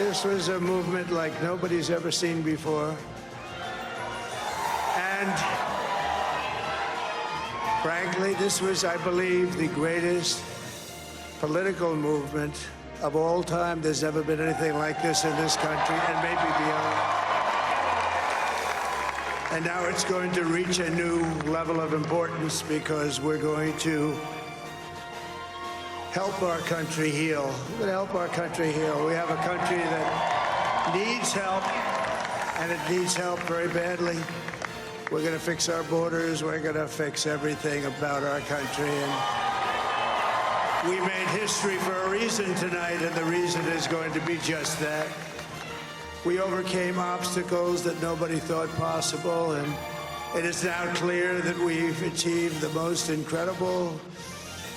This was a movement like nobody's ever seen before. And frankly, this was, I believe, the greatest political movement of all time. There's never been anything like this in this country, and maybe beyond. And now it's going to reach a new level of importance because we're going to help our country heal. We're going to help our country heal. We have a country that needs help, and it needs help very badly. We're going to fix our borders. We're going to fix everything about our country. And we made history for a reason tonight, and the reason is going to be just that. We overcame obstacles that nobody thought possible, and it is now clear that we've achieved the most incredible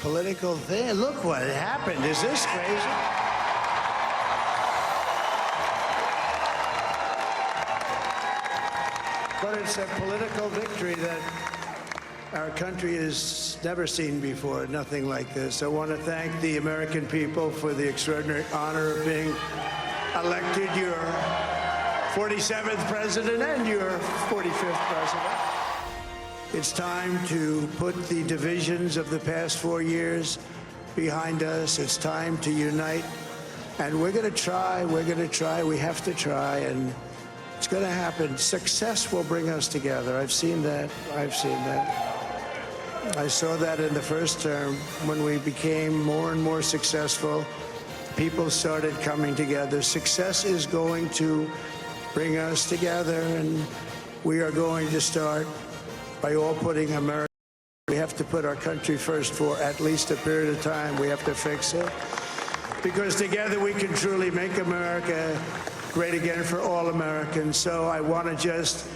political thing. Look what happened. Is this crazy? But it's a political victory that our country has never seen before, nothing like this. I want to thank the American people for the extraordinary honor of being elected your 47th president and your 45th president. It's time to put the divisions of the past 4 years behind us. It's time to unite. And we're going to try. We're going to try. We have to try. And it's going to happen. Success will bring us together. I've seen that. I've seen that. I saw that in the first term when we became more and more successful. People started coming together. Success is going to bring us together, and we are going to start by all putting America. We have to put our country first for at least a period of time. We have to fix it, because together we can truly make America great again for all Americans. So I want to just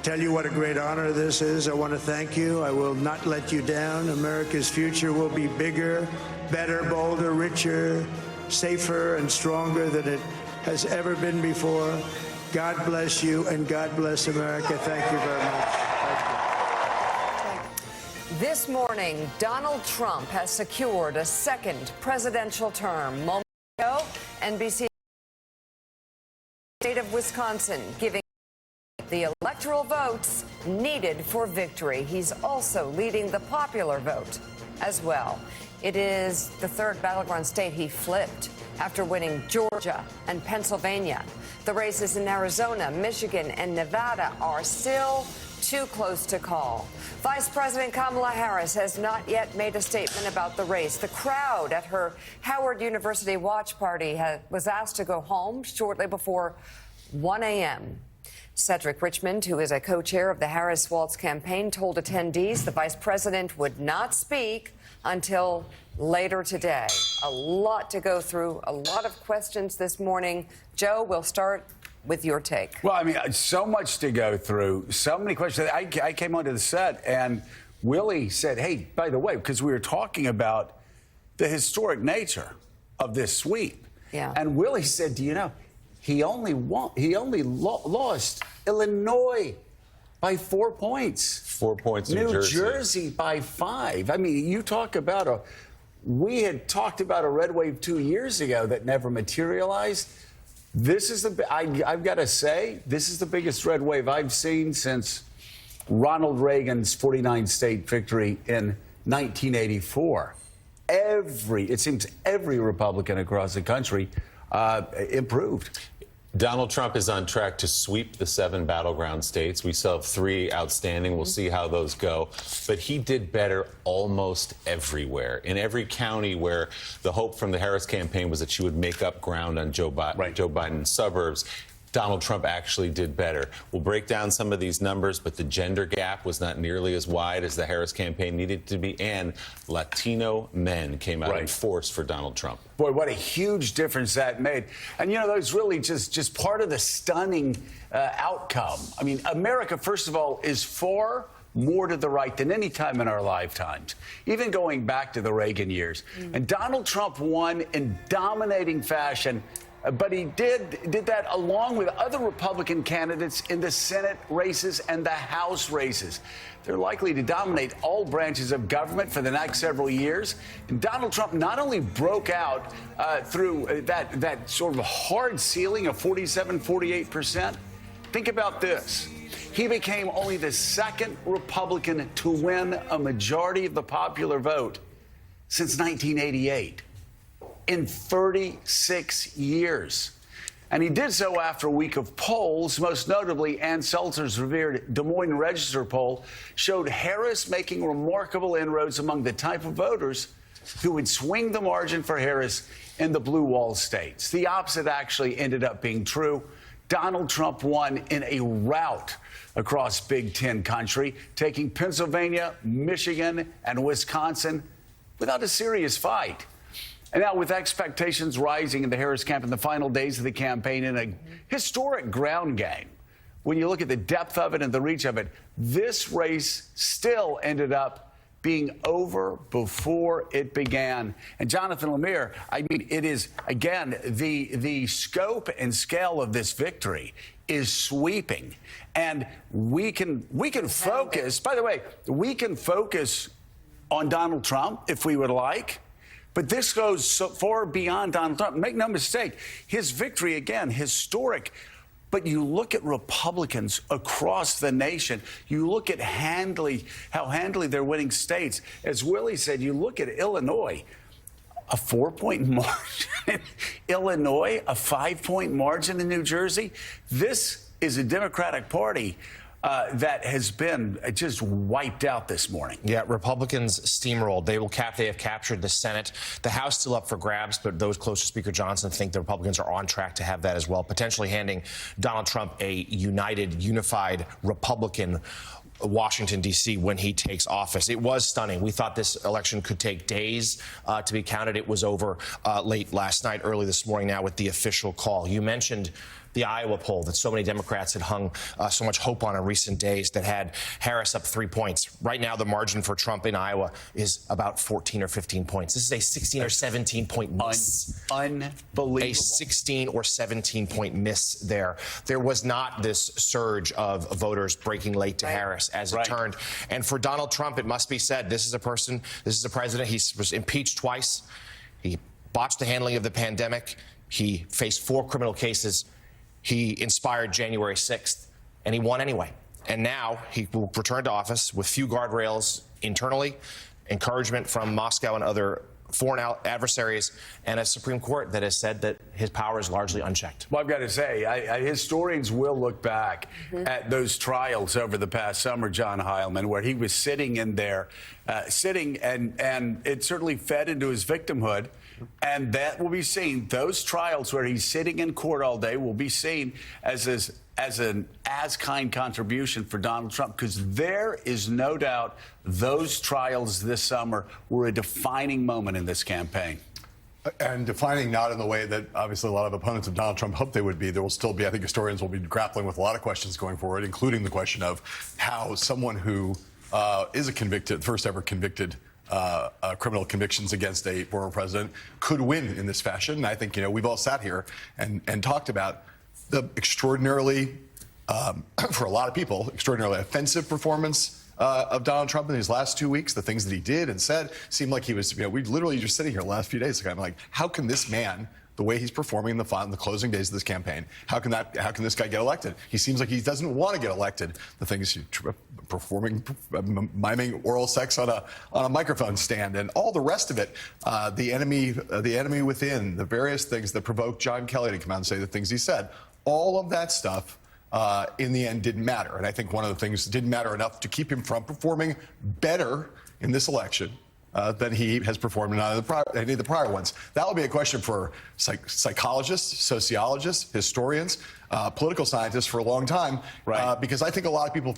tell you what a great honor this is. I want to thank you. I will not let you down. America's future will be bigger, better, bolder, richer, safer, and stronger than it has ever been before. God bless you, and God bless America. Thank you very much. This morning, Donald Trump has secured a second presidential term. Moments ago, NBC state of Wisconsin giving the electoral votes needed for victory. He's also leading the popular vote as well. It is the third battleground state he flipped after winning Georgia and Pennsylvania. The races in Arizona, Michigan, and Nevada are still too close to call. Vice President Kamala Harris has not yet made a statement about the race. The crowd at her Howard University watch party was asked to go home shortly before 1 a.m. Cedric Richmond, who is a co-chair of the Harris-Walz campaign, told attendees the vice president would not speak until later today. A lot to go through, a lot of questions this morning. Joe, we'll start with your take. Well, I mean, so much to go through, so many questions. I came onto the set and Willie said, hey, by the way, because we were talking about the historic nature of this sweep. Yeah. And Willie said, do you know, he only lost Illinois by 4 points. 4 points in New Jersey by 5. I mean, you talk about we had talked about a red wave 2 years ago that never materialized. This is I've got to say, this is the biggest red wave I've seen since Ronald Reagan's 49 state victory in 1984. It seems every Republican across the country improved. Donald Trump is on track to sweep the 7 battleground states. We still have 3 outstanding. We'll see how those go. But he did better almost everywhere. In every county where the hope from the Harris campaign was that she would make up ground on Joe Biden's suburbs, Donald Trump actually did better. We'll break down some of these numbers, but the gender gap was not nearly as wide as the Harris campaign needed to be, and Latino men came out in force for Donald Trump. Boy, what a huge difference that made. And, you know, that was really just part of the stunning outcome. I mean, America, first of all, is far more to the right than any time in our lifetimes, even going back to the Reagan years. And Donald Trump won in dominating fashion but he did that along with other Republican candidates in the Senate races and the House races. They're likely to dominate all branches of government for the next several years. And Donald Trump not only broke out through that sort of hard ceiling of 47-48%. Think about this. He became only the second Republican to win a majority of the popular vote since 1988 in 36 years. And he did so after a week of polls, most notably Ann Seltzer's revered Des Moines Register poll showed Harris making remarkable inroads among the type of voters who would swing the margin for Harris in the blue wall states. The opposite actually ended up being true. Donald Trump won in a rout across Big Ten country, taking Pennsylvania, Michigan, and Wisconsin without a serious fight. And now, with expectations rising in the Harris camp in the final days of the campaign in a historic ground game, when you look at the depth of it and the reach of it, this race still ended up being over before it began. And Jonathan Lemire, I mean, it is, again, the scope and scale of this victory is sweeping. And we can focus, by the way, we can focus on Donald Trump if we would like. But this goes so far beyond Donald Trump. Make no mistake, his victory, again, historic. But you look at Republicans across the nation. You look at how handily they're winning states. As Willie said, you look at Illinois, a 4-point margin. Illinois, a 5-point margin in New Jersey. This is a Democratic Party that has been just wiped out this morning. Yeah, Republicans steamrolled. They have captured the Senate. The House still up for grabs, but those close to Speaker Johnson think the Republicans are on track to have that as well, potentially handing Donald Trump a unified Republican Washington, D.C. when he takes office. It was stunning. We thought this election could take days to be counted. It was over late last night, early this morning now with the official call. You mentioned the Iowa poll that so many Democrats had hung so much hope on in recent days that had Harris up 3 points. Right now, the margin for Trump in Iowa is about 14 or 15 points. This is a 16 or 17 point miss. Unbelievable. A 16 or 17 point miss there. There was not this surge of voters breaking late to Harris as it turned. And for Donald Trump, it must be said, this is a president. He was impeached twice. He botched the handling of the pandemic. He faced 4 criminal cases. He inspired January 6th, and he won anyway. And now he will return to office with few guardrails internally, encouragement from Moscow and other foreign adversaries, and a Supreme Court that has said that his power is largely unchecked. Well, I've got to say, historians will look back at those trials over the past summer, John Heilman, where he was sitting in there, and it certainly fed into his victimhood. And that will be seen. Those trials where he's sitting in court all day will be seen as an as-kind contribution for Donald Trump, because there is no doubt those trials this summer were a defining moment in this campaign. And defining not in the way that obviously a lot of opponents of Donald Trump hope they would be. There will still be, I think historians will be grappling with a lot of questions going forward, including the question of how someone who is a first ever convicted criminal convictions against a former president could win in this fashion. And I think, we've all sat here and talked about the extraordinarily, for a lot of people, extraordinarily offensive performance of Donald Trump in these last 2 weeks. The things that he did and said seemed like he was, we literally just sitting here the last few days ago. I'm like, how can this man, the way he's performing in the closing days of this campaign, how can this guy get elected? He seems like he doesn't want to get elected. The things performing, miming oral sex on a microphone stand, and all the rest of it, the enemy within, the various things that provoked John Kelly to come out and say the things he said, all of that stuff in the end didn't matter. And I think one of the things didn't matter enough to keep him from performing better in this election than he has performed in any of the prior ones. That will be a question for psychologists, sociologists, historians, political scientists for a long time. Because I think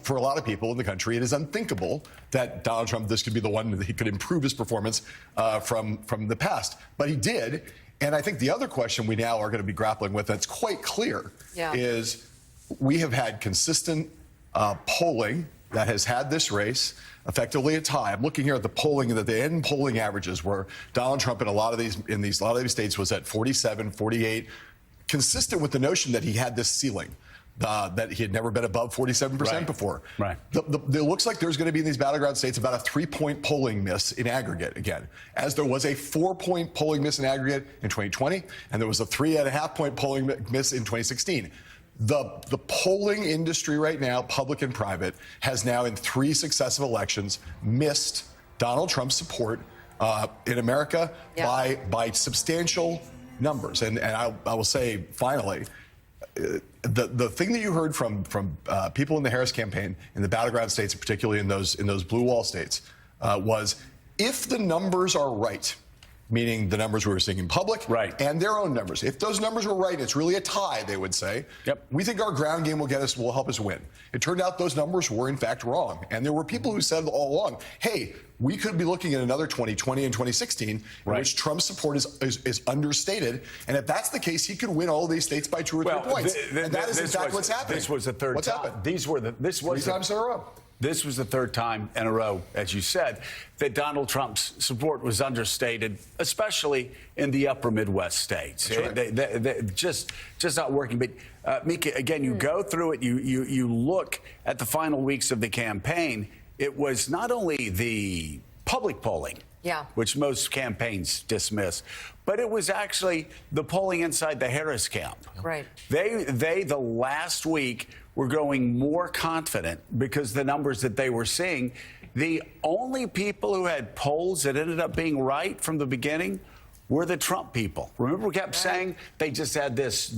for a lot of people in the country, it is unthinkable that Donald Trump, this could be the one that he could improve his performance from the past. But he did. And I think the other question we now are going to be grappling with, that's quite clear, is we have had consistent polling that has had this race effectively a tie. I'm looking here at the polling, the end polling averages, where Donald Trump in a lot of these states was at 47, 48, consistent with the notion that he had this ceiling. That he had never been above 47% before. Right. It looks like there's going to be in these battleground states about a 3-point polling miss in aggregate again, as there was a 4-point polling miss in aggregate in 2020, and there was a 3.5-point polling miss in 2016. The polling industry right now, public and private, has now in 3 successive elections missed Donald Trump's support in America by substantial numbers. And I will say, finally, the thing that you heard from people in the Harris campaign in the battleground states, particularly in those blue wall states, was if the numbers are right, meaning the numbers we were seeing in public and their own numbers, if those numbers were right, it's really a tie, they would say. We think our ground game will help us win. It turned out those numbers were in fact wrong, and there were people who said all along, hey, we could be looking at another 2020 and 2016 in which Trump's support is understated. And if that's the case, he could win all of these states by 2 or 3 points. And that is in fact what's happening. This was the third What's time. happened? This was 3 times in a row. This was the third time in a row, as you said, that Donald Trump's support was understated, especially in the upper Midwest states. They just not working. But Mika, again, you go through it, you look at the final weeks of the campaign. It was not only the public polling, which most campaigns dismiss, but it was actually the polling inside the Harris camp. They the last week were growing more confident because the numbers that they were seeing. The only people who had polls that ended up being right from the beginning were the Trump people. Remember, we kept saying they just had this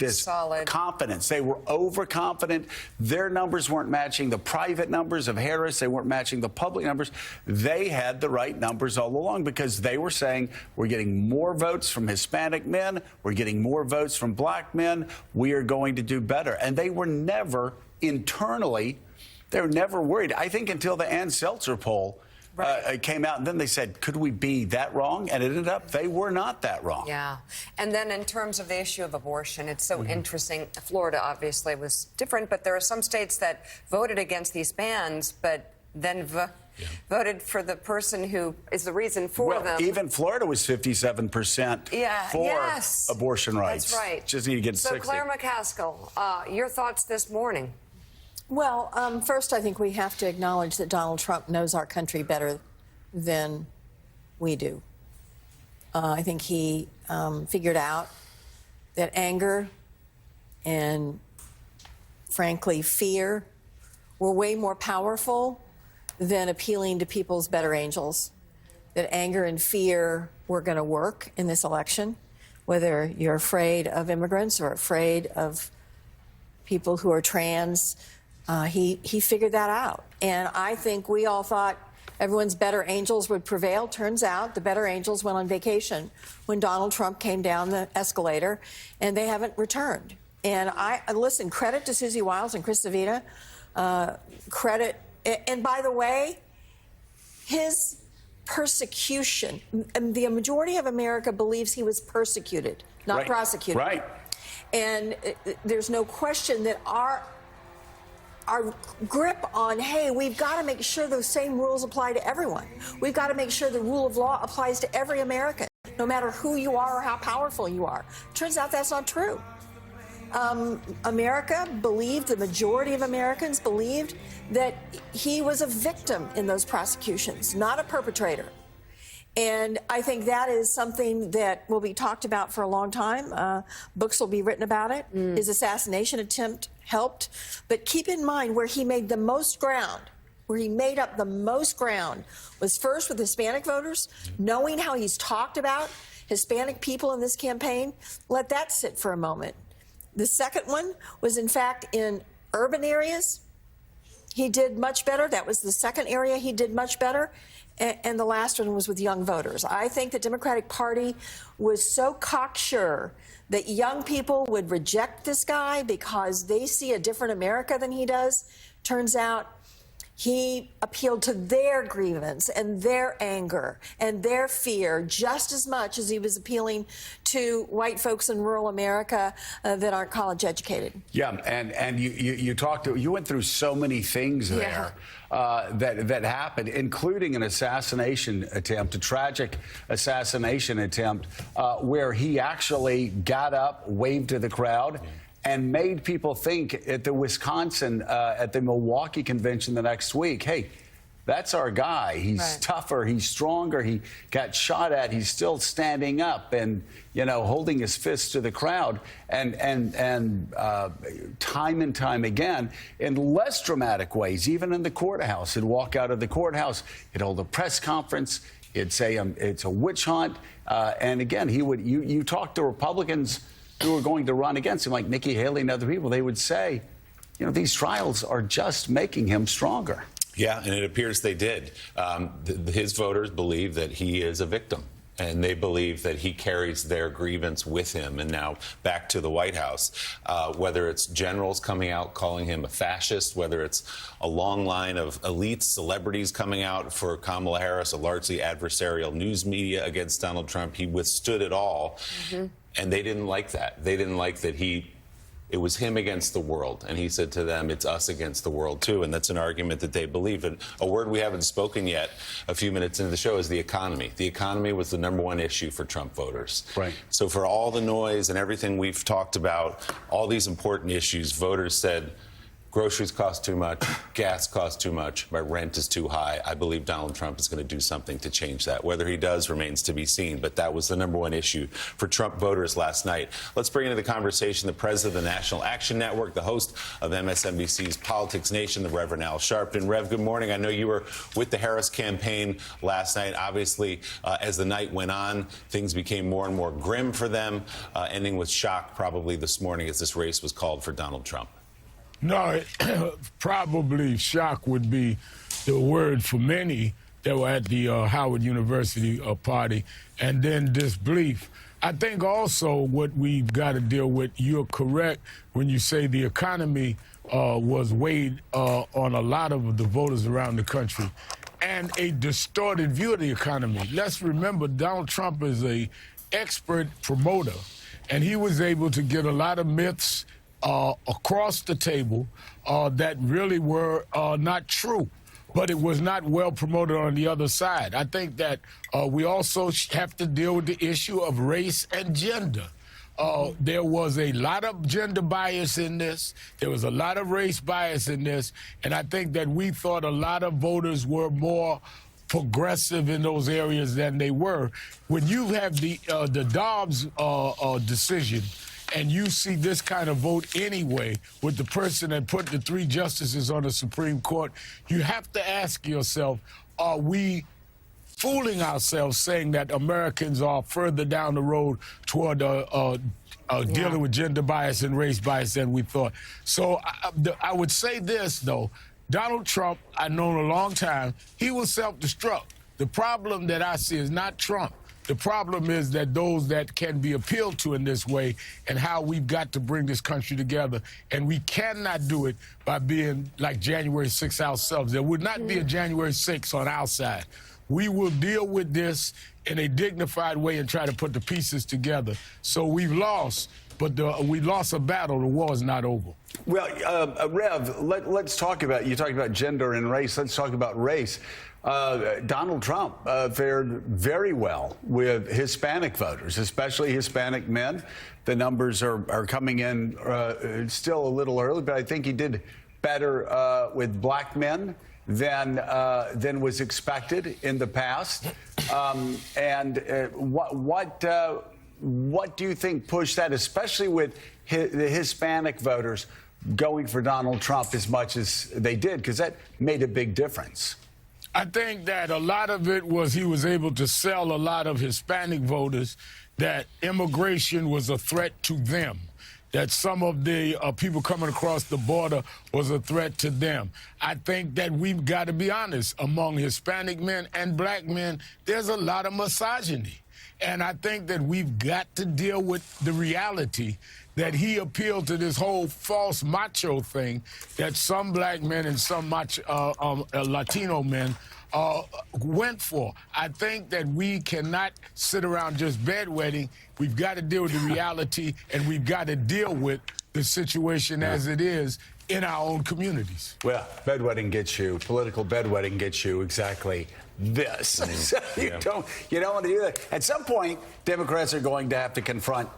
solid confidence. They were overconfident. Their numbers weren't matching the private numbers of Harris. They weren't matching the public numbers. They had the right numbers all along because they were saying, we're getting more votes from Hispanic men. We're getting more votes from black men. We are going to do better. And they were never internally, they were never worried. I think until the Ann Seltzer poll came out, and then they said, could we be that wrong? And it ended up, they were not that wrong. Yeah. And then in terms of the issue of abortion, it's so interesting. Florida obviously was different, but there are some states that voted against these bans, but then voted for the person who is the reason for them. Even Florida was 57% for abortion rights. That's right. Just need to get to 60. So Claire McCaskill, your thoughts this morning? Well, first, I think we have to acknowledge that Donald Trump knows our country better than we do. I think he figured out that anger and, frankly, fear were way more powerful than appealing to people's better angels. That anger and fear were going to work in this election, whether you're afraid of immigrants or afraid of people who are trans. He figured that out. And I think we all thought everyone's better angels would prevail. Turns out the better angels went on vacation when Donald Trump came down the escalator, and they haven't returned. And listen, credit to Susie Wiles and Chris Savita. Credit. And by the way, his persecution, the majority of America believes he was persecuted, not prosecuted. And there's no question that our grip on, hey, we've got to make sure those same rules apply to everyone. We've got to make sure the rule of law applies to every American, no matter who you are or how powerful you are. Turns out that's not true. America believed, the majority of Americans believed that he was a victim in those prosecutions, not a perpetrator. And I think that is something that will be talked about for a long time. Books will be written about it. His assassination attempt helped. But keep in mind, where he made the most ground, where he made up the most ground, was first with Hispanic voters, knowing how he's talked about Hispanic people in this campaign. Let that sit for a moment. The second one was, in fact, in urban areas. He did much better. That was the second area he did much better. And the last one was with young voters. I think the Democratic Party was so cocksure that young people would reject this guy because they see a different America than he does. Turns out He appealed to their grievance and their anger and their fear just as much as he was appealing to white folks in rural America that aren't college educated. Yeah, and you went through so many things there that happened, including an assassination attempt, a tragic assassination attempt, where he actually got up, waved to the crowd, and made people think at the at the Milwaukee convention the next week, hey, that's our guy. He's tougher. He's stronger. He got shot at. He's still standing up and, holding his fists to the crowd. And time and time again, in less dramatic ways, even in the courthouse, he'd walk out of the courthouse, he'd hold a press conference, he'd say it's a witch hunt. And again, you talk to Republicans who are going to run against him, like Nikki Haley and other people, they would say, these trials are just making him stronger. Yeah, and it appears they did. His voters believe that he is a victim, and they believe that he carries their grievance with him. And now back to the White House, whether it's generals coming out calling him a fascist, whether it's a long line of elites, celebrities coming out for Kamala Harris, a largely adversarial news media against Donald Trump, he withstood it all. And they didn't like that. They didn't like that it was him against the world. And he said to them, it's us against the world, too. And that's an argument that they believe. And a word we haven't spoken yet a few minutes into the show is the economy. The economy was the #1 issue for Trump voters. Right. So for all the noise and everything we've talked about, all these important issues, voters said, groceries cost too much, gas costs too much, my rent is too high. I believe Donald Trump is going to do something to change that. Whether he does remains to be seen, but that was the #1 issue for Trump voters last night. Let's bring into the conversation the president of the National Action Network, the host of MSNBC's Politics Nation, the Reverend Al Sharpton. Rev, good morning. I know you were with the Harris campaign last night. Obviously, as the night went on, things became more and more grim for them, ending with shock probably this morning as this race was called for Donald Trump. No, probably shock would be the word for many that were at the Howard University party, and then disbelief. I think also what we've got to deal with, you're correct when you say the economy was weighed on a lot of the voters around the country, and a distorted view of the economy. Let's remember, Donald Trump is an expert promoter, and he was able to get a lot of myths across the table that really were not true, but it was not well promoted on the other side. I think that we also have to deal with the issue of race and gender. There was a lot of gender bias in this. There was a lot of race bias in this. And I think that we thought a lot of voters were more progressive in those areas than they were. When you have the Dobbs decision, and you see this kind of vote anyway with the person that put the 3 justices on the Supreme Court, you have to ask yourself, are we fooling ourselves saying that Americans are further down the road toward dealing with gender bias and race bias than we thought? So I would say this, though. Donald Trump, I've known a long time, he will self-destruct. The problem that I see is not Trump. The problem is that those that can be appealed to in this way, and how we've got to bring this country together. And we cannot do it by being like January 6th ourselves. There would not be a January 6th on our side. We will deal with this in a dignified way and try to put the pieces together. So we've lost, but we lost a battle. The war is not over. Well, Rev, let's talk about, you talked about gender and race. Let's talk about race. Donald Trump fared very well with Hispanic voters, especially Hispanic men. The numbers are coming in still a little early, but I think he did better with black men than was expected in the past. What do you think pushed that, especially with the Hispanic voters going for Donald Trump as much as they did? Because that made a big difference. I think that a lot of it was he was able to sell a lot of Hispanic voters that immigration was a threat to them, that some of the people coming across the border was a threat to them. I think that we've got to be honest, among Hispanic men and black men, there's a lot of misogyny. And I think that we've got to deal with the reality that he appealed to this whole false macho thing that some black men and some Latino men went for. I think that we cannot sit around just bedwetting. We've got to deal with the reality, and we've got to deal with the situation as it is in our own communities. Well, bedwetting gets you, political bedwetting gets you exactly this. So you don't want to do that. At some point, Democrats are going to have to confront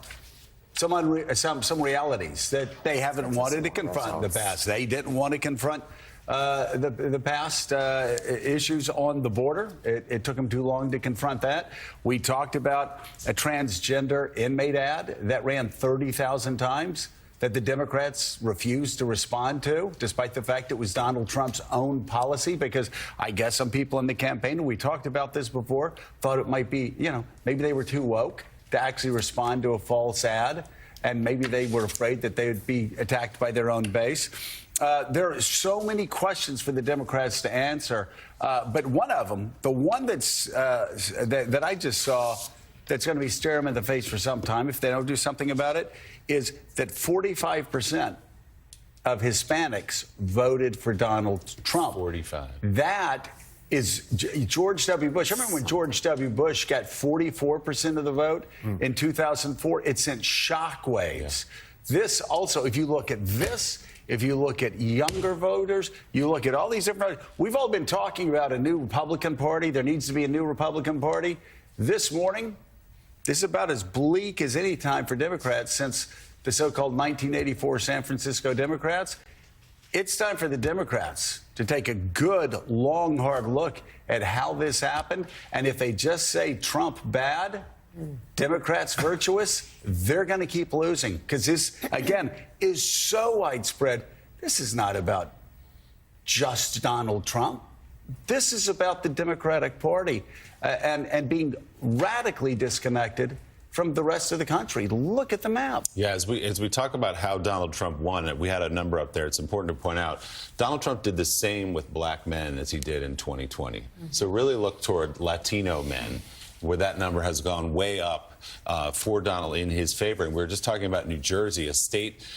some realities that they haven't wanted to confront in the past. They didn't want to confront the past issues on the border. It took them too long to confront that. We talked about a transgender inmate ad that ran 30,000 times that the Democrats refused to respond to, despite the fact it was Donald Trump's own policy, because I guess some people in the campaign, and we talked about this before, thought it might be, maybe they were too woke to actually respond to a false ad, and maybe they were afraid that they would be attacked by their own base. There are so many questions for the Democrats to answer, but one of them, the one that I just saw that's going to be staring them in the face for some time if they don't do something about it, is that 45% of Hispanics voted for Donald Trump. 45. That is George W. Bush. I remember when George W. Bush got 44% of the vote in 2004. It sent shockwaves. Yeah. This also, if you look at this, if you look at younger voters, you look at all these different... We've all been talking about a new Republican Party. There needs to be a new Republican Party. This morning, this is about as bleak as any time for Democrats since the so-called 1984 San Francisco Democrats. It's time for the Democrats to take a good, long, hard look at how this happened. And if they just say Trump bad, Democrats virtuous, they're going to keep losing. Because this, again, is so widespread. This is not about just Donald Trump. This is about the Democratic Party and being radically disconnected from the rest of the country. Look at the map. Yeah, as we talk about how Donald Trump won, we had a number up there. It's important to point out Donald Trump did the same with black men as he did in 2020. So really look toward Latino men, where that number has gone way up for Donald in his favor. And we were just talking about New Jersey, a state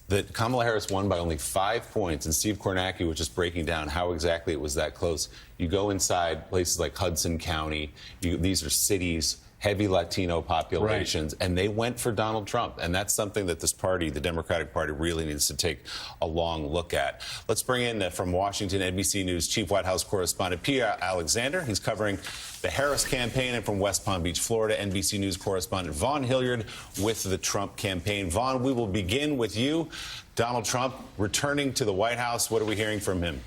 that Kamala Harris won by only 5 points, and Steve Kornacki was just breaking down how exactly it was that close. You go inside places like Hudson County, these are cities, heavy Latino populations, and they went for Donald Trump. And that's something that this party, the Democratic Party, really needs to take a long look at. Let's bring in from Washington, NBC News Chief White House Correspondent Peter Alexander. He's covering the Harris campaign, and from West Palm Beach, Florida, NBC News correspondent Vaughn Hilliard with the Trump campaign. Vaughn, we will begin with you. Donald Trump returning to the White House. What are we hearing from him?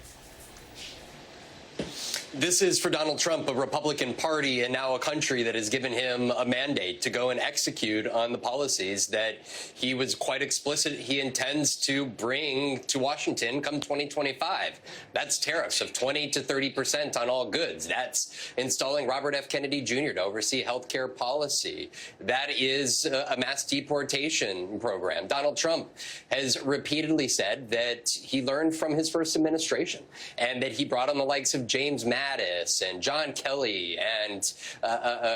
This is for Donald Trump, a Republican Party, and now a country that has given him a mandate to go and execute on the policies that he was quite explicit he intends to bring to Washington come 2025. That's tariffs of 20 to 30% on all goods. That's installing Robert F. Kennedy Jr. to oversee health care policy. That is a mass deportation program. Donald Trump has repeatedly said that he learned from his first administration and that he brought on the likes of James Mattis and John Kelly and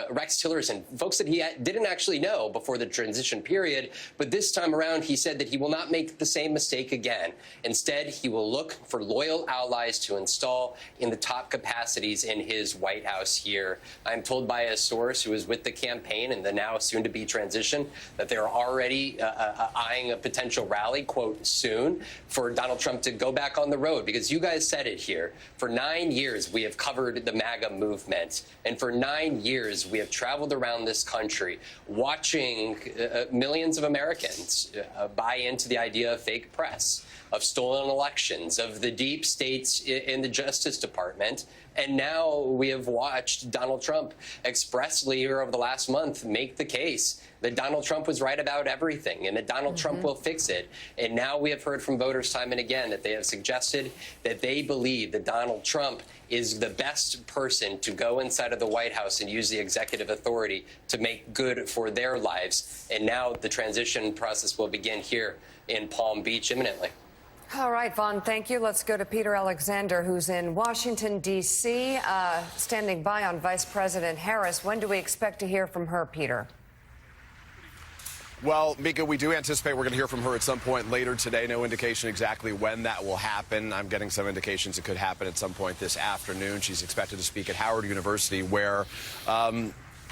Rex Tillerson, folks that he didn't actually know before the transition period. But this time around, he said that he will not make the same mistake again. Instead, he will look for loyal allies to install in the top capacities in his White House here. I'm told by a source who is with the campaign and the now soon-to-be transition that they're already eyeing a potential rally, quote, soon, for Donald Trump to go back on the road. Because you guys said it here. For 9 years, we have covered the MAGA movement. And for 9 years, we have traveled around this country watching millions of Americans buy into the idea of fake press, of stolen elections, of the deep states in the Justice Department. And now we have watched Donald Trump expressly here over the last month make the case that Donald Trump was right about everything and that Donald Trump will fix it. And now we have heard from voters time and again that they have suggested that they believe that Donald Trump is the best person to go inside of the White House and use the executive authority to make good for their lives. And now the transition process will begin here in Palm Beach imminently. All right, Vaughn, thank you. Let's go to Peter Alexander, who's in Washington, D.C., standing by on Vice President Harris. When do we expect to hear from her, Peter? Well, Mika, we do anticipate we're going to hear from her at some point later today. No indication exactly when that will happen. I'm getting some indications it could happen at some point this afternoon. She's expected to speak at Howard University, where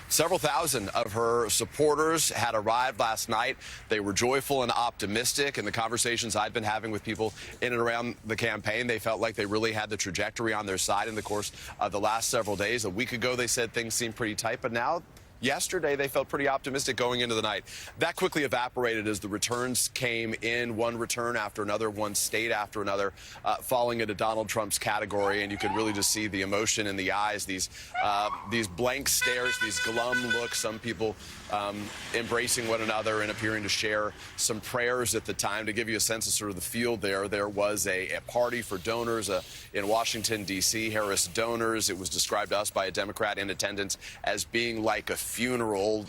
several thousand of her supporters had arrived last night. They were joyful and optimistic. In the conversations I've been having with people in and around the campaign, they felt like they really had the trajectory on their side in the course of the last several days. A week ago, they said things seemed pretty tight, but now yesterday, they felt pretty optimistic going into the night. That quickly evaporated as the returns came in, one return after another, one state after another, falling into Donald Trump's category. And you could really just see the emotion in the eyes, these blank stares, these glum looks, some people embracing one another and appearing to share some prayers at the time. To give you a sense of sort of the field there was a party for donors in Washington, D.C., Harris donors. It was described to us by a Democrat in attendance as being like a funeral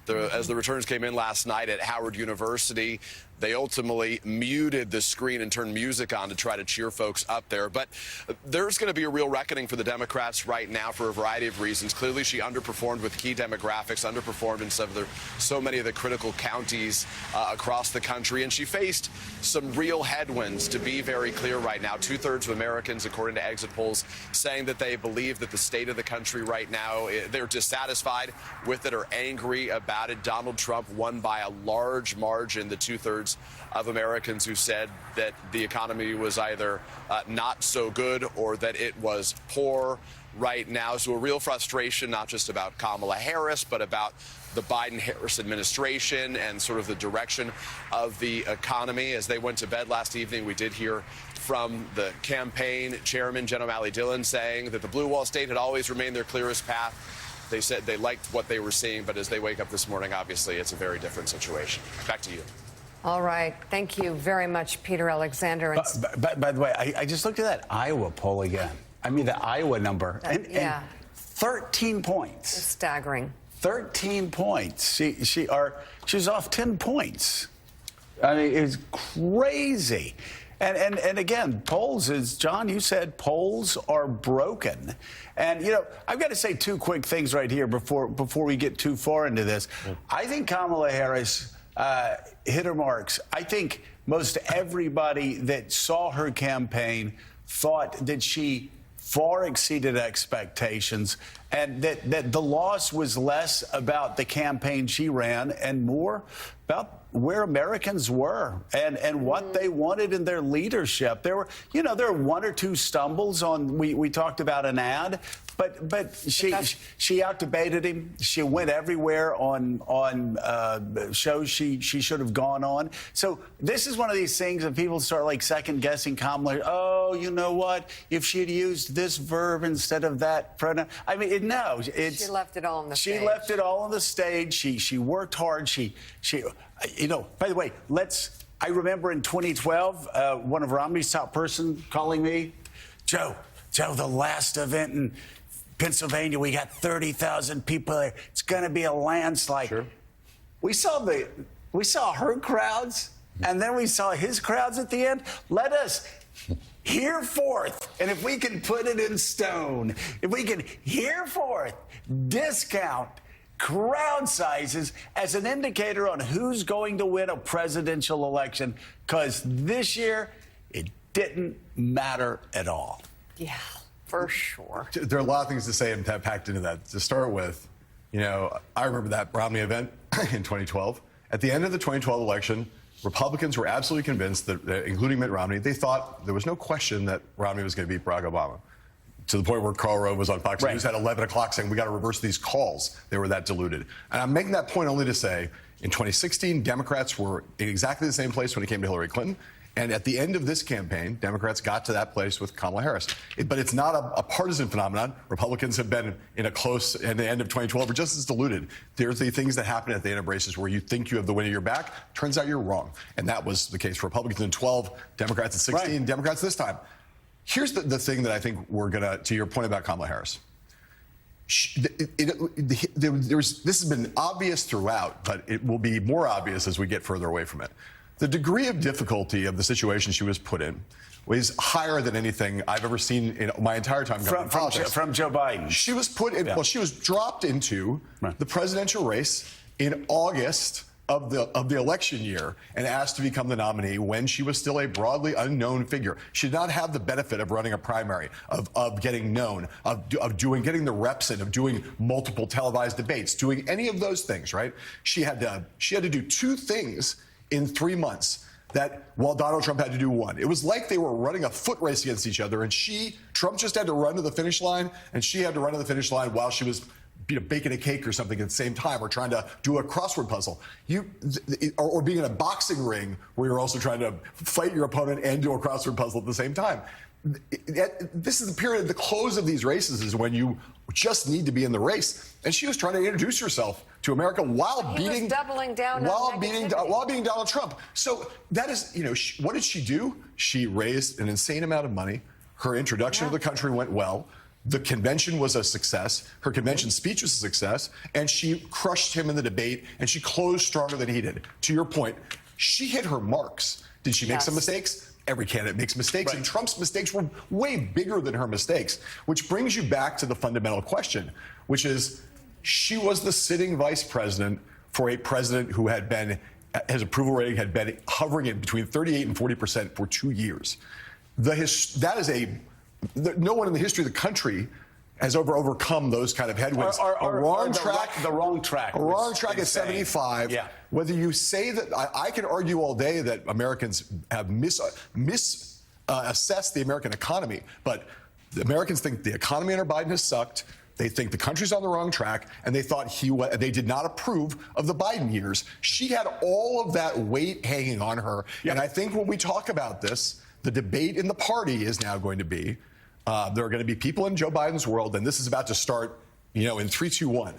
as the returns came in last night at Howard University. They ultimately muted the screen and turned music on to try to cheer folks up there. But there's going to be a real reckoning for the Democrats right now for a variety of reasons. Clearly, she underperformed with key demographics, underperformed in so many of the critical counties across the country. And she faced some real headwinds, to be very clear right now. 2/3 of Americans, according to exit polls, saying that they believe that the state of the country right now, they're dissatisfied with it or angry about it. Donald Trump won by a large margin, the 2/3 of Americans who said that the economy was either not so good or that it was poor right now. So a real frustration, not just about Kamala Harris, but about the Biden-Harris administration and sort of the direction of the economy. As they went to bed last evening, we did hear from the campaign chairman, Jen O'Malley Dillon, saying that the Blue Wall State had always remained their clearest path. They said they liked what they were seeing, but as they wake up this morning, obviously, it's a very different situation. Back to you. All right. Thank you very much, Peter Alexander. By the way, I just looked at that Iowa poll again. I mean, the Iowa number. And 13 points. It's staggering. 13 points. She's off 10 points. I mean, it's crazy. And again, polls, as John, you said, polls are broken. And, you know, I've got to say two quick things right here before we get too far into this. I think Kamala Harris hit her marks. I think most everybody that saw her campaign thought that she far exceeded expectations and that the loss was less about the campaign she ran and more about where Americans were and what they wanted in their leadership. There were one or two stumbles on, we talked about an ad, but she outdebated him. She went everywhere on shows she should have gone on. So this is one of these things that people start like second guessing Kamala. Oh, you know what? If she had used this verb instead of that pronoun, I mean, she left it all on the stage. She left it all on the stage. She worked hard. By the way, I remember in 2012, one of Romney's top person calling me, Joe, the last event in Pennsylvania, we got 30,000 people there. It's going to be a landslide. Sure. We saw her crowds, and then we saw his crowds at the end. Let us hereforth, and if we can put it in stone, if we can hereforth discount crowd sizes as an indicator on who's going to win a presidential election, because this year it didn't matter at all. Yeah, for sure. There are a lot of things to say and packed into that. To start with, I remember that Romney event in 2012. At the end of the 2012 election, Republicans were absolutely convinced that, including Mitt Romney, they thought there was no question that Romney was going to beat Barack Obama. To the point where Karl Rove was on Fox News at 11 o'clock saying, we got to reverse these calls. They were that diluted. And I'm making that point only to say, in 2016, Democrats were in exactly the same place when it came to Hillary Clinton. And at the end of this campaign, Democrats got to that place with Kamala Harris. But it's not a partisan phenomenon. Republicans have been in a close, at the end of 2012, are just as diluted. There's the things that happen at the end of races where you think you have the wind at your back. Turns out you're wrong. And that was the case for Republicans in 12, Democrats in 16, Democrats this time. Here's the thing that I think we're going to your point about Kamala Harris. This has been obvious throughout, but it will be more obvious as we get further away from it. The degree of difficulty of the situation she was put in was higher than anything I've ever seen in my entire time covering politics. From Joe Biden. She was put in, well, she was dropped into the presidential race in August of the election year and asked to become the nominee when she was still a broadly unknown figure. She did not have the benefit of running a primary, of getting known, of getting the reps in, of doing multiple televised debates, doing any of those things, right? She had to do two things in 3 months that while Donald Trump had to do one. It was like they were running a foot race against each other, and Trump just had to run to the finish line, and she had to run to the finish line while she was baking a cake or something at the same time, or trying to do a crossword puzzle, or being in a boxing ring where you're also trying to fight your opponent and do a crossword puzzle at the same time. This is the period, the close of these races is when you just need to be in the race. And she was trying to introduce herself to America while beating Donald Trump. So that is, what did she do? She raised an insane amount of money. Her introduction to the country went well. The convention was a success. Her convention speech was a success. And she crushed him in the debate, and she closed stronger than he did. To your point, she hit her marks. Did she make some mistakes? Every candidate makes mistakes, and Trump's mistakes were way bigger than her mistakes, which brings you back to the fundamental question, which is she was the sitting vice president for a president who had been, his approval rating had been hovering in between 38 and 40% for 2 years. No one in the history of the country has overcome those kind of headwinds. The wrong track. A wrong track at 75. Yeah. Whether you say that, I can argue all day that Americans have misassessed the American economy, but the Americans think the economy under Biden has sucked. They think the country's on the wrong track, and they thought they did not approve of the Biden years. She had all of that weight hanging on her, and I think when we talk about this, the debate in the party is now going to be. There are going to be people in Joe Biden's world, and this is about to start, in 3, 2, 1.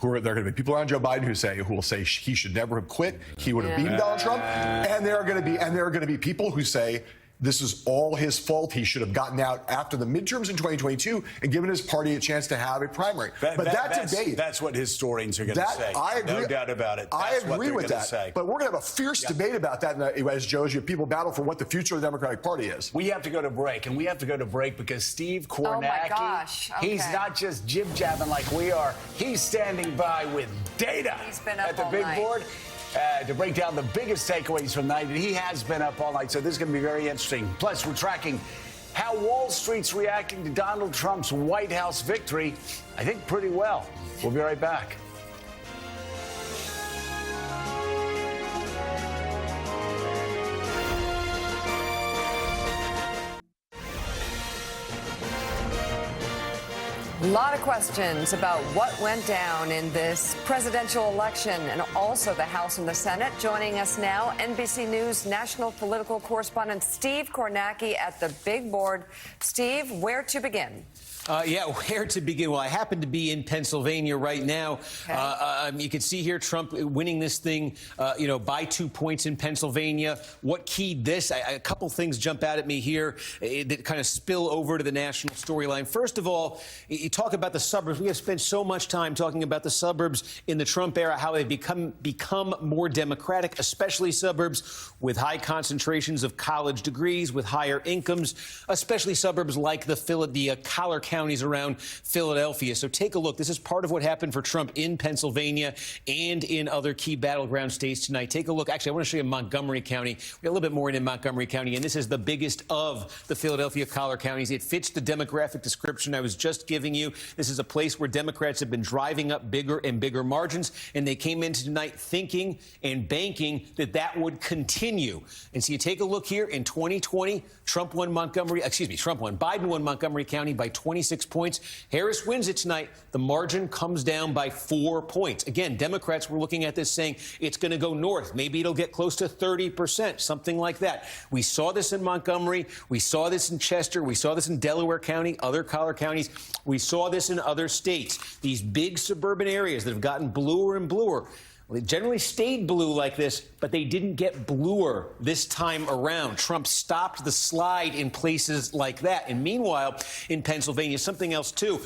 There are going to be people around Joe Biden who will say he should never have quit. He would have beaten Donald Trump, and there are going to be people who say this is all his fault. He should have gotten out after the midterms in 2022 and given his party a chance to have a primary. That's what historians are going to say. I agree. No doubt about it. I agree with that. But we're going to have a fierce debate about that as people battle for what the future of the Democratic Party is. We have to go to break, and we have to go to break because Steve Kornacki, oh my gosh. Okay. He's not just jib-jabbing like we are. He's standing by with data He's been up at the all big night. board. To break down the biggest takeaways from the night. And he has been up all night, so this is going to be very interesting. Plus, we're tracking how Wall Street's reacting to Donald Trump's White House victory. I think pretty well. We'll be right back. A lot of questions about what went down in this presidential election and also the House and the Senate. Joining us now, NBC News national political correspondent Steve Kornacki at the big board. Steve, where to begin? Where to begin? Well, I happen to be in Pennsylvania right now. Okay. You can see here Trump winning this thing, by 2 points in Pennsylvania. What keyed this? A couple things jump out at me here that kind of spill over to the national storyline. First of all, you talk about the suburbs. We have spent so much time talking about the suburbs in the Trump era, how they've become more democratic, especially suburbs with high concentrations of college degrees, with higher incomes, especially suburbs like the collar counties around Philadelphia. So take a look. This is part of what happened for Trump in Pennsylvania and in other key battleground states tonight. Take a look. Actually, I want to show you Montgomery County. We got a little bit more in Montgomery County, and this is the biggest of the Philadelphia collar counties. It fits the demographic description I was just giving you. This is a place where Democrats have been driving up bigger and bigger margins, and they came into tonight thinking and banking that that would continue. And so you take a look here in 2020, Biden won Montgomery County by 26 points. Harris wins it tonight. The margin comes down by 4 points. Again, Democrats were looking at this saying it's going to go north. Maybe it'll get close to 30%, something like that. We saw this in Montgomery. We saw this in Chester. We saw this in Delaware County, other collar counties. We saw this in other states. These big suburban areas that have gotten bluer and bluer. Well, they generally stayed blue like this, but they didn't get bluer this time around. Trump stopped the slide in places like that. And meanwhile, in Pennsylvania, something else, too.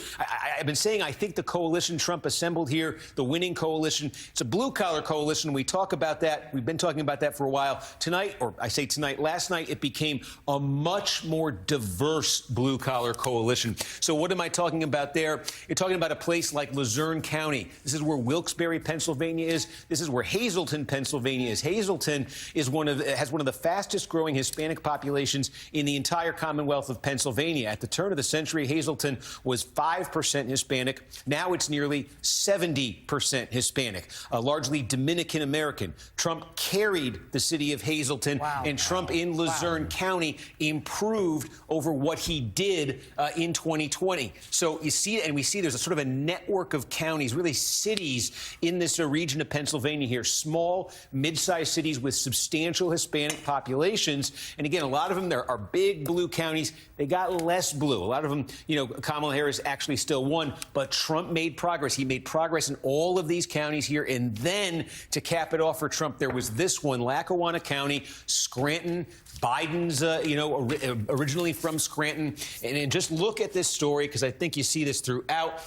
I've been saying I think the coalition Trump assembled here, the winning coalition, it's a blue-collar coalition. We talk about that. We've been talking about that for a while. Tonight, or I say tonight, last night, it became a much more diverse blue-collar coalition. So what am I talking about there? You're talking about a place like Luzerne County. This is where Wilkes-Barre, Pennsylvania is. This is where Hazleton, Pennsylvania is. Hazleton is has one of the fastest growing Hispanic populations in the entire Commonwealth of Pennsylvania. At the turn of the century, Hazleton was 5% Hispanic. Now it's nearly 70% Hispanic, largely Dominican American. Trump carried the city of Hazleton, and Trump in Luzerne County improved over what he did in 2020. So you see, and we see there's a sort of a network of counties, really cities in this region of Pennsylvania here, small, mid-sized cities with substantial Hispanic populations. And again, a lot of them, there are big blue counties. They got less blue. A lot of them, you know, Kamala Harris actually still won, but Trump made progress. He made progress in all of these counties here. And then to cap it off for Trump, there was this one, Lackawanna County, Scranton. Biden's, originally from Scranton. And just look at this story, because I think you see this throughout,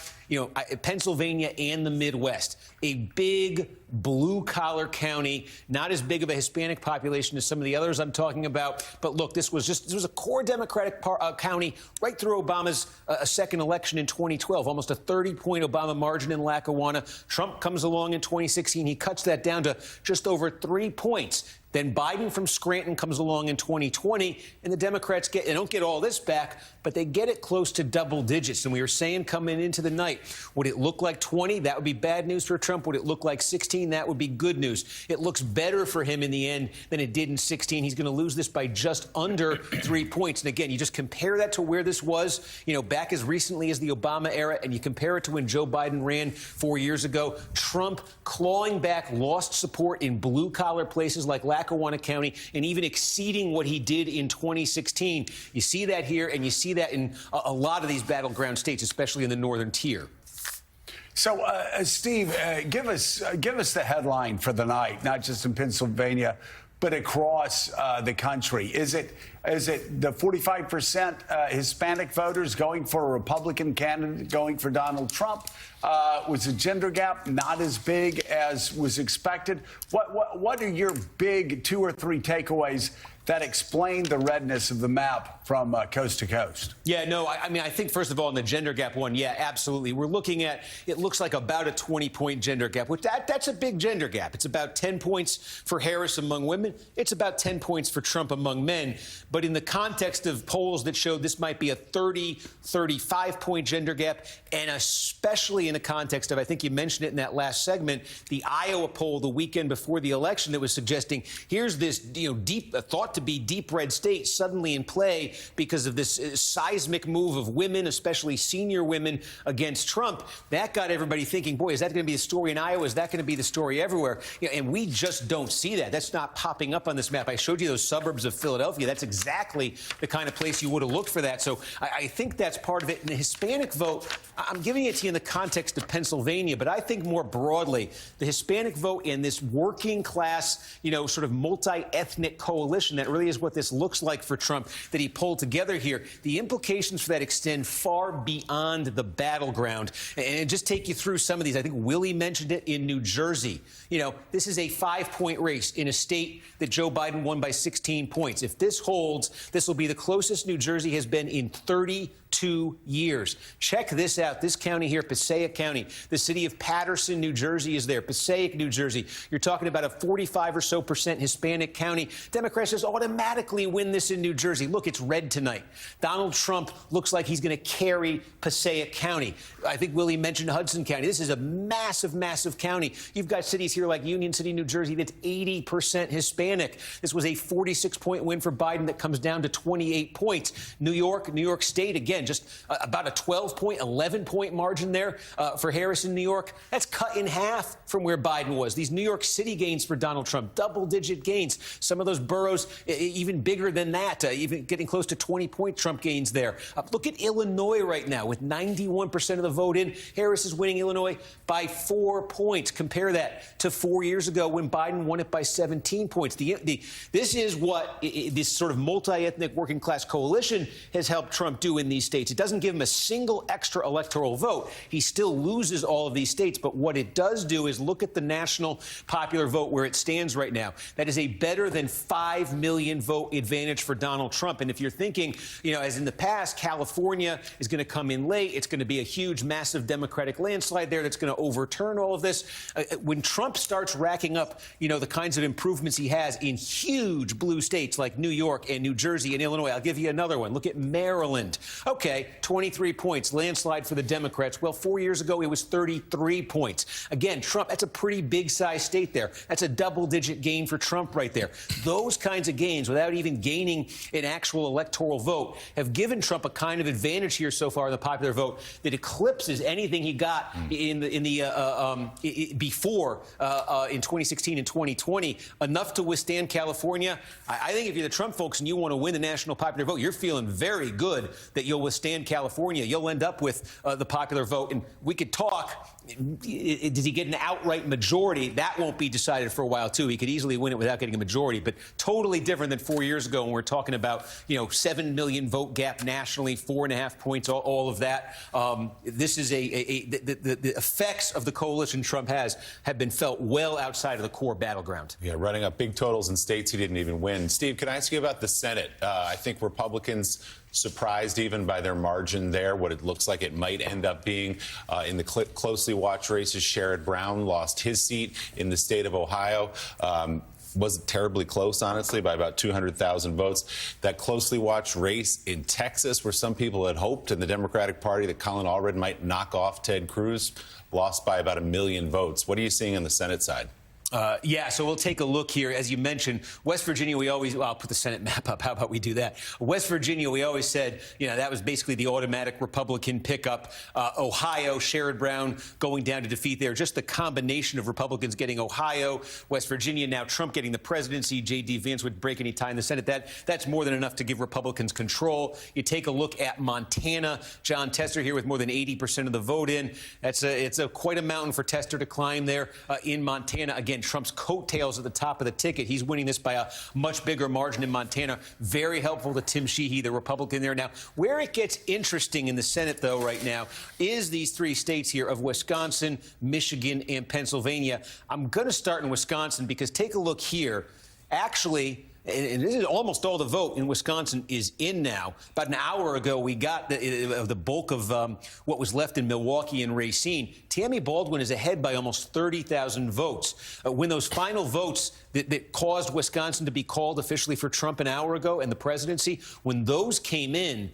Pennsylvania and the Midwest. A big blue-collar county, not as big of a Hispanic population as some of the others I'm talking about. But look, this was a core Democratic county right through Obama's second election in 2012, almost a 30-point Obama margin in Lackawanna. Trump comes along in 2016. He cuts that down to just over 3 points. Then Biden from Scranton comes along in 2020, and the Democrats they don't get all this back, but they get it close to double digits. And we were saying coming into the night, would it look like 20? That would be bad news for Trump. Would it look like 16? That would be good news. It looks better for him in the end than it did in 16. He's going to lose this by just under 3 points. And again, you just compare that to where this was, back as recently as the Obama era, and you compare it to when Joe Biden ran 4 years ago. Trump clawing back lost support in blue-collar places like Lackawanna County, and even exceeding what he did in 2016. You see that here, and you see that in a lot of these battleground states, especially in the northern tier. So, Steve, give us the headline for the night, not just in Pennsylvania, but across the country. Is it the 45% Hispanic voters going for a Republican candidate, going for Donald Trump? Was the gender gap not as big as was expected? What are your big 2 or 3 takeaways that explain the redness of the map from coast to coast? Yeah, no, I mean, I think, first of all, in the gender gap one, yeah, absolutely. We're looking at, it looks like about a 20-point gender gap, which that's a big gender gap. It's about 10 points for Harris among women. It's about 10 points for Trump among men. But in the context of polls that showed this might be a 30, 35-point gender gap, and especially in the context of, I think you mentioned it in that last segment, the Iowa poll the weekend before the election that was suggesting here's this, thought to be deep red state suddenly in play because of this seismic move of women, especially senior women, against Trump. That got everybody thinking, boy, is that going to be the story in Iowa? Is that going to be the story everywhere? And we just don't see that. That's not popping up on this map. I showed you those suburbs of Philadelphia. That's exactly the kind of place you would have looked for that. So I think that's part of it. And the Hispanic vote, I'm giving it to you in the context of Pennsylvania, but I think more broadly, the Hispanic vote in this working class, sort of multi-ethnic coalition, that really is what this looks like for Trump that he pulled together here. The implications for that extend far beyond the battleground. And just take you through some of these. I think Willie mentioned it in New Jersey. This is a 5-point race in a state that Joe Biden won by 16 points. If this holds, this will be the closest New Jersey has been in 32 years. Check this out. This county here, Passaic County, the city of Paterson, New Jersey is there. Passaic, New Jersey. You're talking about a 45% or so Hispanic county. Democrats just automatically win this in New Jersey. Look, it's red tonight. Donald Trump looks like he's going to carry Passaic County. I think Willie mentioned Hudson County. This is a massive, massive county. You've got cities here like Union City, New Jersey, that's 80% Hispanic. This was a 46-point win for Biden that comes down to 28 points. New York State, again, just about a 12-point, 11-point margin there for Harris in New York. That's cut in half from where Biden was. These New York City gains for Donald Trump, double-digit gains. Some of those boroughs even bigger than that, even getting close to 20-point Trump gains there. Look at Illinois right now with 91% of the vote in. Harris is winning Illinois by 4 points. Compare that to 4 years ago when Biden won it by 17 points. This is what this sort of multi-ethnic working class coalition has helped Trump do in these states. It doesn't give him a single extra electoral vote. He still loses all of these states. But what it does do is look at the national popular vote where it stands right now. That is a better than 5 million million vote advantage for Donald Trump. And if you're thinking, as in the past, California is going to come in late, it's going to be a huge, massive Democratic landslide there that's going to overturn all of this. When Trump starts racking up, the kinds of improvements he has in huge blue states like New York and New Jersey and Illinois, I'll give you another one. Look at Maryland. Okay, 23 points, landslide for the Democrats. Well, 4 years ago, it was 33 points. Again, Trump, that's a pretty big-sized state there. That's a double-digit gain for Trump right there. Those kinds of gains, without even gaining an actual electoral vote, have given Trump a kind of advantage here so far in the popular vote that eclipses anything he got before in 2016 and 2020, enough to withstand California. I think if you're the Trump folks and you want to win the national popular vote, you're feeling very good that you'll withstand California. You'll end up with the popular vote, and we could talk. Does he get an outright majority? That won't be decided for a while, too. He could easily win it without getting a majority, but totally different than 4 years ago when we're talking about, 7 million vote gap nationally, 4.5 points, all of that. This is the effects of the coalition Trump has have been felt well outside of the core battleground. Yeah, running up big totals in states he didn't even win. Steve, can I ask you about the Senate? I think Republicans surprised even by their margin there, what it looks like it might end up being in the closely watched races. Sherrod Brown lost his seat in the state of Ohio. Wasn't terribly close, honestly, by about 200,000 votes. That closely watched race in Texas, where some people had hoped in the Democratic Party that Colin Allred might knock off Ted Cruz, lost by about 1 million votes. What are you seeing on the Senate side? So we'll take a look here. As you mentioned, West Virginia, I'll put the Senate map up. How about we do that? West Virginia, we always said, that was basically the automatic Republican pickup. Ohio, Sherrod Brown going down to defeat there. Just the combination of Republicans getting Ohio, West Virginia, now Trump getting the presidency, J.D. Vance would break any tie in the Senate. That's more than enough to give Republicans control. You take a look at Montana. John Tester here with more than 80% of the vote in. It's quite a mountain for Tester to climb there in Montana. Again, Trump's coattails at the top of the ticket. He's winning this by a much bigger margin in Montana. Very helpful to Tim Sheehy, the Republican there. Now, where it gets interesting in the Senate, though, right now, is these three states here of Wisconsin, Michigan, and Pennsylvania. I'm going to start in Wisconsin because take a look here. Actually, and this is almost all the vote in Wisconsin is in now. About an hour ago, we got the bulk of what was left in Milwaukee and Racine. Tammy Baldwin is ahead by almost 30,000 votes. When those final votes that caused Wisconsin to be called officially for Trump an hour ago and the presidency, when those came in,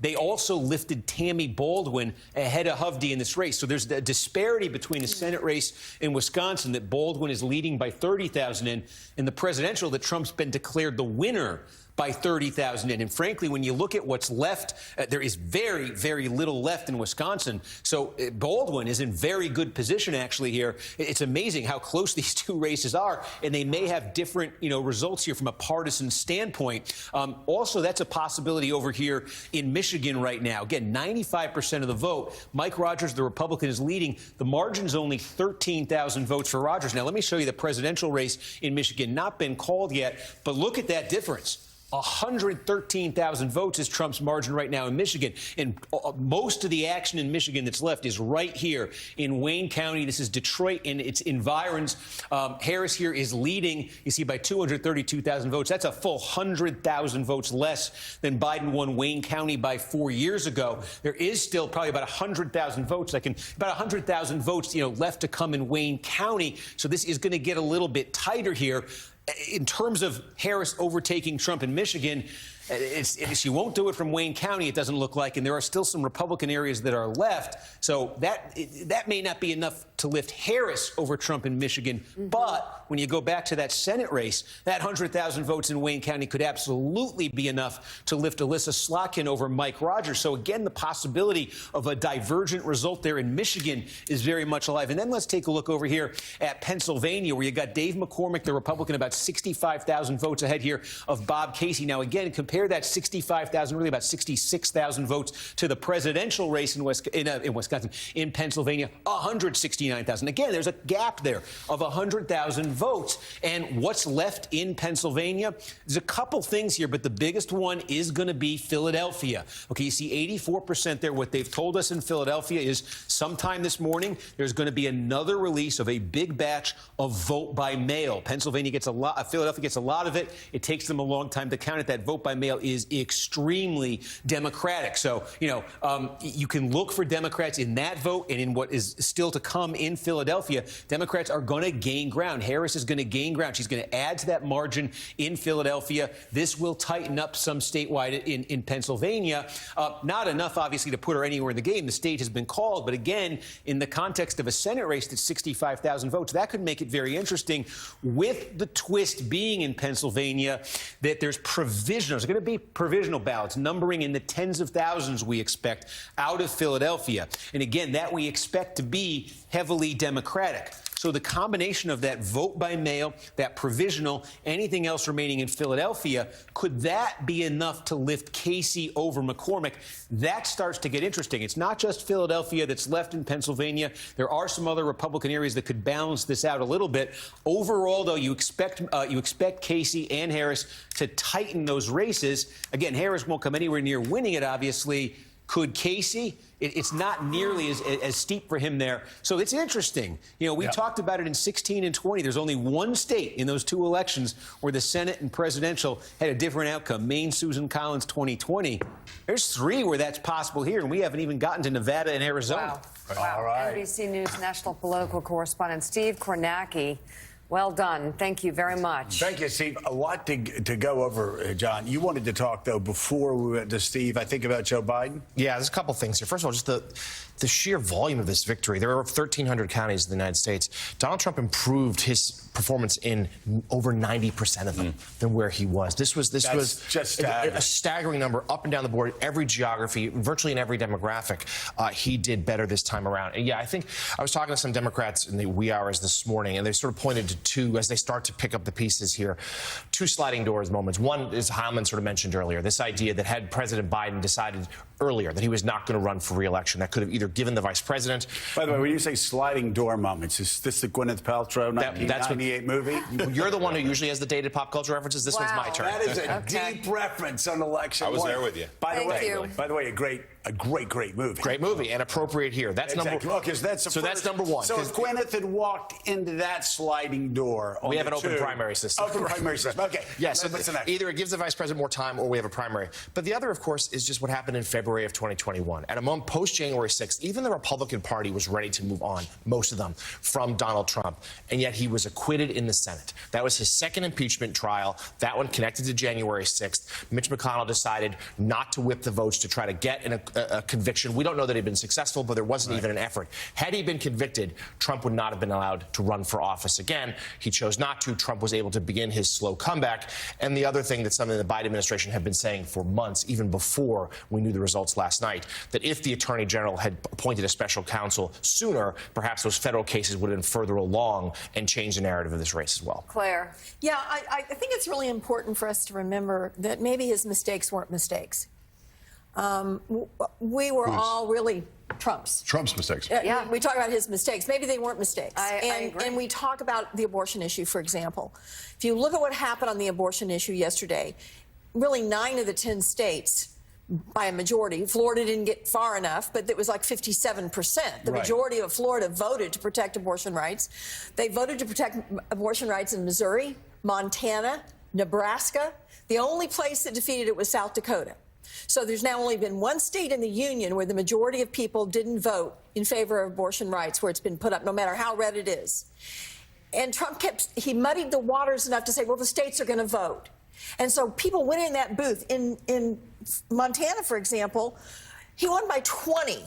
they also lifted Tammy Baldwin ahead of Hovde in this race. So there's a disparity between the Senate race in Wisconsin that Baldwin is leading by 30,000 in the presidential that Trump's been declared the winner by 30,000 in. And frankly, when you look at what's left, there is very, very little left in Wisconsin. So Baldwin is in very good position, actually, here. It's amazing how close these two races are, and they may have different, results here from a partisan standpoint. Also, that's a possibility over here in Michigan right now. Again, 95% of the vote. Mike Rogers, the Republican, is leading. The margin's only 13,000 votes for Rogers. Now, let me show you the presidential race in Michigan. Not been called yet, but look at that difference. 113,000 votes is Trump's margin right now in Michigan. And most of the action in Michigan that's left is right here in Wayne County. This is Detroit and its environs. Harris here is leading, you see, by 232,000 votes. That's a full 100,000 votes less than Biden won Wayne County by 4 years ago. There is still probably about 100,000 votes. About 100,000 votes, left to come in Wayne County. So this is going to get a little bit tighter here. In terms of Harris overtaking Trump in Michigan, she won't do it from Wayne County, it doesn't look like, and there are still some Republican areas that are left. So that may not be enough to lift Harris over Trump in Michigan. Mm-hmm. But when you go back to that Senate race, that 100,000 votes in Wayne County could absolutely be enough to lift Alyssa Slotkin over Mike Rogers. So again, the possibility of a divergent result there in Michigan is very much alive. And then let's take a look over here at Pennsylvania, where you got Dave McCormick, the Republican, about 65,000 votes ahead here of Bob Casey. Now, again, compared compare that 65,000, really about 66,000 votes to the presidential race in Wisconsin, in Pennsylvania, 169,000. Again, there's a gap there of 100,000 votes. And what's left in Pennsylvania? There's a couple things here, but the biggest one is going to be Philadelphia. Okay, you see 84% there. What they've told us in Philadelphia is sometime this morning, there's going to be another release of a big batch of vote by mail. Pennsylvania gets a lot, Philadelphia gets a lot of it. It takes them a long time to count it. That vote by mail is extremely Democratic. So, you can look for Democrats in that vote and in what is still to come in Philadelphia. Democrats are going to gain ground. Harris is going to gain ground. She's going to add to that margin in Philadelphia. This will tighten up some statewide in Pennsylvania. Not enough, obviously, to put her anywhere in the game. The state has been called. But again, in the context of a Senate race that's 65,000 votes, that could make it very interesting, with the twist being in Pennsylvania that there's provisional. There's going to be provisional ballots numbering in the tens of thousands, we expect, out of Philadelphia. And again, that we expect to be heavily Democratic. So the combination of that vote by mail, that provisional, anything else remaining in Philadelphia, could that be enough to lift Casey over McCormick? That starts to get interesting. It's not just Philadelphia that's left in Pennsylvania. There are some other Republican areas that could balance this out a little bit. Overall, though, you expect Casey and Harris to tighten those races. Again, Harris won't come anywhere near winning it, obviously. Could Casey? It's not nearly as steep for him there. So it's interesting. We talked about it in 16 and 20. There's only one state in those two elections where the Senate and presidential had a different outcome. Maine, Susan Collins, 2020. There's three where that's possible here, and we haven't even gotten to Nevada and Arizona. Wow. All right. NBC News national political correspondent Steve Kornacki. Well done. Thank you very much. Thank you, Steve. A lot to go over, John. You wanted to talk, though, before we went to Steve, I think, about Joe Biden. Yeah, there's a couple things here. First of all, just the sheer volume of this victory. There are 1,300 counties in the United States. Donald Trump improved his performance in over 90% of them than where he was. This was just a staggering number up and down the board. Every geography, virtually in every demographic, he did better this time around. And yeah, I think I was talking to some Democrats in the wee hours this morning, and they sort of pointed to two, as they start to pick up the pieces here, two sliding doors moments. One is Hyman sort of mentioned earlier, this idea that had President Biden decided earlier that he was not going to run for re-election, that could have either given the vice president. By the way, when you say sliding door moments, is this the Gwyneth Paltrow 1998 movie? You're the one who usually has the dated pop culture references. This one's my turn. That is a deep reference on election. I was there with you. By the way, a great movie. Great movie, and appropriate here. That's exactly. number. That's number one. So if Gwyneth had walked into that sliding door, we have an open primary system. Open primary system. Okay. Yes. So either it gives the vice president more time, or we have a primary. But the other, of course, is just what happened in February of 2021. At a moment post January 6th, even the Republican Party was ready to move on, most of them, from Donald Trump, and yet he was acquitted in the Senate. That was his second impeachment trial. That one connected to January 6th. Mitch McConnell decided not to whip the votes to try to get a conviction. We don't know that he'd been successful, but there wasn't even an effort. Had he been convicted, Trump would not have been allowed to run for office again. He chose not to. Trump was able to begin his slow comeback. And the other thing that's something the Biden administration had been saying for months, even before we knew the results last night, that if the Attorney General had appointed a special counsel sooner, perhaps those federal cases would have been further along and changed the narrative of this race as well. Claire. Yeah, I think it's really important for us to remember that maybe his mistakes weren't mistakes. We were all really Trump's mistakes. Yeah. We talk about his mistakes. Maybe they weren't mistakes. I agree. And we talk about the abortion issue, for example. If you look at what happened on the abortion issue yesterday, really 9 of the 10 states, by a majority, Florida didn't get far enough, but it was like 57%. The majority of Florida voted to protect abortion rights. They voted to protect abortion rights in Missouri, Montana, Nebraska. The only place that defeated it was South Dakota. So there's now only been one state in the union where the majority of people didn't vote in favor of abortion rights, where it's been put up, no matter how red it is. And Trump he muddied the waters enough to say, well, the states are going to vote. And so people went in that booth. In Montana, for example, he won by 20,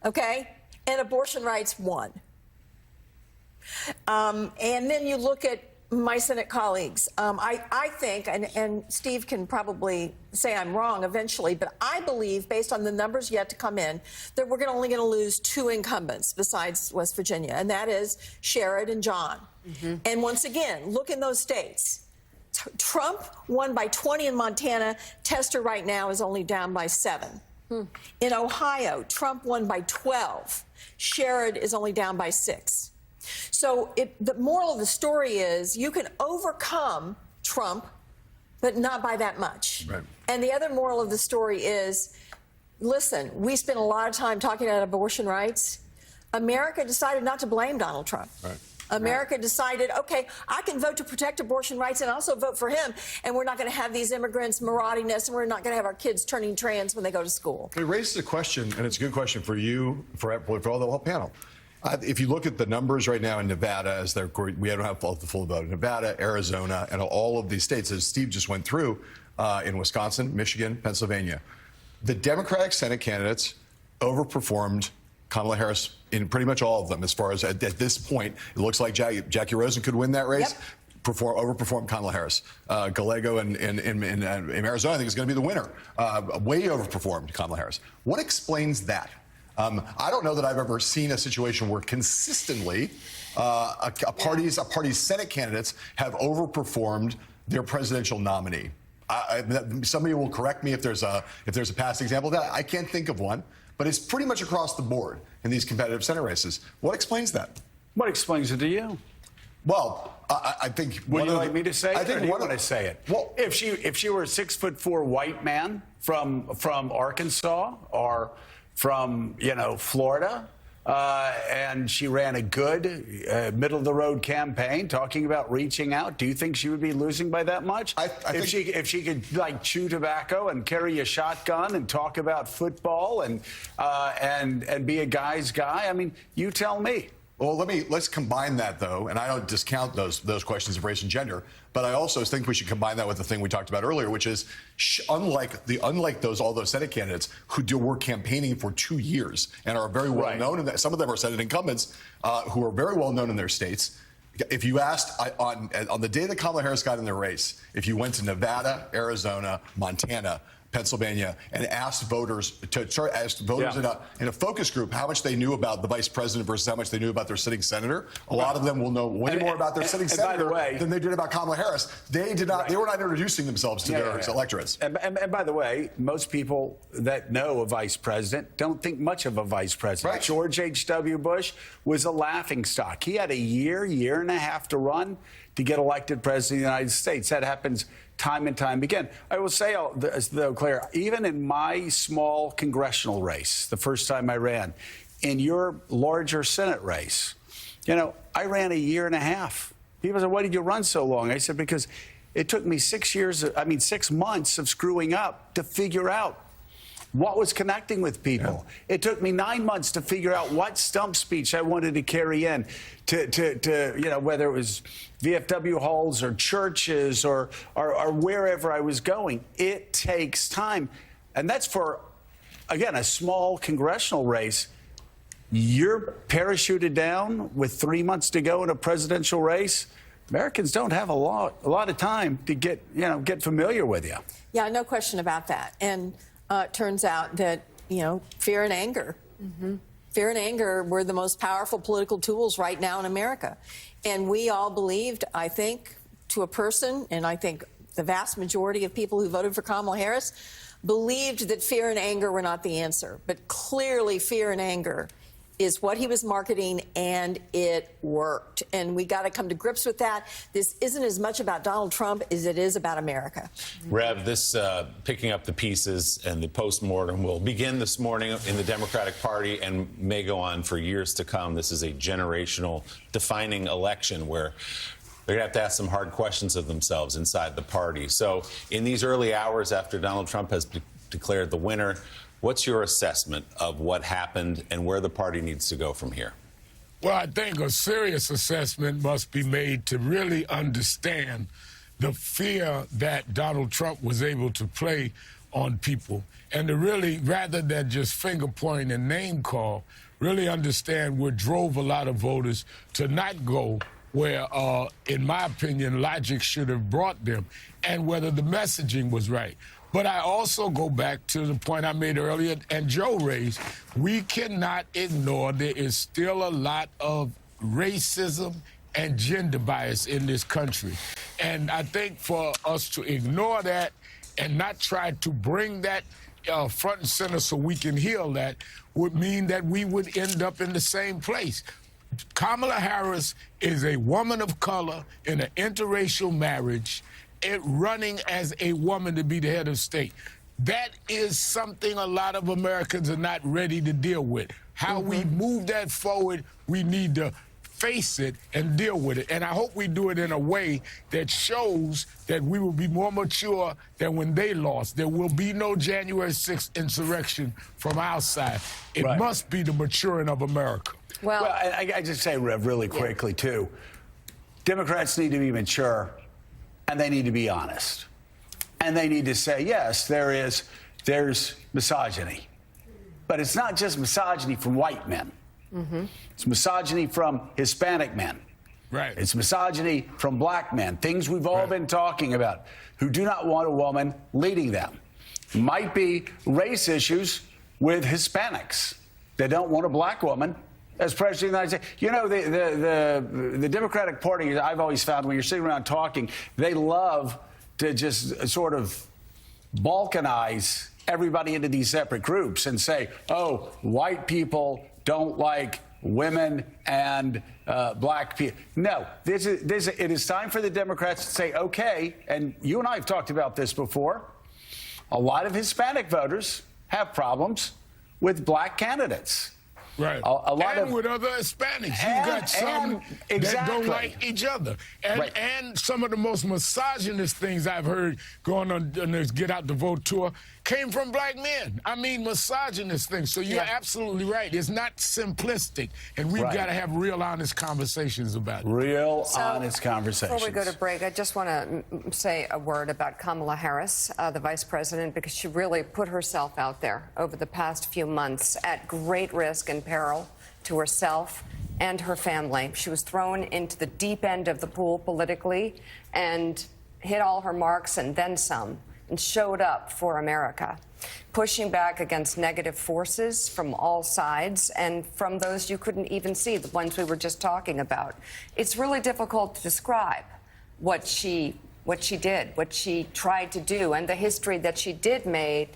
okay? And abortion rights won. And then you look at my Senate colleagues. I think, and Steve can probably say I'm wrong eventually, but I believe, based on the numbers yet to come in, that we're only going to lose 2 incumbents besides West Virginia, and that is Sherrod and John. And once again, look in those states. Trump won by 20 in Montana. Tester right now is only down by 7. In Ohio, Trump won by 12. Sherrod is only down by 6. So the moral of the story is you can overcome Trump, but not by that much. Right. And the other moral of the story is, listen, we spent a lot of time talking about abortion rights. America decided not to blame Donald Trump. Right. America decided, okay, I can vote to protect abortion rights and also vote for him, and we're not going to have these immigrants marauding us, and we're not going to have our kids turning trans when they go to school. It raises a question, and it's a good question for you, for all the whole panel. If you look at the numbers right now in Nevada, as they're, we don't have the full vote, Nevada, Arizona, and all of these states, as Steve just went through, in Wisconsin, Michigan, Pennsylvania, the Democratic Senate candidates overperformed Kamala Harris in pretty much all of them. As far as at this point, it looks like Jackie Rosen could win that race. Yep. Overperformed Kamala Harris. Gallego in Arizona, I think, is going to be the winner. Way overperformed Kamala Harris. What explains that? I don't know that I've ever seen a situation where consistently a party's Senate candidates have overperformed their presidential nominee. Somebody will correct me if there's a past example of that. I can't think of one. But it's pretty much across the board in these competitive Senate races. What explains that? What explains it to you? Well, I think. Would you like me to say it? I think or do you want to say it. Well, if she were a 6'4" white man from Arkansas or from Florida, and she ran a good middle of the road campaign talking about reaching out, do you think she would be losing by that much? If she could like chew tobacco and carry a shotgun and talk about football and be a guy's guy, I mean, you tell me. Well, let's combine that, though, and I don't discount those questions of race and gender, but I also think we should combine that with the thing we talked about earlier, which is unlike all those Senate candidates who were campaigning for 2 years and are very well known, and some of them are Senate incumbents who are very well known in their states. If you asked on the day that Kamala Harris got in the race, if you went to Nevada, Arizona, Montana, Pennsylvania, and asked voters in a focus group how much they knew about the vice president versus how much they knew about their sitting senator, a lot of them will know way more about their sitting senator than they did about Kamala Harris. They did not. They were not introducing themselves to their electorates. And by the way, most people that know a vice president don't think much of a vice president. Right. George H.W. Bush was a laughingstock. He had a year and a half to run to get elected president of the United States. That happens time and time again. I will say, though, Claire, even in my small congressional race, the first time I ran, in your larger Senate race, I ran a year and a half. People said, why did you run so long? I said, because it took me 6 months of screwing up to figure out what was connecting with people. Yeah. It took me 9 months to figure out what stump speech I wanted to carry in to whether it was VFW halls or churches or wherever I was going. It takes time. And that's for, again, a small congressional race. You're parachuted down with 3 months to go in a presidential race. Americans don't have a lot of time to get familiar with you. Yeah, no question about that. And it turns out that, fear and anger. Fear and anger were the most powerful political tools right now in America. And we all believed, I think, to a person, and I think the vast majority of people who voted for Kamala Harris believed that fear and anger were not the answer. But clearly, fear and anger is what he was marketing, and it worked. And we got to come to grips with that. This isn't as much about Donald Trump as it is about America. Rev, this picking up the pieces and the postmortem will begin this morning in the Democratic Party and may go on for years to come. This is a generational defining election where they're going to have to ask some hard questions of themselves inside the party. So in these early hours after Donald Trump has declared the winner, what's your assessment of what happened and where the party needs to go from here? Well, I think a serious assessment must be made to really understand the fear that Donald Trump was able to play on people, and to really, rather than just finger point and name call, really understand what drove a lot of voters to not go where, in my opinion, logic should have brought them, and whether the messaging was right. But I also go back to the point I made earlier, and Joe raised, we cannot ignore there is still a lot of racism and gender bias in this country. And I think for us to ignore that and not try to bring that front and center so we can heal that would mean that we would end up in the same place. Kamala Harris is a woman of color in an interracial marriage, running as a woman to be the head of state. That is something a lot of Americans are not ready to deal with. How we move that forward, we need to face it and deal with it. And I hope we do it in a way that shows that we will be more mature than when they lost. There will be no January 6th insurrection from our side. It must be the maturing of America. Well, I just say, Rev, really quickly, too. Democrats need to be mature, and they need to be honest. And they need to say, yes, there's misogyny. But it's not just misogyny from white men. It's misogyny from Hispanic men. It's misogyny from black men, things we've all been talking about, who do not want a woman leading them. Might be race issues with Hispanics. They don't want a black woman as president of the United States. You know, the Democratic Party, I've always found when you're sitting around talking, they love to just sort of balkanize everybody into these separate groups and say, oh, white people don't like women and black people. No, it is time for the Democrats to say, okay, and you and I have talked about this before, a lot of Hispanic voters have problems with black candidates. Right. A lot and of, with other Hispanics. You've got some that don't like each other. And some of the most misogynist things I've heard going on this Get Out the Vote tour came from black men. I mean, misogynist things. So you're absolutely right. It's not simplistic. And we've got to have real honest conversations about it. Real honest conversations. Before we go to break, I just want to say a word about Kamala Harris, the vice president, because she really put herself out there over the past few months at great risk and peril to herself and her family. She was thrown into the deep end of the pool politically and hit all her marks and then some, and showed up for America, pushing back against negative forces from all sides and from those you couldn't even see, the ones we were just talking about. It's really difficult to describe what she did, what she tried to do, and the history that she did make.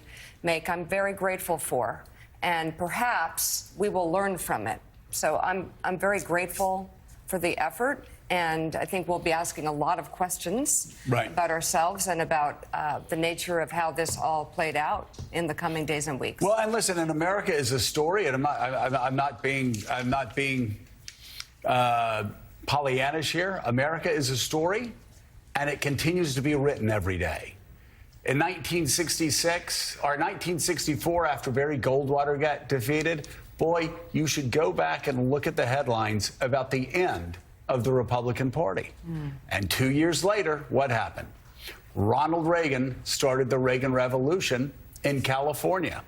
I'm very grateful for. And perhaps we will learn from it. So I'm very grateful for the effort, and I think we'll be asking a lot of questions about ourselves and about the nature of how this all played out in the coming days and weeks. Well, and listen, and America is a story, and I'm not being Pollyannish here. America is a story, and it continues to be written every day. In 1966 or 1964, after Barry Goldwater got defeated, boy, you should go back and look at the headlines about the end of the Republican Party. And 2 years later, what happened? Ronald Reagan started the Reagan Revolution in California.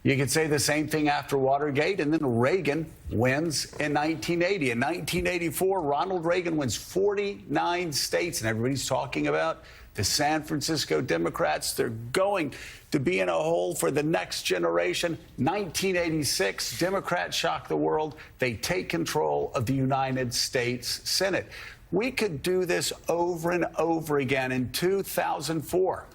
You could say the same thing after Watergate, and then Reagan wins in 1980. In 1984, Ronald Reagan wins 49 states, and everybody's talking about the San Francisco Democrats. They're going to be in a hole for the next generation. 1986, Democrats shock the world. They take control of the United States Senate. We could do this over and over again. In 2004,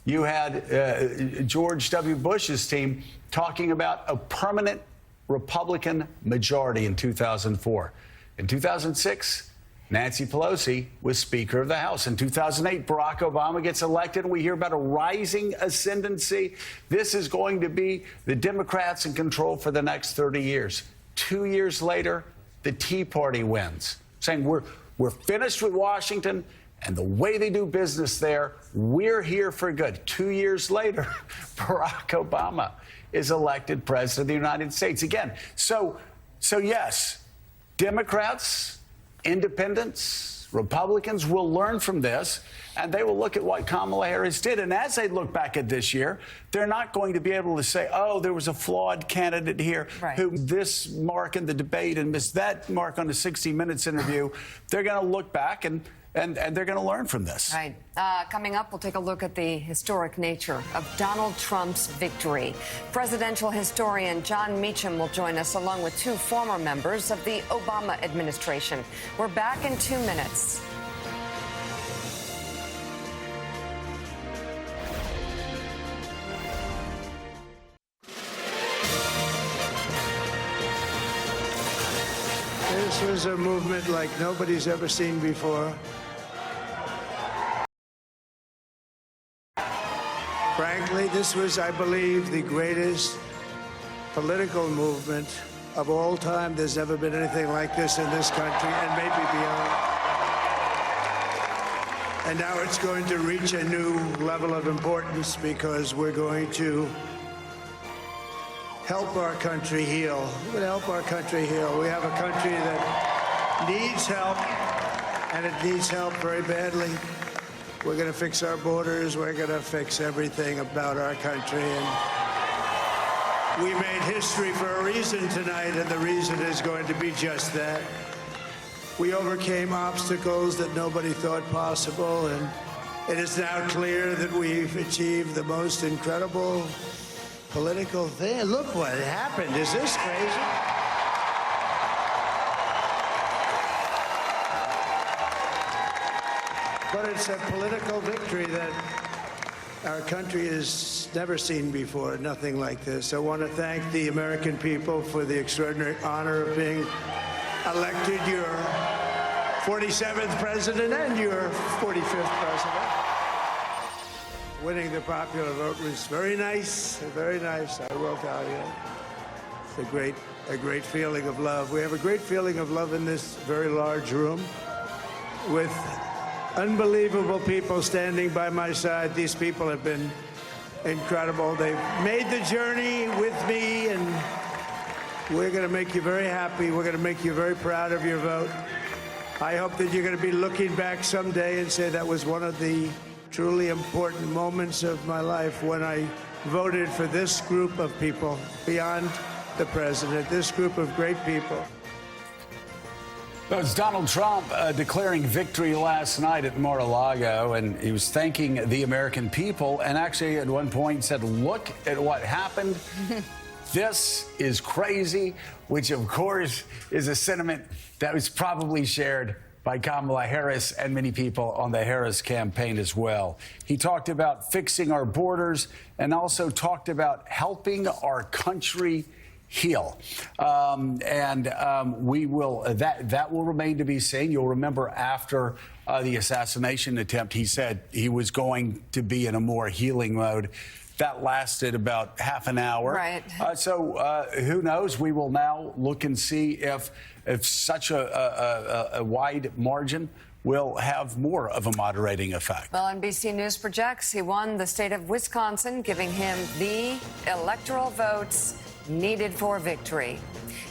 you had George W. Bush's team talking about a permanent Republican majority in 2004. In 2006, Nancy Pelosi was Speaker of the House. In 2008, Barack Obama gets elected, and we hear about a rising ascendancy. This is going to be the Democrats in control for the next 30 years. 2 years later, the Tea Party wins, saying we're finished with Washington and the way they do business there. We're here for good. 2 years later, Barack Obama is elected president of the United States again. So yes, Democrats, independents, Republicans will learn from this, and they will look at what Kamala Harris did. And as they look back at this year, they're not going to be able to say, oh, there was a flawed candidate here who this mark in the debate and missed that mark on the 60 Minutes interview. They're going to look back, and and they're going to learn from this. Right. Coming up, we'll take a look at the historic nature of Donald Trump's victory. Presidential historian John Meacham will join us, along with two former members of the Obama administration. We're back in 2 minutes. This was a movement like nobody's ever seen before. Frankly, this was, I believe, the greatest political movement of all time. There's never been anything like this in this country, and maybe beyond. And now it's going to reach a new level of importance because we're going to help our country heal. We're going to help our country heal. We have a country that needs help, and it needs help very badly. We're going to fix our borders. We're going to fix everything about our country. And we made history for a reason tonight, and the reason is going to be just that. We overcame obstacles that nobody thought possible, and it is now clear that we've achieved the most incredible political thing. Look what happened. Is this crazy? But it's a political victory that our country has never seen before, nothing like this. I want to thank the American people for the extraordinary honor of being elected your 47th president and your 45th president. Winning the popular vote was very nice, I will tell you. It's a great feeling of love. We have a great feeling of love in this very large room with unbelievable people standing by my side. These people have been incredible. They've made the journey with me, and we're going to make you very happy. We're going to make you very proud of your vote. I hope that you're going to be looking back someday and say that was one of the truly important moments of my life when I voted for this group of people beyond the president, this group of great people. That was Donald Trump declaring victory last night at Mar-a-Lago, and he was thanking the American people, and actually at one point said, look at what happened. This is crazy, which of course is a sentiment that was probably shared by Kamala Harris and many people on the Harris campaign as well. He talked about fixing our borders and also talked about helping our country heal. We will, that will remain to be seen. You'll remember after the assassination attempt, he said he was going to be in a more healing mode. That lasted about half an hour. Right. So who knows? We will now look and see if such a wide margin will have more of a moderating effect. Well, NBC News projects he won the state of Wisconsin, giving him the electoral votes needed for victory.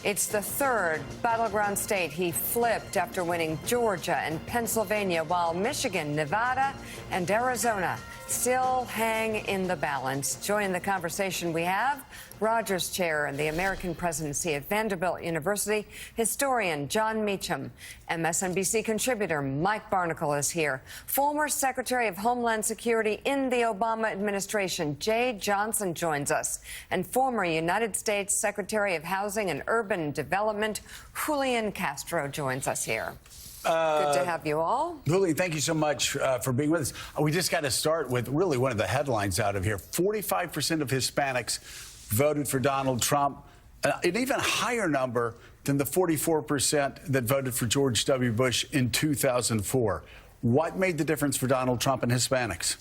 It's the third battleground state he flipped after winning Georgia and Pennsylvania, while Michigan, Nevada, and Arizona still hang in the balance. Joining the conversation we have, Rogers Chair in the American Presidency at Vanderbilt University, historian John Meacham. MSNBC contributor Mike Barnicle is here. Former Secretary of Homeland Security in the Obama administration, Jay Johnson, joins us. And former United States Secretary of Housing and Urban Development, Julian Castro, joins us here. Good to have you all. Julie, thank you so much for being with us. We just got to start with really one of the headlines out of here. 45% of Hispanics voted for Donald Trump, an even higher number than the 44% that voted for George W. Bush in 2004. What made the difference for Donald Trump and Hispanics?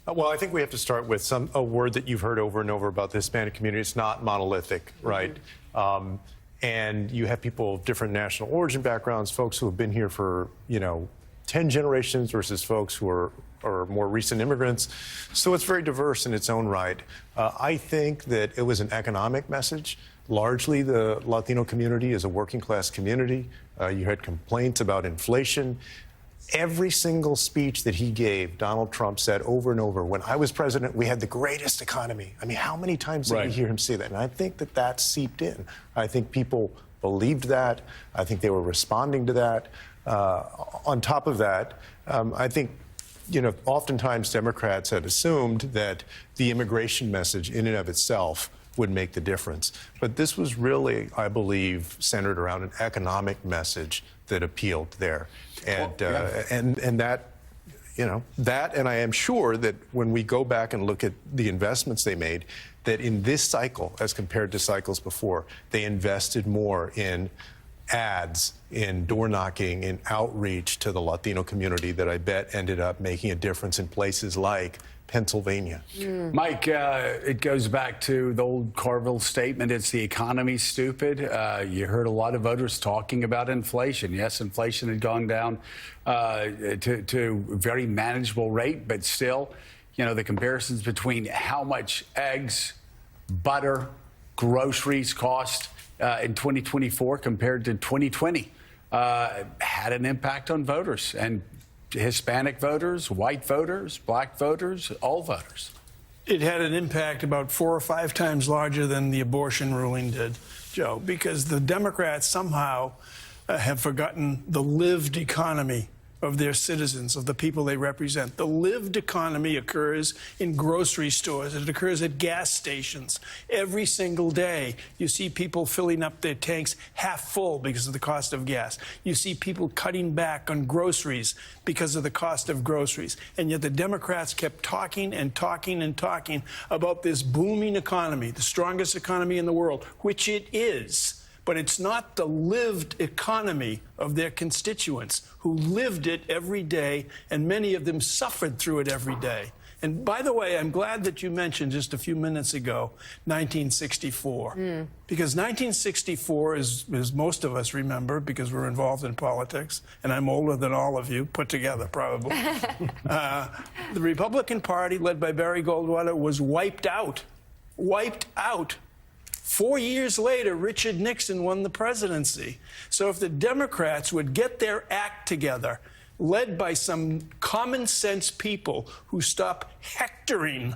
Well, I think we have to start with a word that you've heard over and over about the Hispanic community. It's not monolithic, right? And you have people of different national origin backgrounds, folks who have been here for, 10 generations versus folks who are more recent immigrants. So it's very diverse in its own right. I think that it was an economic message. Largely, the Latino community is a working class community. You had complaints about inflation. Every single speech that he gave, Donald Trump said over and over, when I was president, we had the greatest economy. I mean, how many times did we hear him say that? And I think that seeped in. I think people believed that. I think they were responding to that. On top of that, I think, oftentimes Democrats had assumed that the immigration message in and of itself would make the difference. But this was really, I believe, centered around an economic message that appealed there. And that, and I am sure that when we go back and look at the investments they made, that in this cycle, as compared to cycles before, they invested more in ads, in door knocking, in outreach to the Latino community that I bet ended up making a difference in places like Pennsylvania. Mike, it goes back to the old Carville statement, it's the economy, stupid. You heard a lot of voters talking about inflation. Yes, inflation had gone down to a very manageable rate, but still, the comparisons between how much eggs, butter, groceries cost in 2024 compared to 2020 had an impact on voters, and Hispanic voters, white voters, black voters, all voters. It had an impact about 4 or 5 times larger than the abortion ruling did, Joe, because the Democrats somehow have forgotten the lived economy of their citizens, of the people they represent. The lived economy occurs in grocery stores. It occurs at gas stations. Every single day, you see people filling up their tanks half full because of the cost of gas. You see people cutting back on groceries because of the cost of groceries. And yet the Democrats kept talking and talking and talking about this booming economy, the strongest economy in the world, which it is. But it's not the lived economy of their constituents who lived it every day, and many of them suffered through it every day. And by the way, I'm glad that you mentioned just a few minutes ago 1964. Because 1964, as most of us remember, because we're involved in politics, and I'm older than all of you put together, probably, the Republican Party, led by Barry Goldwater, was wiped out. Wiped out. 4 years later, Richard Nixon won the presidency. So if the Democrats would get their act together, led by some common sense people who stop hectoring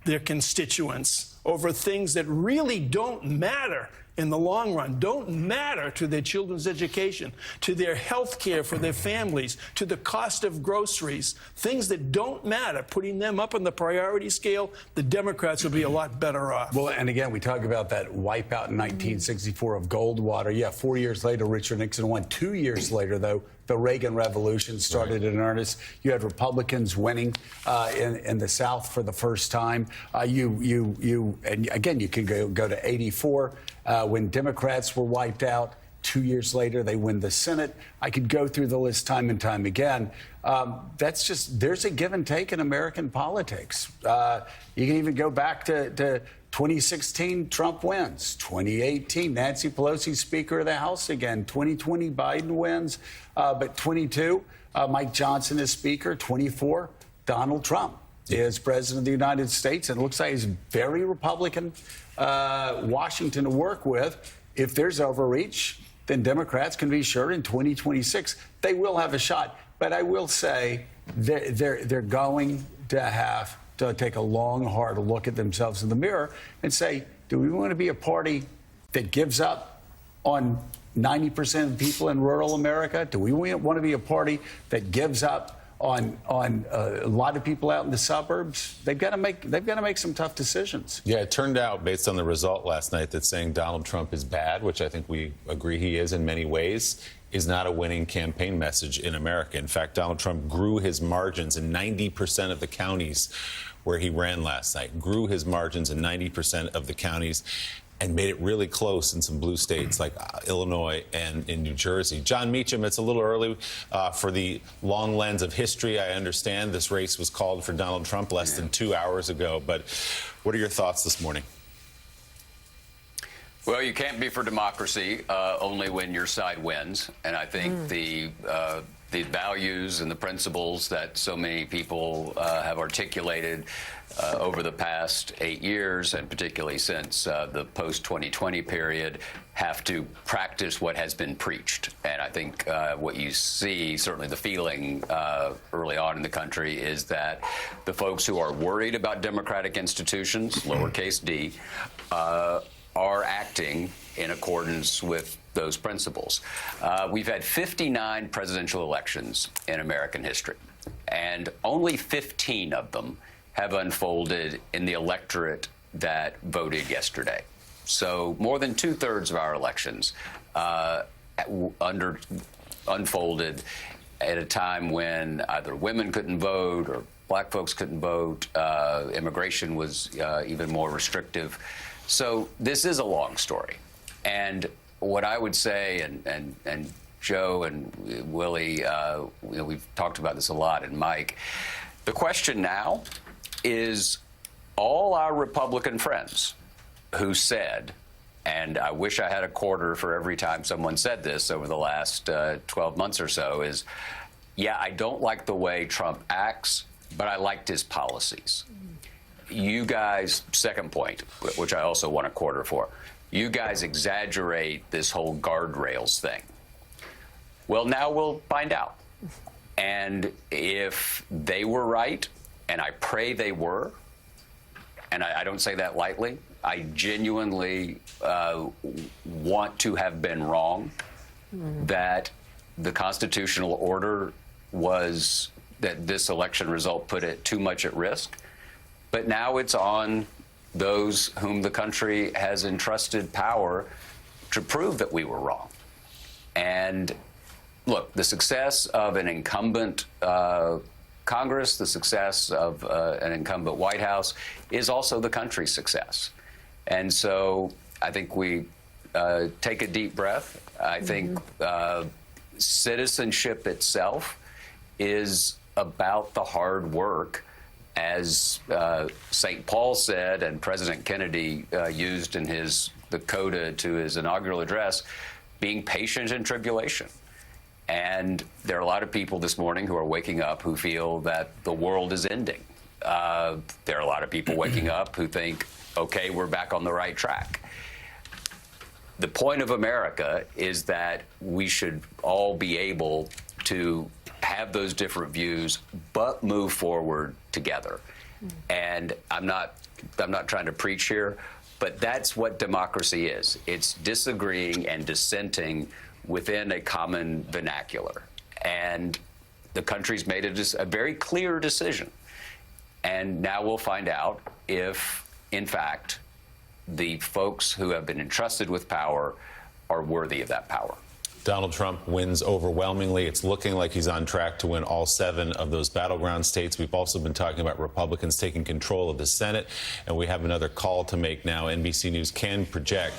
their constituents over things that really don't matter in the long run, don't matter to their children's education, to their health care for their families, to the cost of groceries, things that don't matter, putting them up on the priority scale, the Democrats will be a lot better off. Well, and again, we talk about that wipeout in 1964 of Goldwater. Yeah, 4 years later, Richard Nixon won. 2 years later, though, the Reagan Revolution started in earnest. You had Republicans winning in the South for the first time. And again, you can go to 84 when Democrats were wiped out. 2 years later, they win the Senate. I could go through the list time and time again. That's just, there's a give and take in American politics. You can even go back to 2016, Trump wins. 2018, Nancy Pelosi, Speaker of the House again. 2020, Biden wins. But 22, Mike Johnson is Speaker. 24, Donald Trump is President of the United States. And it looks like he's very Republican Washington to work with. If there's overreach, then Democrats can be sure in 2026 they will have a shot. But I will say they're going to have to take a long, hard look at themselves in the mirror and say, do we want to be a party that gives up on 90% of the people in rural America? Do we want to be a party that gives up on a lot of people out in the suburbs? They've got to make some tough decisions. Yeah, it turned out, based on the result last night, that saying Donald Trump is bad, which I think we agree he is in many ways, is not a winning campaign message in America. In fact, Donald Trump grew his margins in 90% of the counties where he ran last night, grew his margins in 90% of the counties, and made it really close in some blue states like Illinois and in New Jersey. John Meacham, it's a little early for the long lens of history. I understand this race was called for Donald Trump less than 2 hours ago, but what are your thoughts this morning? Well, you can't be for democracy only when your side wins. And I think the values and the principles that so many people have articulated over the past 8 years, and particularly since the post-2020 period, have to practice what has been preached. And I think what you see, certainly the feeling early on in the country, is that the folks who are worried about democratic institutions, lowercase d, are acting in accordance accordance with those principles. We've had 59 presidential elections in American history, and only 15 of them have unfolded in the electorate that voted yesterday. So more than 2/3 of our elections unfolded at a time when either women couldn't vote or black folks couldn't vote. Immigration was even more restrictive. So this is a long story. And what I would say, and Joe and Willie, we've talked about this a lot, and Mike, the question now is all our Republican friends who said, and I wish I had a quarter for every time someone said this over the last 12 months or so, is, yeah, I don't like the way Trump acts, but I liked his policies. You guys, second point, which I also want a quarter for, you guys exaggerate this whole guardrails thing. Well, now we'll find out. And if they were right, and I pray they were, and I don't say that lightly, I genuinely want to have been wrong, that the constitutional order was that this election result put it too much at risk. But now it's on those whom the country has entrusted power to prove that we were wrong. And look, the success of an incumbent Congress, the success of an incumbent White House is also the country's success. And so I think we take a deep breath. I think citizenship itself is about the hard work, as St. Paul said, and President Kennedy used in the coda to his inaugural address, being patient in tribulation. And there are a lot of people this morning who are waking up who feel that the world is ending. There are a lot of people waking up who think, okay, we're back on the right track. The point of America is that we should all be able to have those different views, but move forward together. And I'm not trying to preach here, but that's what democracy is. It's disagreeing and dissenting within a common vernacular. And the country's made a very clear decision. And now we'll find out if, in fact, the folks who have been entrusted with power are worthy of that power. Donald Trump wins overwhelmingly. It's looking like he's on track to win all 7 of those battleground states. We've also been talking about Republicans taking control of the Senate, and we have another call to make now. NBC News can project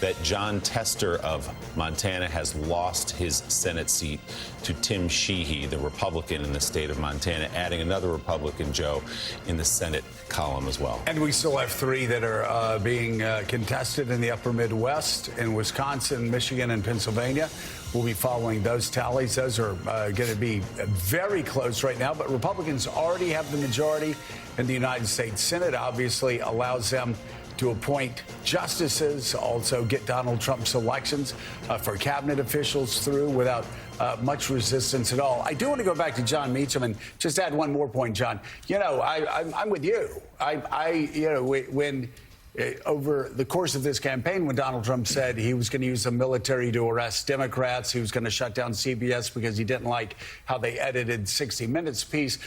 that John Tester of Montana has lost his Senate seat to Tim Sheehy, the Republican in the state of Montana, adding another Republican, Joe, in the Senate column as well. And we still have 3 that are being contested in the upper Midwest, in Wisconsin, Michigan, and Pennsylvania. We'll be following those tallies. Those are going to be very close right now, but Republicans already have the majority in the United States Senate. Obviously allows them to appoint justices, also get Donald Trump's elections for cabinet officials through without much resistance at all. I do want to go back to John Meacham and just add one more point, John. You know, I'm with you. When over the course of this campaign, when Donald Trump said he was going to use the military to arrest Democrats, he was going to shut down CBS because he didn't like how they edited 60 Minutes piece,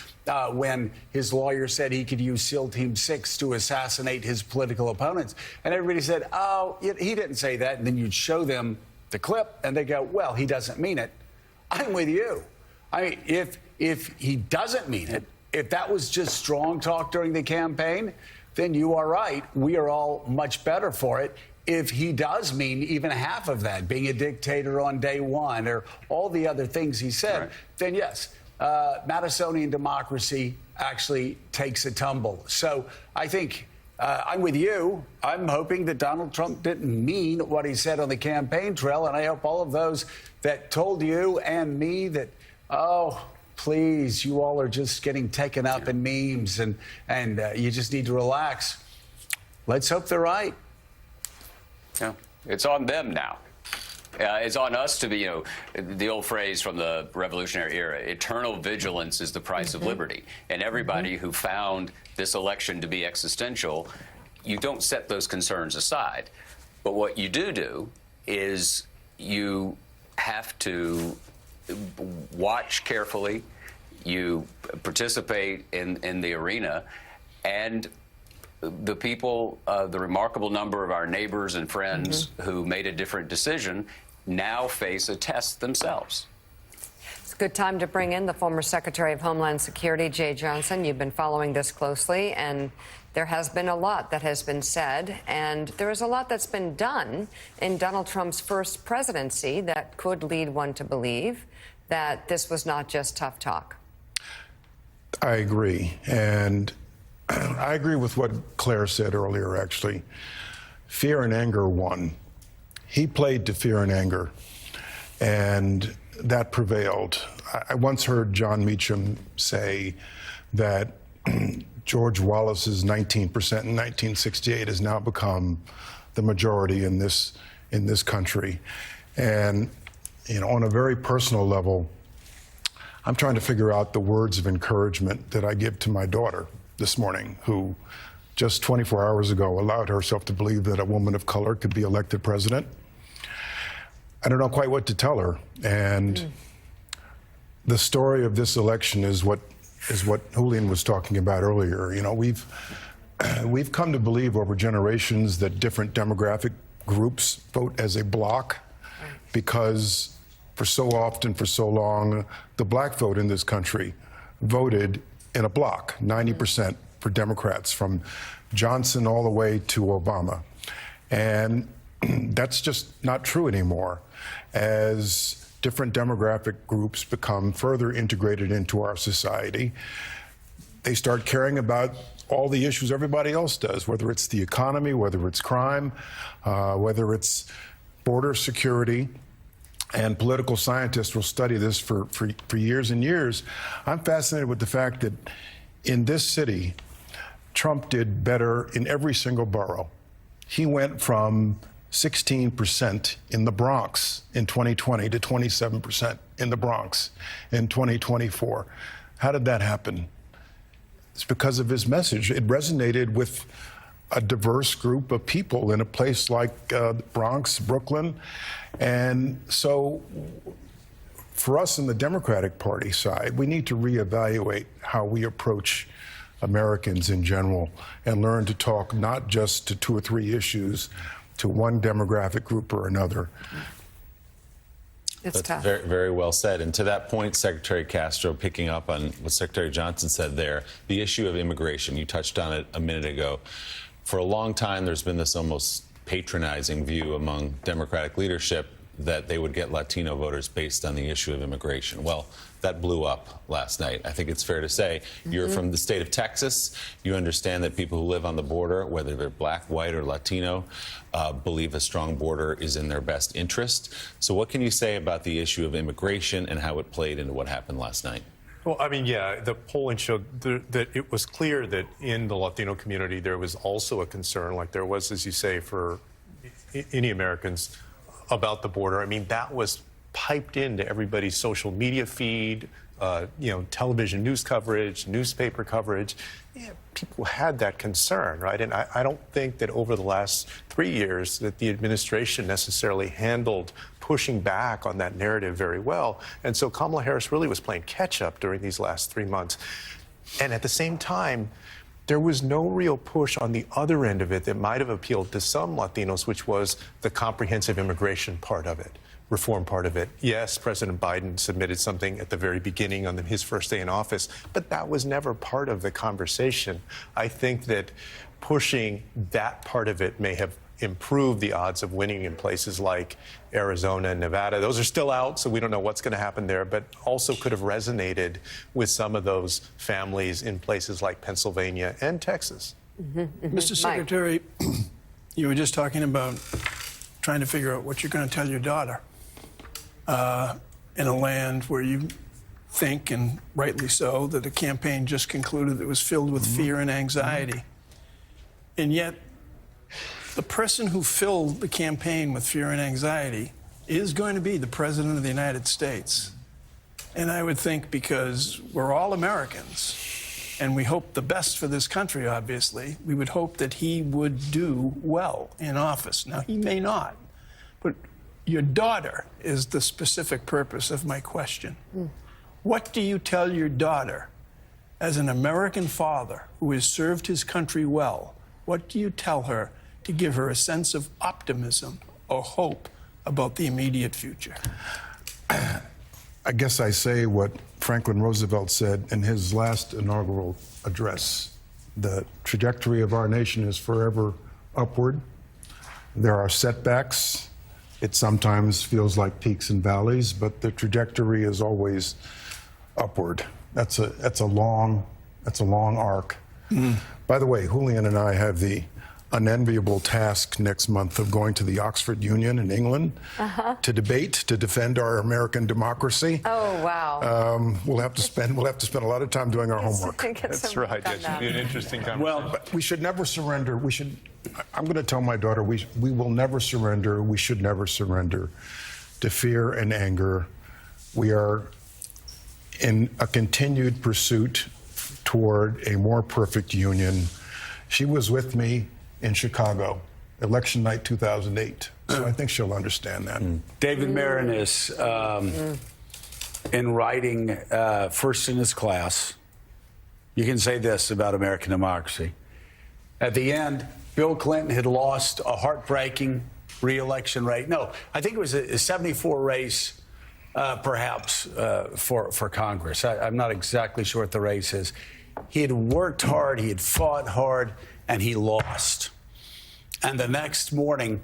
when his lawyer said he could use SEAL Team 6 to assassinate his political opponents. And everybody said, oh, he didn't say that. And then you'd show them the clip and they go, well, he doesn't mean it. I'm with you. I mean, if he doesn't mean it, if that was just strong talk during the campaign, then you are right. We are all much better for it. If he does mean even half of that, being a dictator on day one, or all the other things he said, right, then yes, Madisonian democracy actually takes a tumble. So I think I'm with you. I'm hoping that Donald Trump didn't mean what he said on the campaign trail, and I hope all of those that told you and me that, oh, please, you all are just getting taken up in memes and you just need to relax. Let's hope they're right. Yeah, it's on them now. It's on us to be, the old phrase from the Revolutionary era, eternal vigilance is the price of liberty. And everybody who found this election to be existential, you don't set those concerns aside. But what you do is you have to watch carefully, you participate in the arena, and the people, the remarkable number of our neighbors and friends who made a different decision now face a test themselves. It's a good time to bring in the former Secretary of Homeland Security, Jay Johnson. You've been following this closely, and there has been a lot that has been said, and there is a lot that's been done in Donald Trump's first presidency that could lead one to believe that this was not just tough talk. I agree. And I agree with what Claire said earlier, actually. Fear and anger won. He played to fear and anger, and that prevailed. I once heard John Meacham say that George Wallace's 19% in 1968 has now become the majority in this country. And, you know, on a very personal level, I'm trying to figure out the words of encouragement that I give to my daughter this morning, who just 24 hours ago allowed herself to believe that a woman of color could be elected president. I don't know quite what to tell her. And the story of this election is what Julian was talking about earlier. You know, we've come to believe over generations that different demographic groups vote as a bloc because for so often, for so long, the black vote in this country voted in a block, 90% for Democrats, from Johnson all the way to Obama. And that's just not true anymore. As different demographic groups become further integrated into our society, they start caring about all the issues everybody else does, whether it's the economy, whether it's crime, whether it's border security. And political scientists will study this for years and years. I'm fascinated with the fact that in this city, Trump did better in every single borough. He went from 16% in the Bronx in 2020 to 27% in the Bronx in 2024. How did that happen? It's because of his message. It resonated with a diverse group of people in a place like the Bronx, Brooklyn. And so for us in the Democratic Party side, we need to reevaluate how we approach Americans in general and learn to talk not just to 2 or 3 issues, to one demographic group or another. It's tough. Very, very well said. And to that point, Secretary Castro, picking up on what Secretary Johnson said there, the issue of immigration, you touched on it a minute ago. For a long time, there's been this almost patronizing view among Democratic leadership that they would get Latino voters based on the issue of immigration. Well, that blew up last night. I think it's fair to say you're from the state of Texas. You understand that people who live on the border, whether they're black, white, or Latino, believe a strong border is in their best interest. So what can you say about the issue of immigration and how it played into what happened last night? Well, I mean, yeah, the polling showed that it was clear that in the Latino community there was also a concern, like there was, as you say, for any Americans about the border. I mean, that was piped into everybody's social media feed, you know, television news coverage, newspaper coverage. Yeah, people had that concern, right? And I don't think that over the last 3 years that the administration necessarily handled pushing back on that narrative very well. And so Kamala Harris really was playing catch up during these last 3 months. And at the same time, there was no real push on the other end of it that might have appealed to some Latinos, which was the comprehensive immigration part of it, reform part of it. Yes, President Biden submitted something at the very beginning on his first day in office, but that was never part of the conversation. I think that pushing that part of it may have improved the odds of winning in places like Arizona and Nevada. Those are still out, so we don't know what's going to happen there, but also could have resonated with some of those families in places like Pennsylvania and Texas. Mr. Secretary, you were just talking about trying to figure out what you're going to tell your daughter in a land where you think, and rightly so, that a campaign just concluded that was filled with fear and anxiety. And yet, the person who filled the campaign with fear and anxiety is going to be the President of the United States. And I would think, because we're all Americans, and we hope the best for this country, obviously, we would hope that he would do well in office. Now, he may not, But your daughter is the specific purpose of my question. What do you tell your daughter as an American father who has served his country well? What do you tell her to give her a sense of optimism or hope about the immediate future? I guess I say what Franklin Roosevelt said in his last inaugural address. The trajectory of our nation is forever upward. There are setbacks. It sometimes feels like peaks and valleys, but the trajectory is always upward. That's a long arc. By the way, Julian and I have the unenviable task next month of going to the Oxford Union in England to debate, to defend our American democracy. Oh, wow. We'll have to spend a lot of time doing our homework. That's right. It should be an interesting conversation. Well, but we should never surrender. I'm going to tell my daughter, we will never surrender. We should never surrender to fear and anger. We are in a continued pursuit toward a more perfect union. She was with me in Chicago, election night 2008. So I think she'll understand that. David Marinus, in writing first in his class, you can say this about American democracy. At the end, Bill Clinton had lost a heartbreaking re-election rate. No, I think it was a 74 race, perhaps, for Congress. I'm not exactly sure what the race is. He had worked hard, he had fought hard, and he lost. And the next morning,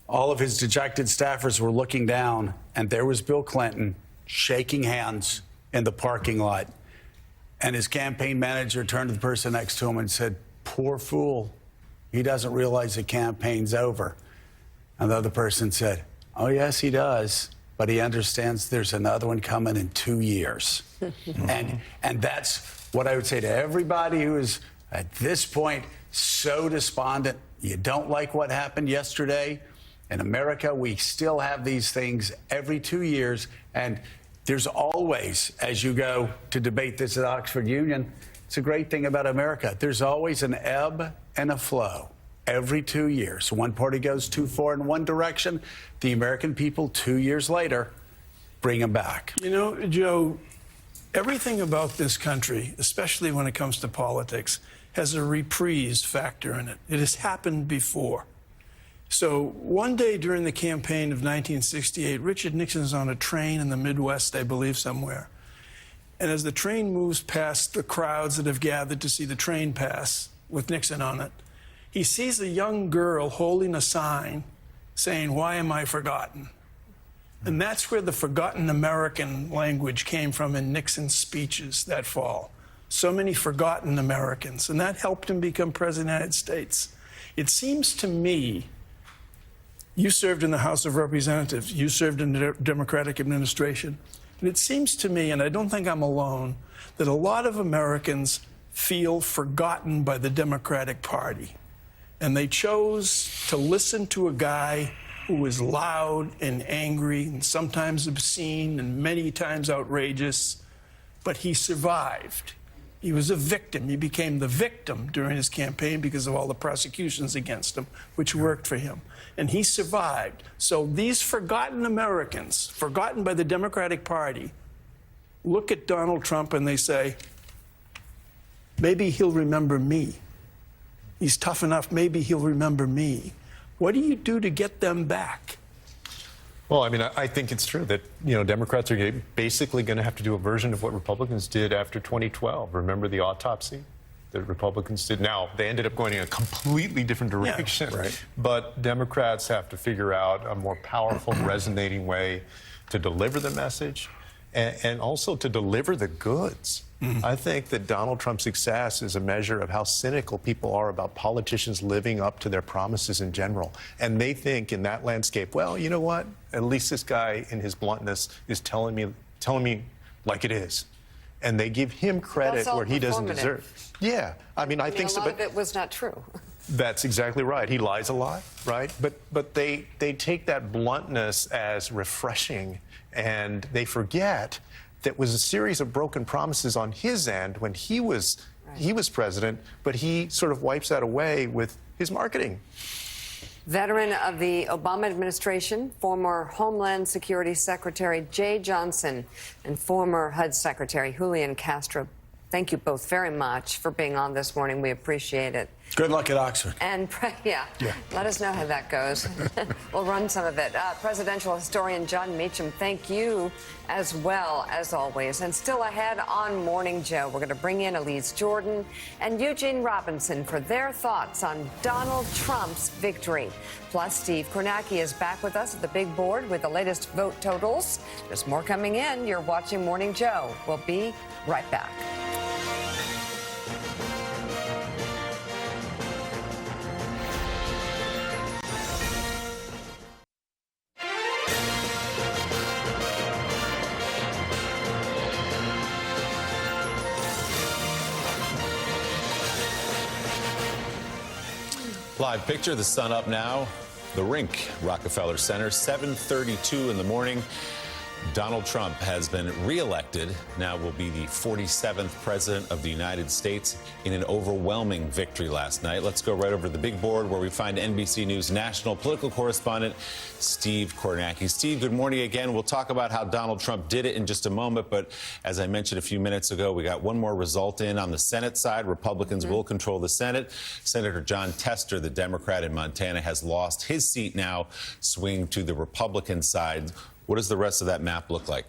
all of his dejected staffers were looking down, and there was Bill Clinton shaking hands in the parking lot. And his campaign manager turned to the person next to him and said, "Poor fool, he doesn't realize the campaign's over." And the other person said, "Oh, yes, he does, but he understands there's another one coming in 2 years." And that's what I would say to everybody who is at this point so despondent. You don't like what happened yesterday. In America, we still have these things every 2 years. And there's always, as you go to debate this at Oxford Union, it's a great thing about America. There's always an ebb and a flow every 2 years. One party goes too far in one direction. The American people, 2 years later, bring them back. You know, Joe, everything about this country, especially when it comes to politics, has a reprise factor in it. It has happened before. So one day during the campaign of 1968, Richard Nixon's on a train in the Midwest, I believe, somewhere. And as the train moves past the crowds that have gathered to see the train pass with Nixon on it, he sees a young girl holding a sign saying, "Why am I forgotten?" And that's where the forgotten American language came from in Nixon's speeches that fall. So many forgotten Americans, and that helped him become president of the United States. It seems to me, you served in the House of Representatives, you served in the Democratic administration, and it seems to me, and I don't think I'm alone, that a lot of Americans feel forgotten by the Democratic Party. And they chose to listen to a guy who was loud and angry and sometimes obscene and many times outrageous, but he survived. He was a victim. He became the victim during his campaign because of all the prosecutions against him, which worked for him. And he survived. So these forgotten Americans, forgotten by the Democratic Party, look at Donald Trump and they say, maybe he'll remember me. He's tough enough, maybe he'll remember me. What do you do to get them back? Well, I mean, I think it's true that, Democrats are basically going to have to do a version of what Republicans did after 2012. Remember the autopsy that Republicans did? Now, they ended up going in a completely different direction. Yeah, right. But Democrats have to figure out a more powerful, resonating way to deliver the message and also to deliver the goods. I think that Donald Trump's success is a measure of how cynical people are about politicians living up to their promises in general. And they think in that landscape, well, you know what? At least this guy, in his bluntness, is telling me like it is. And they give him credit where he doesn't deserve. Yeah, I mean, I think so. A lot of it was not true. That's exactly right. He lies a lot, right? But they take that bluntness as refreshing, and they forget that was a series of broken promises on his end when he was president, but he sort of wipes that away with his marketing. Veteran of the Obama administration, former Homeland Security Secretary Jay Johnson, and former HUD Secretary Julian Castro. Thank you both very much for being on this morning. We appreciate it. Good luck at Oxford. And let us know how that goes. We'll run some of it. Presidential historian John Meacham, thank you as well, as always. And still ahead on Morning Joe, we're going to bring in Elise Jordan and Eugene Robinson for their thoughts on Donald Trump's victory. Plus, Steve Kornacki is back with us at the big board with the latest vote totals. There's more coming in. You're watching Morning Joe. We'll be right back. Live picture, the sun up now. The rink, Rockefeller Center, 7:32 in the morning. Donald Trump has been reelected, now will be the 47th president of the United States in an overwhelming victory last night. Let's go right over to the big board where we find NBC News national political correspondent Steve Kornacki. Steve, good morning again. We'll talk about how Donald Trump did it in just a moment, but as I mentioned a few minutes ago, we got one more result in on the Senate side. Republicans will control the Senate. Senator John Tester, the Democrat in Montana, has lost his seat now, swinging to the Republican side. What does the rest of that map look like?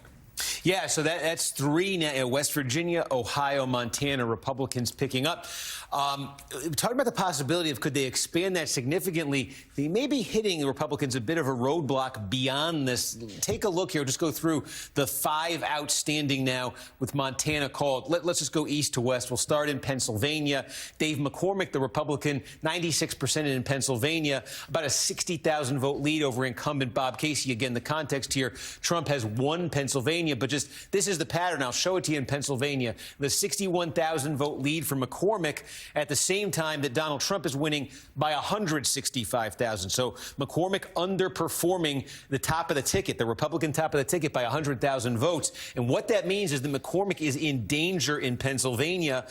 Yeah, so that's three now. West Virginia, Ohio, Montana, Republicans picking up. Talking about the possibility of could they expand that significantly, they may be hitting the Republicans a bit of a roadblock beyond this. Take a look here. Just go through the 5 outstanding now with Montana called. Let's just go east to west. We'll start in Pennsylvania. Dave McCormick, the Republican, 96% in Pennsylvania, about a 60,000 vote lead over incumbent Bob Casey. Again, the context here, Trump has won Pennsylvania, but just this is the pattern. I'll show it to you in Pennsylvania. The 61,000 vote lead for McCormick at the same time that Donald Trump is winning by 165,000. So McCormick underperforming the top of the ticket, the Republican top of the ticket by 100,000 votes. And what that means is that McCormick is in danger in Pennsylvania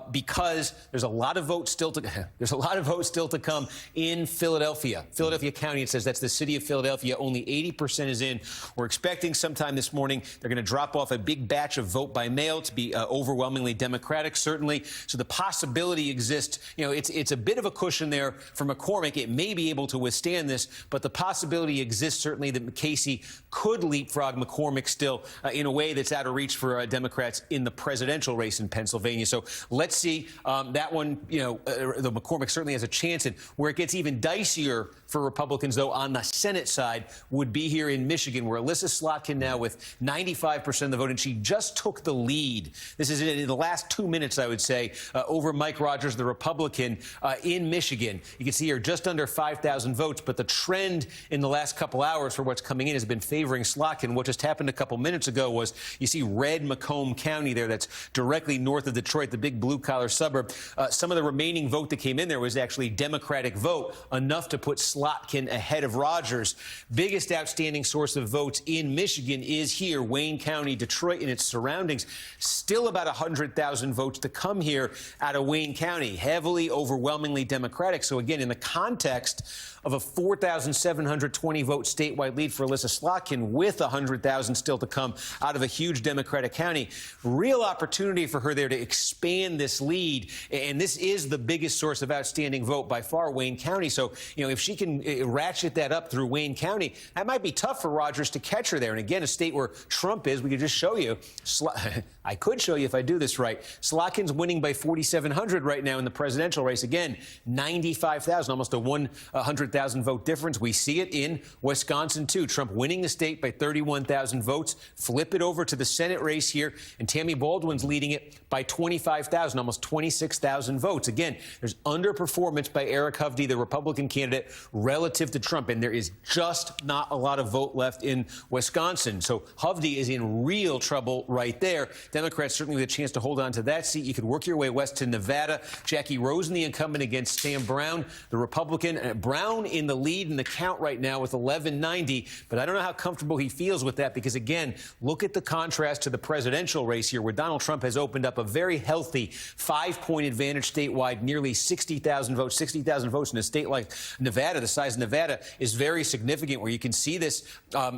because there's a lot of votes still to come in Philadelphia. Philadelphia County, it says that's the city of Philadelphia. Only 80% is in. We're expecting sometime this morning they're going to drop off a big batch of vote by mail to be overwhelmingly Democratic, certainly. So the possibility exists. You know, it's a bit of a cushion there for McCormick. It may be able to withstand this, but the possibility exists certainly that Casey could leapfrog McCormick still in a way that's out of reach for Democrats in the presidential race in Pennsylvania. So let's see that one. You know, the McCormick certainly has a chance. And where it gets even dicier for Republicans, though, on the Senate side would be here in Michigan, where Alyssa Slotkin now with 95% of the vote, and she just took the lead. This is in the last 2 minutes, I would say, over Mike Rogers, the Republican in Michigan. You can see her just under 5,000 votes, but the trend in the last couple hours for what's coming in has been favoring Slotkin. What just happened a couple minutes ago was you see red Macomb County there, that's directly north of Detroit, the big blue-collar suburb. Some of the remaining vote that came in there was actually Democratic vote, enough to put Slotkin ahead of Rogers. Biggest outstanding source of votes in Michigan is here, Wayne County, Detroit, and its surroundings. Still about 100,000 votes to come here out of Wayne County, heavily, overwhelmingly Democratic. So again, in the context of a 4,720 vote statewide lead for Alyssa Slotkin, with 100,000 still to come out of a huge Democratic county, real opportunity for her there to expand this lead. And this is the biggest source of outstanding vote by far, Wayne County. So, you know, if she can ratchet that up through Wayne County, that might be tough for Rogers to catch her there. And again, a state where Trump is, we could just show you. I could show you if I do this right. Slotkin's winning by 4,700 right now in the presidential race. Again, 95,000, almost a 100,000 vote difference. We see it in Wisconsin, too. Trump winning the state by 31,000 votes. Flip it over to the Senate race here, and Tammy Baldwin's leading it by 25,000, almost 26,000 votes. Again, there's underperformance by Eric Hovde, the Republican candidate, relative to Trump, and there is just not a lot of vote left in Wisconsin. So Hovde is in real trouble right there. Democrats certainly with a chance to hold on to that seat. You could work your way west to Nevada. Jackie Rosen, the incumbent, against Sam Brown, the Republican. Brown in the lead in the count right now with 1190, but I don't know how comfortable he feels with that because, again, look at the contrast to the presidential race here where Donald Trump has opened up a very healthy 5-point advantage statewide, nearly 60,000 votes. 60,000 votes in a state like Nevada, the size of Nevada, is very significant. Where you can see this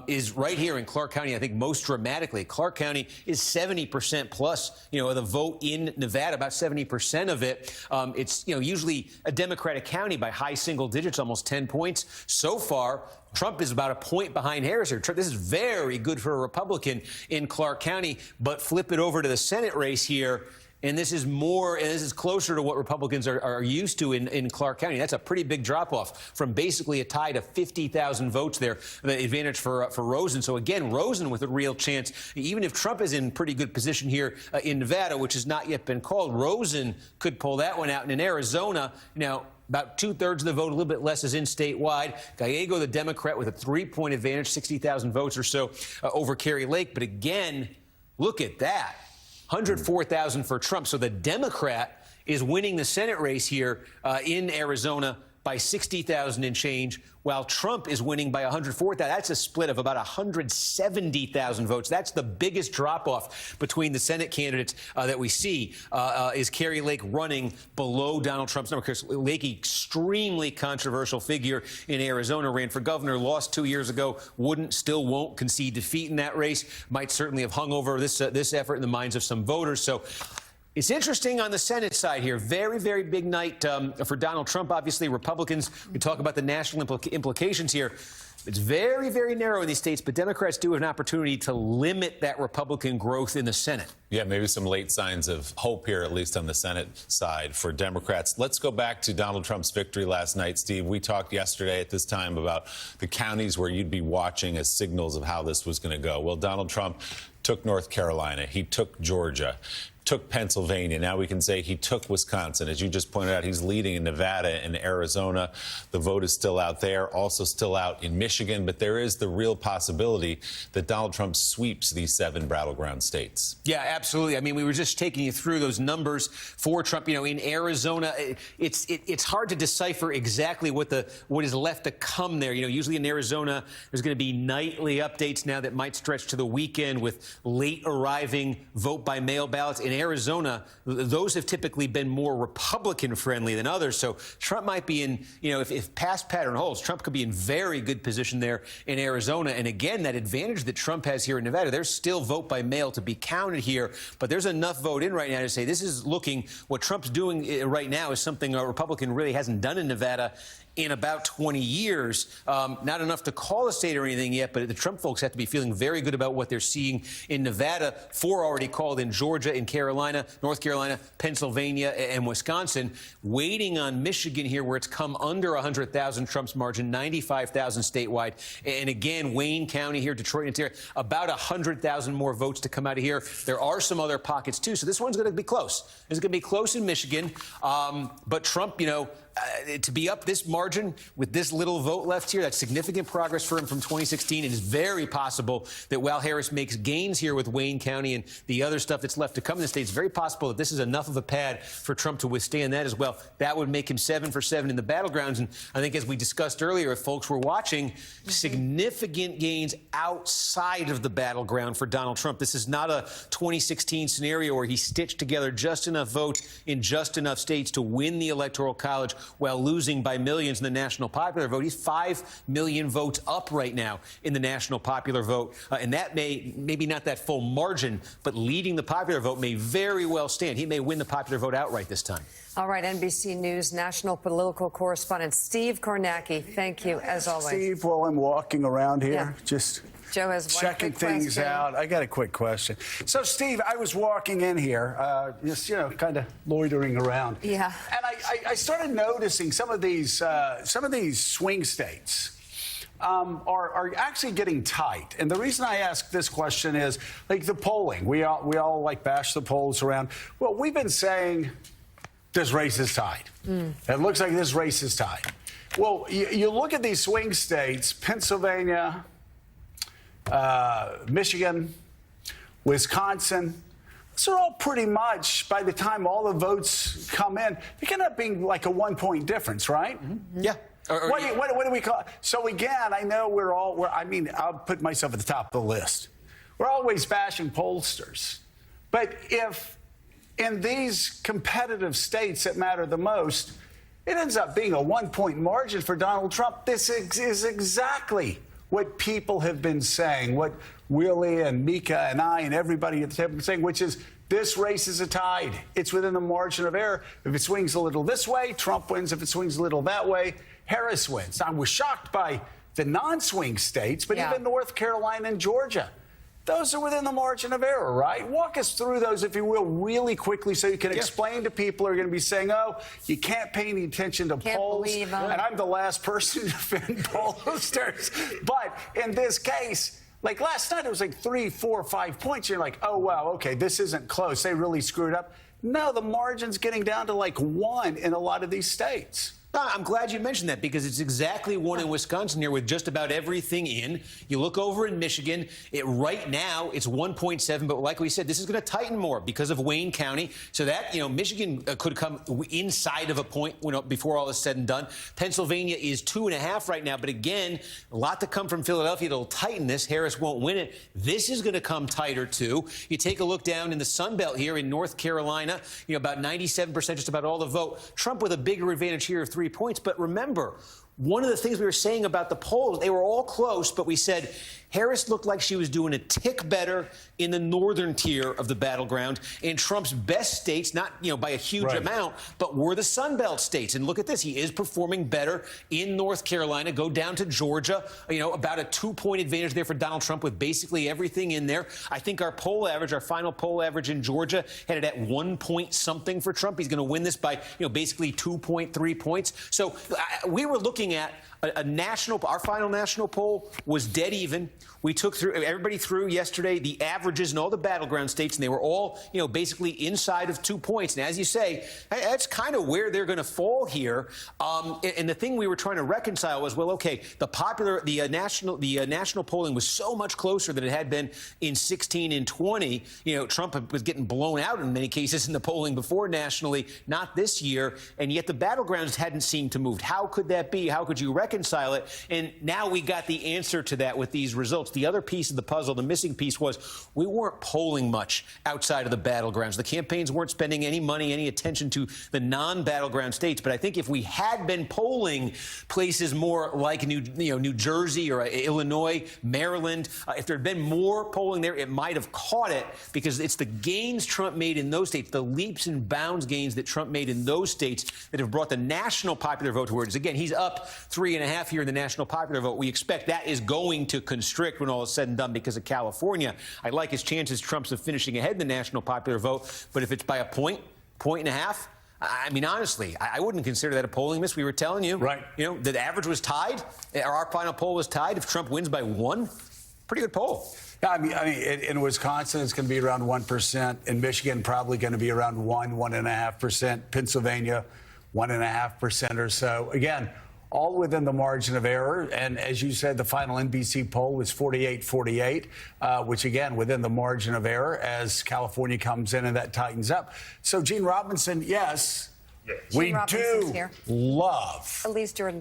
is right here in Clark County, I think most dramatically. Clark County is 70% plus, of the vote in Nevada, about 70% of it. It's, usually a Democratic county by high single digits, almost 10 points. So far, Trump is about a point behind Harris here. This is very good for a Republican in Clark County, but flip it over to the Senate race here. And this is more, and this is closer to what Republicans are used to in Clark County. That's a pretty big drop-off from basically a tie to 50,000 votes there, the advantage for Rosen. So, again, Rosen with a real chance. Even if Trump is in pretty good position here in Nevada, which has not yet been called, Rosen could pull that one out. And in Arizona, about 2/3 of the vote, a little bit less, is in statewide. Gallego, the Democrat, with a 3-point advantage, 60,000 votes or so over Kari Lake. But, again, look at that. 104,000 for Trump. So the Democrat is winning the Senate race here in Arizona by 60,000 and change, while Trump is winning by 104,000. That's a split of about 170,000 votes. That's the biggest drop-off between the Senate candidates that we see, is Kari Lake running below Donald Trump's number. Because Lake, extremely controversial figure in Arizona, ran for governor, lost 2 years ago, still won't concede defeat in that race, might certainly have hung over this effort in the minds of some voters. So it's interesting on the Senate side here. Very, very big night for Donald Trump. Obviously, Republicans, we talk about the national implications here. It's very, very narrow in these states, but Democrats do have an opportunity to limit that Republican growth in the Senate. Yeah, maybe some late signs of hope here, at least on the Senate side for Democrats. Let's go back to Donald Trump's victory last night, Steve. We talked yesterday at this time about the counties where you'd be watching as signals of how this was going to go. Well, Donald Trump took North Carolina. He took Georgia. Took Pennsylvania. Now we can say he took Wisconsin. As you just pointed out, he's leading in Nevada and Arizona. The vote is still out there, also still out in Michigan. But there is the real possibility that Donald Trump sweeps these 7 battleground states. Yeah, absolutely. I mean, we were just taking you through those numbers for Trump. In Arizona, it's hard to decipher exactly what is left to come there. Usually in Arizona, there's going to be nightly updates now that might stretch to the weekend with late arriving vote by mail ballots. In Arizona, those have typically been more Republican friendly than others. So Trump might be in, if past pattern holds, Trump could be in very good position there in Arizona. And again, that advantage that Trump has here in Nevada, there's still vote by mail to be counted here. But there's enough vote in right now to say this is looking, what Trump's doing right now is something a Republican really hasn't done in Nevada in about 20 years. Not enough to call a state or anything yet, but the Trump folks have to be feeling very good about what they're seeing in Nevada. 4 already called in Georgia, in Carolina, North Carolina, Pennsylvania, and Wisconsin. Waiting on Michigan here, where it's come under 100,000, Trump's margin, 95,000 statewide. And again, Wayne County here, Detroit, and Ontario, about 100,000 more votes to come out of here. There are some other pockets, too. So this one's going to be close. It's going to be close in Michigan. But Trump, to be up this margin with this little vote left here, that's significant progress for him from 2016. It is very possible that while Harris makes gains here with Wayne County and the other stuff that's left to come in the state, it's very possible that this is enough of a pad for Trump to withstand that as well. That would make him 7 for 7 in the battlegrounds. And I think, as we discussed earlier, if folks were watching, significant gains outside of the battleground for Donald Trump. This is not a 2016 scenario where he stitched together just enough votes in just enough states to win the Electoral College while losing by millions in the national popular vote. He's 5 million votes up right now in the national popular vote. And that maybe not that full margin, but leading the popular vote may very well stand. He may win the popular vote outright this time. All right, NBC News national political correspondent Steve Kornacki, thank you, as always. Steve, while I'm walking around here, just Joe has one checking things out. I got a quick question. So, Steve, I was walking in here, just, kind of loitering around. Yeah. And I started noticing some of these swing states are actually getting tight. And the reason I ask this question is, like, the polling. We all like bash the polls around. Well, we've been saying this race is tied. It looks like this race is tied. Well, you look at these swing states, Pennsylvania, Michigan, Wisconsin. Those are all pretty much, by the time all the votes come in, they end up being like a 1-point difference, right? Yeah. What do we call it? So again, I know I'll put myself at the top of the list. We're always bashing pollsters. But if in these competitive states that matter the most, it ends up being a 1-point margin for Donald Trump, this is exactly what people have been saying, what Willie and Mika and I and everybody at the table are saying, which is this race is a tide. It's within the margin of error. If it swings a little this way, Trump wins. If it swings a little that way, Harris wins. I was shocked by the non-swing states, but even North Carolina and Georgia, those are within the margin of error, right? Walk us through those, if you will, really quickly so you can explain to people who are going to be saying, oh, you can't pay any attention to polls. And I'm the last person to defend pollsters. But in this case, like last night, it was like 3, 4, 5 points. You're like, oh, wow, okay, this isn't close. They really screwed up. No, the margin's getting down to like 1 in a lot of these states. I'm glad you mentioned that because it's exactly 1 in Wisconsin here with just about everything in. You look over in Michigan, right now it's 1.7, but like we said, this is going to tighten more because of Wayne County. So that, Michigan could come inside of a point before all is said and done. Pennsylvania is 2.5 right now, but again, a lot to come from Philadelphia that'll tighten this. Harris won't win it. This is going to come tighter too. You take a look down in the Sun Belt here in North Carolina, about 97%, just about all the vote. Trump with a bigger advantage here of 3 points. But remember, one of the things we were saying about the polls, they were all close, but we said Harris looked like she was doing a tick better in the northern tier of the battleground. And Trump's best states, not by a huge amount, but were the Sun Belt states. And look at this. He is performing better in North Carolina. Go down to Georgia, about a 2-point advantage there for Donald Trump with basically everything in there. I think our poll average, our final poll average in Georgia, headed at 1 point something for Trump. He's going to win this by, basically 2.3 points. So we were looking at our final national poll was dead even. We took everybody through yesterday the averages in all the battleground states, and they were all, basically inside of 2 points. And as you say, that's kind of where they're going to fall here. And the thing we were trying to reconcile was, well, okay, the national polling was so much closer than it had been in 16 and 20. Trump was getting blown out in many cases in the polling before nationally, not this year. And yet the battlegrounds hadn't seemed to move. How could that be? How could you reconcile it? And now we got the answer to that with these results. The other piece of the puzzle, the missing piece, was we weren't polling much outside of the battlegrounds. The campaigns weren't spending any money, any attention to the non-battleground states. But I think if we had been polling places more like New Jersey or Illinois, Maryland, if there had been more polling there, it might have caught it because it's the gains Trump made in those states, the leaps and bounds gains that Trump made in those states that have brought the national popular vote to where it is. Again, he's up 3.5 here in the national popular vote. We expect that is going to constrict when all is said and done because of California. I like his chances, Trump's, of finishing ahead in the national popular vote. But if it's by a point and a half, I mean, honestly, I wouldn't consider that a polling miss. We were telling you, the average was tied. Our final poll was tied. If Trump wins by 1, pretty good poll. Yeah, I mean, in Wisconsin, it's going to be around 1%. In Michigan, probably going to be around 1.5%. Pennsylvania, 1.5% or so. Again, all within the margin of error. And as you said, the final NBC poll was 48-48, which, again, within the margin of error as California comes in and that tightens up. So, Gene Robinson, yes. We do love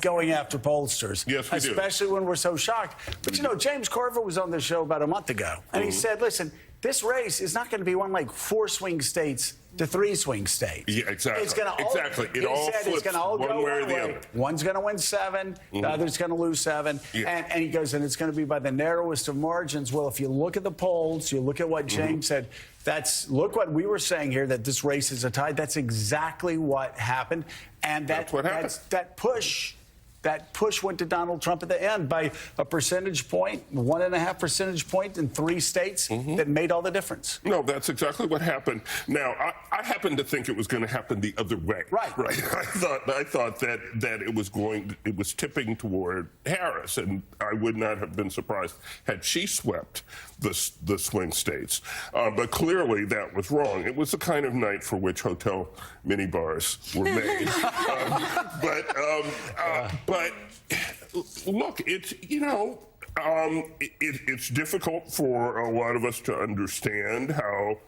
going after pollsters. Yes, we do. Especially when we're so shocked. But, James Carville was on the show about a month ago, and he said, listen, this race is not going to be one like 4 swing states to 3 swing states. Yeah, exactly. It's gonna It all flips it's gonna all one go way or the way. other. One's going to win 7, the other's going to lose 7. Yeah. And he goes, and it's going to be by the narrowest of margins. Well, if you look at the polls, you look at what James said, look what we were saying here, that this race is a tie. That's exactly what happened. And that's what happened. That push went to Donald Trump at the end by a percentage point, 1.5 percentage point in 3 states that made all the difference. No, that's exactly what happened. Now, I happen to think it was going to happen the other way. Right. I thought that it was tipping toward Harris, and I would not have been surprised had she swept the swing states. But clearly that was wrong. It was the kind of night for which hotel minibars were made. But look, it's, It's difficult for a lot of us to understand how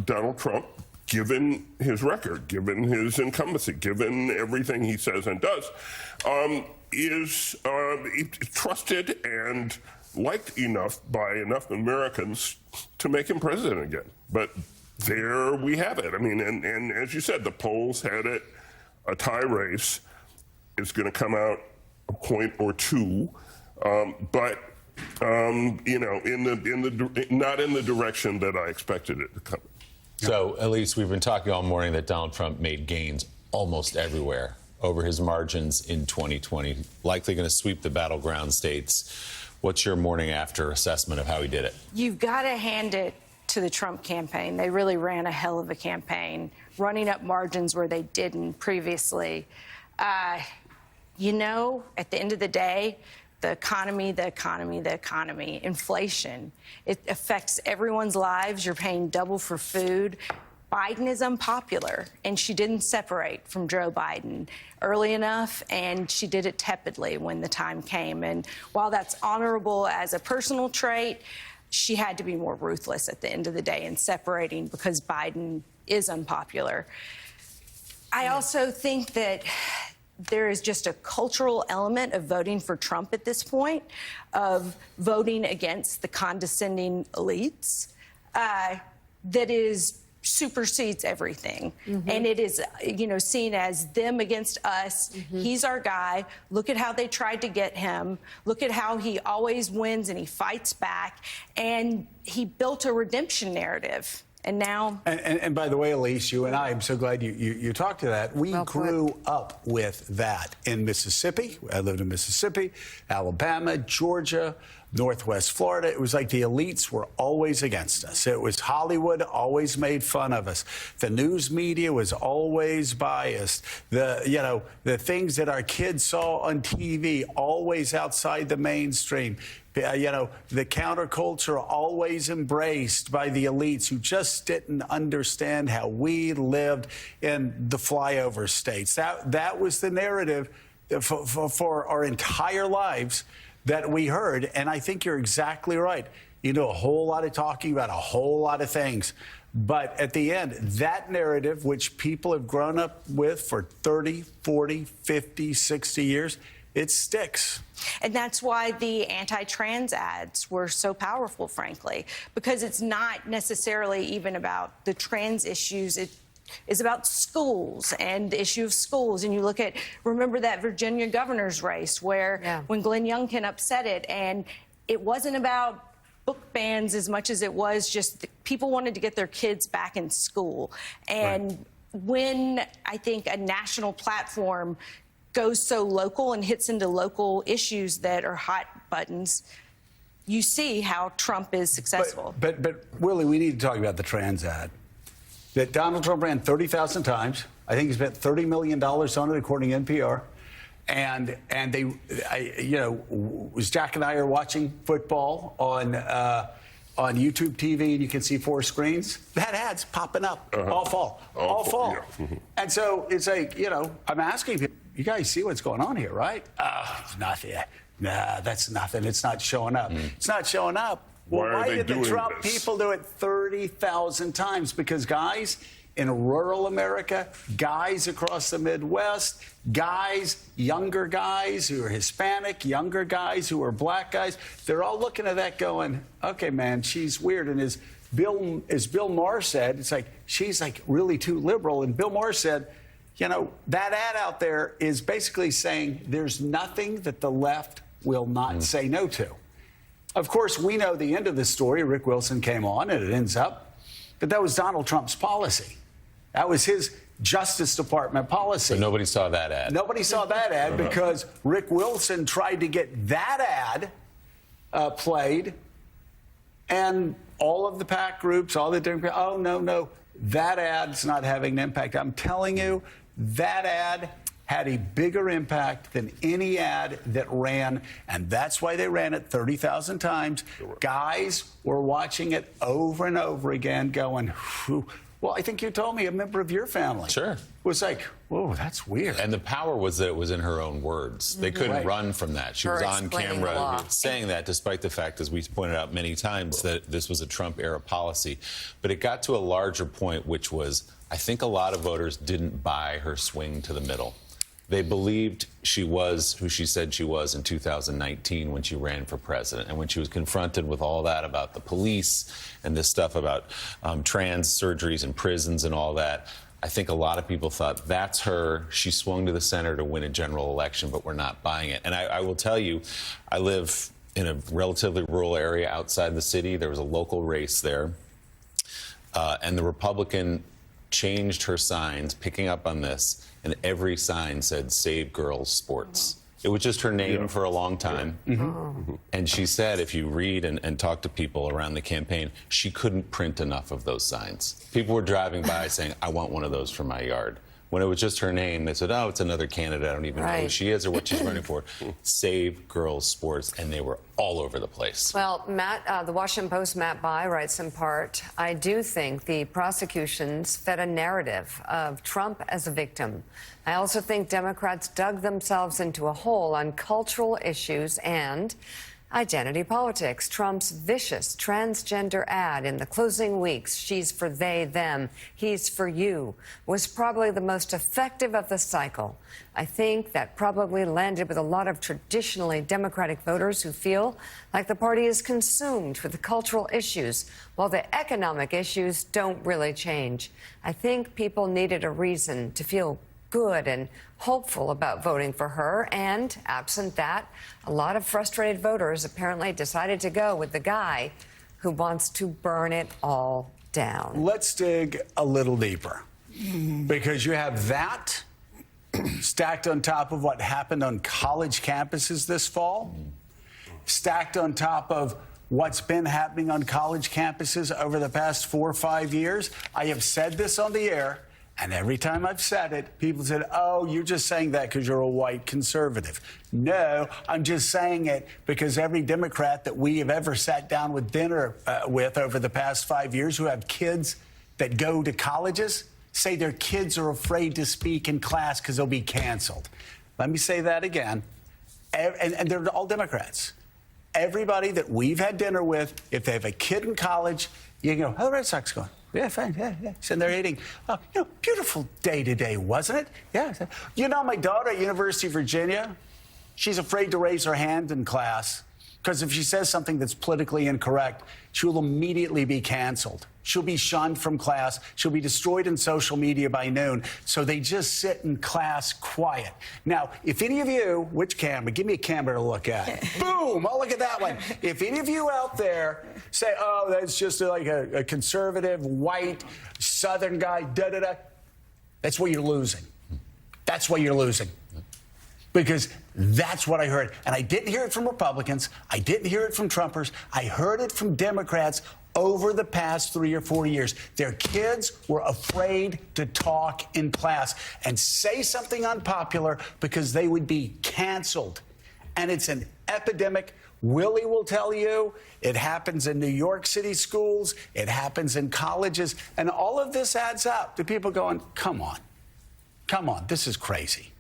Donald Trump, given his record, given his incumbency, given everything he says and does, is trusted and liked enough by enough Americans to make him president again. But there we have it. I mean, and as you said, the polls had it a tie race. It's going to come out a point or two, but you know, not in the direction that I expected it to come. So, Elise, we've been talking all morning that Donald Trump made gains almost everywhere over his margins in 2020, likely going to sweep the battleground states. What's your morning after assessment of how he did it? You've got to hand it to the Trump campaign. They really ran a hell of a campaign, running up margins where they didn't previously. You know, at the end of the day, the economy, inflation, it affects everyone's lives. You're paying double for food. Biden is unpopular, and she didn't separate from Joe Biden early enough, and she did it tepidly when the time came. And while that's honorable as a personal trait, she had to be more ruthless at the end of the day in separating because Biden is unpopular. I also think that there is just a cultural element of voting for Trump at this point, of voting against the condescending elites, that supersedes everything. And it is, you know, seen as them against us. He's our guy. Look at how they tried to get him. Look at how he always wins and he fights back. And he built a redemption narrative. And now... And by the way, Elise, you and I'm so glad you talked to that. We grew up with that in Mississippi. I lived in Mississippi, Alabama, Georgia, Northwest Florida. It was like the elites were always against us. It was Hollywood always made fun of us. The news media was always biased. The things that our kids saw on TV always outside the mainstream. The counterculture always embraced by the elites who just didn't understand how we lived in the flyover states. That was the narrative for our entire lives that we heard. And I think you're exactly right. You do a whole lot of talking about a whole lot of things. But at the end, that narrative, which people have grown up with for 30, 40, 50, 60 years, it sticks. And that's why the anti-trans ads were so powerful, frankly, because it's not necessarily even about the trans issues. It is about schools and the issue of schools. And you look at, remember that Virginia governor's race where when Glenn Youngkin upset it, and it wasn't about book bans as much as it was just people wanted to get their kids back in school. And when I think a national platform goes so local and hits into local issues that are hot buttons, you see how Trump is successful. But Willie, we need to talk about the trans ad that Donald Trump ran 30,000 times. I think he spent $30 million on it, according to NPR. And was Jack and I are watching football on YouTube TV, and you can see 4 screens. That ad's popping up all fall. Yeah. And so it's like, I'm asking people, you guys see what's going on here, right? Nothing. Nah, that's nothing. It's not showing up. It's not showing up. Well, why did the Trump people do it 30,000 times? Because guys in rural America, guys across the Midwest, guys, younger guys who are Hispanic, younger guys who are black guys, they're all looking at that going, okay, man, she's weird. And as Bill Maher said, it's like, she's like really too liberal. And Bill Maher said, that ad out there is basically saying there's nothing that the left will not say no to. Of course, we know the end of the story. Rick Wilson came on, and it ends up. But that was Donald Trump's policy. That was his Justice Department policy. But nobody saw that ad. Nobody saw that ad because Rick Wilson tried to get that ad played, and all of the PAC groups, all the different, oh, no, that ad's not having an impact. I'm telling you, that ad had a bigger impact than any ad that ran, and that's why they ran it 30,000 times. Guys were watching it over and over again going, Well, I think you told me a member of your family. Sure. Was like, whoa, that's weird. And the power was that it was in her own words. They couldn't Right. run from that. She was on explaining the law. camera saying that, despite the fact, as we pointed out many times, that this was a Trump-era policy. But it got to a larger point, which was, I think a lot of voters didn't buy her swing to the middle. They believed she was who she said she was in 2019 when she ran for president. And when she was confronted with all that about the police and this stuff about trans surgeries in prisons and all that, I think a lot of people thought, that's her. She swung to the center to win a general election, but we're not buying it. And I will tell you, I live in a relatively rural area outside the city. There was a local race there. And the Republican changed her signs, picking up on this, and every sign said "Save Girls Sports." It was just her name for a long time. And she said, if you read and talk to people around the campaign, she couldn't print enough of those signs. People were driving by saying, I want one of those for my yard. When it was just her name, they said, oh, it's another candidate. I don't even know who she is or what she's running for. Save Girls Sports. And they were all over the place. Well, Matt, the Washington Post, Matt Bai, writes in part, I do think the prosecutions fed a narrative of Trump as a victim. I also think Democrats dug themselves into a hole on cultural issues and identity politics. Trump's vicious transgender ad in the closing weeks, she's for they, them, he's for you, was probably the most effective of the cycle. I think that probably landed with a lot of traditionally Democratic voters who feel like the party is consumed with the cultural issues, while the economic issues don't really change. I think people needed a reason to feel good and hopeful about voting for her, and absent that, a lot of frustrated voters apparently decided to go with the guy who wants to burn it all down. Let's dig a little deeper, because you have that stacked on top of what happened on college campuses this fall, stacked on top of what's been happening on college campuses over the past 4 or 5 years. I have said this on the air. And every time I've said it, people said, oh, you're just saying that because you're a white conservative. No, I'm just saying it because every Democrat that we have ever sat down with dinner with over the past 5 years who have kids that go to colleges say their kids are afraid to speak in class because they'll be canceled. Let me say that again. And they're all Democrats. Everybody that we've had dinner with, if they have a kid in college, you can go, how are the Red Sox going? Yeah, fine. Yeah. Sitting there eating. Beautiful day today, wasn't it? Yeah. You know, my daughter at University of Virginia, she's afraid to raise her hand in class because if she says something that's politically incorrect, she will immediately be canceled. She'll be shunned from class. She'll be destroyed in social media by noon. So they just sit in class quiet. Now, if any of you, which camera? Give me a camera to look at. Boom! I'll look at that one. If any of you out there say, oh, that's just like a conservative, white, Southern guy, da-da-da, that's what you're losing. That's what you're losing. Because that's what I heard. And I didn't hear it from Republicans. I didn't hear it from Trumpers. I heard it from Democrats over the past 3 or 4 years. Their kids were afraid to talk in class and say something unpopular because they would be canceled. And it's an epidemic. Willie will tell you it happens in New York City schools. It happens in colleges. And all of this adds up to people going, come on, this is crazy.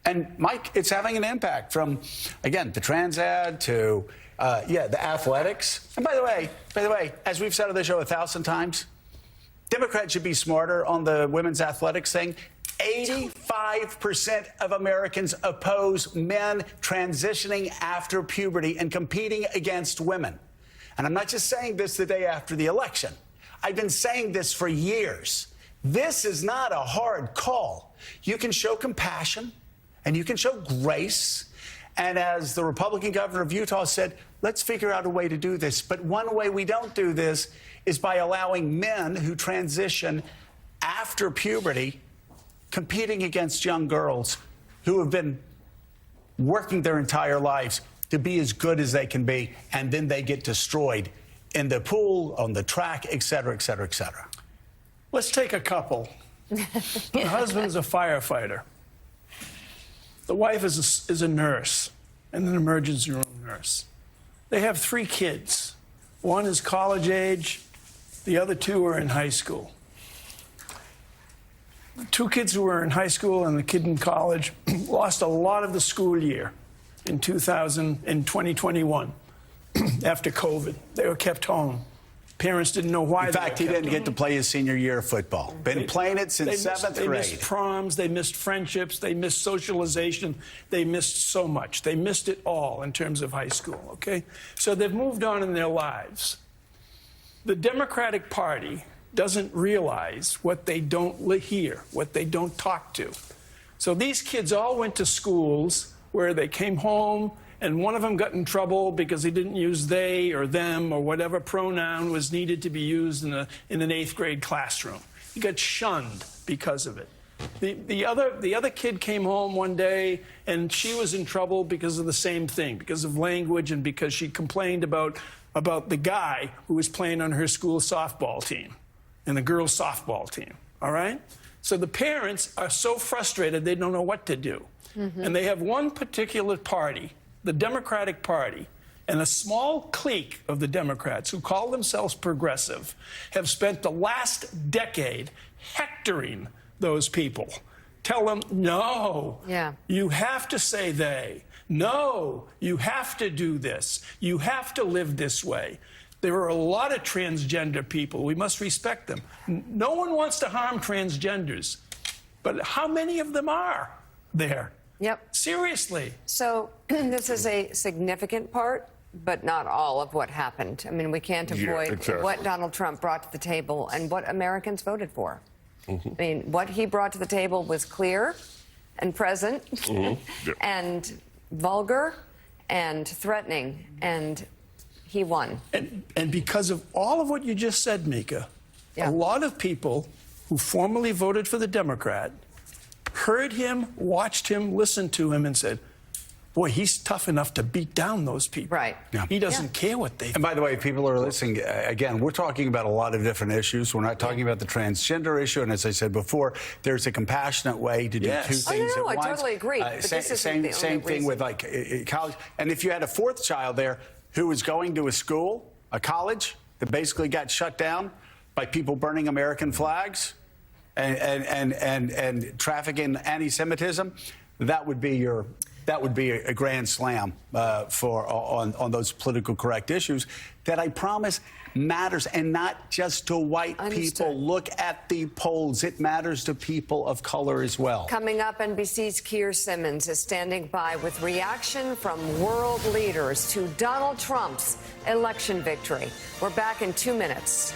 And, Mike, it's having an impact from, again, the trans ad to, the athletics. And by the way, as we've said on the show 1,000 times, Democrats should be smarter on the women's athletics thing. 85% of Americans oppose men transitioning after puberty and competing against women. And I'm not just saying this the day after the election. I've been saying this for years. This is not a hard call. You can show compassion. And you can show grace. And as the Republican governor of Utah said, let's figure out a way to do this. But one way we don't do this is by allowing men who transition after puberty competing against young girls who have been working their entire lives to be as good as they can be. And then they get destroyed in the pool, on the track, et cetera, et cetera, et cetera. Let's take a couple. The husband's a firefighter. The wife is a nurse, and an emergency room nurse. They have 3 kids. One is college age, The other two are in high school. The two kids who were in high school and the kid in college lost a lot of the school year in 2021 after COVID. They were kept home. Parents didn't know why. In fact, he didn't get to play his senior year of football. Been playing it since seventh grade. They missed proms, they missed friendships, they missed socialization, they missed so much. They missed it all in terms of high school, okay? So they've moved on in their lives. The Democratic Party doesn't realize what they don't hear, what they don't talk to. So these kids all went to schools where they came home and one of them got in trouble because he didn't use they or them or whatever pronoun was needed to be used in an 8th grade classroom. He got shunned because of it. The other kid came home one day and she was in trouble because of the same thing, because of language and because she complained about the guy who was playing on her school softball team and the girls' softball team, all right? So the parents are so frustrated they don't know what to do. And they have one particular party, the Democratic Party, and a small clique of the Democrats who call themselves progressive have spent the last decade hectoring those people. Tell them, no, you have to say they. No, you have to do this. You have to live this way. There are a lot of transgender people. We must respect them. No one wants to harm transgenders. But how many of them are there? Yep. Seriously. So this is a significant part, but not all of what happened. I mean, we can't avoid what Donald Trump brought to the table and what Americans voted for. I mean, what he brought to the table was clear and present and vulgar and threatening, and he won. And because of all of what you just said, Mika, a lot of people who formerly voted for the Democrat heard him, watched him, listened to him, and said, boy, he's tough enough to beat down those people. Right. He doesn't care what they think. And by the way, people are listening, again, we're talking about a lot of different issues. We're not talking about the transgender issue. And as I said before, there's a compassionate way to do two things at once. I totally agree. But this isn't the same thing with like college. And if you had a fourth child there who was going to a school, a college, that basically got shut down by people burning American flags and trafficking anti-Semitism, that would be a grand slam on those political correct issues that I promise matters, and not just to white people. Look at the polls. It matters to people of color as well. Coming up, NBC's Keir Simmons is standing by with reaction from world leaders to Donald Trump's election victory. We're back in 2 minutes.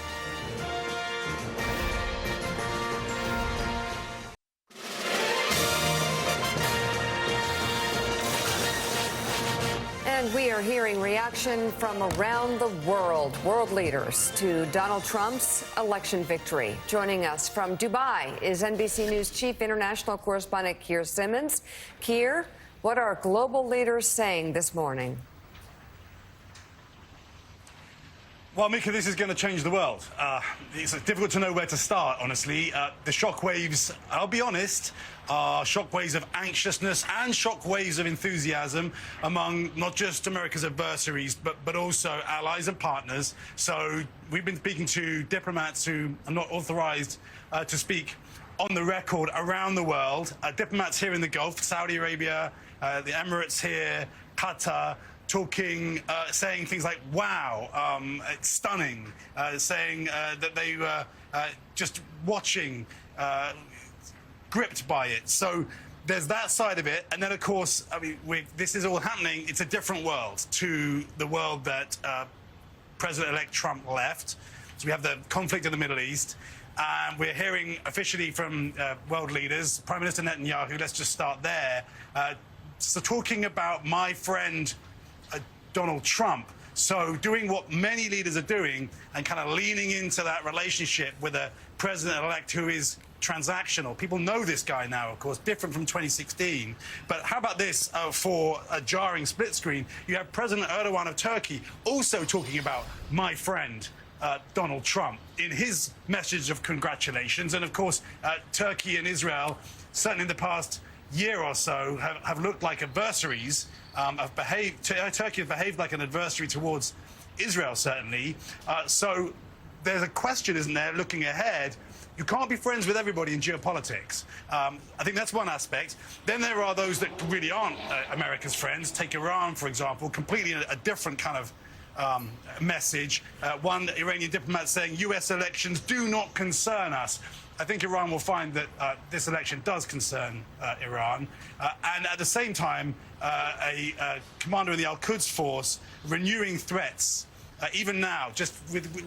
And we are hearing reaction from around the world leaders to Donald Trump's election victory. Joining us from Dubai is NBC News Chief International Correspondent Keir Simmons. Keir, what are global leaders saying this morning? Well, Mika, this is going to change the world. It's difficult to know where to start, honestly. The shockwaves, I'll be honest, are shockwaves of anxiousness and shockwaves of enthusiasm among not just America's adversaries, but also allies and partners. So we've been speaking to diplomats who are not authorized to speak on the record around the world. Diplomats here in the Gulf, Saudi Arabia, the Emirates here, Qatar, talking, saying things like, wow, it's stunning, saying that they were just watching, gripped by it. So there's that side of it. And then, of course, I mean, this is all happening. It's a different world to the world that President-elect Trump left. So we have the conflict in the Middle East. We're hearing officially from world leaders, Prime Minister Netanyahu, let's just start there, so talking about my friend Donald Trump. So doing what many leaders are doing and kind of leaning into that relationship with a president-elect who is transactional. People know this guy now, of course, different from 2016. But how about this for a jarring split screen? You have President Erdogan of Turkey also talking about my friend Donald Trump in his message of congratulations. And of course, Turkey and Israel, certainly in the past year or so, have looked like adversaries. Turkey has behaved like an adversary towards Israel, certainly. So there's a question, isn't there, looking ahead. You can't be friends with everybody in geopolitics. I think that's one aspect. Then there are those that really aren't America's friends. Take Iran, for example, completely a different kind of message. One Iranian diplomat saying U.S. elections do not concern us. I think Iran will find that this election does concern Iran. And at the same time, a commander in the Al-Quds force renewing threats. Even now, just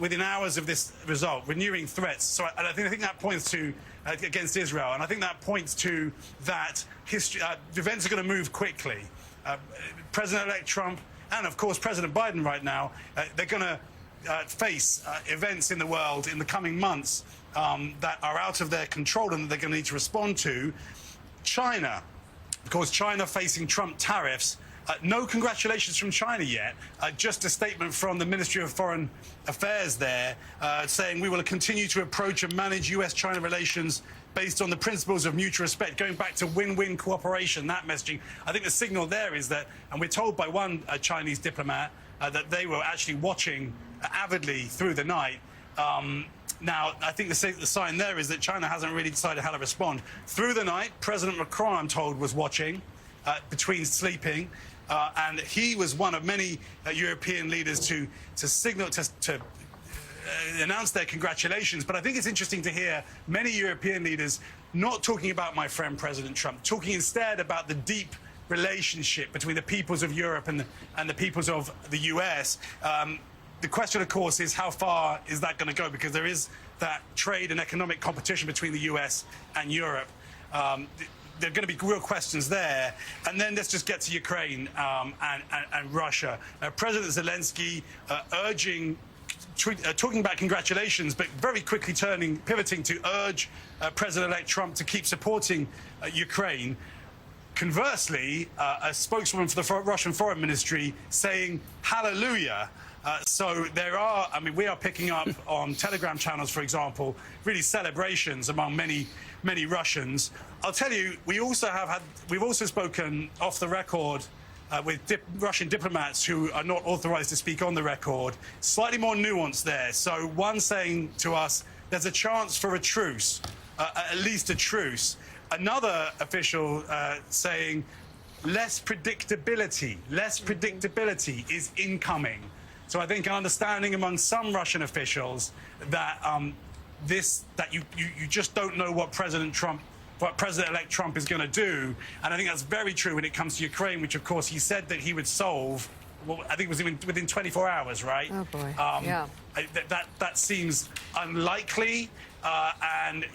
within hours of this result, renewing threats. So I think that points to against Israel, and I think that points to that history. Events are going to move quickly. President-elect Trump and, of course, President Biden right now, they're going to face events in the world in the coming months that are out of their control and that they're going to need to respond to. China, of course, China facing Trump tariffs. No congratulations from China yet. Just a statement from the Ministry of Foreign Affairs there saying we will continue to approach and manage U.S.-China relations based on the principles of mutual respect, going back to win-win cooperation, that messaging. I think the signal there is that, and we're told by one Chinese diplomat that they were actually watching avidly through the night. Now, I think the sign there is that China hasn't really decided how to respond. Through the night, President Macron, I'm told, was watching between sleeping. And he was one of many European leaders to signal, to announce their congratulations. But I think it's interesting to hear many European leaders not talking about my friend President Trump, talking instead about the deep relationship between the peoples of Europe and the peoples of the US. The question, of course, is how far is that going to go? Because there is that trade and economic competition between the US and Europe. There are going to be real questions there. And then let's just get to Ukraine and Russia. President Zelensky talking about congratulations, but very quickly pivoting to urge President-elect Trump to keep supporting Ukraine. Conversely, a spokeswoman for the Russian Foreign Ministry saying hallelujah. So we are picking up on Telegram channels, for example, really celebrations among many Russians. I'll tell you, we've also spoken off the record with Russian diplomats who are not authorized to speak on the record. Slightly more nuance there. So one saying to us, there's a chance for a truce, at least a truce. Another official saying, less predictability is incoming. So I think an understanding among some Russian officials that you just don't know what President-elect Trump is going to do. And I think that's very true when it comes to Ukraine, which, of course, he said that he would solve, well, I think it was within 24 hours, right? Oh, boy. Yeah. That seems unlikely. And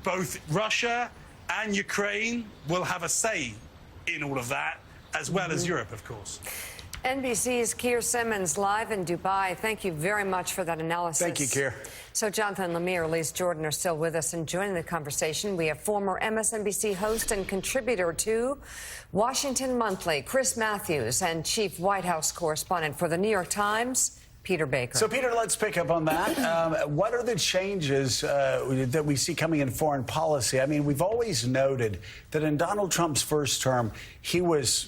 both Russia and Ukraine will have a say in all of that, as well as Europe, of course. NBC's Keir Simmons live in Dubai. Thank you very much for that analysis. Thank you, Keir. So Jonathan Lemire, Elise Jordan are still with us and joining the conversation. We have former MSNBC host and contributor to Washington Monthly, Chris Matthews, and chief White House correspondent for the New York Times, Peter Baker. So, Peter, let's pick up on that. What are the changes that we see coming in foreign policy? I mean, we've always noted that in Donald Trump's first term, he was,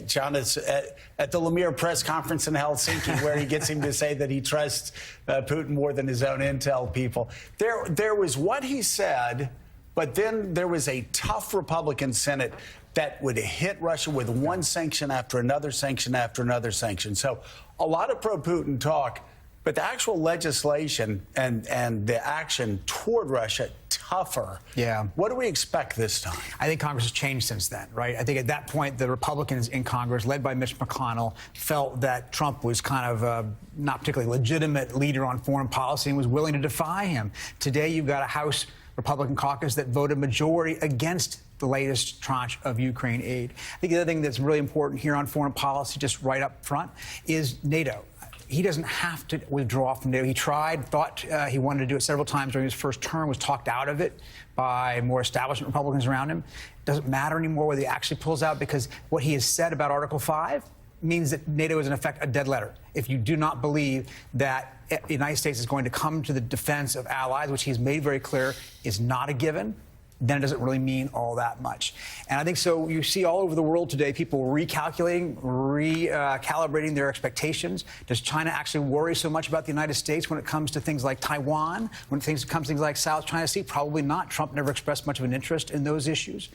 John, at the Lemire press conference in Helsinki, where he gets him to say that he trusts Putin more than his own intel people. There was what he said, but then there was a tough Republican Senate that would hit Russia with one sanction after another sanction after another sanction. So a lot of pro-Putin talk, but the actual legislation and the action toward Russia, tougher. Yeah. What do we expect this time? I think Congress has changed since then, right? I think at that point, the Republicans in Congress, led by Mitch McConnell, felt that Trump was kind of a not particularly legitimate leader on foreign policy and was willing to defy him. Today, you've got a House Republican caucus that voted majority against the latest tranche of Ukraine aid. I think the other thing that's really important here on foreign policy, just right up front, is NATO. He doesn't have to withdraw from NATO. He tried, thought he wanted to do it several times during his first term, was talked out of it by more establishment Republicans around him. It doesn't matter anymore whether he actually pulls out, because what he has said about Article 5 means that NATO is, in effect, a dead letter. If you do not believe that the United States is going to come to the defense of allies, which he's made very clear is not a given, then it doesn't really mean all that much. And I think so you see all over the world today people recalculating, recalibrating their expectations. Does China actually worry so much about the United States when it comes to things like Taiwan, when it comes to things like South China Sea? Probably not. Trump never expressed much of an interest in those issues.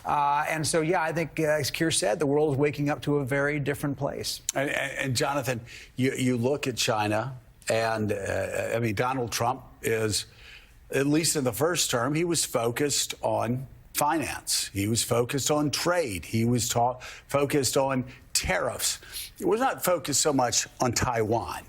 And so, yeah, I think, as Keir said, the world is waking up to a very different place. And Jonathan, you look at China, and I mean, Donald Trump is, at least in the first term, he was focused on finance. He was focused on trade. He was focused on tariffs. He was not focused so much on Taiwan.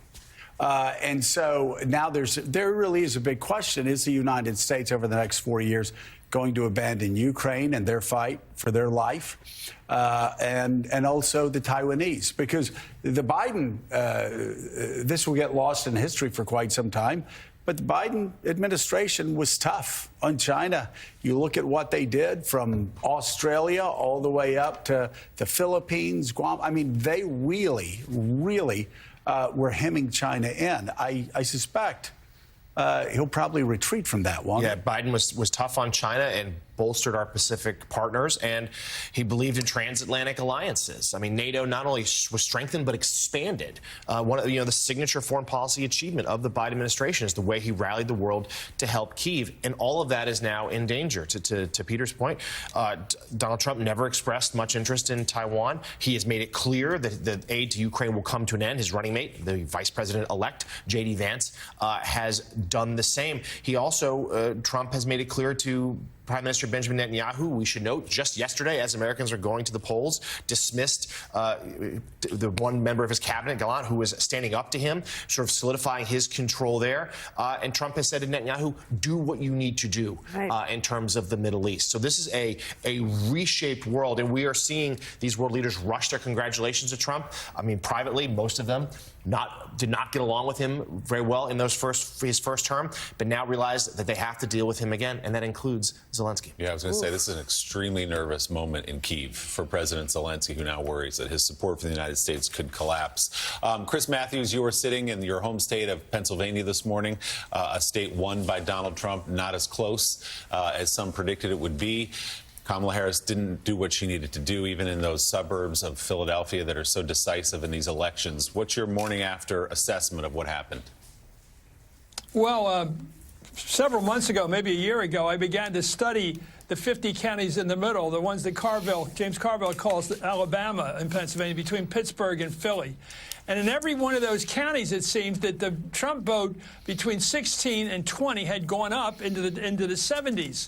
And so now there really is a big question. Is the United States over the next 4 years going to abandon Ukraine and their fight for their life, and also the Taiwanese? Because the Biden, this will get lost in history for quite some time, but the Biden administration was tough on China. You look at what they did from Australia all the way up to the Philippines, Guam. I mean, they really, really were hemming China in. I suspect he'll probably retreat from that one. Yeah, Biden was tough on China and bolstered our Pacific partners, and he believed in transatlantic alliances. I mean, NATO not only was strengthened but expanded. One of the signature foreign policy achievement of the Biden administration is the way he rallied the world to help Kyiv, and all of that is now in danger. To Peter's point, Donald Trump never expressed much interest in Taiwan. He has made it clear that the aid to Ukraine will come to an end. His running mate, the Vice President-elect J.D. Vance, has done the same. He also, Trump has made it clear to Prime Minister Benjamin Netanyahu, we should note, just yesterday, as Americans are going to the polls, dismissed the one member of his cabinet, Gallant, who was standing up to him, sort of solidifying his control there. And Trump has said to Netanyahu, do what you need to do in terms of the Middle East. So this is a reshaped world, and we are seeing these world leaders rush their congratulations to Trump. I mean, privately, most of them did not get along with him very well in his first term, but now realize that they have to deal with him again, and that includes Zelensky. Yeah, I was going to say, this is an extremely nervous moment in Kyiv for President Zelensky, who now worries that his support for the United States could collapse. Chris Matthews, you were sitting in your home state of Pennsylvania this morning, a state won by Donald Trump, not as close as some predicted it would be. Kamala Harris didn't do what she needed to do, even in those suburbs of Philadelphia that are so decisive in these elections. What's your morning after assessment of what happened? Well, several months ago, maybe a year ago, I began to study the 50 counties in the middle, the ones that James Carville calls Alabama and Pennsylvania, between Pittsburgh and Philly. And in every one of those counties, it seems that the Trump vote between 16 and 20 had gone up into the 70s.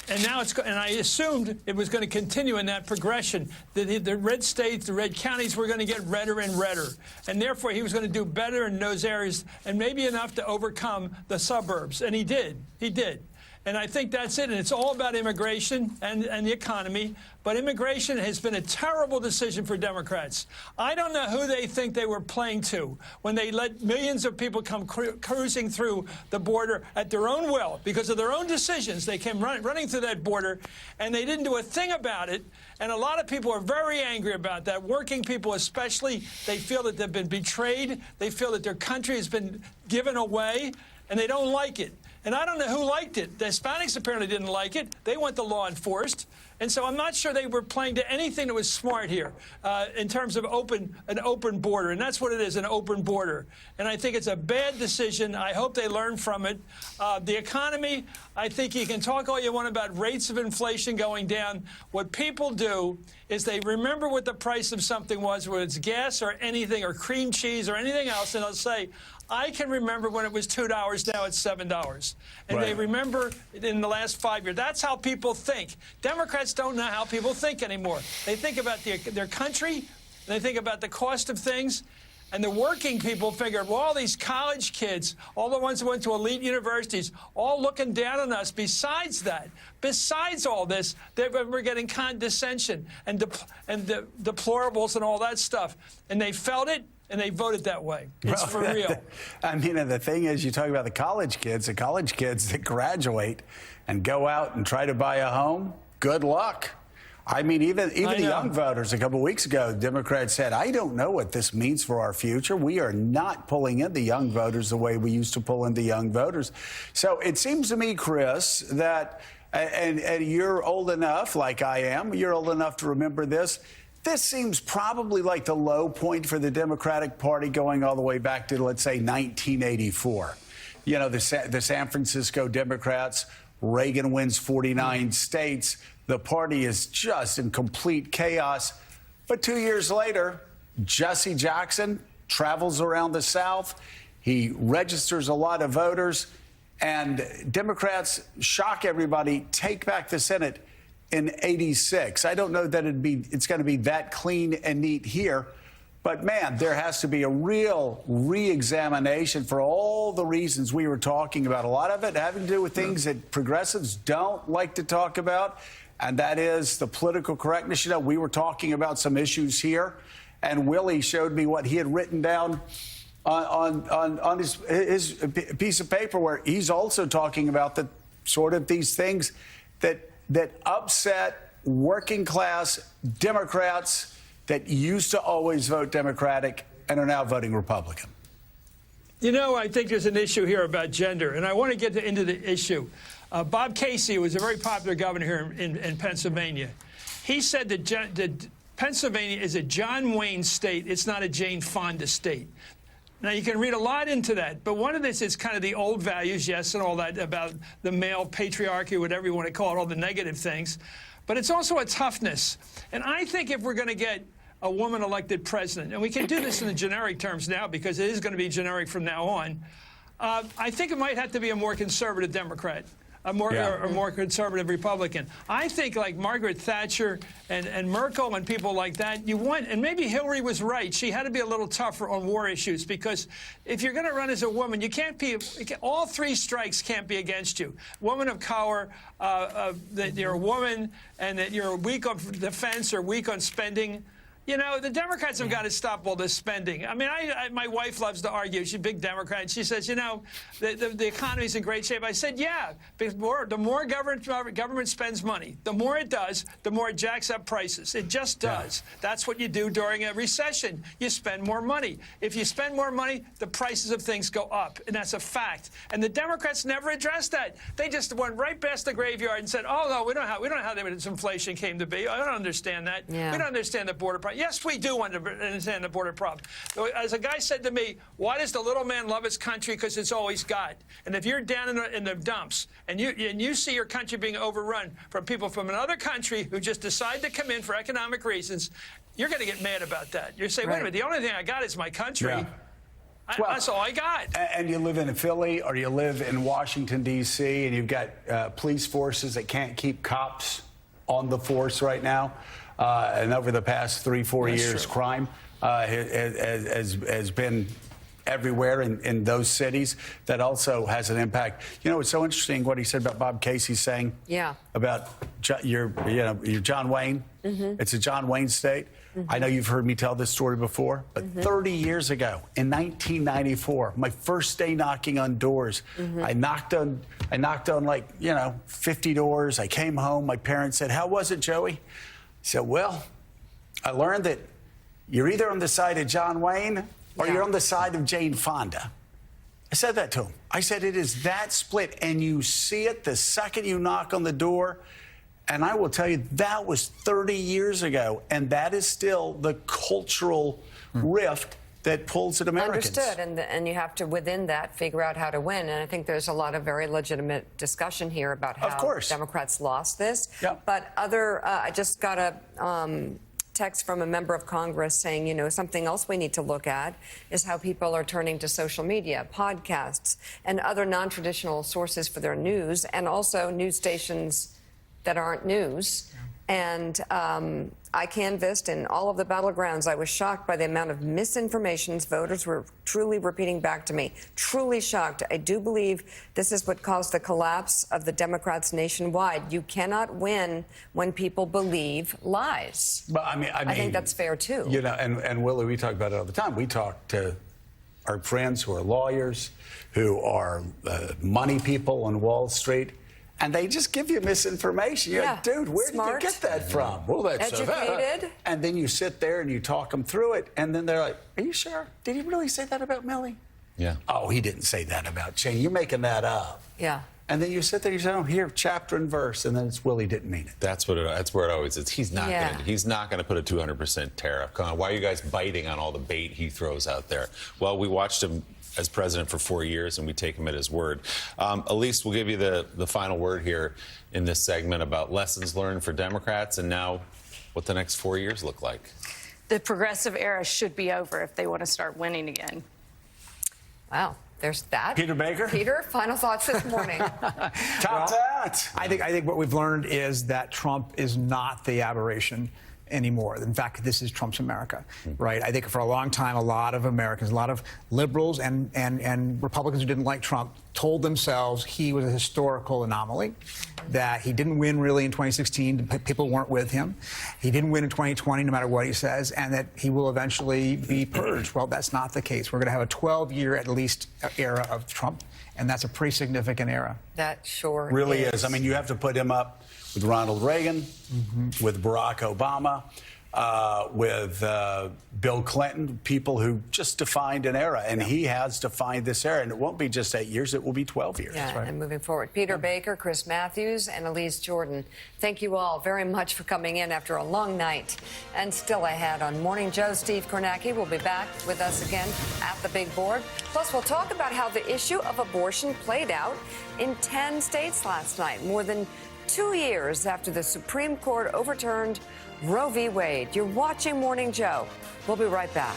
And now and I assumed it was going to continue in that progression. The red states, the red counties were going to get redder and redder. And therefore, he was going to do better in those areas and maybe enough to overcome the suburbs. And he did. He did. And I think that's it. And it's all about immigration and the economy. But immigration has been a terrible decision for Democrats. I don't know who they think they were playing to when they let millions of people come cruising through the border at their own will. Because of their own decisions, they came running through that border, and they didn't do a thing about it. And a lot of people are very angry about that. Working people especially, they feel that they've been betrayed. They feel that their country has been given away, and they don't like it. And I don't know who liked it. The Hispanics apparently didn't like it. They want the law enforced. And so I'm not sure they were playing to anything that was smart here in terms of an open border. And that's what it is, an open border. And I think it's a bad decision. I hope they learn from it. The economy, I think you can talk all you want about rates of inflation going down. What people do is they remember what the price of something was, whether it's gas or anything or cream cheese or anything else, and they'll say, I can remember when it was $2, now it's $7. And they remember in the last 5 years. That's how people think. Democrats don't know how people think anymore. They think about their country, and they think about the cost of things. And the working people figure, well, all these college kids, all the ones who went to elite universities, all looking down on us. Besides that, besides all this, we're getting condescension and deplorables and all that stuff. And they felt it. And they voted that way. It's for real. I mean, and the thing is, you talk about the college kids that graduate and go out and try to buy a home. Good luck. I mean, even the young voters a couple of weeks ago, Democrats said, I don't know what this means for our future. We are not pulling in the young voters the way we used to pull in the young voters. So it seems to me, Chris, that and you're old enough, like I am, you're old enough to remember this. This seems probably like the low point for the Democratic Party going all the way back to, let's say, 1984. You know, the San Francisco Democrats, Reagan wins 49 states. The party is just in complete chaos. But 2 years later, Jesse Jackson travels around the South. He registers a lot of voters. And Democrats shock everybody, take back the Senate in '86. I don't know that it's going to be that clean and neat here. But, man, there has to be a real re-examination for all the reasons we were talking about. A lot of it having to do with things that progressives don't like to talk about, and that is the political correctness. You know, we were talking about some issues here, and Willie showed me what he had written down on his piece of paper, where he's also talking about the sort of these things that upset working class Democrats that used to always vote Democratic and are now voting Republican. You know, I think there's an issue here about gender, and I want to get into the issue. Bob Casey was a very popular governor here in Pennsylvania. He said that Pennsylvania is a John Wayne state. It's not a Jane Fonda state. Now, you can read a lot into that, but one of this is kind of the old values, yes, and all that about the male patriarchy, whatever you want to call it, all the negative things. But it's also a toughness. And I think if we're going to get a woman elected president, and we can do this in the generic terms now because it is going to be generic from now on, I think it might have to be a more conservative Democrat. A more conservative Republican. I think like Margaret Thatcher and Merkel and people like that, you want, and maybe Hillary was right. She had to be a little tougher on war issues because if you're going to run as a woman, you can't be, all three strikes can't be against you. Woman of color, that you're a woman and that you're weak on defense or weak on spending. You know, the Democrats have got to stop all this spending. I mean, my wife loves to argue. She's a big Democrat. And she says, you know, the economy's in great shape. I said, yeah, because the more government spends money, the more it does, the more it jacks up prices. It just does. Yeah. That's what you do during a recession. You spend more money. If you spend more money, the prices of things go up, and that's a fact. And the Democrats never addressed that. They just went right past the graveyard and said, oh, no, we don't know how this inflation came to be. I don't understand that. Yeah. We don't understand the border price. Yes, we do understand the border problem. As a guy said to me, why does the little man love his country? Because it's all he's got. And if you're down in the dumps and you see your country being overrun from people from another country who just decide to come in for economic reasons, you're going to get mad about that. You say, wait a minute, the only thing I got is my country. Yeah. That's all I got. And you live in Philly or you live in Washington, D.C., and you've got police forces that can't keep cops on the force right now. And over the past 3-4 years, crime has been everywhere in those cities. That also has an impact. You know, it's so interesting what he said about Bob Casey saying about your John Wayne. Mm-hmm. It's a John Wayne state. Mm-hmm. I know you've heard me tell this story before, but 30 years ago, in 1994, my first day knocking on doors, I knocked on like 50 doors. I came home. My parents said, "How was it, Joey?" I said, well, I learned that you're either on the side of John Wayne or you're on the side of Jane Fonda. I said that to him. I said, it is that split, and you see it the second you knock on the door. And I will tell you, that was 30 years ago, and that is still the cultural rift that pulls at Americans. Understood, and you have to, within that, figure out how to win. And I think there's a lot of very legitimate discussion here about how Democrats lost this. Yep. But I just got a text from a member of Congress saying, you know, something else we need to look at is how people are turning to social media, podcasts, and other non-traditional sources for their news, and also news stations that aren't news. And I canvassed in all of the battlegrounds. I was shocked by the amount of misinformation voters were truly repeating back to me. Truly shocked. I do believe this is what caused the collapse of the Democrats nationwide. You cannot win when people believe lies. But I think that's fair, too. You know, and Willie, we talk about it all the time. We talk to our friends who are lawyers, who are money people on Wall Street. And they just give you misinformation. You're like, dude, where did you get that from? Well, that's educated. And then you sit there and you talk them through it. And then they're like, are you sure? Did he really say that about Millie? Yeah. Oh, he didn't say that about Cheney. You're making that up. Yeah. And then you sit there, you say, oh, here, chapter and verse, and then it's Willie didn't mean it. That's where it always is. He's not going to put a 200% tariff. Come on, why are you guys biting on all the bait he throws out there? Well, we watched him as president for 4 years, and we take him at his word. Elise, we'll give you the final word here in this segment about lessons learned for Democrats and now what the next 4 years look like. The progressive era should be over if they want to start winning again. Wow. There's that. Peter Baker? Peter, final thoughts this morning. Top that. I think what we've learned is that Trump is not the aberration anymore. In fact, this is Trump's America, right? I think for a long time, a lot of Americans, a lot of liberals and Republicans who didn't like Trump told themselves he was a historical anomaly, that he didn't win really in 2016. People weren't with him. He didn't win in 2020, no matter what he says, and that he will eventually be purged. Well, that's not the case. We're going to have a 12-year, at least, era of Trump, and that's a pretty significant era. That sure really is. I mean, you have to put him up with Ronald Reagan, with Barack Obama, with Bill Clinton, people who just defined an era. And he has defined this era. And it won't be just 8 years, it will be 12 years. Yeah, and moving forward. Peter Baker, Chris Matthews, and Elise Jordan, thank you all very much for coming in after a long night. And still ahead on Morning Joe, Steve Kornacki will be back with us again at the big board. Plus, we'll talk about how the issue of abortion played out in 10 states last night, more than 2 years after the Supreme Court overturned Roe v. Wade. You're watching Morning Joe. We'll be right back.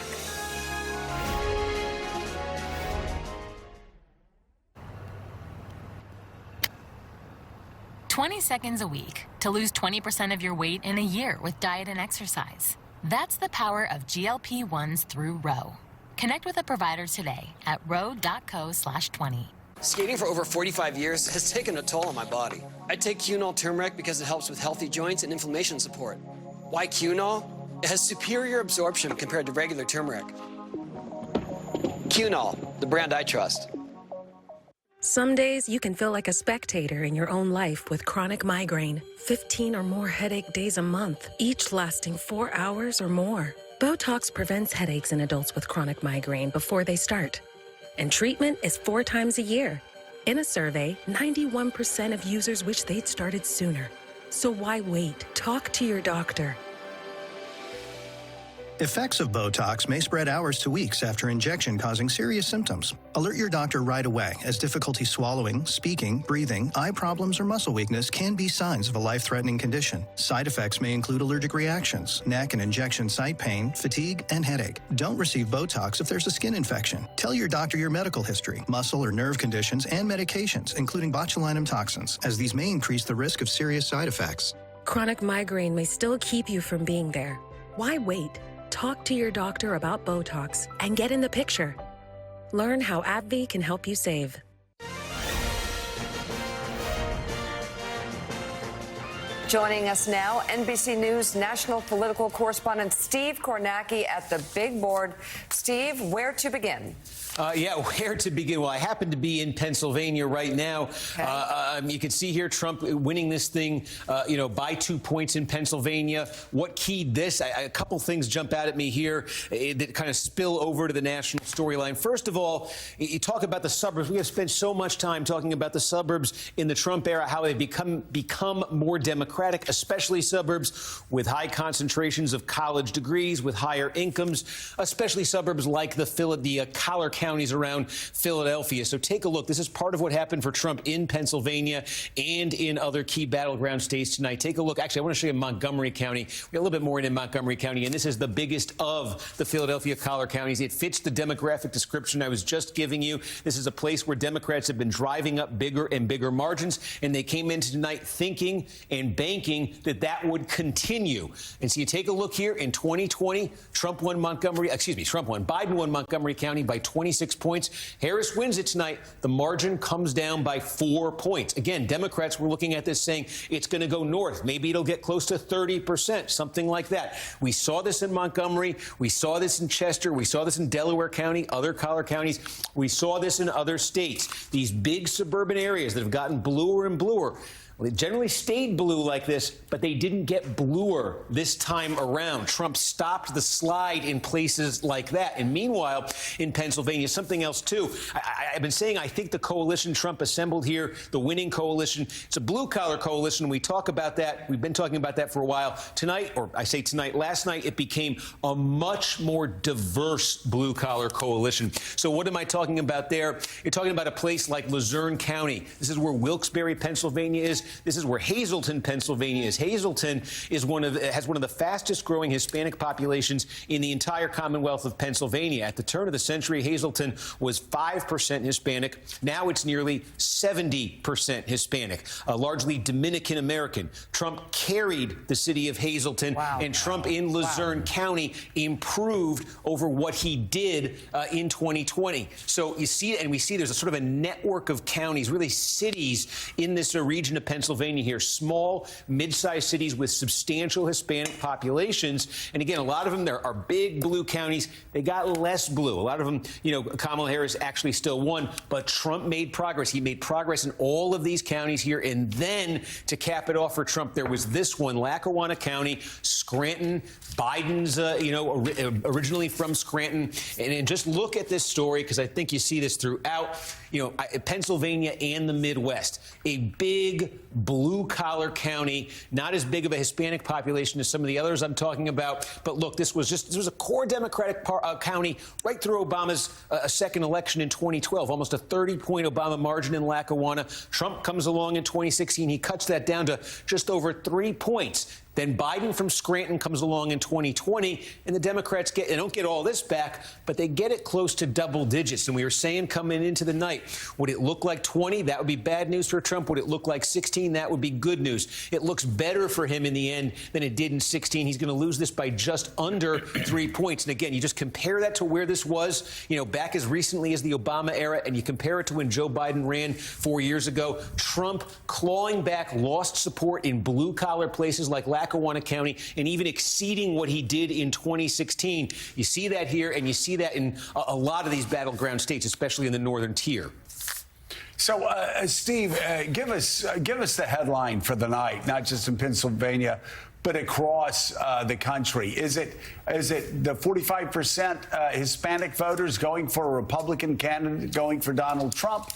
"20 seconds a week to lose 20% of your weight in a year with diet and exercise. That's the power of GLP-1s through Roe. Connect with a provider today at roe.co/20. Skating for over 45 years has taken a toll on my body. I take Cunol turmeric because it helps with healthy joints and inflammation support. Why Cunol? It has superior absorption compared to regular turmeric. Cunol, the brand I trust. Some days you can feel like a spectator in your own life with chronic migraine. 15 or more headache days a month, each lasting 4 hours or more. Botox prevents headaches in adults with chronic migraine before they start. And treatment is 4 times a year. In a survey, 91% of users wish they'd started sooner. So why wait? Talk to your doctor. Effects of Botox may spread hours to weeks after injection, causing serious symptoms. Alert your doctor right away, as difficulty swallowing, speaking, breathing, eye problems, or muscle weakness can be signs of a life-threatening condition. Side effects may include allergic reactions, neck and injection site pain, fatigue, and headache. Don't receive Botox if there's a skin infection. Tell your doctor your medical history, muscle or nerve conditions, and medications, including botulinum toxins, as these may increase the risk of serious side effects. Chronic migraine may still keep you from being there. Why wait? Talk to your doctor about Botox and get in the picture. Learn how AbbVie can help you save. Joining us now, NBC News national political correspondent Steve Kornacki at the big board. Steve, where to begin? Where to begin? Well, I happen to be in Pennsylvania right now. You can see here Trump winning this thing, by 2 points in Pennsylvania. What keyed this? A couple things jump out at me here that kind of spill over to the national storyline. First of all, you talk about the suburbs. We have spent so much time talking about the suburbs in the Trump era, how they've become more democratic, especially suburbs with high concentrations of college degrees, with higher incomes, especially suburbs like the collar counties around Philadelphia. So take a look. This is part of what happened for Trump in Pennsylvania and in other key battleground states tonight. Take a look. Actually, I want to show you Montgomery County. We got a little bit more in Montgomery County, and this is the biggest of the Philadelphia collar counties. It fits the demographic description I was just giving you. This is a place where Democrats have been driving up bigger and bigger margins, and they came into tonight thinking and banking that that would continue. And so you take a look here in 2020, Biden won Montgomery County by 26 points. Harris wins it tonight. The margin comes down by 4 points. Again, Democrats were looking at this saying it's going to go north. Maybe it'll get close to 30%, something like that. We saw this in Montgomery. We saw this in Chester. We saw this in Delaware County, other collar counties. We saw this in other states. These big suburban areas that have gotten bluer and bluer. Well, they generally stayed blue like this, but they didn't get bluer this time around. Trump stopped the slide in places like that. And meanwhile, in Pennsylvania, something else, too. I've been saying I think the coalition Trump assembled here, the winning coalition, it's a blue-collar coalition. We talk about that. We've been talking about that for a while. Tonight, or I say tonight, last night, it became a much more diverse blue-collar coalition. So what am I talking about there? You're talking about a place like Luzerne County. This is where Wilkes-Barre, Pennsylvania is. This is where Hazleton, Pennsylvania is. Hazleton is has one of the fastest growing Hispanic populations in the entire Commonwealth of Pennsylvania. At the turn of the century, Hazleton was 5% Hispanic. Now it's nearly 70% Hispanic, largely Dominican American. Trump carried the city of Hazleton, and Trump in Luzerne County improved over what he did in 2020. So you see, and we see there's a sort of a network of counties, really cities in this region of Pennsylvania here, small, mid-sized cities with substantial Hispanic populations. And again, a lot of them, there are big blue counties. They got less blue. A lot of them, you know, Kamala Harris actually still won, but Trump made progress. He made progress in all of these counties here. And then to cap it off for Trump, there was this one, Lackawanna County, Scranton. Biden's, originally from Scranton. And just look at this story, because I think you see this throughout, Pennsylvania and the Midwest. A big blue-collar county, not as big of a Hispanic population as some of the others I'm talking about. But look, this was a core Democratic county right through Obama's second election in 2012, almost a 30-point Obama margin in Lackawanna. Trump comes along in 2016. He cuts that down to just over 3 points. Then Biden from Scranton comes along in 2020, and the Democrats they don't get all this back, but they get it close to double digits. And we were saying coming into the night, would it look like 20? That would be bad news for Trump. Would it look like 16? That would be good news. It looks better for him in the end than it did in 16. He's going to lose this by just under 3 points. And again, you just compare that to where this was, back as recently as the Obama era, and you compare it to when Joe Biden ran 4 years ago. Trump clawing back lost support in blue-collar places like Lackawanna County, and even exceeding what he did in 2016. You see that here, and you see that in a lot of these battleground states, especially in the northern tier. So, Steve, give us the headline for the night, not just in Pennsylvania, but across the country. Is it the 45% Hispanic voters going for a Republican candidate, going for Donald Trump?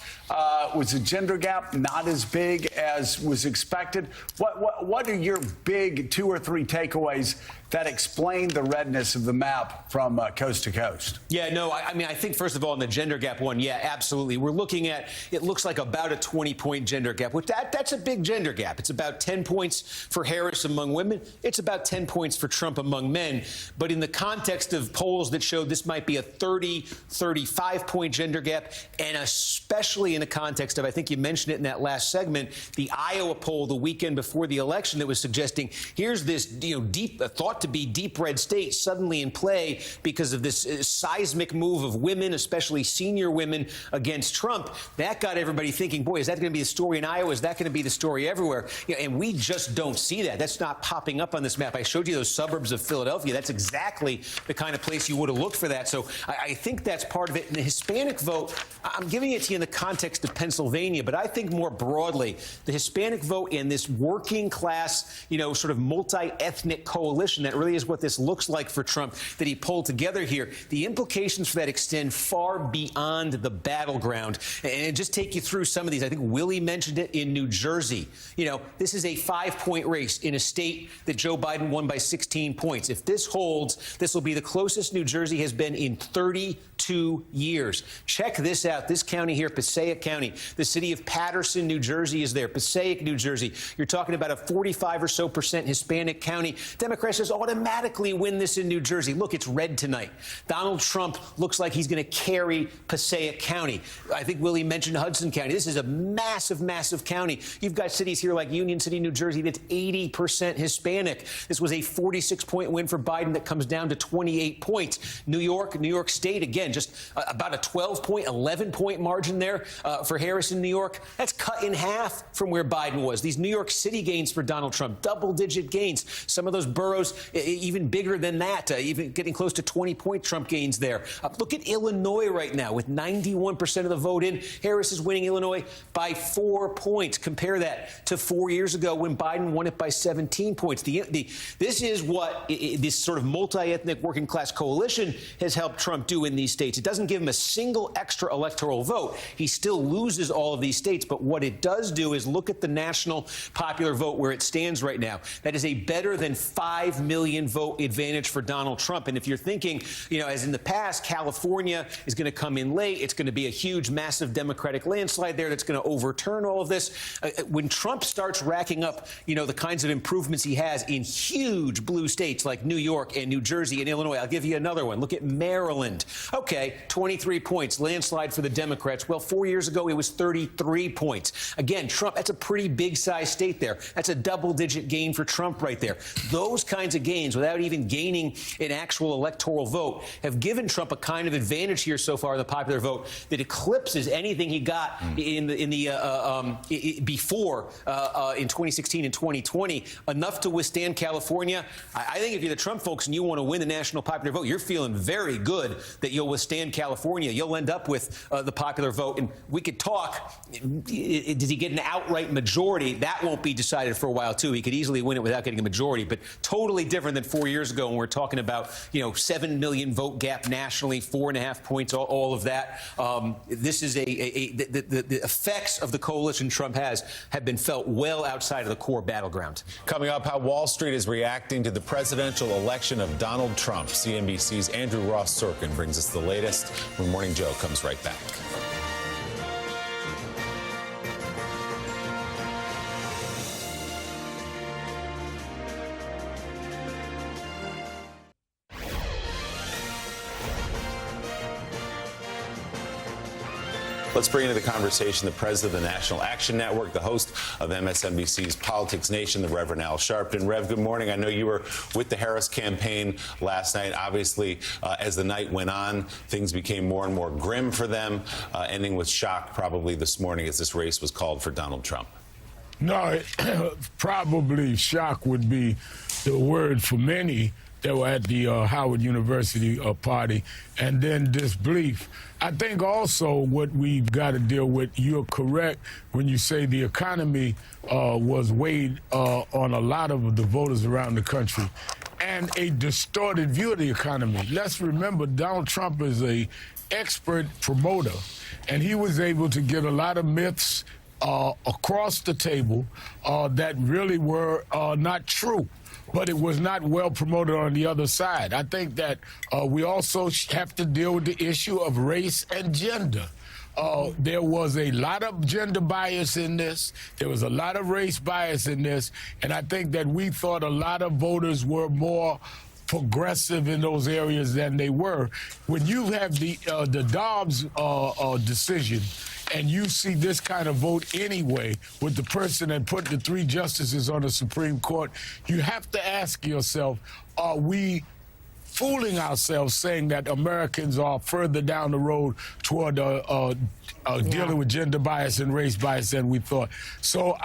Was the gender gap not as big as was expected? What are your big 2 or 3 takeaways that explain the redness of the map from coast to coast? Yeah, no, I mean, I think, first of all, in the gender gap one, yeah, absolutely. We're looking at, it looks like about a 20-point gender gap, which that's a big gender gap. It's about 10 points for Harris among women. It's about 10 points for Trump among men. But in the context of polls that showed this might be a 30, 35-point gender gap, and especially in the context of, I think you mentioned it in that last segment, the Iowa poll the weekend before the election that was suggesting here's this, thought to be deep red state suddenly in play because of this seismic move of women, especially senior women, against Trump. That got everybody thinking, boy, is that going to be the story in Iowa? Is that going to be the story everywhere? And we just don't see that. That's not popping up on this map. I showed you those suburbs of Philadelphia. That's exactly the kind of place you would have looked for that. So I think that's part of it. And the Hispanic vote, I'm giving it to you in the context of Pennsylvania, but I think more broadly, the Hispanic vote and this working class, sort of multi-ethnic coalition, that really is what this looks like for Trump that he pulled together here. The implications for that extend far beyond the battleground. And just take you through some of these. I think Willie mentioned it in New Jersey. This is a 5-point race in a state that Joe Biden won by 16 points. If this holds, this will be the closest New Jersey has been in 32 years. Check this out. This county here, Passaic County, the city of Paterson, New Jersey is there. Passaic, New Jersey. You're talking about a 45% or so Hispanic county. Democrats just automatically win this in New Jersey. Look, it's red tonight. Donald Trump looks like he's going to carry Passaic County. I think Willie mentioned Hudson County. This is a massive, massive county. You've got cities here like Union City, New Jersey, that's 80% Hispanic. Hispanic. This was a 46-point win for Biden that comes down to 28 points. New York State, again, just about a 12-point, 11-point margin there for Harris in New York. That's cut in half from where Biden was. These New York City gains for Donald Trump, double-digit gains. Some of those boroughs even bigger than that, even getting close to 20-point Trump gains there. Look at Illinois right now with 91% of the vote in. Harris is winning Illinois by 4 points. Compare that to 4 years ago when Biden won it by 17 points. This is what this sort of multi-ethnic working class coalition has helped Trump do in these states. It doesn't give him a single extra electoral vote. He still loses all of these states. But what it does do is look at the national popular vote where it stands right now. That is a better than 5 million vote advantage for Donald Trump. And if you're thinking, as in the past, California is going to come in late. It's going to be a huge, massive Democratic landslide there that's going to overturn all of this. When Trump starts racking up, the kinds of improvements he has in huge blue states like New York and New Jersey and Illinois. I'll give you another one. Look at Maryland. Okay, 23 points, landslide for the Democrats. Well, 4 years ago, it was 33 points. Again, Trump, that's a pretty big-sized state there. That's a double-digit gain for Trump right there. Those kinds of gains, without even gaining an actual electoral vote, have given Trump a kind of advantage here so far in the popular vote that eclipses anything he got before in 2016 and 2020, enough to withstand California. I think if you're the Trump folks and you want to win the national popular vote, you're feeling very good that you'll withstand California. You'll end up with the popular vote. And we could talk, does he get an outright majority? That won't be decided for a while, too. He could easily win it without getting a majority, but totally different than 4 years ago when we're talking about, 7 million vote gap nationally, 4.5 points, all of that. This is the effects of the coalition Trump has have been felt well outside of the core battleground. Coming up, how Wall Street is reacting to the presidential election of Donald Trump. CNBC's Andrew Ross Sorkin brings us the latest when Morning Joe comes right back. Let's bring into the conversation the president of the National Action Network, the host of MSNBC's Politics Nation, the Reverend Al Sharpton. Rev, good morning. I know you were with the Harris campaign last night. Obviously, as the night went on, things became more and more grim for them, ending with shock probably this morning as this race was called for Donald Trump. No, probably shock would be the word for many that were at the Howard University party, and then disbelief. I think also what we've got to deal with, you're correct when you say the economy was weighed on a lot of the voters around the country, and a distorted view of the economy. Let's remember, Donald Trump is an expert promoter, and he was able to get a lot of myths across the table that really were not true. But it was not well promoted on the other side. I think that we also have to deal with the issue of race and gender. There was a lot of gender bias in this. There was a lot of race bias in this. And I think that we thought a lot of voters were more progressive in those areas than they were. When you have the Dobbs decision, and you see this kind of vote anyway with the person that put the 3 justices on the Supreme Court, you have to ask yourself, are we fooling ourselves saying that Americans are further down the road toward dealing with gender bias and race bias than we thought? So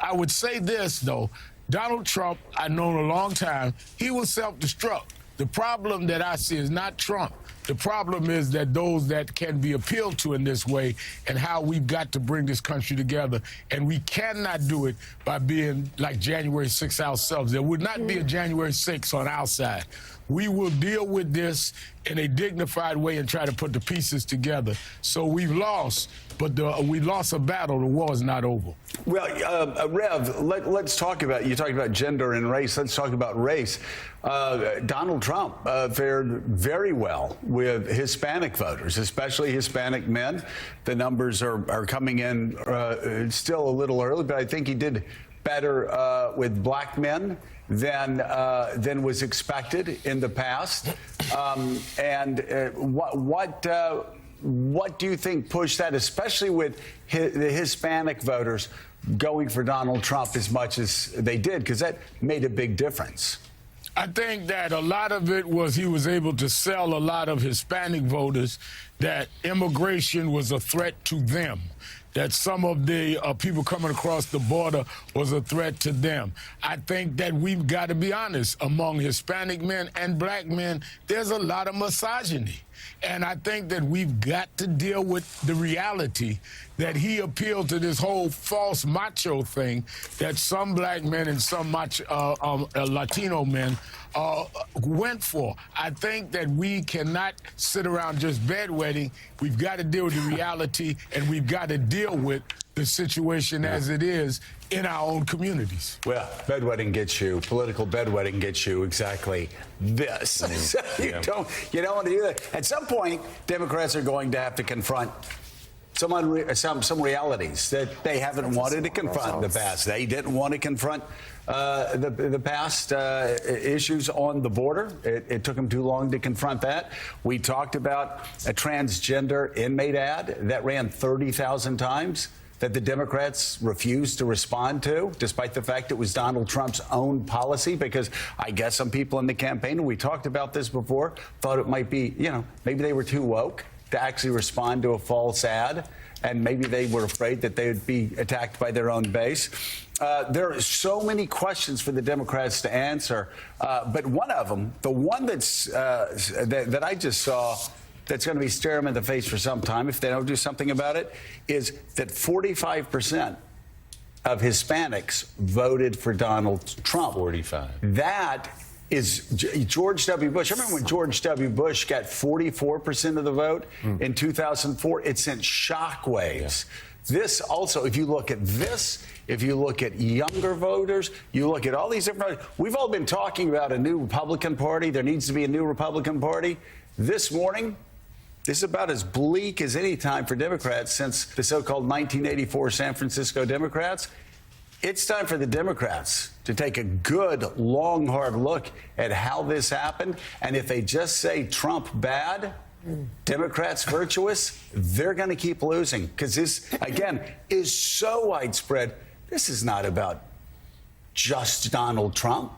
I would say this, though. Donald Trump, I've known a long time, he will self-destruct. The problem that I see is not Trump. The problem is that those that can be appealed to in this way, and how we've got to bring this country together. And we cannot do it by being like January 6th ourselves. There would not be a January 6th on our side. We will deal with this in a dignified way and try to put the pieces together. So we've lost, but we lost a battle. The war is not over. Well, Rev, let's talk about, you talked about gender and race. Let's talk about race. Donald Trump fared very well with Hispanic voters, especially Hispanic men. The numbers are coming in still a little early, but I think he did better with black men than was expected in the past. what do you think pushed that, especially with the Hispanic voters going for Donald Trump as much as they did? Because that made a big difference. I think that a lot of it was he was able to sell a lot of Hispanic voters that immigration was a threat to them, that some of the people coming across the border was a threat to them. I think that we've got to be honest, among Hispanic men and black men, there's a lot of misogyny. And I think that we've got to deal with the reality that he appealed to this whole false macho thing that some black men and some Latino men went for. I think that we cannot sit around just bedwetting. We've got to deal with the reality, and we've got to deal with the situation as it is in our own communities. Well, bedwetting gets you, political bedwetting gets you exactly this. So you don't want to do that. At some point, Democrats are going to have to confront some realities that they haven't wanted to confront in the past. They didn't want to confront the past issues on the border. It took them too long to confront that. We talked about a transgender inmate ad that ran 30,000 times that the Democrats refused to respond to, despite the fact it was Donald Trump's own policy, because I guess some people in the campaign, and we talked about this before, thought it might be, maybe they were too woke to actually respond to a false ad, and maybe they were afraid that they would be attacked by their own base. There are so many questions for the Democrats to answer, but one of them, the one that's that I just saw, that's going to be staring them in the face for some time if they don't do something about it, is that 45% of Hispanics voted for Donald Trump. 45. That is George W. Bush. I remember when George W. Bush got 44% of the vote in 2004. It sent shockwaves. Yeah. This also, if you look at this, if you look at younger voters, you look at all these different, we've all been talking about a new Republican Party. There needs to be a new Republican Party. This morning, this is about as bleak as any time for Democrats since the so-called 1984 San Francisco Democrats. It's time for the Democrats to take a good, long, hard look at how this happened. And if they just say Trump bad, Democrats virtuous, they're going to keep losing. Because this, again, is so widespread. This is not about just Donald Trump.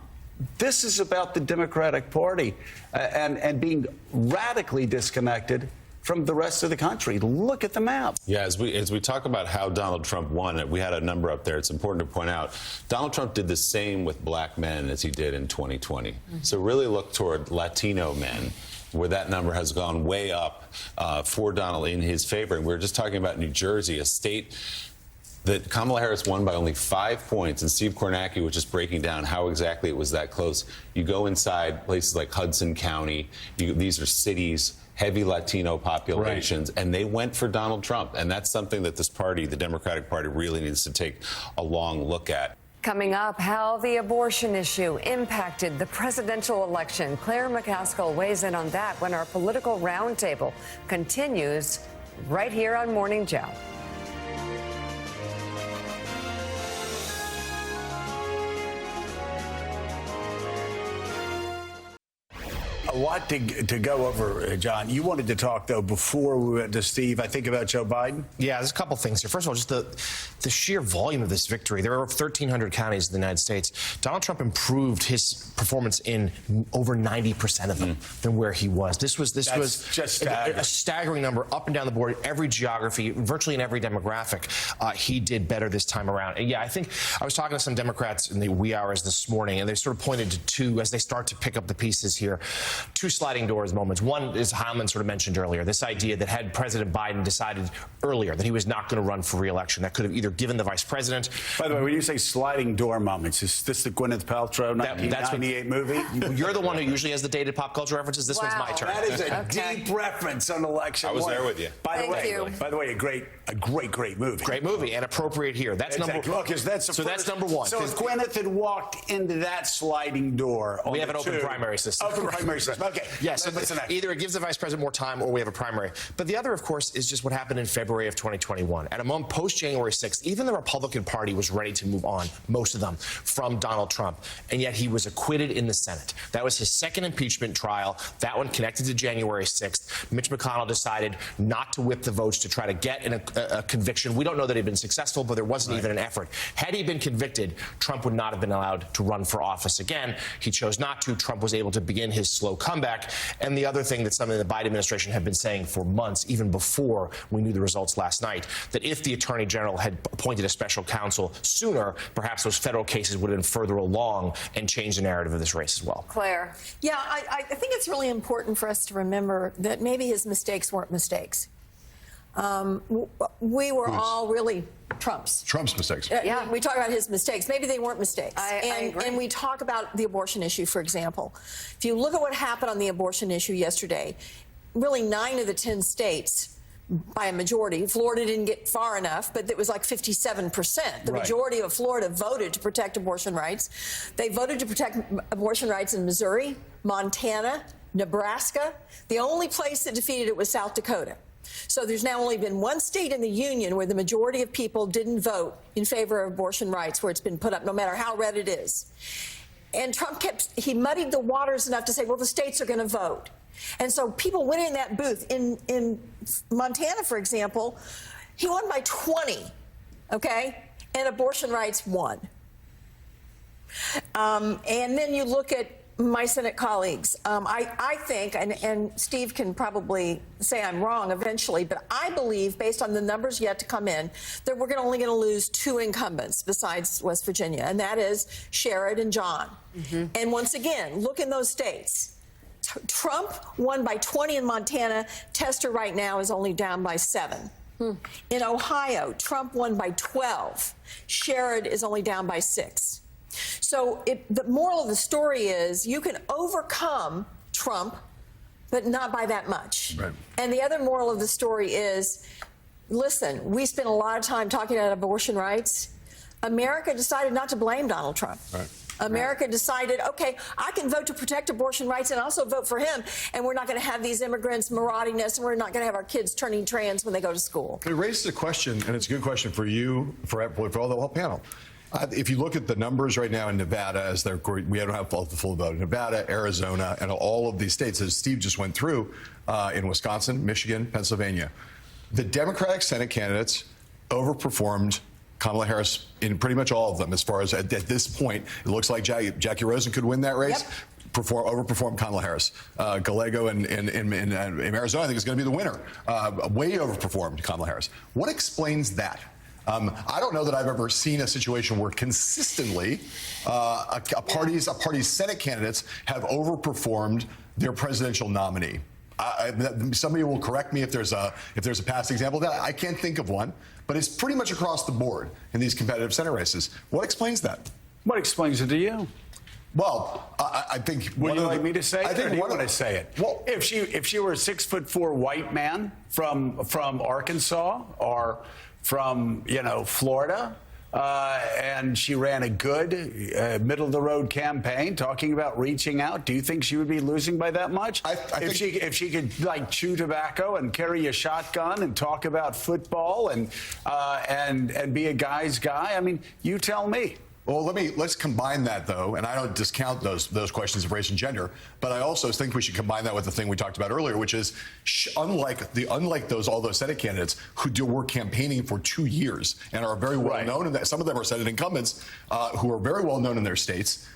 This is about the Democratic Party and being radically disconnected from the rest of the country. Look at the map. Yeah, as we talk about how Donald Trump won, we had a number up there. It's important to point out, Donald Trump did the same with black men as he did in 2020. So really look toward Latino men, where that number has gone way up for Donald in his favor. And we were just talking about New Jersey, a state that Kamala Harris won by only 5 points, and Steve Kornacki was just breaking down how exactly it was that close. You go inside places like Hudson County, these are cities, heavy Latino populations, and they went for Donald Trump. And that's something that this party, the Democratic Party, really needs to take a long look at. Coming up, how the abortion issue impacted the presidential election. Claire McCaskill weighs in on that when our political roundtable continues right here on Morning Joe. A lot to go over, John. You wanted to talk, though, before we went to Steve, I think, about Joe Biden. Yeah, there's a couple things here. First of all, just the sheer volume of this victory. There are 1,300 counties in the United States. Donald Trump improved his performance in over 90% of them than where he was. This was just a staggering number up and down the board. Every geography, virtually in every demographic, he did better this time around. And yeah, I think I was talking to some Democrats in the wee hours this morning, and they sort of pointed to two, as they start to pick up the pieces here, two sliding doors moments. One is Heilman sort of mentioned earlier, this idea that had President Biden decided earlier that he was not going to run for re-election, that could have either given the vice president. By the way, when you say sliding door moments, is this the Gwyneth Paltrow 1998 movie? You're the one who usually has the dated pop culture references. This one's my turn. That is a deep reference on election. I was there with you. By the way, a great movie. Great movie, and appropriate here. That's number one. That's number one. So if Gwyneth had walked into that sliding door, we have an open primary system. Open primary system. Okay. Yes. So listen, either it gives the vice president more time or we have a primary. But the other, of course, is just what happened in February of 2021. At a moment post-January 6th, even the Republican Party was ready to move on, most of them, from Donald Trump. And yet he was acquitted in the Senate. That was his second impeachment trial, that one connected to January 6th. Mitch McConnell decided not to whip the votes to try to get a conviction. We don't know that he'd been successful, but there wasn't even an effort. Had he been convicted, Trump would not have been allowed to run for office again. He chose not to. Trump was able to begin his slow comeback. And the other thing that's something the Biden administration had been saying for months, even before we knew the results last night, that if the Attorney General had appointed a special counsel sooner, perhaps those federal cases would have been further along and changed the narrative of this race as well. Claire. Yeah, I think it's really important for us to remember that maybe his mistakes weren't mistakes. We were all really Trump's mistakes. Yeah, we talk about his mistakes. Maybe they weren't mistakes. I agree. And we talk about the abortion issue, for example. If you look at what happened on the abortion issue yesterday, really 9 of the 10 states, by a majority. Florida didn't get far enough, but it was like 57%. The majority of Florida voted to protect abortion rights. They voted to protect abortion rights in Missouri, Montana, Nebraska. The only place that defeated it was South Dakota. So there's now only been one state in the union where the majority of people didn't vote in favor of abortion rights, where it's been put up, no matter how red it is. And Trump he muddied the waters enough to say, well, the states are going to vote. And so people went in that booth. In Montana, for example, he won by 20, okay? And abortion rights won. And then you look at my Senate colleagues. I think, and Steve can probably say I'm wrong eventually, but I believe, based on the numbers yet to come in, that we're only going to lose 2 incumbents besides West Virginia, and that is Sherrod and John. And once again, look in those states. Trump won by 20 in Montana. Tester right now is only down by 7. In Ohio, Trump won by 12. Sherrod is only down by 6. So the moral of the story is you can overcome Trump, but not by that much. Right. And the other moral of the story is, listen, we spent a lot of time talking about abortion rights. America decided not to blame Donald Trump. Right. America decided, okay, I can vote to protect abortion rights and also vote for him, and we're not going to have these immigrants marauding us, and we're not going to have our kids turning trans when they go to school. It raises a question, and it's a good question for you, for all the whole panel. If you look at the numbers right now in Nevada, as they're, we don't have the full vote. Nevada, Arizona, and all of these states, as Steve just went through, in Wisconsin, Michigan, Pennsylvania, the Democratic Senate candidates overperformed Kamala Harris in pretty much all of them. As far as at this point, it looks like Jackie Rosen could win that race. Yep. Overperformed Kamala Harris. Gallego in Arizona, I think, is going to be the winner. Way overperformed Kamala Harris. What explains that? I don't know that I've ever seen a situation where consistently a party's Senate candidates have overperformed their presidential nominee. Somebody will correct me if there's a past example of that. I can't think of one, but it's pretty much across the board in these competitive Senate races. What explains that? What explains it to you? Well, I think. Would you like me to say it? I think or do you want to say it. Well, if she were a 6'4" white man from Arkansas or from Florida, and she ran a good middle-of-the-road campaign talking about reaching out, do you think she would be losing by that much? If she could like chew tobacco and carry a shotgun and talk about football and be a guy's guy, I mean, you tell me. Well, let's combine that, though, and I don't discount those questions of race and gender, but I also think we should combine that with the thing we talked about earlier, which is unlike all those Senate candidates who were campaigning for 2 years and are very well known, and some of them are Senate incumbents who are very well known in their states.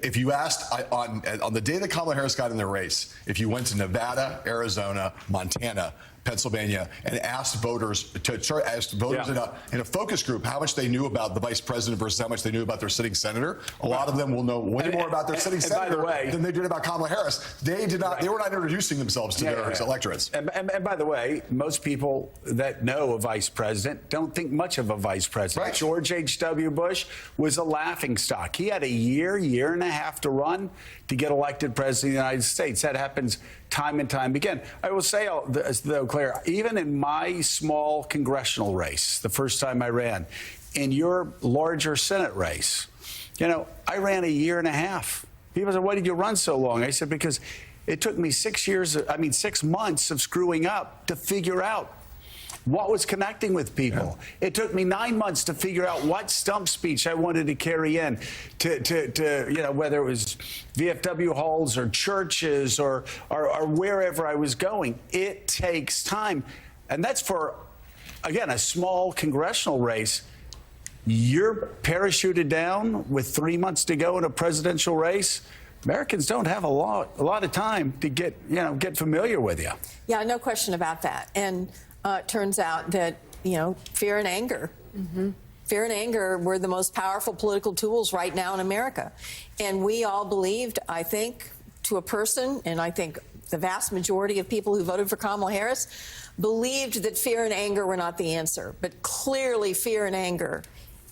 If you asked on the day that Kamala Harris got in the race, if you went to Nevada, Arizona, Montana, Pennsylvania, and asked voters in a focus group how much they knew about the vice president versus how much they knew about their sitting senator, a lot of them will know way more about their sitting senator than they did about Kamala Harris. They did not. They were not introducing themselves to their electorates. And by the way, most people that know a vice president don't think much of a vice president. Right. George H.W. Bush was a laughingstock. He had a year and a half to run to get elected president of the United States. That happens time and time again. I will say, though, Claire, even in my small congressional race, the first time I ran, in your larger Senate race, I ran a year and a half. People said, why did you run so long? I said, because It took me 6 months of screwing up to figure out what was connecting with people. Yeah. It took me 9 months to figure out what stump speech I wanted to carry in to whether it was VFW halls or churches or wherever I was going. It takes time. And that's for, again, a small congressional race. You're parachuted down with 3 months to go in a presidential race. Americans don't have a lot of time to get familiar with you. Yeah, no question about that. And it turns out that, fear and anger. Fear and anger were the most powerful political tools right now in America. And we all believed, I think, to a person, and I think the vast majority of people who voted for Kamala Harris believed that fear and anger were not the answer. But clearly, fear and anger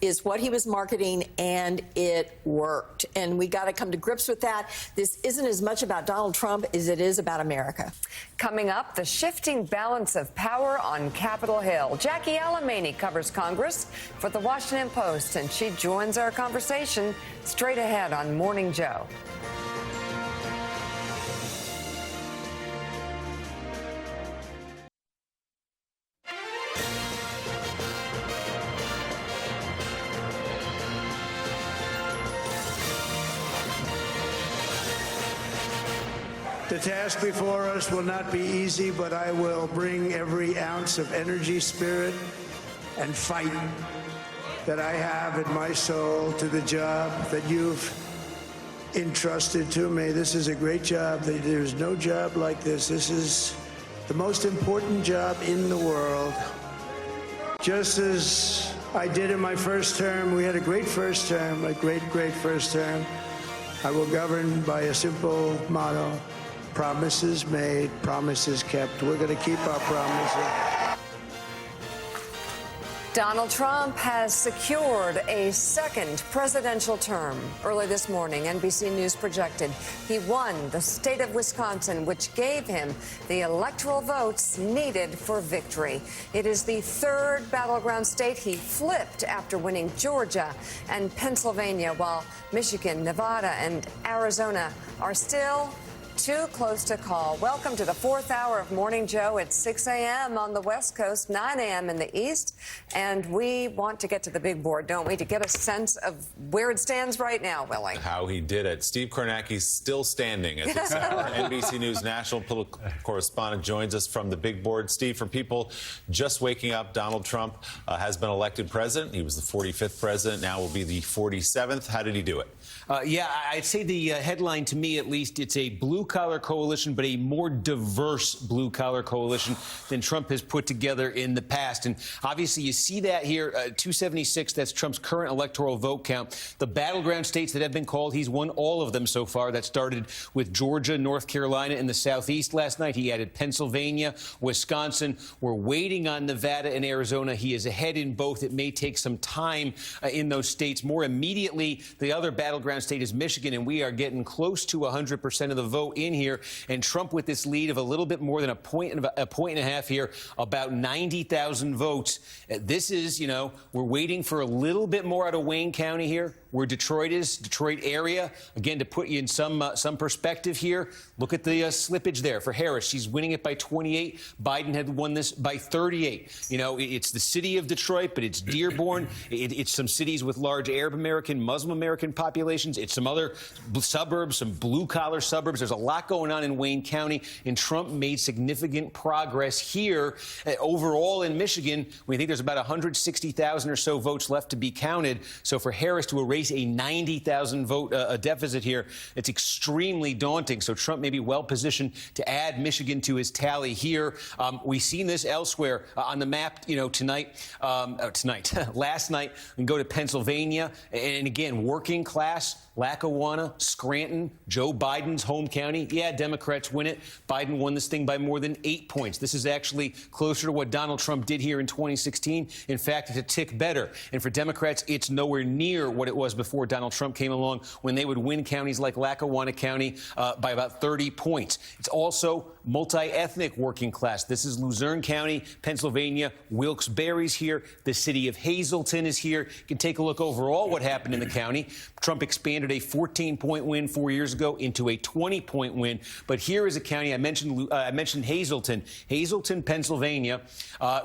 is what he was marketing, and it worked. And we got to come to grips with that. This isn't as much about Donald Trump as it is about America. Coming up, the shifting balance of power on Capitol Hill. Jackie Alamany covers Congress for the Washington Post, and she joins our conversation straight ahead on Morning Joe. The task before us will not be easy, but I will bring every ounce of energy, spirit, and fight that I have in my soul to the job that you've entrusted to me. This is a great job. There's no job like this. This is the most important job in the world. Just as I did in my first term, we had a great first term, a great first term. I will govern by a simple motto: promises made, promises kept. We're going to keep our promises. Donald Trump has secured a second presidential term. Early this morning, NBC News projected he won the state of Wisconsin, which gave him the electoral votes needed for victory. It is the third battleground state he flipped after winning Georgia and Pennsylvania, while Michigan, Nevada, and Arizona are still too close to call. Welcome to the fourth hour of Morning Joe at 6 a.m. on the West Coast, 9 a.m. in the East. And we want to get to the big board, don't we, to get a sense of where it stands right now, Willie. How he did it. Steve Kornacki's still standing at this hour. NBC News national political correspondent joins us from the big board. Steve, for people just waking up, Donald Trump has been elected president. He was the 45th president, now will be the 47th. How did he do it? Yeah, I'd say the headline, to me at least, it's a blue-collar coalition, but a more diverse blue-collar coalition than Trump has put together in the past. And obviously, you see that here, 276, that's Trump's current electoral vote count. The battleground states that have been called, he's won all of them so far. That started with Georgia, North Carolina, and the Southeast last night. He added Pennsylvania, Wisconsin. We're waiting on Nevada and Arizona. He is ahead in both. It may take some time in those states. More immediately, the other battleground state is Michigan, and we are getting close to 100% of the vote in here. And Trump with this lead of a little bit more than a point and a half here, about 90,000 votes. This is, we're waiting for a little bit more out of Wayne County here, where Detroit is, Detroit area. Again, to put you in some perspective here, look at the slippage there for Harris. She's winning it by 28. Biden had won this by 38. It's the city of Detroit, but it's Dearborn. It's some cities with large Arab American, Muslim American populations. It's some other suburbs, some blue-collar suburbs. There's a lot going on in Wayne County, and Trump made significant progress here. Overall in Michigan, we think there's about 160,000 or so votes left to be counted. So for Harris to erase a 90,000 vote deficit here, it's extremely daunting. So Trump may be well positioned to add Michigan to his tally here. We've seen this elsewhere on the map, last night. We can go to Pennsylvania, and again, working class, Lackawanna, Scranton, Joe Biden's home county. Yeah, Democrats win it. Biden won this thing by more than 8 points. This is actually closer to what Donald Trump did here in 2016. In fact, it's a tick better. And for Democrats, it's nowhere near what it was before Donald Trump came along, when they would win counties like Lackawanna County by about 30 points. It's also multi-ethnic working class. This is Luzerne County, Pennsylvania. Wilkes-Barre's here. The city of Hazleton is here. You can take a look overall what happened in the county. Trump expanded a 14-point win 4 years ago into a 20-point win. But here is a county I mentioned Hazleton, Pennsylvania,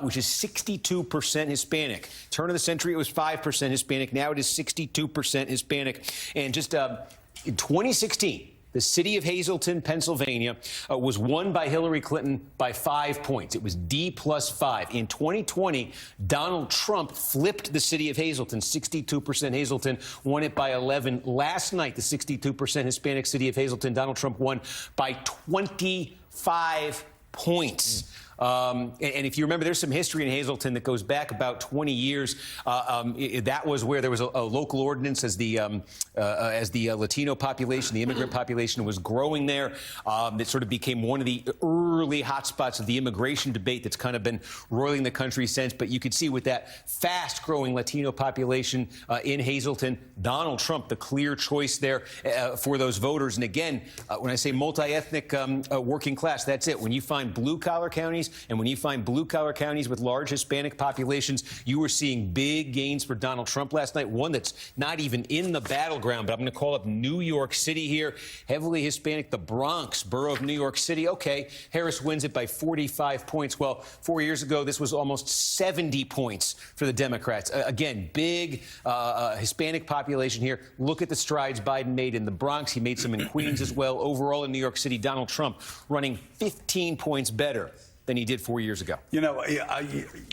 which is 62% Hispanic. Turn of the century, it was 5% Hispanic. Now it is 62% Hispanic. And just in 2016, the city of Hazleton, Pennsylvania, was won by Hillary Clinton by 5 points. It was D+5. In 2020, Donald Trump flipped the city of Hazleton, 62% Hazleton, won it by 11. Last night, the 62% Hispanic city of Hazleton, Donald Trump won by 25 points. And if you remember, there's some history in Hazleton that goes back about 20 years. That was where there was a local ordinance as the Latino population, the immigrant population was growing there. That sort of became one of the early hotspots of the immigration debate that's kind of been roiling the country since. But you could see with that fast-growing Latino population in Hazleton, Donald Trump, the clear choice there for those voters. And again, when I say multi-ethnic working class, that's it. When you find blue-collar counties, and when you find blue-collar counties with large Hispanic populations, you were seeing big gains for Donald Trump last night. One that's not even in the battleground, but I'm going to call up New York City here. Heavily Hispanic, the Bronx, borough of New York City. Okay, Harris wins it by 45 points. Well, 4 years ago, this was almost 70 points for the Democrats. Again, big Hispanic population here. Look at the strides Biden made in the Bronx. He made some in Queens as well. Overall in New York City, Donald Trump running 15 points better than he did 4 years ago. You know,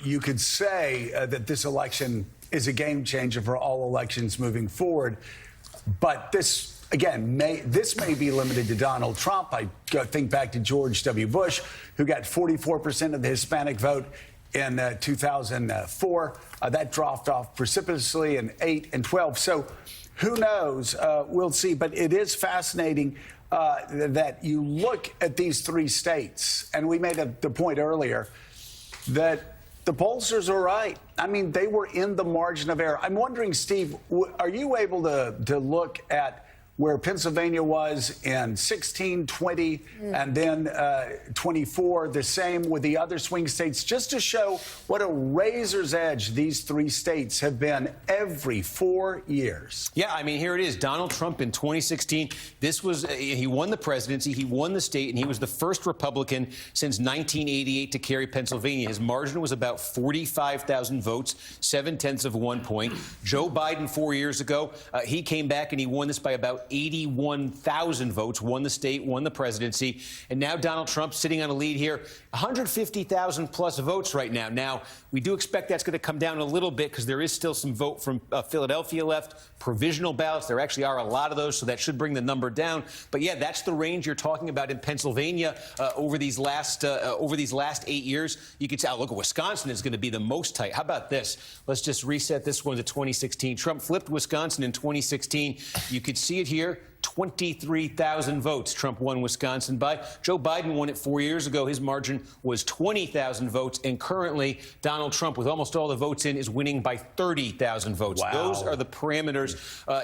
you could say that this election is a game changer for all elections moving forward. But this, again, may be limited to Donald Trump. I think back to George W. Bush, who got 44% of the Hispanic vote in 2004. That dropped off precipitously in 8 and 12. So who knows? We'll see. But it is fascinating that you look at these three states, and we made the point earlier that the pollsters are right. I mean, they were in the margin of error. I'm wondering, Steve, are you able to look at where Pennsylvania was in 16, 20, and then 24, the same with the other swing states, just to show what a razor's edge these three states have been every 4 years? Yeah, I mean, here it is. Donald Trump in 2016, he won the presidency, he won the state, and he was the first Republican since 1988 to carry Pennsylvania. His margin was about 45,000 votes, 0.7 of 1 point. Joe Biden 4 years ago, he came back and he won this by about 81,000 votes, won the state, won the presidency. And now Donald Trump sitting on a lead here, 150,000 plus votes right now. Now, we do expect that's going to come down a little bit because there is still some vote from Philadelphia left, provisional ballots. There actually are a lot of those, so that should bring the number down. But yeah, that's the range you're talking about in Pennsylvania over these last 8 years. You could say, oh, look, Wisconsin is going to be the most tight. How about this? Let's just reset this one to 2016. Trump flipped Wisconsin in 2016. You could see it here. 23,000 votes Trump won Wisconsin by. Joe Biden won it 4 years ago. His margin was 20,000 votes. And currently, Donald Trump, with almost all the votes in, is winning by 30,000 votes. Wow. Those are the parameters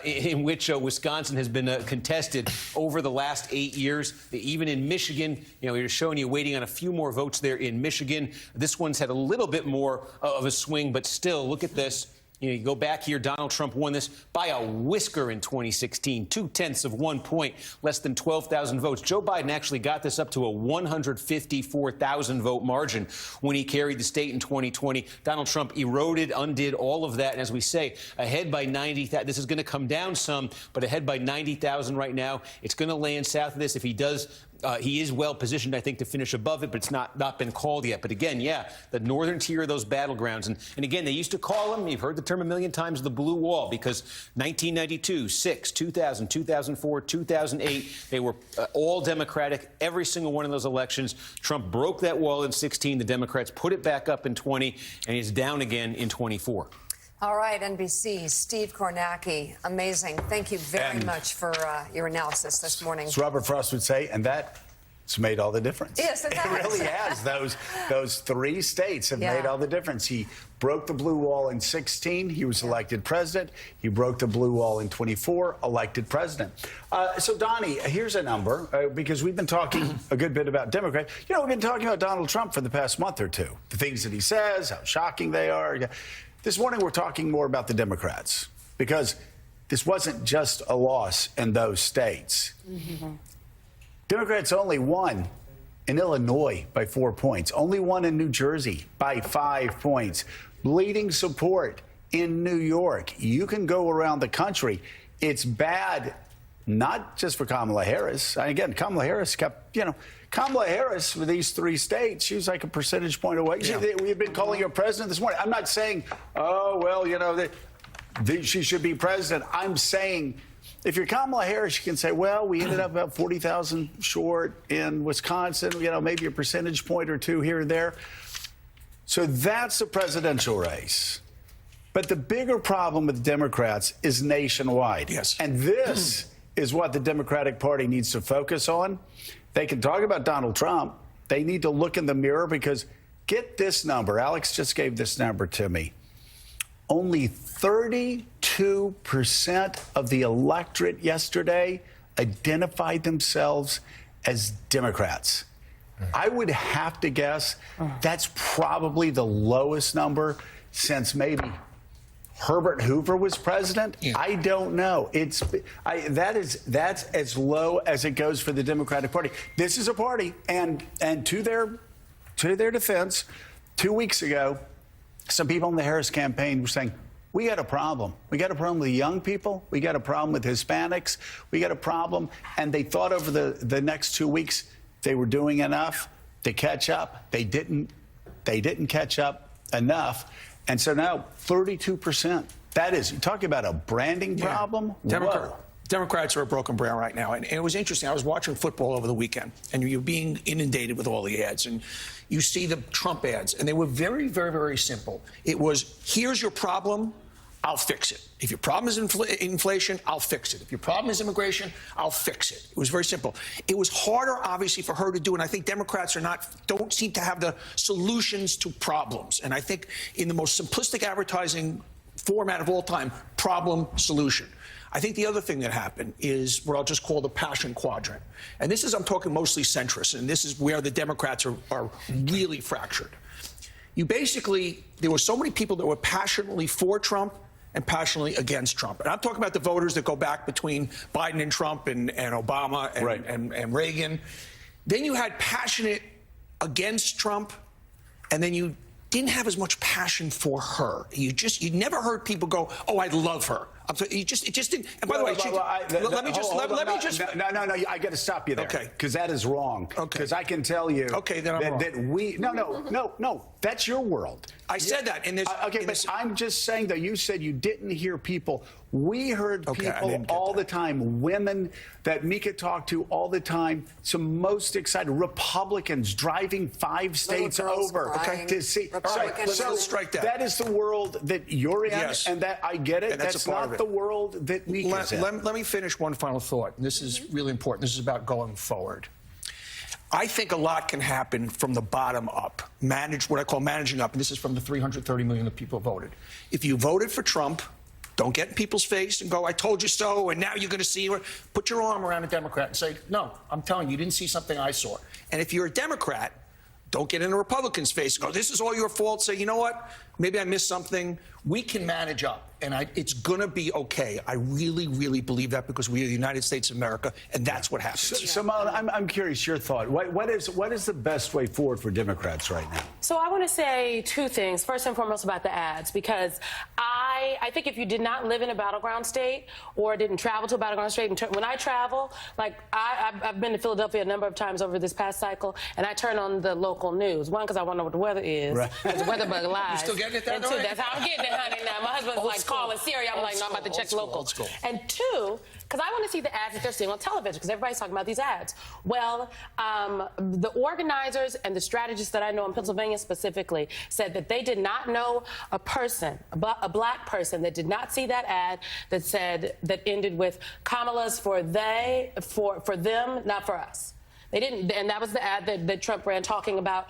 in which Wisconsin has been contested over the last 8 years. Even in Michigan, you know, we were showing you waiting on a few more votes there in Michigan. This one's had a little bit more of a swing, but still, look at this. You know, you go back here, Donald Trump won this by a whisker in 2016, 0.2 of 1 point, less than 12,000 votes. Joe Biden actually got this up to a 154,000 vote margin when he carried the state in 2020. Donald Trump eroded, undid all of that. And as we say, ahead by 90,000. This is going to come down some, but ahead by 90,000 right now. It's going to land south of this. If he does, he is well positioned, I think, to finish above it, but it's not been called yet. But again, yeah, the northern tier of those battlegrounds. And again, they used to call them, you've heard the term a million times, the blue wall, because 1992, 6, 2000, 2004, 2008, they were all Democratic, every single one of those elections. Trump broke that wall in 16. The Democrats put it back up in 20, and he's down again in 24. All right, NBC, Steve Kornacki, amazing. Thank you very much for your analysis this morning. As Robert Frost would say, and that It's made all the difference. Yes, it has. It really has. Those 3 states have made all the difference. He broke the blue wall in 16. He was elected president. He broke the blue wall in 24, elected president. So, Donnie, here's a number, because we've been talking a good bit about Democrats. You know, we've been talking about Donald Trump for the past month or two. The things that he says, how shocking they are. This morning, we're talking more about the Democrats, because this wasn't just a loss in those states. Democrats only won in Illinois by 4 points, only won in New Jersey by 5 points, bleeding support in New York. You can go around the country. It's bad, not just for Kamala Harris. And again, Kamala Harris Kamala Harris with these 3 states, she was like a percentage point away. We've been calling her president this morning. I'm not saying, oh, well, she should be president. I'm saying, if you're Kamala Harris, you can say, well, we ended up about 40,000 short in Wisconsin, maybe a percentage point or 2 here and there. So that's the presidential race. But the bigger problem with Democrats is nationwide. Yes. And this is what the Democratic Party needs to focus on. They can talk about Donald Trump. They need to look in the mirror, because get this number. Alex just gave this number to me. Only 32% of the electorate yesterday identified themselves as Democrats. I would have to guess that's probably the lowest number since maybe Herbert Hoover was president. I don't know. That's as low as it goes for the Democratic Party. This is a party, and to their defense, 2 weeks ago, some people in the Harris campaign were saying, we got a problem. We got a problem with young people. We got a problem with Hispanics. We got a problem. And they thought over the next 2 weeks they were doing enough to catch up. They didn't catch up enough. And so now 32%. That is, you talk about a branding problem. Democrats are a broken brand right now. And it was interesting. I was watching football over the weekend, and you're being inundated with all the ads. And you see the Trump ads, and they were very, very, very simple. It was, here's your problem, I'll fix it. If your problem is inflation, I'll fix it. If your problem is immigration, I'll fix it. It was very simple. It was harder, obviously, for her to do, and I think Democrats don't seem to have the solutions to problems. And I think in the most simplistic advertising format of all time, problem, solution. I think the other thing that happened is what I'll just call the passion quadrant. And this is, I'm talking mostly centrist, and this is where the Democrats are really fractured. There were so many people that were passionately for Trump and passionately against Trump. And I'm talking about the voters that go back between Biden and Trump and Obama and Reagan. Then you had passionate against Trump, and then you didn't have as much passion for her. You never heard people go, oh, I love her. It just didn't. And by the way, let me just. No, I got to stop you there. Okay. Because that is wrong. Okay. Because I can tell you. Okay, then I'm wrong. No. That's your world. I said that. And there's. Okay, but I'm just saying that you said you didn't hear people. We heard people all the time, women that Mika talked to all the time, some most excited Republicans driving 5 states over to see. So strike that. That is the world that you're in, and that I get it. And that's not the world that Mika's in. Let me finish one final thought. This is really important. This is about going forward. I think a lot can happen from the bottom up. What I call managing up, and this is from the 330 million of people who voted. If you voted for Trump, don't get in people's face and go, I told you so, and now you're going to see. Put your arm around a Democrat and say, no, I'm telling you, you didn't see something I saw. And if you're a Democrat, don't get in a Republican's face and go, this is all your fault. Say, you know what? Maybe I missed something. We can manage up, and it's going to be okay. I really, really believe that, because we are the United States of America, and that's what happens. Simone, I'm curious your thought. What is the best way forward for Democrats right now? So I want to say 2 things. First and foremost about the ads, because I think if you did not live in a battleground state or didn't travel to a battleground state, when I travel, like I've been to Philadelphia a number of times over this past cycle, and I turn on the local news. One, because I want to know what the weather is. Right. Because the weather bug lies. You still getting it that And 2, that's how I'm getting it, honey. Now my husband's like calling Siri. I'm like, no, I'm about to check locals. And 2, because I want to see the ads that they're seeing on television, because everybody's talking about these ads. Well, the organizers and the strategists that I know in Pennsylvania specifically said that they did not know a person, a black person, that did not see that ad that ended with Kamala's for them, not for us. They didn't, and that was the ad that Trump ran talking about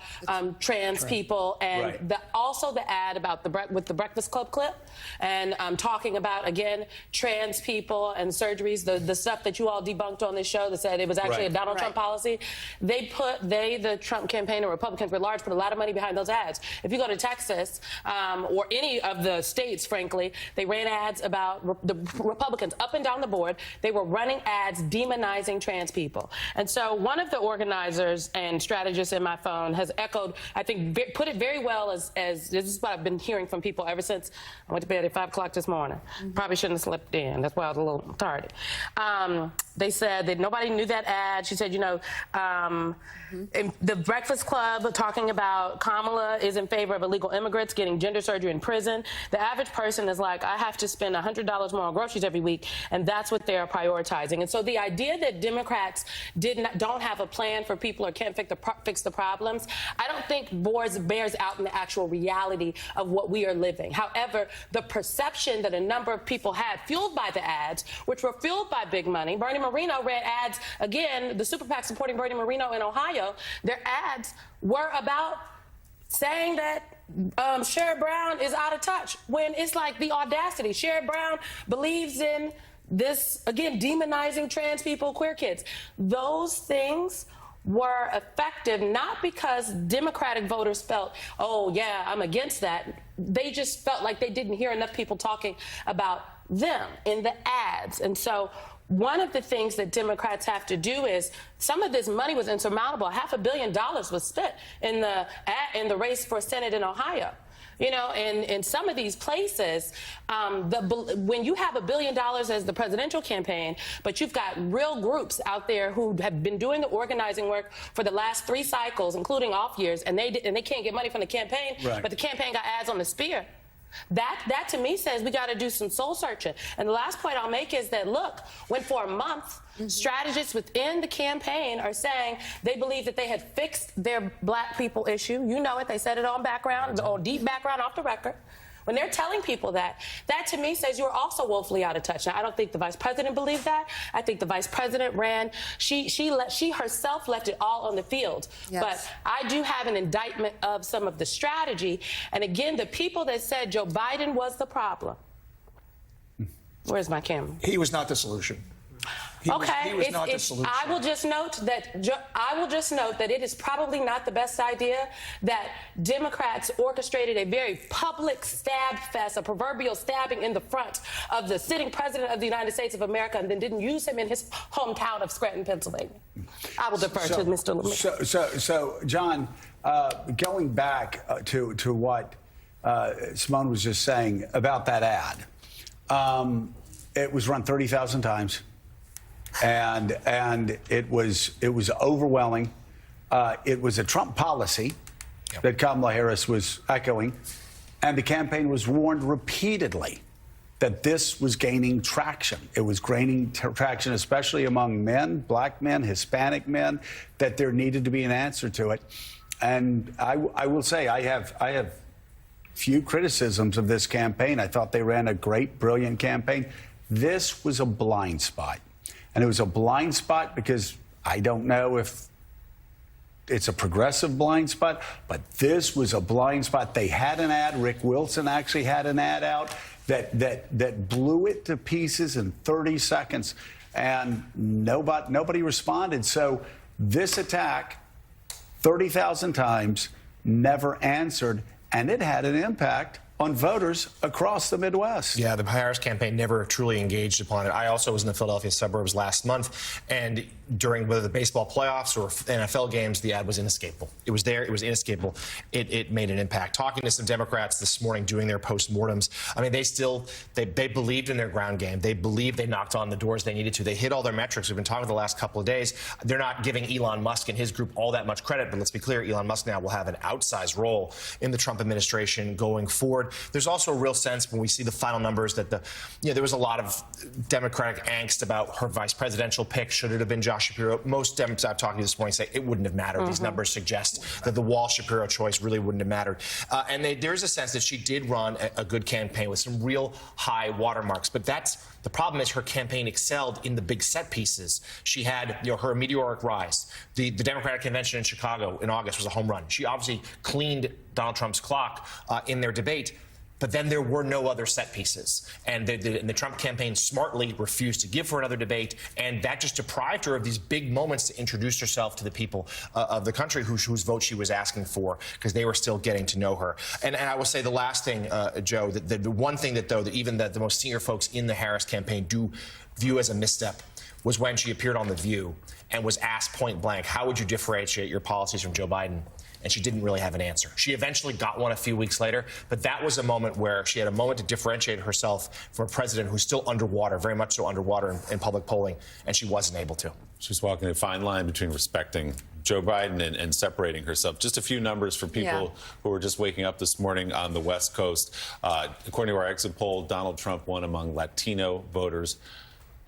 trans people, and also the ad about with the Breakfast Club clip, and talking about, again, trans people and surgeries, the stuff that you all debunked on this show that said it was actually a Donald Trump policy. The Trump campaign and Republicans were large, put a lot of money behind those ads. If you go to Texas or any of the states, frankly, they ran ads about the Republicans up and down the board. They were running ads demonizing trans people. And so one of the organizers and strategists in my phone has echoed, I think, put it very well as this is what I've been hearing from people ever since I went to bed at 5 o'clock this morning. Probably shouldn't have slept in. That's why I was a little tardy. They said that nobody knew that ad. She said, in the Breakfast Club talking about Kamala is in favor of illegal immigrants getting gender surgery in prison. The average person is like, I have to spend $100 more on groceries every week, and that's what they are prioritizing. And so the idea that Democrats don't have a plan for people or can't fix the problems, I don't think bears out in the actual reality of what we are living. However, the perception that a number of people had, fueled by the ads, which were fueled by big money. Bernie Moreno ran ads, again, the super PAC supporting Bernie Moreno in Ohio, their ads were about saying that Sherrod Brown is out of touch, when it's like the audacity. Sherrod Brown believes in this, again, demonizing trans people, queer kids. Those things were effective not because Democratic voters felt, oh, yeah, I'm against that. They just felt like they didn't hear enough people talking about them in the ads. And so one of the things that Democrats have to do is, some of this money was insurmountable. $500 million was spent in the race for Senate in Ohio. And in some of these places, when you have $1 billion as the presidential campaign, but you've got real groups out there who have been doing the organizing work for the last 3 cycles, including off years, and they can't get money from the campaign, but the campaign got ads on the spear. That to me says we got to do some soul searching. And the last point I'll make is that, look, when for a month, strategists within the campaign are saying they believe that they had fixed their black people issue. You know it. They said it on deep background off the record. When they're telling people that to me says you're also woefully out of touch. Now, I don't think the vice president believed that. I think the vice president she herself left it all on the field. Yes. But I do have an indictment of some of the strategy. And again, the people that said Joe Biden was the problem. Where's my camera? He was not the solution. He was not the solution. I will just note that it is probably not the best idea that Democrats orchestrated a very public stab fest, a proverbial stabbing in the front of the sitting president of the United States of America, and then didn't use him in his hometown of Scranton, Pennsylvania. I will defer to Mr. Lemire. So, John, going back to what Simone was just saying about that ad, it was run 30,000 times. And it was overwhelming. It was a Trump policy that Kamala Harris was echoing, and the campaign was warned repeatedly that this was gaining traction. It was gaining traction, especially among men, black men, Hispanic men, that there needed to be an answer to it. And I will say I have few criticisms of this campaign. I thought they ran a great, brilliant campaign. This was a blind spot. And it was a blind spot because I don't know if it's a progressive blind spot, but this was a blind spot. They had an ad. Rick Wilson actually had an ad out that blew it to pieces in 30 seconds, and nobody responded. So this attack, 30,000 times, never answered, and it had an impact on voters across the Midwest. Yeah, the Harris campaign never truly engaged upon it. I also was in the Philadelphia suburbs last month, and during whether the baseball playoffs or NFL games, the ad was inescapable. It was there. It was inescapable. It made an impact. Talking to some Democrats this morning doing their postmortems, I mean, they believed in their ground game. They believed they knocked on the doors they needed to. They hit all their metrics. We've been talking the last couple of days. They're not giving Elon Musk and his group all that much credit, but let's be clear, Elon Musk now will have an outsized role in the Trump administration going forward. forward. There's also a real sense when we see the final numbers that there was a lot of Democratic angst about her vice presidential pick. Should it have been Josh Shapiro? Most Democrats I've talked to this morning say it wouldn't have mattered. These numbers suggest that the Walsh-Shapiro choice really wouldn't have mattered. And there's a sense that she did run a good campaign with some real high watermarks. But the problem is her campaign excelled in the big set pieces. She had her meteoric rise. The Democratic convention in Chicago in August was a home run. She obviously cleaned Donald Trump's clock in their debate. But then there were no other set pieces. And the Trump campaign smartly refused to give her another debate. And that just deprived her of these big moments to introduce herself to the people of the country whose vote she was asking for, because they were still getting to know her. And I will say the last thing, Joe, the one thing that even the most senior folks in the Harris campaign do view as a misstep was when she appeared on The View and was asked point blank, how would you differentiate your policies from Joe Biden? And she didn't really have an answer. She eventually got one a few weeks later, but that was a moment where she had a moment to differentiate herself from a president who's still underwater, very much so underwater in public polling, and she wasn't able to. She's walking a fine line between respecting Joe Biden and separating herself. Just a few numbers for people who were just waking up this morning on the West Coast. According to our exit poll, Donald Trump won among Latino voters.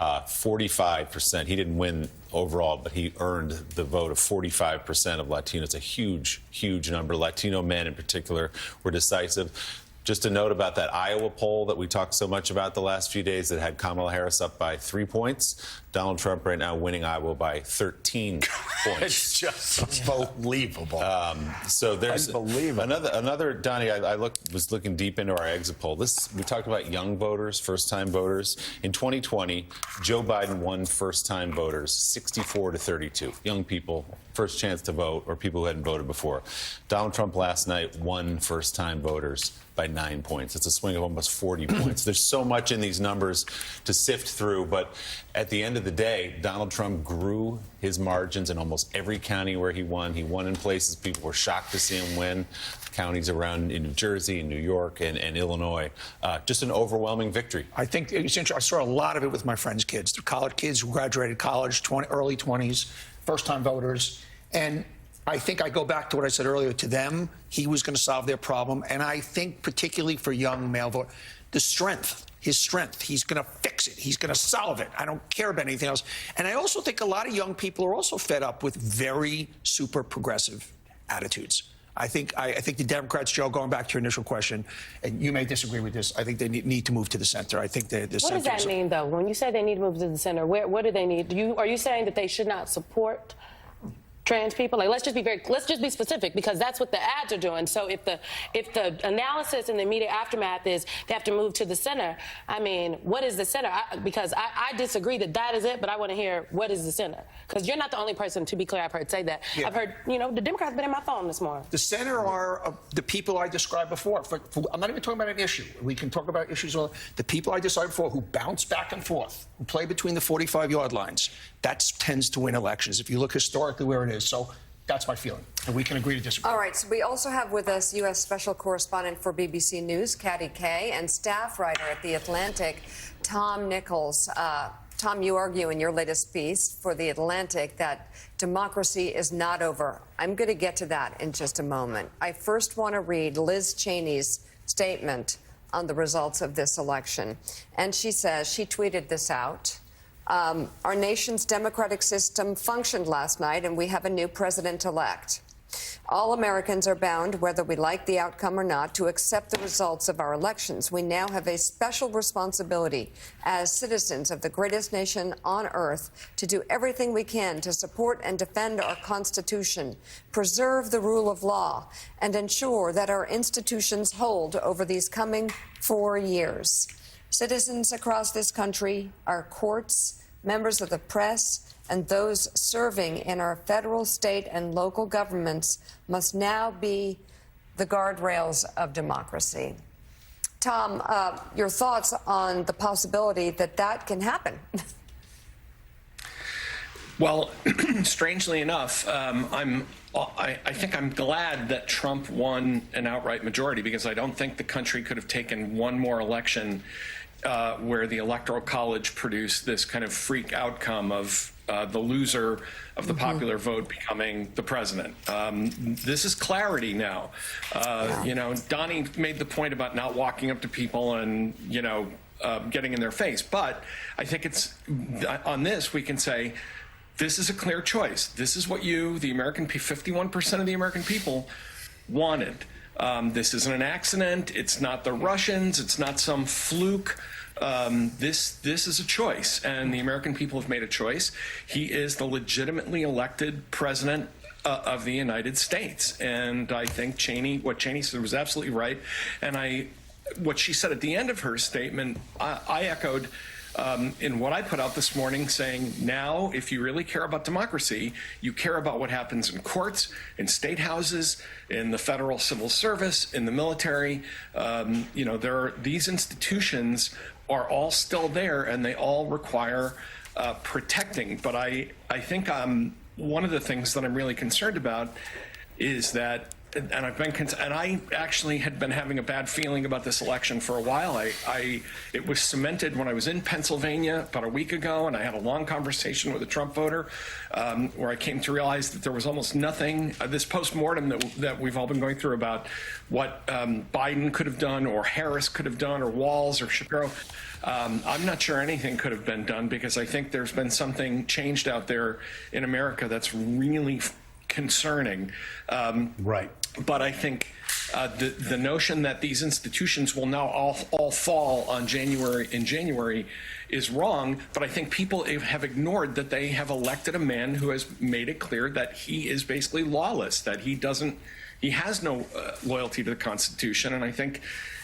45%. He didn't win overall, but he earned the vote of 45% of Latinos. A huge, huge number. Latino men in particular were decisive. Just a note about that Iowa poll that we talked so much about the last few days that had Kamala Harris up by 3 points. Donald Trump right now winning Iowa by 13 points. It's just unbelievable. So there's another Donnie, I was looking deep into our exit poll. We talked about young voters, first-time voters. In 2020, Joe Biden won first-time voters 64-32. Young people, first chance to vote, or people who hadn't voted before. Donald Trump last night won first-time voters by 9 points. It's a swing of almost 40 points. There's so much in these numbers to sift through, but at the end of the day, Donald Trump grew his margins in almost every county where he won. He won in places people were shocked to see him win, counties around in New Jersey, and New York, and Illinois. Just an overwhelming victory. I think it's interesting. I saw a lot of it with my friends' kids. They're college kids who graduated college, early 20s, first-time voters. And I think I go back to what I said earlier. To them, he was going to solve their problem. And I think particularly for young male voters, his strength, he's going to fix it. He's going to solve it. I don't care about anything else. And I also think a lot of young people are also fed up with very super progressive attitudes. I think the Democrats, Joe, going back to your initial question, and you may disagree with this, I think they need to move to the center. I think the What center. does that mean, though? When you say they need to move to the center, what do they need? Are you saying that they should not support trans people? Like, let's just be specific, because that's what the ads are doing. So if the analysis and the immediate aftermath is they have to move to the center, I mean, what is the center? Because I disagree that is it, but I want to hear what is the center, because you're not the only person, to be clear, I've heard say that. Yeah. I've heard, the Democrats been in my phone this morning. The center are the people I described before. I'm not even talking about an issue. We can talk about issues. The people I described before who bounce back and forth, who play between the 45-yard lines, that tends to win elections. If you look historically where it is. So that's my feeling. And we can agree to disagree. All right. So we also have with us U.S. Special Correspondent for BBC News, Katty Kay, and staff writer at The Atlantic, Tom Nichols. Tom, you argue in your latest piece for The Atlantic that democracy is not over. I'm going to get to that in just a moment. I first want to read Liz Cheney's statement on the results of this election. And she says, she tweeted this out. Our nation's democratic system functioned last night, and we have a new president-elect. All Americans are bound, whether we like the outcome or not, to accept the results of our elections. We now have a special responsibility as citizens of the greatest nation on earth to do everything we can to support and defend our Constitution, preserve the rule of law, and ensure that our institutions hold over these coming 4 years. Citizens across this country, our courts, members of the press, and those serving in our federal, state, and local governments must now be the guardrails of democracy. Tom, your thoughts on the possibility that can happen? Well, strangely enough, I think I'm glad that Trump won an outright majority, because I don't think the country could have taken one more election where the Electoral College produced this kind of freak outcome of the loser of the popular vote becoming the president. This is clarity now. You know, Donnie made the point about not walking up to people and, you know, getting in their face. But I think it's on this, we can say, this is a clear choice. This is what you, the American, 51% of the American people wanted. This isn't an accident. It's not the Russians. It's not some fluke. This is a choice, and the American people have made a choice. He is the legitimately elected president of the United States, and I think what Cheney said was absolutely right. And what she said at the end of her statement, I echoed in what I put out this morning, saying, now, if you really care about democracy, you care about what happens in courts, in state houses, in the federal civil service, in the military. You know, these institutions are all still there, and they all require protecting. But I think one of the things that I'm really concerned about is that, and I actually had been having a bad feeling about this election for a while. It was cemented when I was in Pennsylvania about a week ago, and I had a long conversation with a Trump voter where I came to realize that there was almost nothing, this postmortem that we've all been going through about what Biden could have done, or Harris could have done, or Walz, or Shapiro. I'm not sure anything could have been done, because I think there's been something changed out there in America that's really concerning. Right. But I think the notion that these institutions will now all fall in January is wrong. But I think people have ignored that they have elected a man who has made it clear that he is basically lawless, that he has no loyalty to the Constitution. And I think,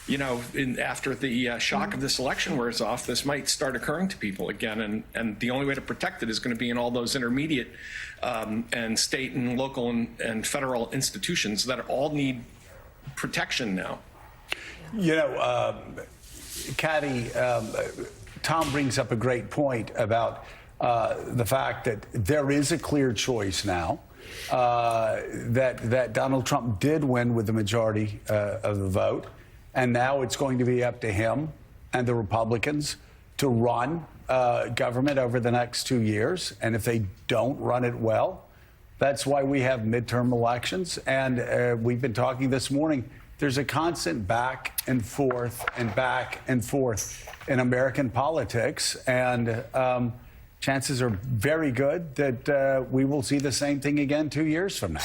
you know, after the shock of this election wears off, this might start occurring to people again. And the only way to protect it is going to be in all those intermediate and state and local and federal institutions that all need protection now. You know, Kathy, Tom brings up a great point about the fact that there is a clear choice now. That Donald Trump did win with the majority of the vote. And now it's going to be up to him and the Republicans to run government over the next 2 years. And if they don't run it well, that's why we have midterm elections. And we've been talking this morning, there's a constant back and forth in American politics. And chances are very good that we will see the same thing again 2 years from now.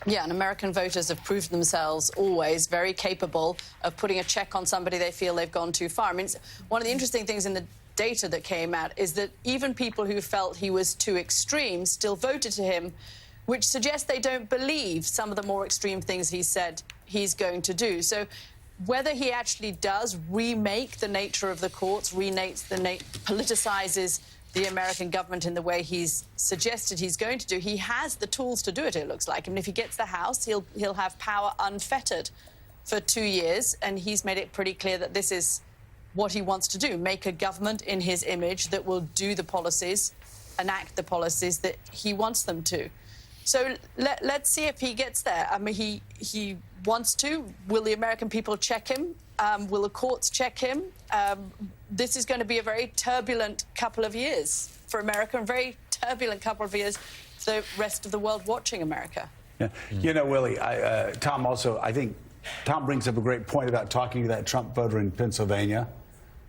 Yeah, and American voters have proved themselves always very capable of putting a check on somebody they feel they've gone too far. I mean, one of the interesting things in the data that came out is that even people who felt he was too extreme still voted to him, which suggests they don't believe some of the more extreme things he said he's going to do. So whether he actually does remake the nature of the courts, politicizes the American government in the way he's suggested he's going to do, he has the tools to do it, it looks like. I mean, if he gets the House, he'll have power unfettered for 2 years, and he's made it pretty clear that this is what he wants to do, make a government in his image that will do the policies, enact the policies that he wants them to. So let's see if he gets there. I mean, he wants to. Will the American people check him? Will the courts check him? This is going to be a very turbulent couple of years for America, and very turbulent couple of years for the rest of the world watching America. Yeah. You know, Willie, I think Tom brings up a great point about talking to that Trump voter in Pennsylvania.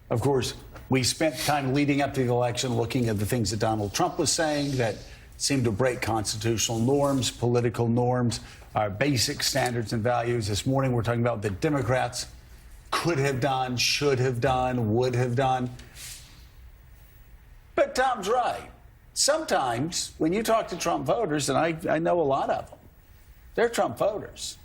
Of course, we spent time leading up to the election looking at the things that Donald Trump was saying that seemed to break constitutional norms, political norms, our basic standards and values. This morning, we're talking about the Democrats could have done, should have done, would have done. But Tom's right. Sometimes when you talk to Trump voters, and I know a lot of them, they're Trump voters.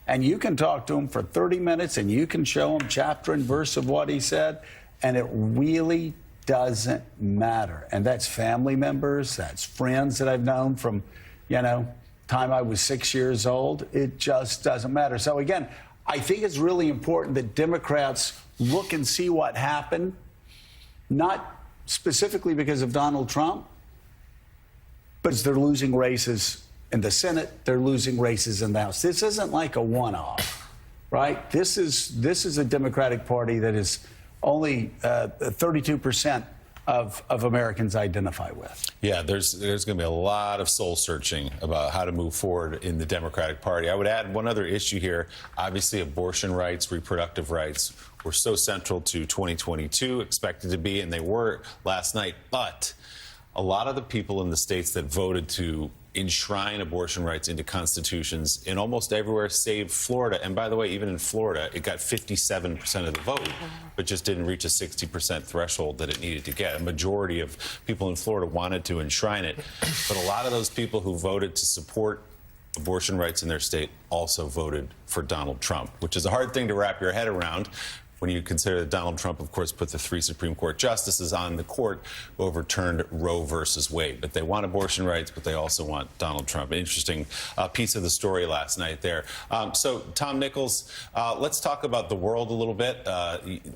And you can talk to them for 30 minutes and you can show them chapter and verse of what he said, and it really doesn't matter. And that's family members, that's friends that I've known from, time I was 6 years old. It just doesn't matter. So again, I think it's really important that Democrats look and see what happened, not specifically because of Donald Trump, but they're losing races in the Senate, they're losing races in the House. This isn't like a one-off, right? This is a Democratic Party that is only 32% of Americans identify with. Yeah, there's going to be a lot of soul searching about how to move forward in the Democratic Party. I would add one other issue here. Obviously, abortion rights, reproductive rights were so central to 2022, expected to be, and they were last night. But a lot of the people in the states that voted to enshrine abortion rights into constitutions in almost everywhere save Florida. And by the way, even in Florida, it got 57% of the vote, but just didn't reach a 60% threshold that it needed to get. A majority of people in Florida wanted to enshrine it, but a lot of those people who voted to support abortion rights in their state also voted for Donald Trump, which is a hard thing to wrap your head around when you consider that Donald Trump, of course, put the 3 Supreme Court justices on the court who overturned Roe versus Wade. But they want abortion rights, but they also want Donald Trump. An interesting piece of the story last night there. So, Tom Nichols, let's talk about the world a little bit.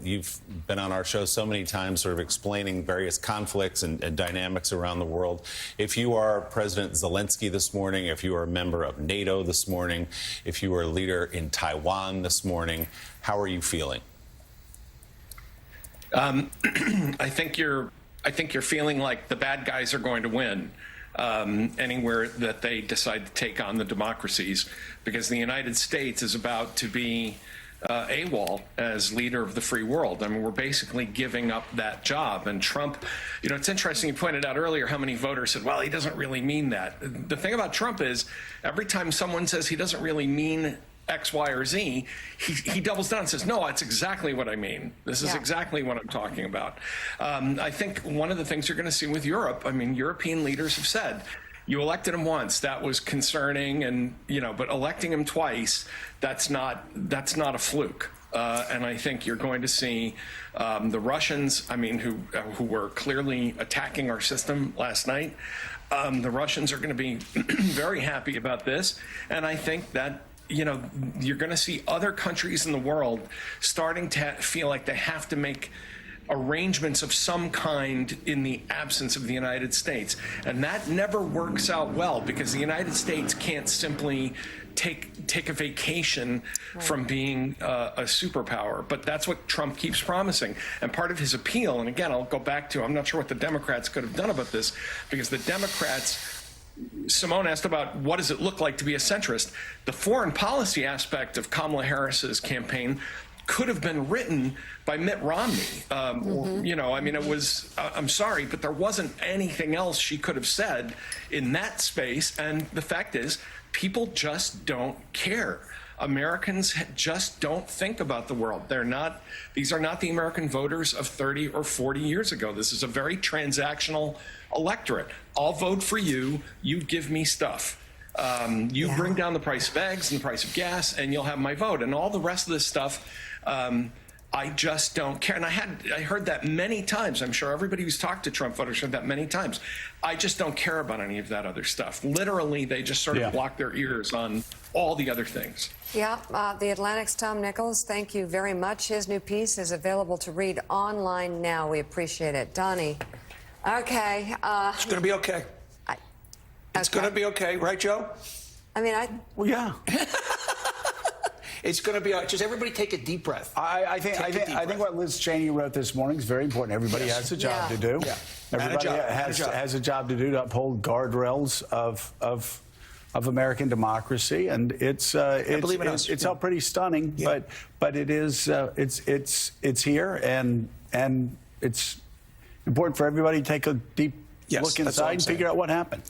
You've been on our show so many times sort of explaining various conflicts and dynamics around the world. If you are President Zelensky this morning, if you are a member of NATO this morning, if you are a leader in Taiwan this morning, how are you feeling? I think you're feeling like the bad guys are going to win anywhere that they decide to take on the democracies, because the United States is about to be AWOL as leader of the free world. I mean, we're basically giving up that job. And Trump, you know, it's interesting, you pointed out earlier how many voters said, well, he doesn't really mean that. The thing about Trump is every time someone says he doesn't really mean X, Y, or Z, he doubles down and says, no, that's exactly what I mean. This is exactly what I'm talking about. I think one of the things you're going to see with Europe, I mean, European leaders have said, you elected him once, that was concerning, and, you know, but electing him twice, that's not a fluke. And I think you're going to see the Russians, I mean, who were clearly attacking our system last night. The Russians are going to be very happy about this. And I think that, you know, you're going to see other countries in the world starting to feel like they have to make arrangements of some kind in the absence of the United States. And that never works out well, because the United States can't simply take a vacation from being a superpower. But that's what Trump keeps promising. And part of his appeal, and again, I'll go back to, I'm not sure what the Democrats could have done about this, because the Democrats, Simone asked about what does it look like to be a centrist. The foreign policy aspect of Kamala Harris's campaign could have been written by Mitt Romney. You know, I mean, it was, I'm sorry, but there wasn't anything else she could have said in that space. And the fact is, people just don't care. Americans just don't think about the world. These are not the American voters of 30 or 40 years ago. This is a very transactional electorate. I'll vote for you, you give me stuff. You bring down the price of eggs and the price of gas, and you'll have my vote. And all the rest of this stuff, I just don't care. And I heard that many times. I'm sure everybody who's talked to Trump voters heard that many times. I just don't care about any of that other stuff. Literally, they just sort of block their ears on all the other things. Yeah, The Atlantic's Tom Nichols, thank you very much. His new piece is available to read online now. We appreciate it. Donnie, okay. It's going to be okay. It's going to be okay, right, Joe? I mean, Well, yeah. It's going to be just everybody take a deep breath. I think what Liz Cheney wrote this morning is very important. Everybody has a job to do. Yeah. Everybody has a job to do to uphold guardrails of American democracy, and it's all pretty stunning. But it is it's here, and it's important for everybody to take a deep look inside and figure out what happened.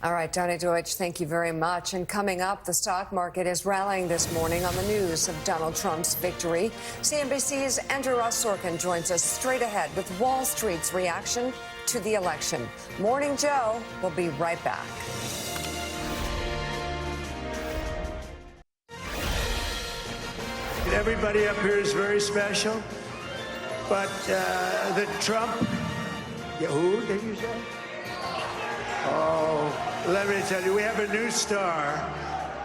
All right, Donnie Deutsch, thank you very much. And coming up, the stock market is rallying this morning on the news of Donald Trump's victory. CNBC's Andrew Ross Sorkin joins us straight ahead with Wall Street's reaction to the election. Morning Joe will be right back. Everybody up here is very special, but the Trump, who did you say? Oh, let me tell you, we have a new star.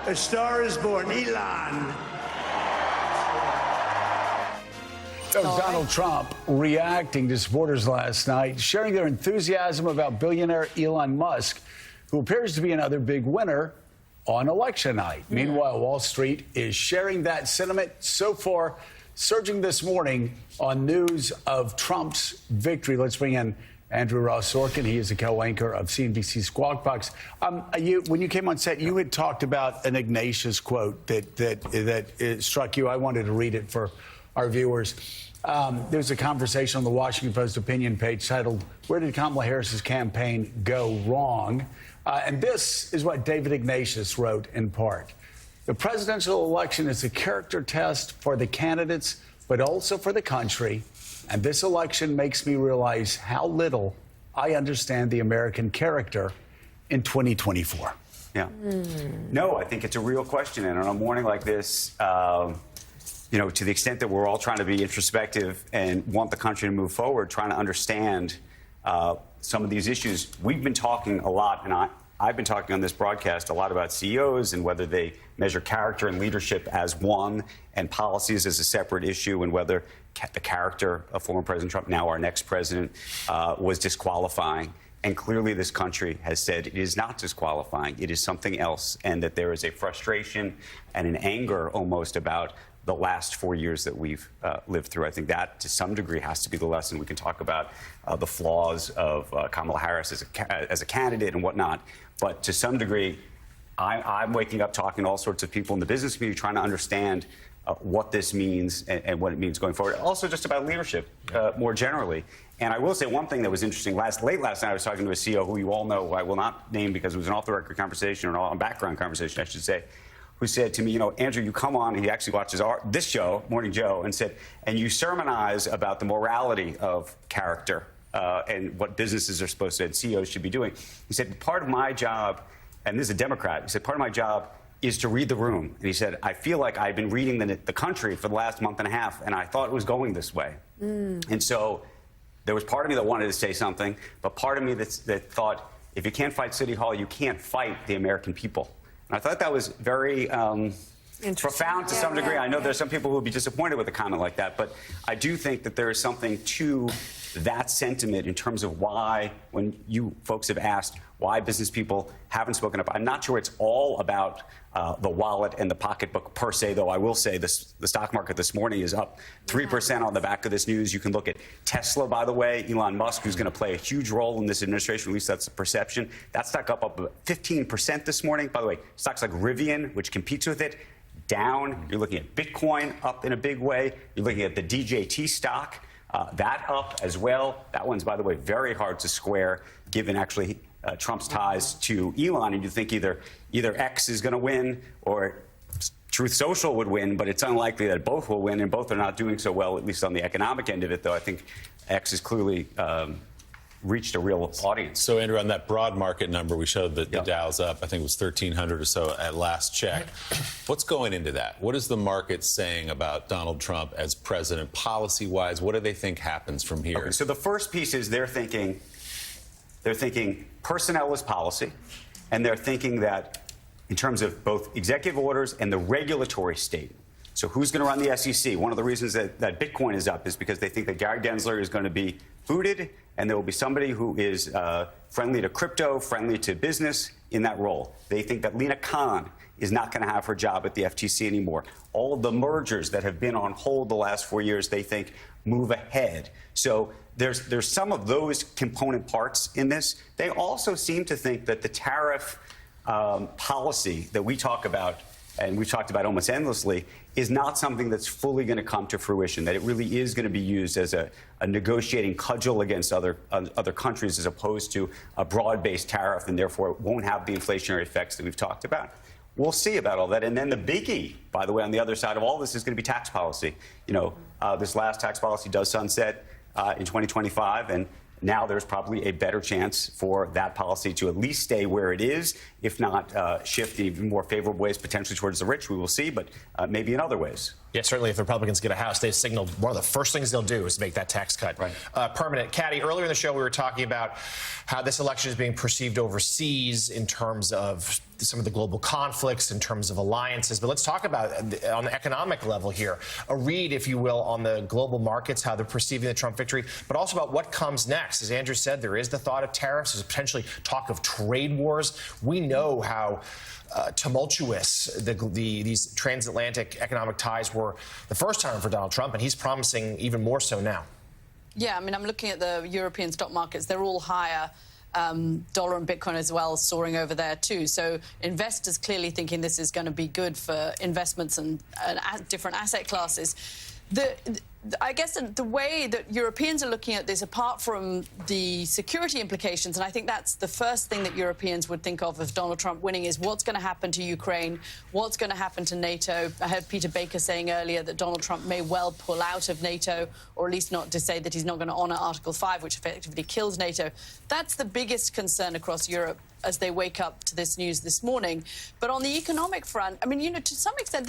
A star is born, Elon. Donald Trump reacting to supporters last night, sharing their enthusiasm about billionaire Elon Musk, who appears to be another big winner on election night. Meanwhile, Wall Street is sharing that sentiment. So far, surging this morning on news of Trump's victory. Let's bring in Andrew Ross Sorkin. He is a co-anchor of CNBC Squawk Box. When you came on set, you had talked about an Ignatius quote that struck you. I wanted to read it for our viewers. There's a conversation on the Washington Post opinion page titled, "Where did Kamala Harris's campaign go wrong?" And this is what David Ignatius wrote in part. "The presidential election is a character test for the candidates, but also for the country. And this election makes me realize how little I understand the American character in 2024. Yeah. No, I think it's a real question. And on a morning like this, to the extent that we're all trying to be introspective and want the country to move forward, trying to understand some of these issues, we've been talking a lot, and I've been talking on this broadcast a lot about CEOs and whether they measure character and leadership as one and policies as a separate issue, and whether the character of former President Trump, now our next president, was disqualifying. And clearly this country has said it is not disqualifying. It is something else, and that there is a frustration and an anger almost about the last 4 years that we've lived through. I think that, to some degree, has to be the lesson. We can talk about the flaws of Kamala Harris as a candidate and whatnot, but to some degree, I'm waking up talking to all sorts of people in the business community, trying to understand what this means and what it means going forward. Also, just about leadership more generally. And I will say one thing that was interesting. Late last night, I was talking to a CEO who you all know, who I will not name because it was an off-the-record conversation, or an background conversation, I should say, who said to me, Andrew, you come on, and he actually watches this show, Morning Joe, and said, and you sermonize about the morality of character and what businesses are supposed to, and CEOs should be doing. He said, part of my job, and this is a Democrat, he said, part of my job is to read the room. And he said, I feel like I've been reading the country for the last month and a half, and I thought it was going this way. And so there was part of me that wanted to say something, but part of me that thought, if you can't fight City Hall, you can't fight the American people. And I thought that was very profound to some degree. I know there's some people who would be disappointed with a comment like that, but I do think that there is something to that sentiment in terms of why, when you folks have asked why business people haven't spoken up, I'm not sure it's all about the wallet and the pocketbook per se, though I will say the stock market this morning is up 3% on the back of this news. You can look at Tesla, by the way, Elon Musk, who's going to play a huge role in this administration, at least that's the perception. That stock up 15% this morning. By the way, stocks like Rivian, which competes with it, down. You're looking at Bitcoin up in a big way. You're looking at the DJT stock, that up as well. That one's, by the way, very hard to square, given actually Trump's ties to Elon, and you think either X is going to win or Truth Social would win, but it's unlikely that both will win, and both are not doing so well, at least on the economic end of it, though I think X has clearly reached a real audience. So, Andrew, on that broad market number, we showed that the Dow's up, I think it was 1,300 or so at last check. What's going into that? What is the market saying about Donald Trump as president, policy-wise? What do they think happens from here? Okay, so the first piece is they're thinking personnel is policy, and they're thinking that in terms of both executive orders and the regulatory state. So who's going to run the SEC? One of the reasons that Bitcoin is up is because they think that Gary Gensler is going to be booted, and there will be somebody who is friendly to crypto, friendly to business in that role. They think that Lena Khan is not going to have her job at the FTC anymore. All of the mergers that have been on hold the last 4 years, they think, move ahead. So there's some of those component parts in this. They also seem to think that the tariff policy that we talk about, and we've talked about almost endlessly, is not something that's fully going to come to fruition, that it really is going to be used as a negotiating cudgel against other countries as opposed to a broad-based tariff, and therefore it won't have the inflationary effects that we've talked about. We'll see about all that. And then the biggie, by the way, on the other side of all this is going to be tax policy. This last tax policy does sunset in 2025, and now there's probably a better chance for that policy to at least stay where it is, if not shift in even more favorable ways, potentially towards the rich. We will see, but maybe in other ways. Yeah, certainly if the Republicans get a House, they've signaled one of the first things they'll do is make that tax cut permanent. Caddy, earlier in the show we were talking about how this election is being perceived overseas in terms of some of the global conflicts, in terms of alliances. But let's talk about on the economic level here, a read, if you will, on the global markets, how they're perceiving the Trump victory, but also about what comes next. As Andrew said, there is the thought of tariffs. There's potentially talk of trade wars. We know how tumultuous these transatlantic economic ties were for the first time for Donald Trump, and he's promising even more so now. Yeah, I mean, I'm looking at the European stock markets. They're all higher. Dollar and Bitcoin as well soaring over there too. So investors clearly thinking this is going to be good for investments and different asset classes. I guess the way that Europeans are looking at this, apart from the security implications, and I think that's the first thing that Europeans would think of if Donald Trump winning, is what's going to happen to Ukraine, what's going to happen to NATO. I heard Peter Baker saying earlier that Donald Trump may well pull out of NATO, or at least not to say that he's not going to honour Article 5, which effectively kills NATO. That's the biggest concern across Europe as they wake up to this news this morning. But on the economic front, I mean, you know, to some extent,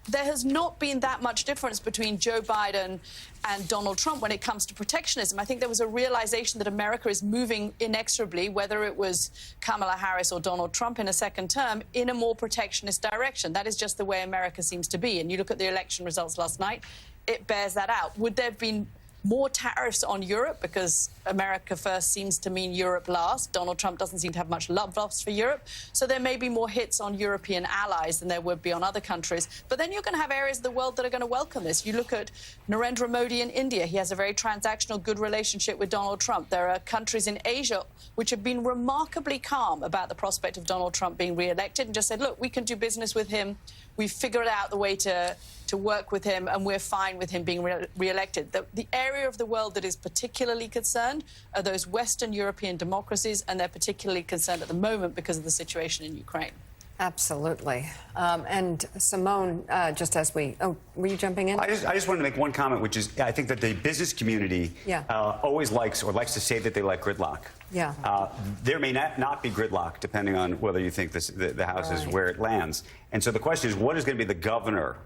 there has not been that much difference between Joe Biden and Donald Trump when it comes to protectionism. I think there was a realization that America is moving inexorably, whether it was Kamala Harris or Donald Trump in a second term, in a more protectionist direction. That is just the way America seems to be. And you look at the election results last night, it bears that out. Would there have been more tariffs on Europe because America first seems to mean Europe last? Donald Trump doesn't seem to have much love lost for Europe. So there may be more hits on European allies than there would be on other countries. But then you're going to have areas of the world that are going to welcome this. You look at Narendra Modi in India. He has a very transactional, good relationship with Donald Trump. There are countries in Asia which have been remarkably calm about the prospect of Donald Trump being re-elected and just said, look, we can do business with him. We've figured out the way to work with him, and we're fine with him being re-elected. The area of the world that is particularly concerned are those Western European democracies, and they're particularly concerned at the moment because of the situation in Ukraine. Absolutely. And Simone, just as were you jumping in? I just wanted to make one comment, which is I think that the business community always likes to say that they like gridlock. Yeah. There may not be gridlock, depending on whether you think the House is where it lands. And so the question is, what is going to be the governor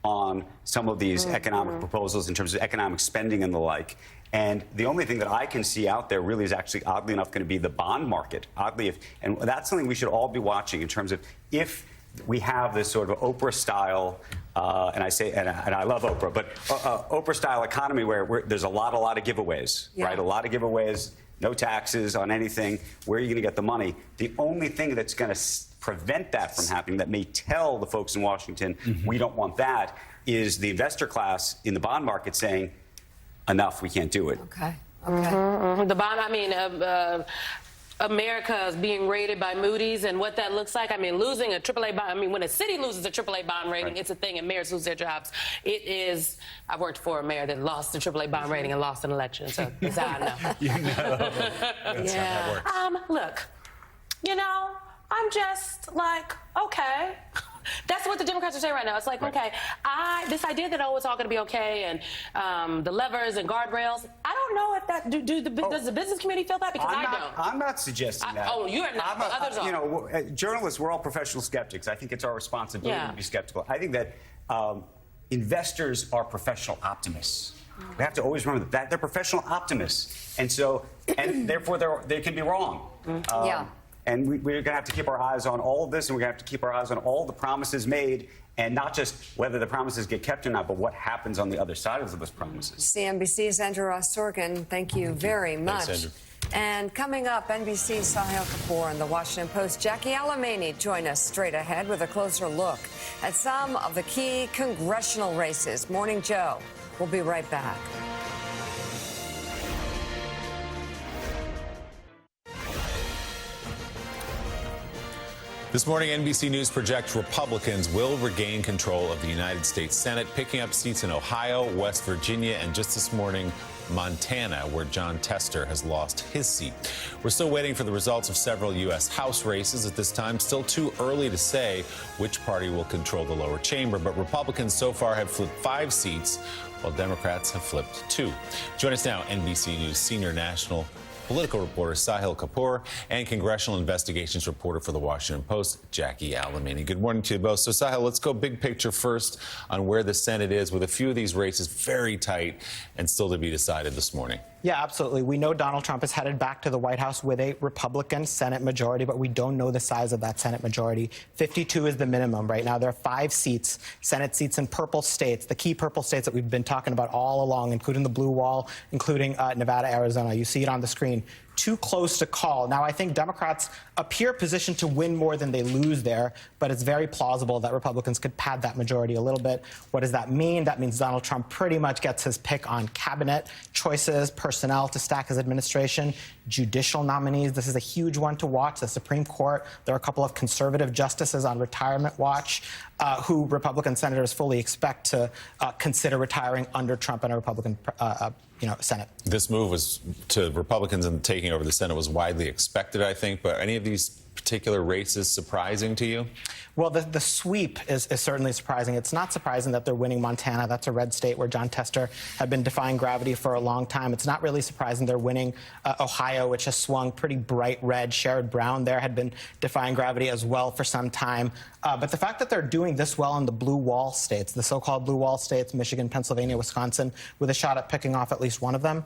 on some of these economic proposals in terms of economic spending and the like? And the only thing that I can see out there really is actually, oddly enough, going to be the bond market. And that's something we should all be watching in terms of if we have this sort of Oprah-style, and I love Oprah, but Oprah-style economy where there's a lot of giveaways, right? A lot of giveaways, no taxes on anything. Where are you going to get the money? The only thing that's going to prevent that from happening, that may tell the folks in Washington, we don't want that, is the investor class in the bond market saying, enough, we can't do it. Okay. The bond, I mean, America is being rated by Moody's, and what that looks like. I mean, losing a AAA bond. I mean, when a city loses a AAA bond rating, it's a thing, and mayors lose their jobs. It is. I worked for a mayor that lost a AAA bond rating and lost an election, so that's how I know. You know. That's how that works. Look, you know, I'm just like, okay. That's what the Democrats are saying right now. It's like, okay, this idea that, it's all going to be okay, and the levers and guardrails, I don't know if that, does the business community feel that? Because I don't. I'm not suggesting that. Oh, you're not, but others are. You know, journalists, we're all professional skeptics. I think it's our responsibility to be skeptical. I think that investors are professional optimists. We have to always remember that they're professional optimists. And so, and therefore they can be wrong. And we're going to have to keep our eyes on all of this, and we're going to have to keep our eyes on all the promises made, and not just whether the promises get kept or not, but what happens on the other side of those promises. CNBC's Andrew Ross Sorkin, thank you very much. Thanks, Andrew. And coming up, NBC's Sahil Kapoor and the Washington Post Jackie Alamany join us straight ahead with a closer look at some of the key congressional races. Morning Joe. We'll be right back. This morning, NBC News projects Republicans will regain control of the United States Senate, picking up seats in Ohio, West Virginia, and just this morning, Montana, where John Tester has lost his seat. We're still waiting for the results of several U.S. House races at this time. Still too early to say which party will control the lower chamber, but Republicans so far have flipped 5 seats, while Democrats have flipped 2. Join us now, NBC News senior national political reporter Sahil Kapoor and congressional investigations reporter for the Washington Post, Jackie Alamany. Good morning to you both. So, Sahil, let's go big picture first on where the Senate is, with a few of these races very tight and still to be decided this morning. Yeah, absolutely. We know Donald Trump is headed back to the White House with a Republican Senate majority, but we don't know the size of that Senate majority. 52 is the minimum right now. There are 5 seats, Senate seats in purple states, the key purple states that we've been talking about all along, including the blue wall, including Nevada, Arizona. You see it on the screen. too close to call. Now, I think Democrats appear positioned to win more than they lose there, but it's very plausible that Republicans could pad that majority a little bit. What does that mean? That means Donald Trump pretty much gets his pick on cabinet choices, personnel to stack his administration, judicial nominees. This is a huge one to watch. The Supreme Court, there are a couple of conservative justices on retirement watch who Republican senators fully expect to consider retiring under Trump and a Republican Senate. This move was to Republicans and taking over the Senate was widely expected, I think. But are any of these particular races surprising to you? Well, the sweep is certainly surprising. It's not surprising that they're winning Montana. That's a red state where John Tester had been defying gravity for a long time. It's not really surprising they're winning Ohio, which has swung pretty bright red. Sherrod Brown there had been defying gravity as well for some time. But the fact that they're doing this well in the blue wall states, the so-called blue wall states, Michigan, Pennsylvania, Wisconsin, with a shot at picking off at least one of them,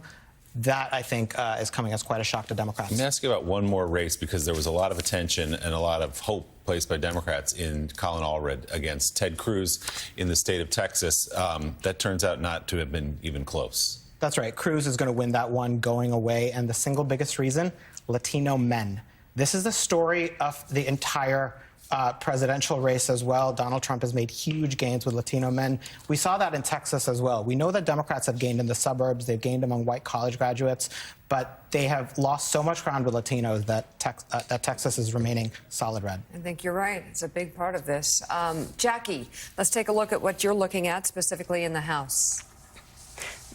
that, I think, is coming as quite a shock to Democrats. Let me ask you about one more race, because there was a lot of attention and a lot of hope placed by Democrats in Colin Allred against Ted Cruz in the state of Texas. That turns out not to have been even close. That's right. Cruz is going to win that one going away. And the single biggest reason, Latino men. This is the story of the entire presidential race as well. Donald Trump has made huge gains with Latino men. We saw that in Texas as well. We know that Democrats have gained in the suburbs. They've gained among white college graduates, but they have lost so much ground with Latinos that Texas is remaining solid red. I think you're right. It's a big part of this. Jackie, let's take a look at what you're looking at specifically in the House.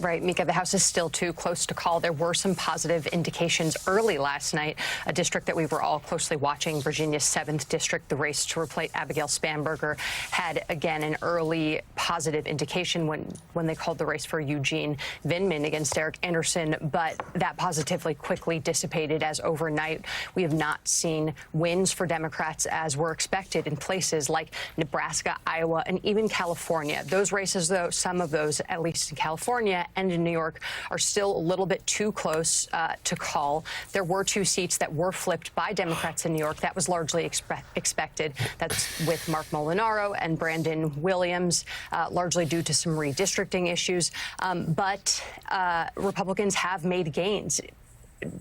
Right, Mika, the House is still too close to call. There were some positive indications early last night. A district that we were all closely watching, Virginia's 7th district, the race to replace Abigail Spanberger, had, again, an early positive indication when they called the race for Eugene Vindman against Eric Anderson. But that positively quickly dissipated as overnight we have not seen wins for Democrats as were expected in places like Nebraska, Iowa, and even California. Those races, though, some of those, at least in California and in New York, are still a little bit too close to call. There were 2 seats that were flipped by Democrats in New York. That was largely expected. That's with Mark Molinaro and Brandon Williams, largely due to some redistricting issues. But Republicans have made gains,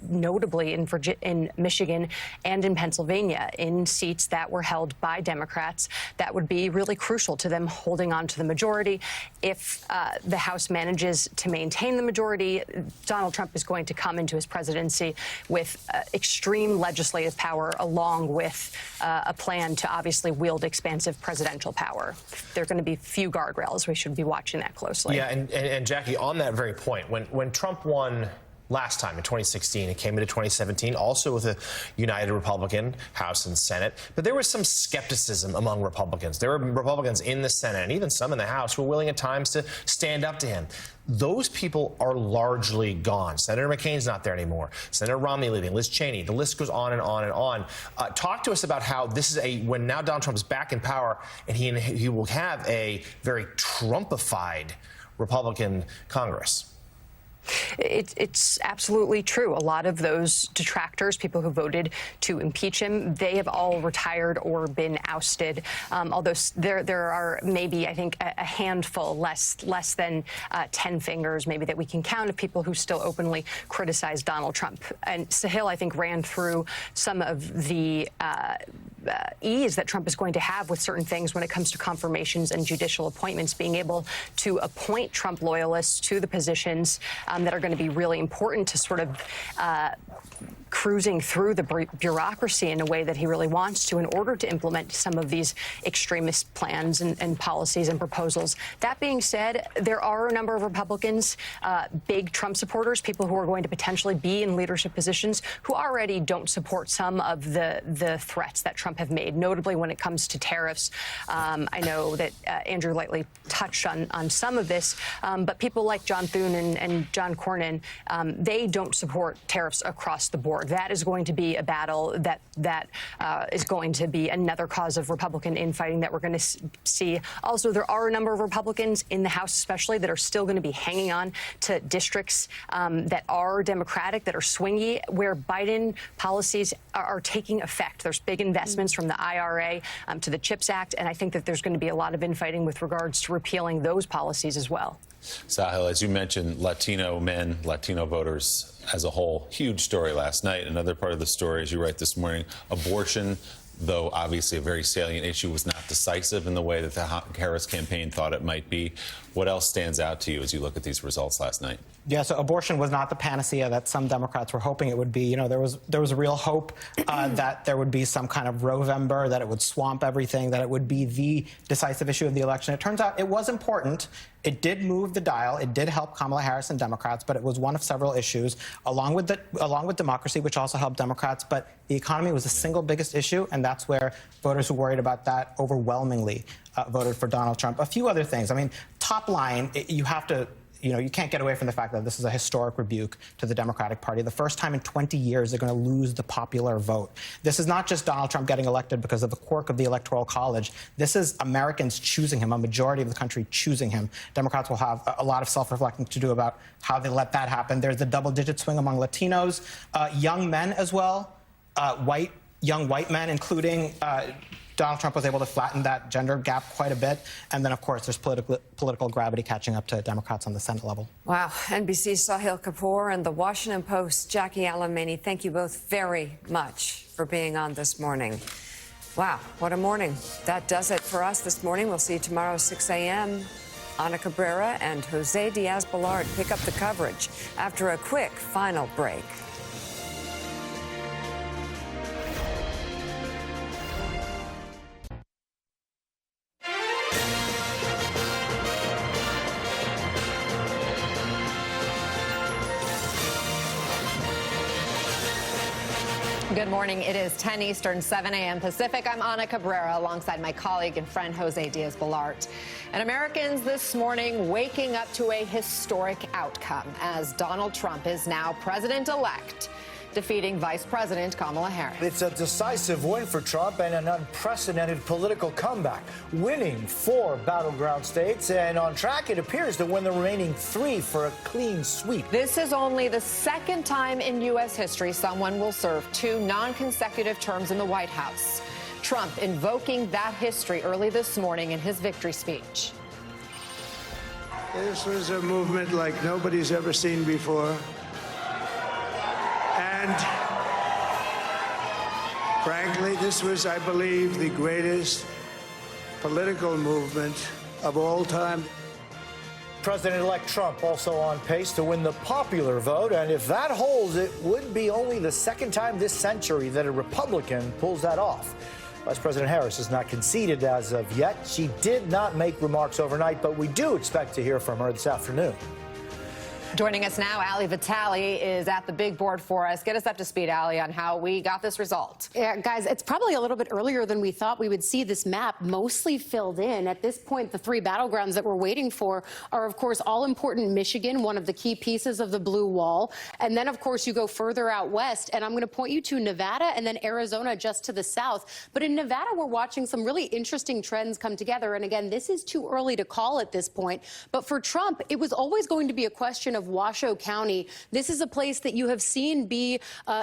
notably in Michigan and in Pennsylvania, in seats that were held by Democrats. That would be really crucial to them holding on to the majority. If the House manages to maintain the majority, Donald Trump is going to come into his presidency with extreme legislative power, along with a plan to obviously wield expansive presidential power. There are going to be few guardrails. We should be watching that closely. Yeah, and Jackie, on that very point, when Trump won last time in 2016, it came into 2017 also with a united Republican House and Senate. But there was some skepticism among Republicans. There were Republicans in the Senate and even some in the House who were willing at times to stand up to him. Those people are largely gone. Senator McCain's not there anymore. Senator Romney leaving, Liz Cheney. The list goes on and on and on. Talk to us about how this is when now Donald Trump is back in power and he will have a very Trumpified Republican Congress. It's absolutely true. A lot of those detractors, people who voted to impeach him, they have all retired or been ousted. Although there are maybe, I think, a handful, less than 10 fingers, maybe, that we can count of people who still openly criticize Donald Trump. And Sahil, I think, ran through some of the ease that Trump is going to have with certain things when it comes to confirmations and judicial appointments, being able to appoint Trump loyalists to the positions that are going to be really important to sort of cruising through the bureaucracy in a way that he really wants to in order to implement some of these extremist plans and policies and proposals. That being said, there are a number of Republicans, big Trump supporters, people who are going to potentially be in leadership positions who already don't support some of the threats that Trump have made, notably when it comes to tariffs. I know that Andrew lightly touched on some of this, but people like John Thune and John Cornyn, they don't support tariffs across the board. That is going to be a battle that is going to be another cause of Republican infighting that we're going to see. Also, there are a number of Republicans in the House, especially, that are still going to be hanging on to districts that are Democratic, that are swingy, where Biden policies are taking effect. There's big investments from the IRA to the CHIPS Act, and I think that there's going to be a lot of infighting with regards to repealing those policies as well. Sahil, as you mentioned, Latino men, Latino voters as a whole, huge story last night. Another part of the story, as you write this morning, abortion, though obviously a very salient issue, was not decisive in the way that the Harris campaign thought it might be. What else stands out to you as you look at these results last night? Yeah, so abortion was not the panacea that some Democrats were hoping it would be. You know, there was a real hope that there would be some kind of Rovember, that it would swamp everything, that it would be the decisive issue of the election. It turns out it was important. It did move the dial. It did help Kamala Harris and Democrats, but it was one of several issues, along with democracy, which also helped Democrats. But the economy was the single biggest issue, and that's where voters who worried about that overwhelmingly voted for Donald Trump. A few other things. I mean, top line, you have to. You know, you can't get away from the fact that this is a historic rebuke to the Democratic Party. The first time in 20 years they're going to lose the popular vote. This is not just Donald Trump getting elected because of the quirk of the Electoral College. This is Americans choosing him, a majority of the country choosing him. Democrats will have a lot of self-reflecting to do about how they let that happen. There's the double-digit swing among Latinos, young men as well, young white men, including Donald Trump was able to flatten that gender gap quite a bit. And then, of course, there's political gravity catching up to Democrats on the Senate level. Wow. NBC's Sahil Kapoor and the Washington Post's Jackie Alamany, thank you both very much for being on this morning. Wow, what a morning. That does it for us this morning. We'll see you tomorrow, 6 a.m. Ana Cabrera and Jose Diaz-Balart pick up the coverage after a quick final break. Good morning. It is 10 Eastern, 7 a.m. Pacific. I'm Ana Cabrera alongside my colleague and friend Jose Diaz-Balart. And Americans this morning waking up to a historic outcome as Donald Trump is now president-elect, defeating Vice President Kamala Harris. It's a decisive win for Trump and an unprecedented political comeback, winning 4 battleground states and on track, it appears, to win the remaining 3 for a clean sweep. This is only the second time in U.S. history someone will serve 2 non-consecutive terms in the White House. Trump invoking that history early this morning in his victory speech. This was a movement like nobody's ever seen before. And frankly, this was, I believe, the greatest political movement of all time. President-elect Trump also on pace to win the popular vote, and if that holds, it would be only the second time this century that a Republican pulls that off. Vice President Harris has not conceded as of yet. She did not make remarks overnight, but we do expect to hear from her this afternoon. Joining us now, Ali Vitale is at the big board for us. Get us up to speed, Ali, on how we got this result. Yeah, guys, it's probably a little bit earlier than we thought we would see this map mostly filled in. At this point, the 3 battlegrounds that we're waiting for are, of course, all important Michigan, one of the key pieces of the blue wall. And then, of course, you go further out west, and I'm going to point you to Nevada and then Arizona just to the south. But in Nevada, we're watching some really interesting trends come together. And again, this is too early to call at this point. But for Trump, it was always going to be a question of Washoe County. This is a place that you have seen be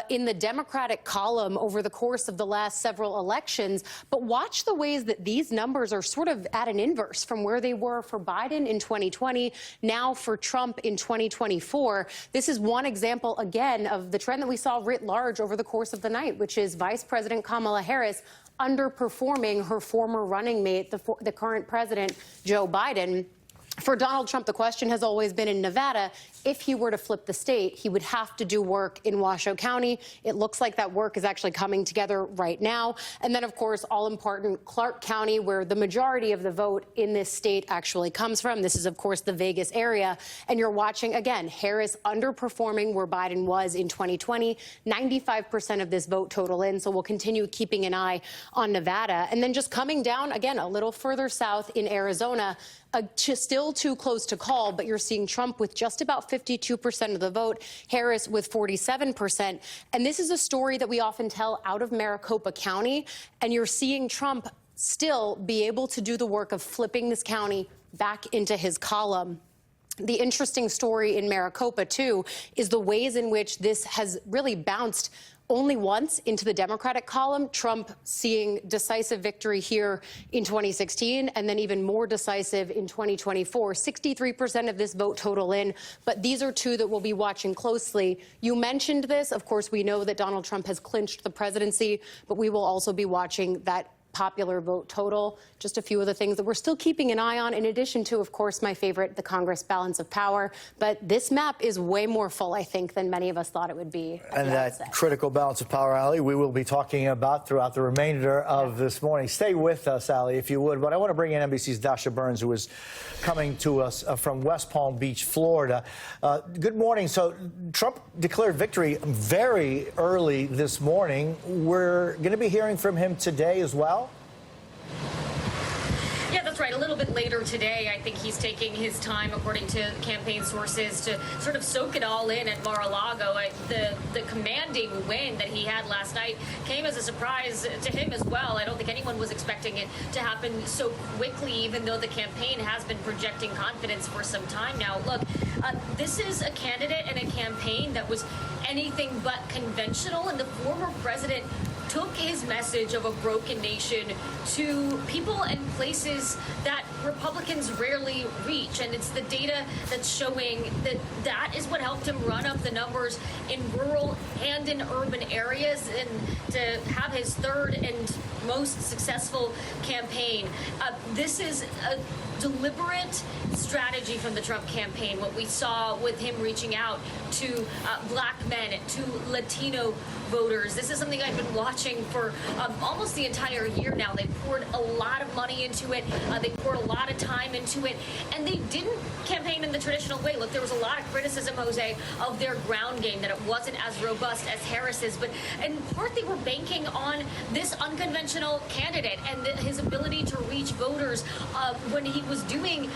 in the Democratic column over the course of the last several elections. But watch the ways that these numbers are sort of at an inverse from where they were for Biden in 2020, now for Trump in 2024. This is one example, again, of the trend that we saw writ large over the course of the night, which is Vice President Kamala Harris underperforming her former running mate, the current president, Joe Biden. For Donald Trump, the question has always been in Nevada, if he were to flip the state, he would have to do work in Washoe County. It looks like that work is actually coming together right now. And then, of course, all-important Clark County, where the majority of the vote in this state actually comes from. This is, of course, the Vegas area. And you're watching, again, Harris underperforming where Biden was in 2020. 95% of this vote total in, so we'll continue keeping an eye on Nevada. And then just coming down, again, a little further south in Arizona, still too close to call, but you're seeing Trump with just about 52% of the vote, Harris with 47%. And this is a story that we often tell out of Maricopa County, and you're seeing Trump still be able to do the work of flipping this county back into his column. The interesting story in Maricopa, too, is the ways in which this has really bounced only once into the Democratic column, Trump seeing decisive victory here in 2016 and then even more decisive in 2024. 63% of this vote total in, but these are two that we'll be watching closely. You mentioned this. Of course, we know that Donald Trump has clinched the presidency, but we will also be watching that popular vote total. Just a few of the things that we're still keeping an eye on, in addition to, of course, my favorite, the Congress balance of power. But this map is way more full, I think, than many of us thought it would be. And that critical balance of power, Allie, we will be talking about throughout the remainder of this morning. Stay with us, Allie, if you would. But I want to bring in NBC's Dasha Burns, who is coming to us from West Palm Beach, Florida. Good morning. So Trump declared victory very early this morning. We're going to be hearing from him today as well? Yeah, that's right. A little bit later today, I think he's taking his time, according to campaign sources, to sort of soak it all in at Mar-a-Lago. The commanding win that he had last night came as a surprise to him as well. I don't think anyone was expecting it to happen so quickly, even though the campaign has been projecting confidence for some time now. Look, this is a candidate and a campaign that was anything but conventional, and the former president took his message of a broken nation to people and places that Republicans rarely reach. And it's the data that's showing that that is what helped him run up the numbers in rural and in urban areas, and to have his third and most successful campaign. This is a deliberate strategy from the Trump campaign. What we saw with him reaching out to black men, to Latino voters. This is something I've been watching for almost the entire year now. They poured a lot of money into it. They poured a lot of time into it. And they didn't campaign in the traditional way. Look, there was a lot of criticism, Jose, of their ground game, that it wasn't as robust as Harris's. But in part, they were banking on this unconventional candidate and his ability to reach voters when he was doing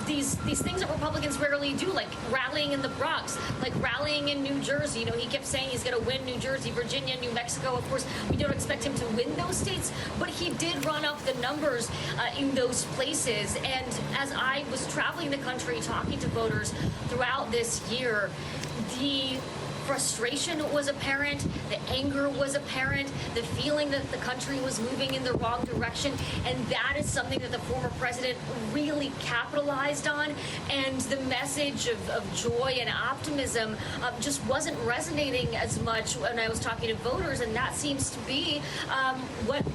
these things that Republicans rarely do, like rallying in the Bronx, like rallying in New Jersey. You know, he kept saying he's going to win New Jersey, Virginia, New Mexico. Of course, we don't expect him to win those states, but he did run up the numbers in those places. And as I was traveling the country talking to voters throughout this year, the frustration was apparent, the anger was apparent, the feeling that the country was moving in the wrong direction, and that is something that the former president really capitalized on. And the message of joy and optimism just wasn't resonating as much when I was talking to voters, and that seems to be what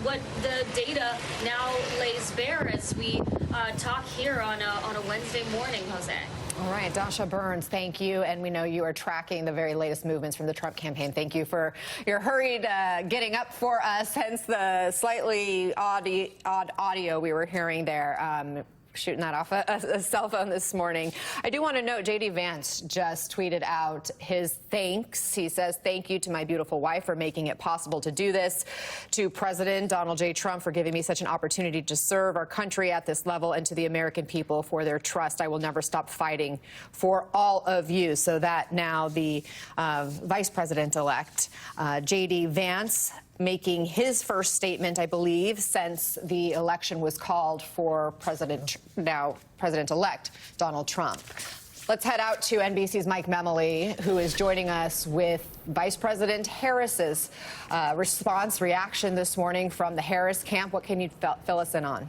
the data now lays bare as we talk here on a Wednesday morning, Jose. All right, Dasha Burns, thank you. And we know you are tracking the very latest movements from the Trump campaign. Thank you for your hurried getting up for us, hence the slightly odd audio we were hearing there. Shooting that off a cell phone this morning. I do want to note J.D. Vance just tweeted out his thanks. He says, "Thank you to my beautiful wife for making it possible to do this, to President Donald J. Trump for giving me such an opportunity to serve our country at this level, and to the American people for their trust. I will never stop fighting for all of you." So that now the Vice President-elect, J.D. Vance, making his first statement, I believe, since the election was called for now President-elect Donald Trump. Let's head out to NBC's Mike Memoli, who is joining us with Vice President Harris's reaction this morning from the Harris camp. What can you fill us in on?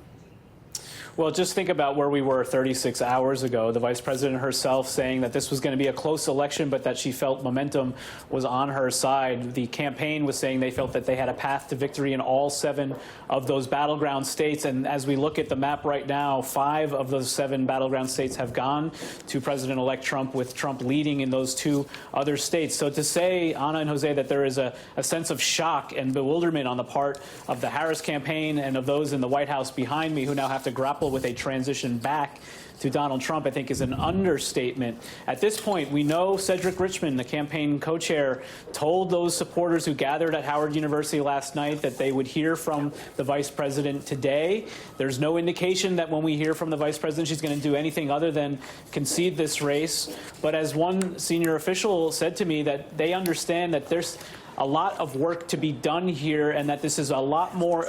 Well, just think about where we were 36 hours ago. The vice president herself saying that this was going to be a close election, but that she felt momentum was on her side. The campaign was saying they felt that they had a path to victory in all 7 of those battleground states. And as we look at the map right now, 5 of those 7 battleground states have gone to President-elect Trump, with Trump leading in those 2 other states. So to say, Anna and Jose, that there is a sense of shock and bewilderment on the part of the Harris campaign and of those in the White House behind me who now have to grapple with a transition back to Donald Trump, I think, is an understatement. At this point, we know Cedric Richmond, the campaign co-chair, told those supporters who gathered at Howard University last night that they would hear from the vice president today. There's no indication that when we hear from the vice president, she's going to do anything other than concede this race. But as one senior official said to me, that they understand that there's a lot of work to be done here, and that this is a lot more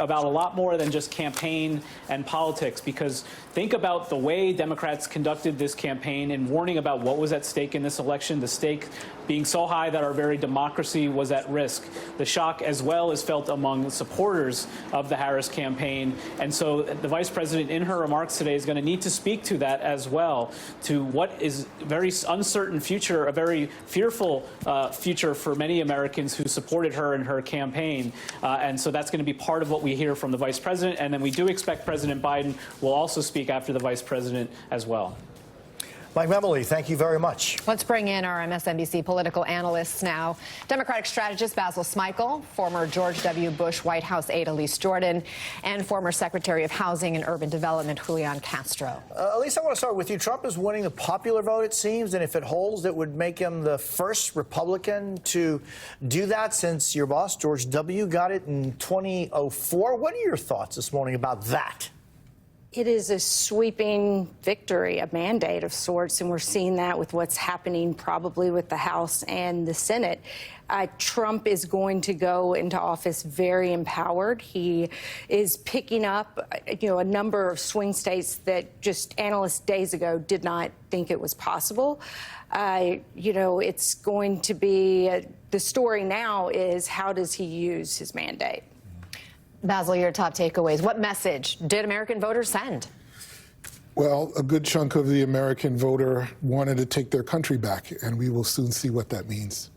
than just campaign and politics. Because think about the way Democrats conducted this campaign in warning about what was at stake in this election, the stake being so high that our very democracy was at risk. The shock as well is felt among supporters of the Harris campaign. And so the vice president in her remarks today is going to need to speak to that as well, to what is a very uncertain future, a very fearful future for many Americans who supported her in her campaign. And so that's going to be part of what we hear from the vice president. And then we do expect President Biden will also speak after the vice president as well. Mike Memoli, thank you very much. Let's bring in our MSNBC political analysts now. Democratic strategist Basil Smikle, former George W. Bush White House aide Elise Jordan, and former Secretary of Housing and Urban Development Julian Castro. Elise, I want to start with you. Trump is winning the popular vote, it seems, and if it holds, it would make him the first Republican to do that since your boss, George W., got it in 2004. What are your thoughts this morning about that? It is a sweeping victory, a mandate of sorts, and we're seeing that with what's happening probably with the House and the Senate. Trump is going to go into office very empowered. He is picking up, a number of swing states that just analysts days ago did not think it was possible. It's going to be, the story now is how does he use his mandate? Basil, your top takeaways. What message did American voters send? Well, a good chunk of the American voter wanted to take their country back, and we will soon see what that means.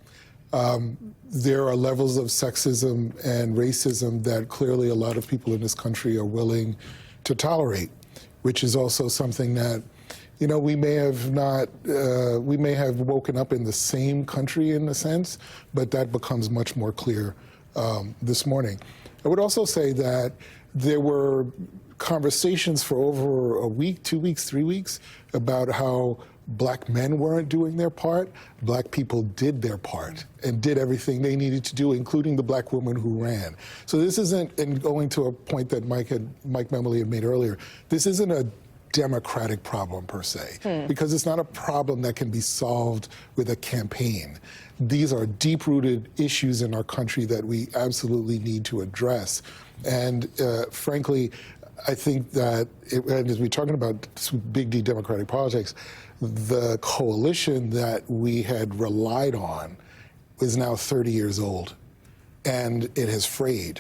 There are levels of sexism and racism that clearly a lot of people in this country are willing to tolerate, which is also something that, we may have woken up in the same country in a sense, but that becomes much more clear this morning. I would also say that there were conversations for over a week, 2 weeks, 3 weeks about how black men weren't doing their part. Black people did their part and did everything they needed to do, including the black woman who ran. So this isn't, and going to a point that Mike Memoli had made earlier, this isn't a Democratic problem per se, because it's not a problem that can be solved with a campaign. These are deep-rooted issues in our country that we absolutely need to address. And frankly, I think that, and as we're talking about big D Democratic politics, the coalition that we had relied on is now 30 years old, and it has frayed.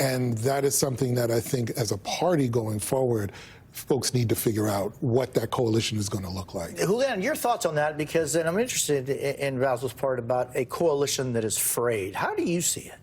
And that is something that I think as a party going forward, folks need to figure out what that coalition is going to look like. Julian, your thoughts on that, because and I'm interested in Basil's part about a coalition that is frayed. How do you see it?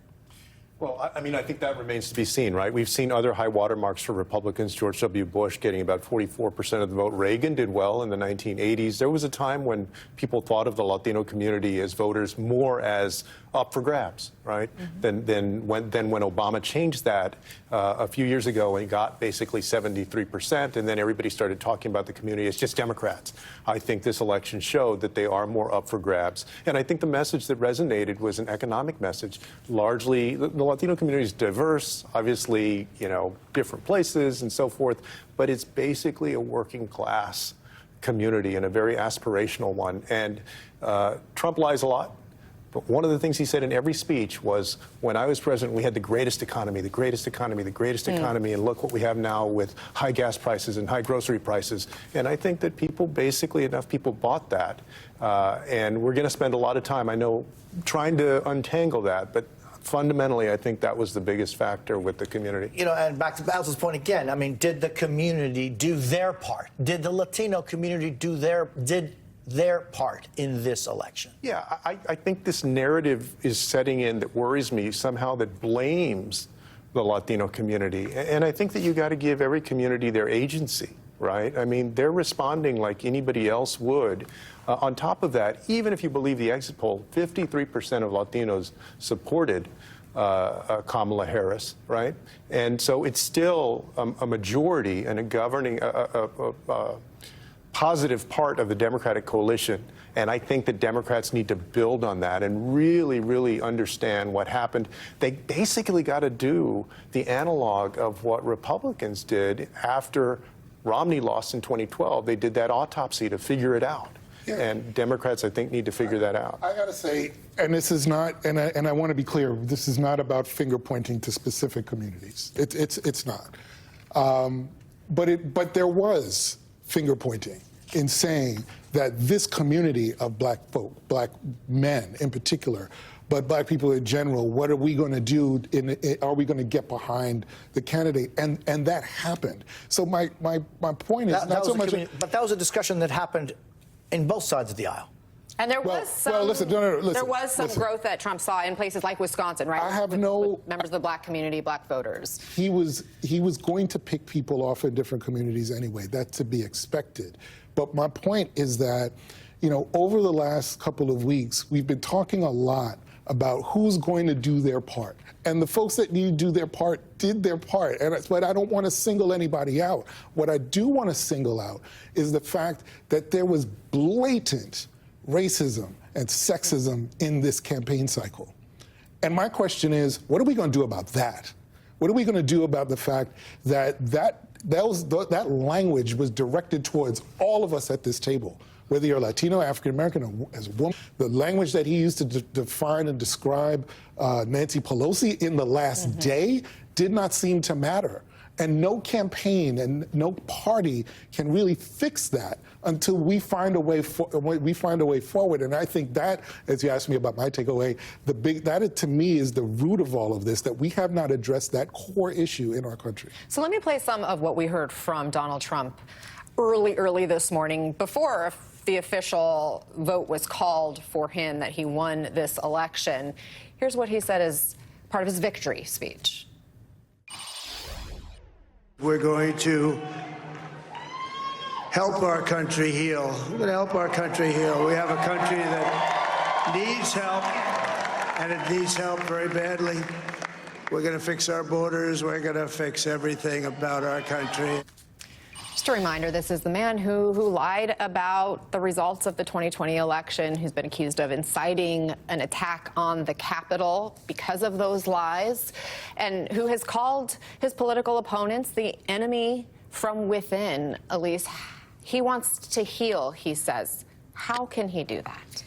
Well, I think that remains to be seen, right? We've seen other high watermarks for Republicans. George W. Bush getting about 44% of the vote. Reagan did well in the 1980s. There was a time when people thought of the Latino community as voters more as up for grabs, right? Then when Obama changed that a few years ago and got basically 73%, and then everybody started talking about the community as just Democrats. I think this election showed that they are more up for grabs. And I think the message that resonated was an economic message. Largely, the Latino community is diverse, obviously, different places and so forth, but it's basically a working class community and a very aspirational one. And Trump lies a lot. But one of the things he said in every speech was, when I was president, we had the greatest economy, the greatest economy, the greatest economy, and look what we have now with high gas prices and high grocery prices. And I think that enough people bought that. And we're going to spend a lot of time, I know, trying to untangle that. But fundamentally, I think that was the biggest factor with the community. And back to Basil's point again, did the community do their part? Did the Latino community do their part in this election? Yeah, I think this narrative is setting in that worries me somehow, that blames the Latino community. And I think that you got to give every community their agency, right? They're responding like anybody else would. On top of that, even if you believe the exit poll, 53% of Latinos supported Kamala Harris, right? And so it's still a majority and a governing, positive part of the Democratic coalition. And I think that Democrats need to build on that and really, really understand what happened. They basically got to do the analog of what Republicans did after Romney lost in 2012. They did that autopsy to figure it out. And Democrats, I think, need to figure that out. I got to say, and this is not, and I want to be clear, this is not about finger pointing to specific communities. It's not. But there was finger pointing in saying that this community of black folk, black men in particular, but black people in general, what are we going to do? Are we going to get behind the candidate? And that happened. So my point is not so much. But that was a discussion that happened in both sides of the aisle. And there was some, listen, there was some growth that Trump saw in places like Wisconsin, right? I have with members of the black community, black voters. He was going to pick people off in different communities anyway. That's to be expected. But my point is that, over the last couple of weeks, we've been talking a lot about who's going to do their part. And the folks that need to do their part did their part. But I don't want to single anybody out. What I do want to single out is the fact that there was blatant racism and sexism in this campaign cycle. And my question is, what are we going to do about that? What are we going to do about the fact that that language was directed towards all of us at this table? Whether you're Latino, African American, or as a woman, the language that he used to define and describe Nancy Pelosi in the last day did not seem to matter. And no campaign and no party can really fix that until we find a way forward. And I think that, as you asked me about my takeaway, that to me is the root of all of this, that we have not addressed that core issue in our country. So let me play some of what we heard from Donald Trump early this morning, before the official vote was called for him that he won this election. Here's what he said as part of his victory speech. We're going to help our country heal. We're going to help our country heal. We have a country that needs help, and it needs help very badly. We're going to fix our borders. We're going to fix everything about our country. Just a reminder, this is the man who lied about the results of the 2020 election, who's been accused of inciting an attack on the Capitol because of those lies, and who has called his political opponents the enemy from within. Elise, he wants to heal, he says. How can he do that?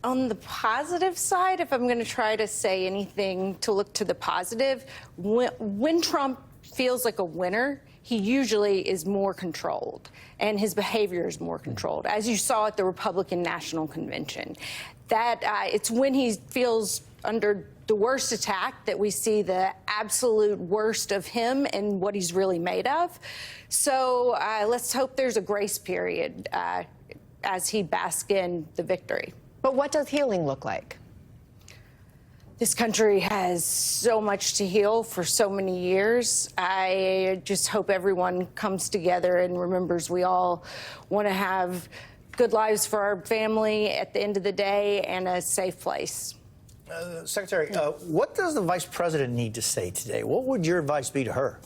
On the positive side, if I'm going to try to say anything to look to the positive, when Trump feels like a winner, he usually is more controlled, and his behavior is more controlled, as you saw at the Republican National Convention. That it's when he feels under the worst attack that we see the absolute worst of him and what he's really made of. So let's hope there's a grace period as he basks in the victory. But what does healing look like? This country has so much to heal for so many years. I just hope everyone comes together and remembers we all want to have good lives for our family at the end of the day and a safe place. Secretary, what does the vice president need to say today? What would your advice be to her?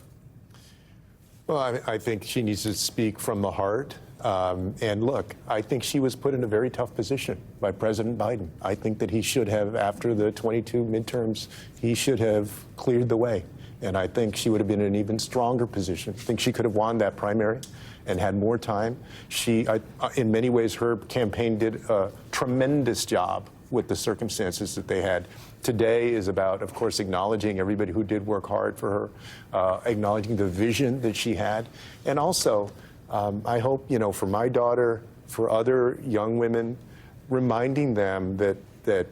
Well, I think she needs to speak from the heart. And look, I think she was put in a very tough position by President Biden. I think that he should have, after the 22 midterms, he should have cleared the way. And I think she would have been in an even stronger position. I think she could have won that primary and had more time. In many ways, her campaign did a tremendous job with the circumstances that they had. Today is about, of course, acknowledging everybody who did work hard for her, acknowledging the vision that she had, and also, I hope, for my daughter, for other young women, reminding them that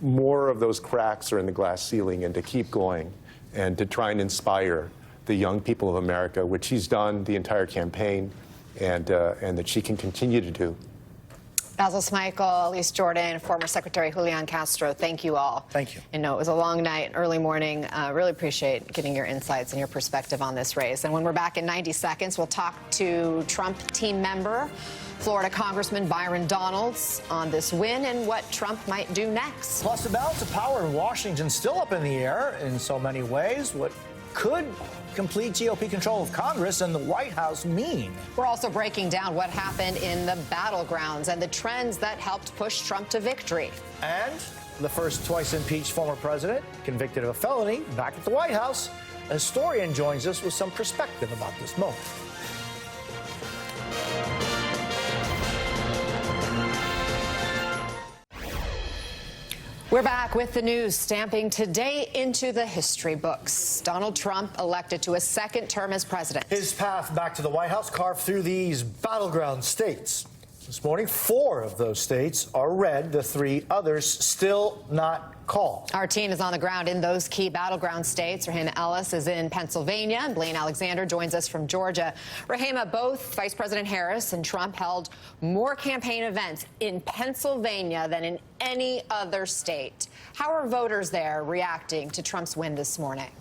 more of those cracks are in the glass ceiling, and to keep going and to try and inspire the young people of America, which she's done the entire campaign, and that she can continue to do. Basil Smikle, Elise Jordan, former Secretary Julian Castro, thank you all. Thank you. I know it was a long night, early morning. Really appreciate getting your insights and your perspective on this race. And when we're back in 90 seconds, we'll talk to Trump team member, Florida Congressman Byron Donalds, on this win and what Trump might do next. Plus, the balance of power in Washington still up in the air in so many ways. What could complete GOP control of Congress and the White House mean? We're also breaking down what happened in the battlegrounds and the trends that helped push Trump to victory. And the first twice impeached former president, convicted of a felony, back at the White House. A historian joins us with some perspective about this moment. We're back with the news stamping today into the history books. Donald Trump elected to a second term as president. His path back to the White House carved through these battleground states. This morning, 4 of those states are red, the 3 others still not called. Our team is on the ground in those key battleground states. Rahema Ellis is in Pennsylvania, and Blaine Alexander joins us from Georgia. Rahema, both Vice President Harris and Trump held more campaign events in Pennsylvania than in any other state. How are voters there reacting to Trump's win this morning?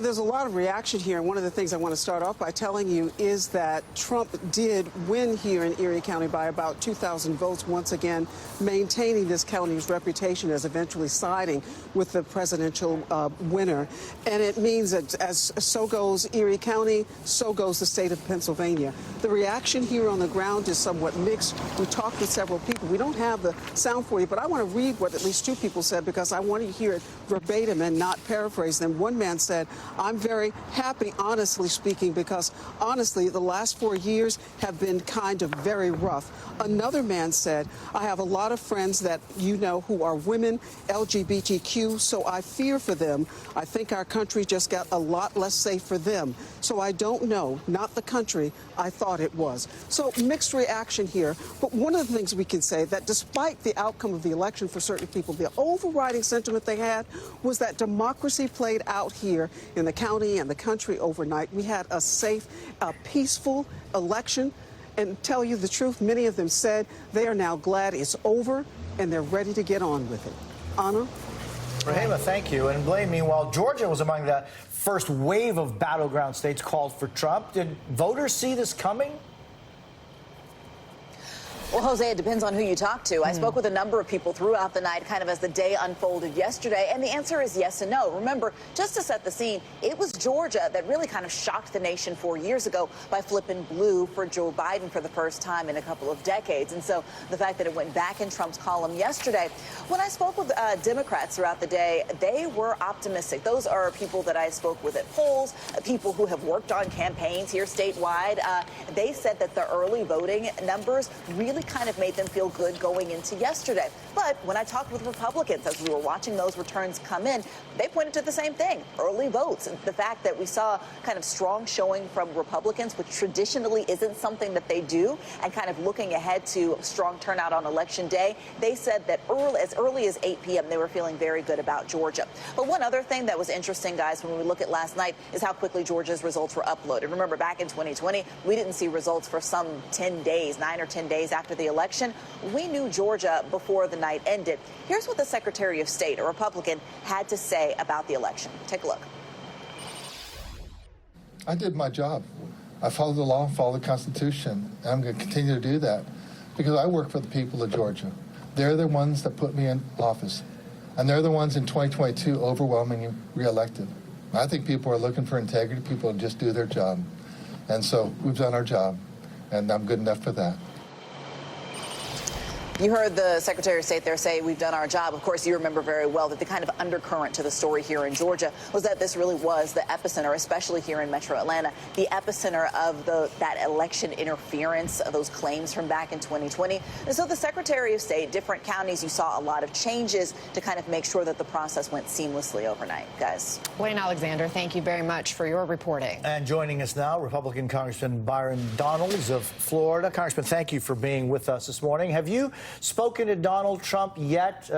There's a lot of reaction here, and one of the things I want to start off by telling you is that Trump did win here in Erie County by about 2,000 votes, once again maintaining this county's reputation as eventually siding with the presidential winner. And it means that as so goes Erie County, so goes the state of Pennsylvania. The reaction here on the ground is somewhat mixed. We talked with several people. We don't have the sound for you, but I want to read what at least 2 people said because I want to hear it verbatim and not paraphrase them. One man said, "I'm very happy, honestly speaking, because honestly, the last 4 years have been kind of very rough." Another man said, "I have a lot of friends that you know who are women, LGBTQ, so I fear for them. I think our country just got a lot less safe for them. So I don't know, not the country I thought it was." So mixed reaction here. But one of the things we can say that despite the outcome of the election for certain people, the overriding sentiment they had was that democracy played out here in the county and the country overnight. We had a safe, peaceful election. And tell you the truth, many of them said they are now glad it's over and they're ready to get on with it. Anna? Rahema, thank you. And Blaine, meanwhile, Georgia was among the first wave of battleground states called for Trump. Did voters see this coming? Well, Jose, it depends on who you talk to. I spoke with a number of people throughout the night, kind of as the day unfolded yesterday, and the answer is yes and no. Remember, just to set the scene, it was Georgia that really kind of shocked the nation 4 years ago by flipping blue for Joe Biden for the first time in a couple of decades. And so the fact that it went back in Trump's column yesterday, when I spoke with Democrats throughout the day, they were optimistic. Those are people that I spoke with at polls, people who have worked on campaigns here statewide. They said that the early voting numbers really kind of made them feel good going into yesterday. But when I talked with Republicans as we were watching those returns come in, they pointed to the same thing, early votes. And the fact that we saw kind of strong showing from Republicans, which traditionally isn't something that they do, and kind of looking ahead to strong turnout on Election Day, they said that as early as 8 p.m. they were feeling very good about Georgia. But one other thing that was interesting, guys, when we look at last night is how quickly Georgia's results were uploaded. Remember, back in 2020, we didn't see results for some 10 days, 9 or 10 days after the election. We knew Georgia before the night ended. Here's what the Secretary of State, a Republican, had to say about the election. Take a look. I did my job. I followed the law, followed the Constitution, and I'm going to continue to do that because I work for the people of Georgia. They're the ones that put me in office, and they're the ones in 2022 overwhelmingly reelected. I think people are looking for integrity, people just do their job. And so we've done our job, and I'm good enough for that. You heard the Secretary of State there say we've done our job. Of course, you remember very well that the kind of undercurrent to the story here in Georgia was that this really was the epicenter, especially here in Metro Atlanta, the epicenter of that election interference, those claims from back in 2020. And so the Secretary of State, different counties, you saw a lot of changes to kind of make sure that the process went seamlessly overnight. Guys. Blaine Alexander, thank you very much for your reporting. And joining us now, Republican Congressman Byron Donalds of Florida. Congressman, thank you for being with us this morning. Have you spoken to Donald Trump yet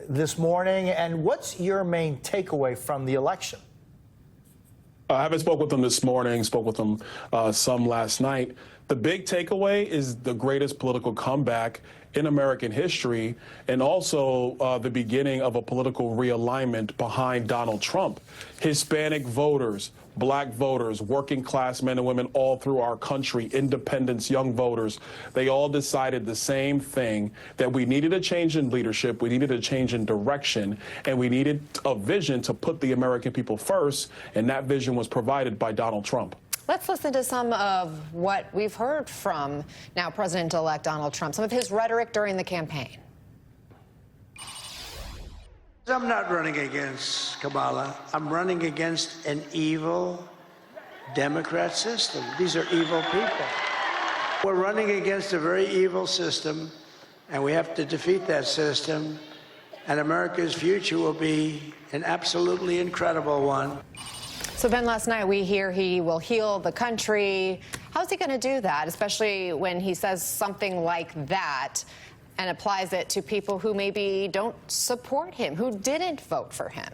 this morning, and what's your main takeaway from the election? I haven't spoke with him this morning, spoke with him some last night. The big takeaway is the greatest political comeback in American history, and also the beginning of a political realignment behind Donald Trump. Hispanic voters, black voters, working class men and women all through our country, independents, young voters, they all decided the same thing, that we needed a change in leadership, we needed a change in direction, and we needed a vision to put the American people first, and that vision was provided by Donald Trump. Let's listen to some of what we've heard from now President-elect Donald Trump, some of his rhetoric during the campaign. I'm not running against Kamala. I'm running against an evil Democrat system. These are evil people. We're running against a very evil system And we have to defeat that system, and America's future will be an absolutely incredible one. So, Ben, last night we hear he will heal the country. How's he going to do that, especially when he says something like that and applies it to people who maybe don't support him, who didn't vote for him?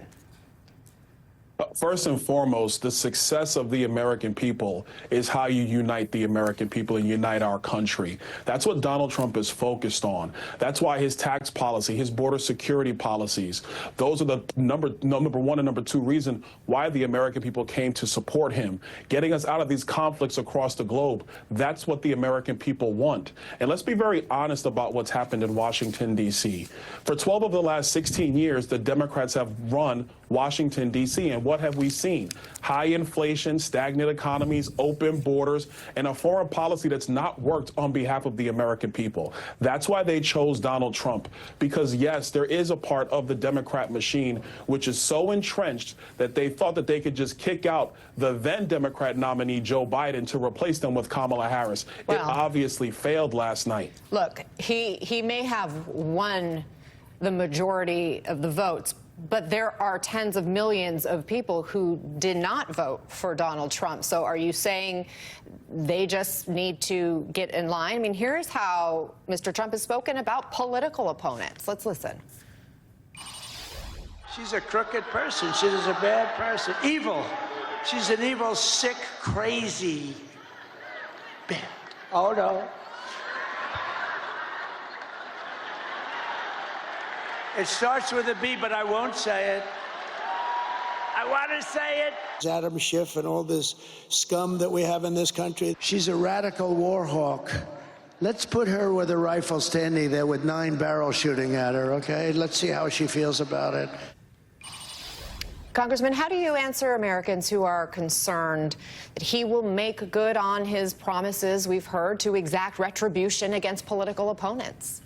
First and foremost, the success of the American people is how you unite the American people and unite our country. That's what Donald Trump is focused on. That's why his tax policy, his border security policies, those are the number one and number two reason why the American people came to support him, getting us out of these conflicts across the globe. That's what the American people want. And let's be very honest about what's happened in Washington, D.C. For 12 of the last 16 years, the Democrats have run Washington, D.C., and what have we seen? High inflation, stagnant economies, open borders, and a foreign policy that's not worked on behalf of the American people. That's why they chose Donald Trump, because, yes, there is a part of the Democrat machine which is so entrenched that they thought that they could just kick out the then Democrat nominee, Joe Biden, to replace them with Kamala Harris. Well, it obviously failed last night. Look, he may have won the majority of the votes, but there are tens of millions of people who did not vote for Donald Trump. So are you saying they just need to get in line? I mean, here's how Mr. Trump has spoken about political opponents. Let's listen. She's a crooked person. She's a bad person. Evil. She's an evil, sick, crazy bitch. Oh, no. It starts with a B, but I won't say it. I want to say it. Adam Schiff and all this scum that we have in this country. She's a radical war hawk. Let's put her with a rifle standing there with 9 barrels shooting at her, okay? Let's see how she feels about it. Congressman, how do you answer Americans who are concerned that he will make good on his promises, we've heard, to exact retribution against political opponents?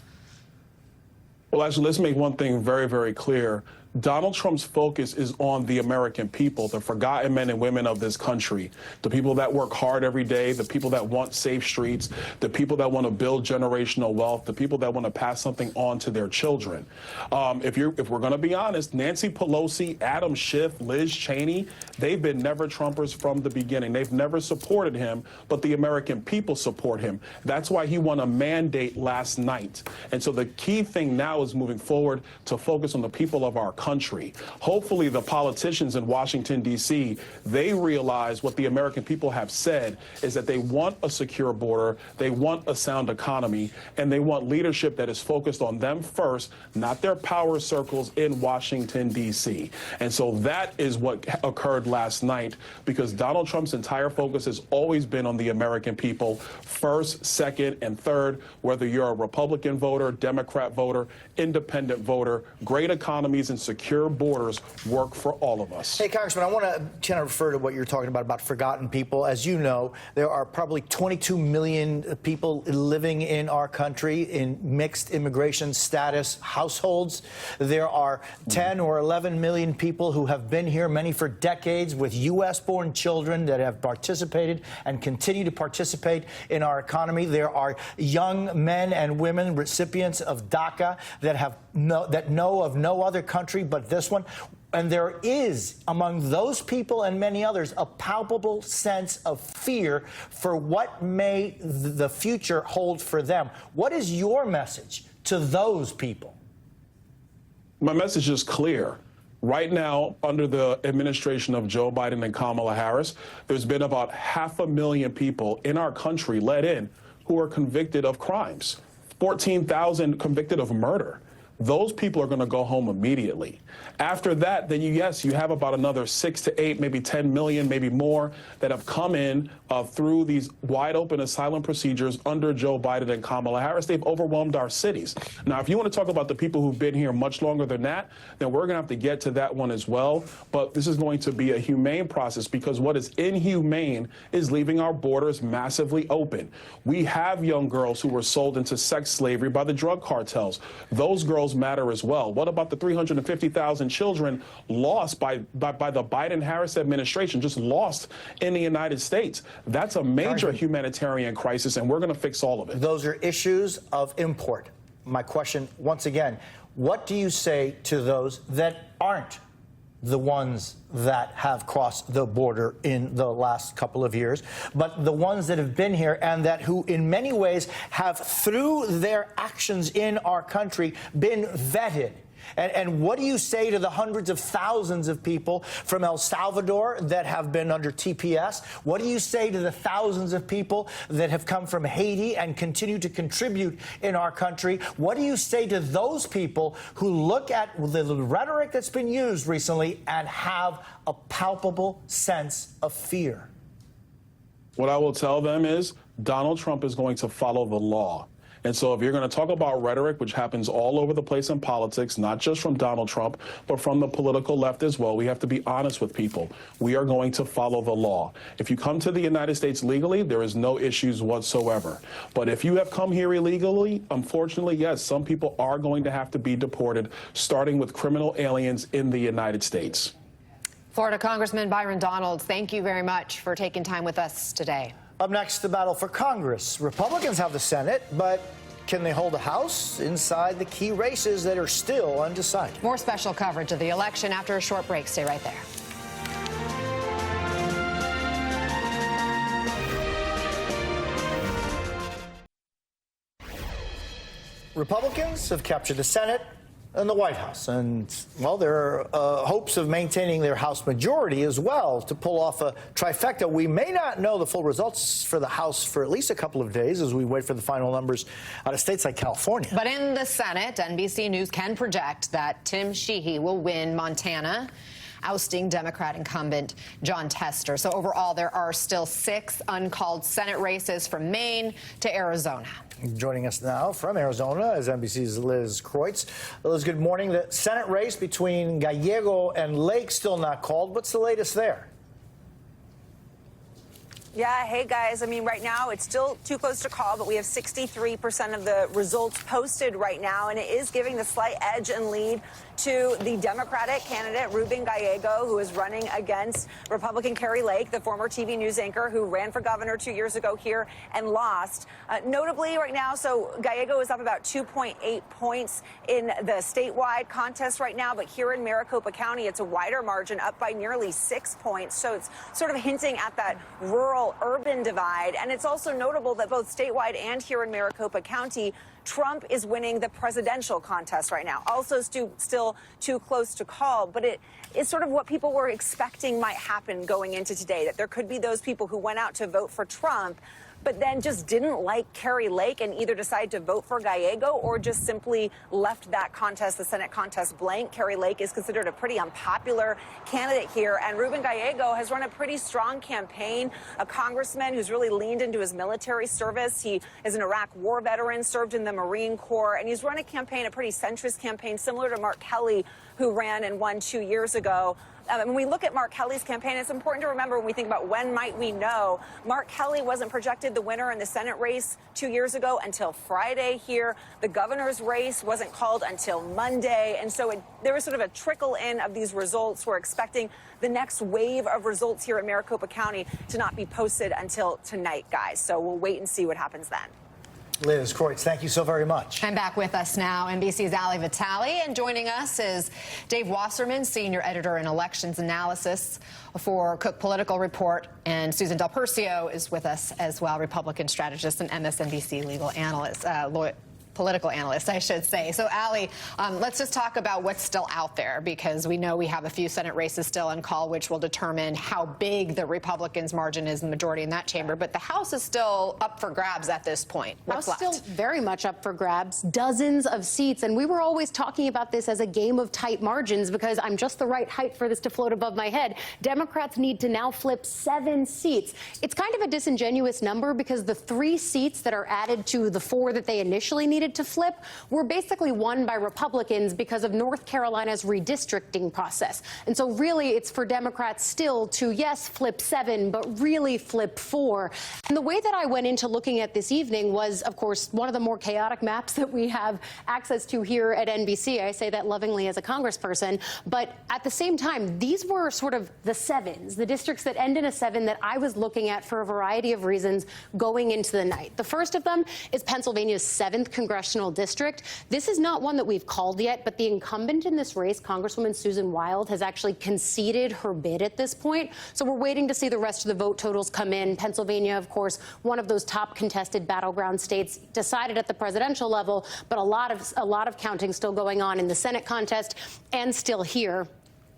Well, actually, let's make one thing very, very clear. Donald Trump's focus is on the American people, the forgotten men and women of this country, the people that work hard every day, the people that want safe streets, the people that want to build generational wealth, the people that want to pass something on to their children. If we're going to be honest, Nancy Pelosi, Adam Schiff, Liz Cheney, they've been never Trumpers from the beginning. They've never supported him, but the American people support him. That's why he won a mandate last night. And so the key thing now is moving forward to focus on the people of our country. Hopefully the politicians in Washington, D.C., they realize what the American people have said is that they want a secure border, they want a sound economy, and they want leadership that is focused on them first, not their power circles in Washington, D.C. And so that is what occurred last night, because Donald Trump's entire focus has always been on the American people, first, second, and third, whether you're a Republican voter, Democrat voter, independent voter, great economies and secure borders work for all of us. Hey, Congressman, I want to kind of refer to what you're talking about forgotten people. As you know, there are probably 22 million people living in our country in mixed immigration status households. There are 10 or 11 million people who have been here, many for decades, with U.S.-born children that have participated and continue to participate in our economy. There are young men and women, recipients of DACA, that know of no other country but this one. And there is, among those people and many others, a palpable sense of fear for what may the future hold for them. What is your message to those people? My message is clear. Right now, under the administration of Joe Biden and Kamala Harris, there's been about 500,000 people in our country let in who are convicted of crimes. 14,000 convicted of murder. Those people are going to go home immediately. After that, then you have about another 6 to 8, maybe 10 million, maybe more, that have come in through these wide open asylum procedures under Joe Biden and Kamala Harris. They've overwhelmed our cities. Now, if you want to talk about the people who've been here much longer than that, then we're going to have to get to that one as well. But this is going to be a humane process, because what is inhumane is leaving our borders massively open. We have young girls who were sold into sex slavery by the drug cartels. Those girls matter as well. What about the 350,000 children lost by the Biden-Harris administration, just lost in the United States? That's a major humanitarian crisis, and we're going to fix all of it. Those are issues of import. my question once again, what do you say to those that aren't the ones that have crossed the border in the last couple of years, but the ones that have been here and that who in many ways have, through their actions in our country, been vetted? And what do you say to the hundreds of thousands of people from El Salvador that have been under TPS? What do you say to the thousands of people that have come from Haiti and continue to contribute in our country? What do you say to those people who look at the rhetoric that's been used recently and have a palpable sense of fear? What I will tell them is Donald Trump is going to follow the law. And so if you're going to talk about rhetoric, which happens all over the place in politics, not just from Donald Trump, but from the political left as well, we have to be honest with people. We are going to follow the law. If you come to the United States legally, there is no issues whatsoever. But if you have come here illegally, unfortunately, yes, some people are going to have to be deported, starting with criminal aliens in the United States. Florida Congressman Byron Donalds, thank you very much for taking time with us today. Up next, the battle for Congress. Republicans have the Senate, but can they hold a House inside the key races that are still undecided? More special coverage of the election after a short break. Stay right there. Republicans have captured the Senate and the White House. And, well, there are hopes of maintaining their House majority as well to pull off a trifecta. We may not know the full results for the House for at least a couple of days as we wait for the final numbers out of states like California. But in the Senate, NBC News can project that Tim Sheehy will win Montana, ousting Democrat incumbent John Tester. So overall, there are still 6 uncalled Senate races from Maine to Arizona. Joining us now from Arizona is NBC's Liz Kreutz. Liz, good morning. The Senate race between Gallego and Lake still not called. What's the latest there? Yeah, hey guys. I mean, right now it's still too close to call, but we have 63% of the results posted right now, and it is giving the slight edge and lead to the Democratic candidate, Ruben Gallego, who is running against Republican Kari Lake, the former TV news anchor who ran for governor 2 years ago here and lost. Notably right now, so Gallego is up about 2.8 points in the statewide contest right now, but here in Maricopa County, it's a wider margin, up by nearly 6 points. So it's sort of hinting at that rural-urban divide. And it's also notable that both statewide and here in Maricopa County, Trump is winning the presidential contest right now. Also still too close to call, but it is sort of what people were expecting might happen going into today, that there could be those people who went out to vote for Trump but then just didn't like Kari Lake and either decided to vote for Gallego or just simply left that contest, the Senate contest, blank. Kari Lake is considered a pretty unpopular candidate here, and Ruben Gallego has run a pretty strong campaign, a congressman who's really leaned into his military service. He is an Iraq war veteran, served in the Marine Corps, and he's run a campaign, a pretty centrist campaign, similar to Mark Kelly, who ran and won 2 years ago. When we look at Mark Kelly's campaign, it's important to remember when we think about when might we know. Mark Kelly wasn't projected the winner in the Senate race 2 years ago until Friday here. The governor's race wasn't called until Monday. And so there was sort of a trickle in of these results. We're expecting the next wave of results here in Maricopa County to not be posted until tonight, guys. So we'll wait and see what happens then. Liz Kreutz, thank you so very much. And back with us now, NBC's Ali Vitale, and joining us is Dave Wasserman, senior editor in elections analysis for Cook Political Report, and Susan Del Percio is with us as well, Republican strategist and MSNBC legal analyst, political analyst, I should say. So, Ali, let's just talk about what's still out there, because we know we have a few Senate races still on call, which will determine how big the Republicans' margin is in the majority in that chamber. But the House is still up for grabs at this point. What's left? Still very much up for grabs, dozens of seats. And we were always talking about this as a game of tight margins, because I'm just the right height for this to float above my head. Democrats need to now flip 7 seats. It's kind of a disingenuous number, because the 3 seats that are added to the 4 that they initially needed to flip were basically won by Republicans because of North Carolina's redistricting process. And so really it's for Democrats still to, yes, flip 7, but really flip 4. And the way that I went into looking at this evening was, of course, one of the more chaotic maps that we have access to here at NBC. I say that lovingly as a congressperson. But at the same time, these were sort of the 7s, the districts that end in a 7 that I was looking at for a variety of reasons going into the night. The first of them is Pennsylvania's 7th congressional congressional district. This is not one that we've called yet, but the incumbent in this race, Congresswoman Susan Wild, has actually conceded her bid at this point. So we're waiting to see the rest of the vote totals come in. Pennsylvania, of course, one of those top contested battleground states, decided at the presidential level, but a lot of counting still going on in the Senate contest and still here.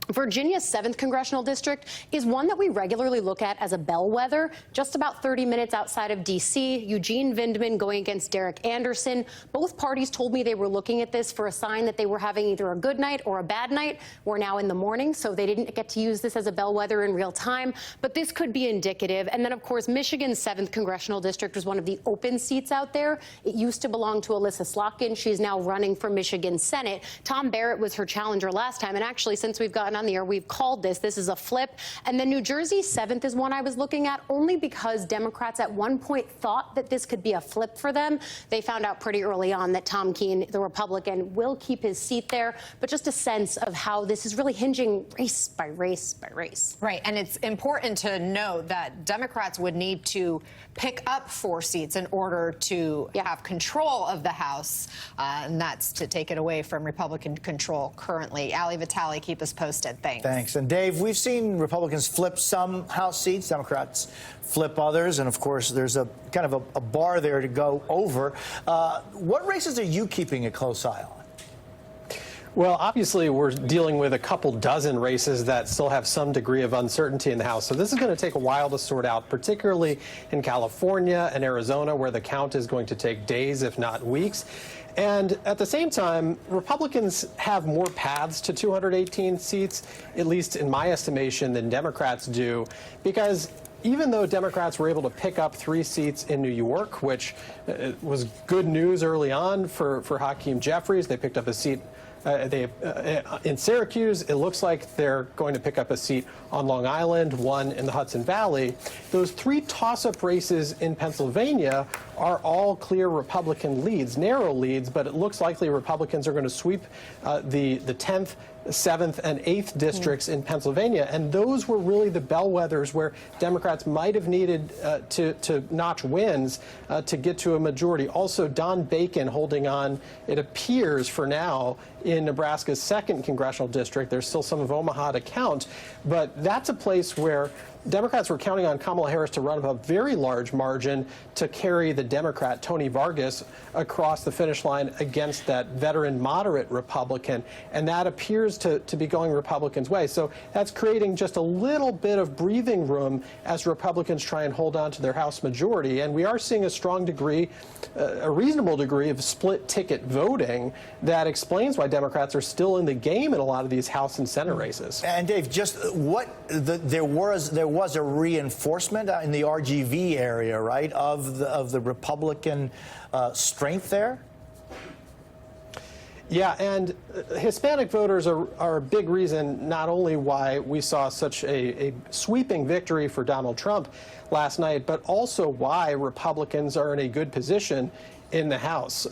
Virginia's 7th congressional district is one that we regularly look at as a bellwether, just about 30 minutes outside of D.C. Eugene Vindman going against Derek Anderson. Both parties told me they were looking at this for a sign that they were having either a good night or a bad night. We're now in the morning, so they didn't get to use this as a bellwether in real time. But this could be indicative. And then, of course, Michigan's 7th congressional district was one of the open seats out there. It used to belong to Alyssa Slotkin. She's now running for Michigan Senate. Tom Barrett was her challenger last time. And actually, since we've gotten on the air, we've called this is a flip. And then New Jersey's 7th is one I was looking at only because Democrats at one point thought that this could be a flip for them. They found out pretty early on that Tom Keene, the Republican, will keep his seat there. But just a sense of how this is really hinging race by race by race. Right. And it's important to note that Democrats would need to pick up 4 seats in order to have control of the House. And that's to take it away from Republican control currently. Ali Vitale, keep us posted. Thanks. Thanks. And Dave, we've seen Republicans flip some House seats, Democrats flip others, and of course there's a kind of a bar there to go over. What races are you keeping a close eye on? Well, obviously, we're dealing with a couple dozen races that still have some degree of uncertainty in the House. So this is going to take a while to sort out, particularly in California and Arizona, where the count is going to take days, if not weeks. And at the same time, Republicans have more paths to 218 seats, at least in my estimation, than Democrats do, because even though Democrats were able to pick up 3 seats in New York, which was good news early on for Hakeem Jeffries, they picked up a seat in Syracuse. It looks like they're going to pick up a seat on Long Island, one in the Hudson Valley. Those 3 toss-up races in Pennsylvania are all clear Republican leads, narrow leads, but it looks likely Republicans are going to sweep the 10th, 7th, and 8th districts in Pennsylvania. And those were really the bellwethers where Democrats might have needed to notch wins to get to a majority. Also, Don Bacon holding on, it appears for now, in Nebraska's 2nd congressional district. There's still some of Omaha to count, but that's a place where Democrats were counting on Kamala Harris to run up a very large margin to carry the Democrat, Tony Vargas, across the finish line against that veteran moderate Republican. And that appears to be going Republicans' way. So that's creating just a little bit of breathing room as Republicans try and hold on to their House majority. And we are seeing a strong degree, a reasonable degree of split ticket voting that explains why Democrats are still in the game in a lot of these House and Senate races. And Dave, just there was a reinforcement in the RGV area, right, of the Republican strength there? Yeah, and Hispanic voters are a big reason not only why we saw such a sweeping victory for Donald Trump last night, but also why Republicans are in a good position in the House.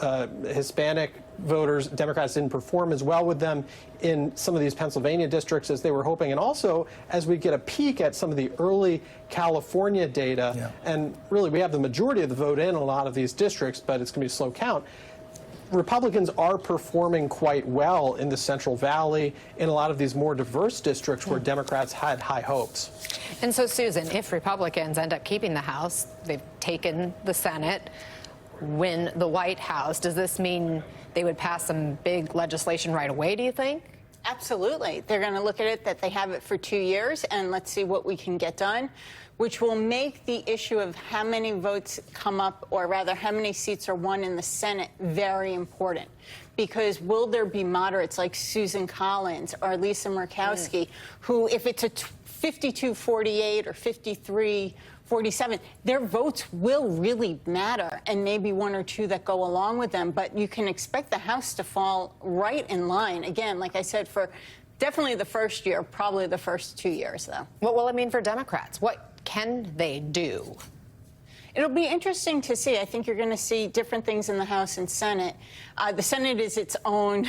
Hispanic voters, Democrats didn't perform as well with them in some of these Pennsylvania districts as they were hoping. And also, as we get a peek at some of the early California data, and really we have the majority of the vote in a lot of these districts, but it's going to be a slow count. Republicans are performing quite well in the Central Valley, in a lot of these more diverse districts where Democrats had high hopes. And so, Susan, if Republicans end up keeping the House, they've taken the Senate, win the White House, does this mean they would pass some big legislation right away, do you think? Absolutely. They're going to look at it that they have it for 2 years, and let's see what we can get done, which will make the issue of how many votes come up, or rather how many seats are won in the Senate, very important. Because will there be moderates like Susan Collins or Lisa Murkowski, who, if it's a 52-48 or 53-47, their votes will really matter, and maybe 1 or 2 that go along with them. But you can expect the House to fall right in line, again, like I said, for definitely the first year, probably the first 2 years, though. What will it mean for Democrats? What can they do? It'll be interesting to see. I think you're going to see different things in the House and Senate. The Senate is its own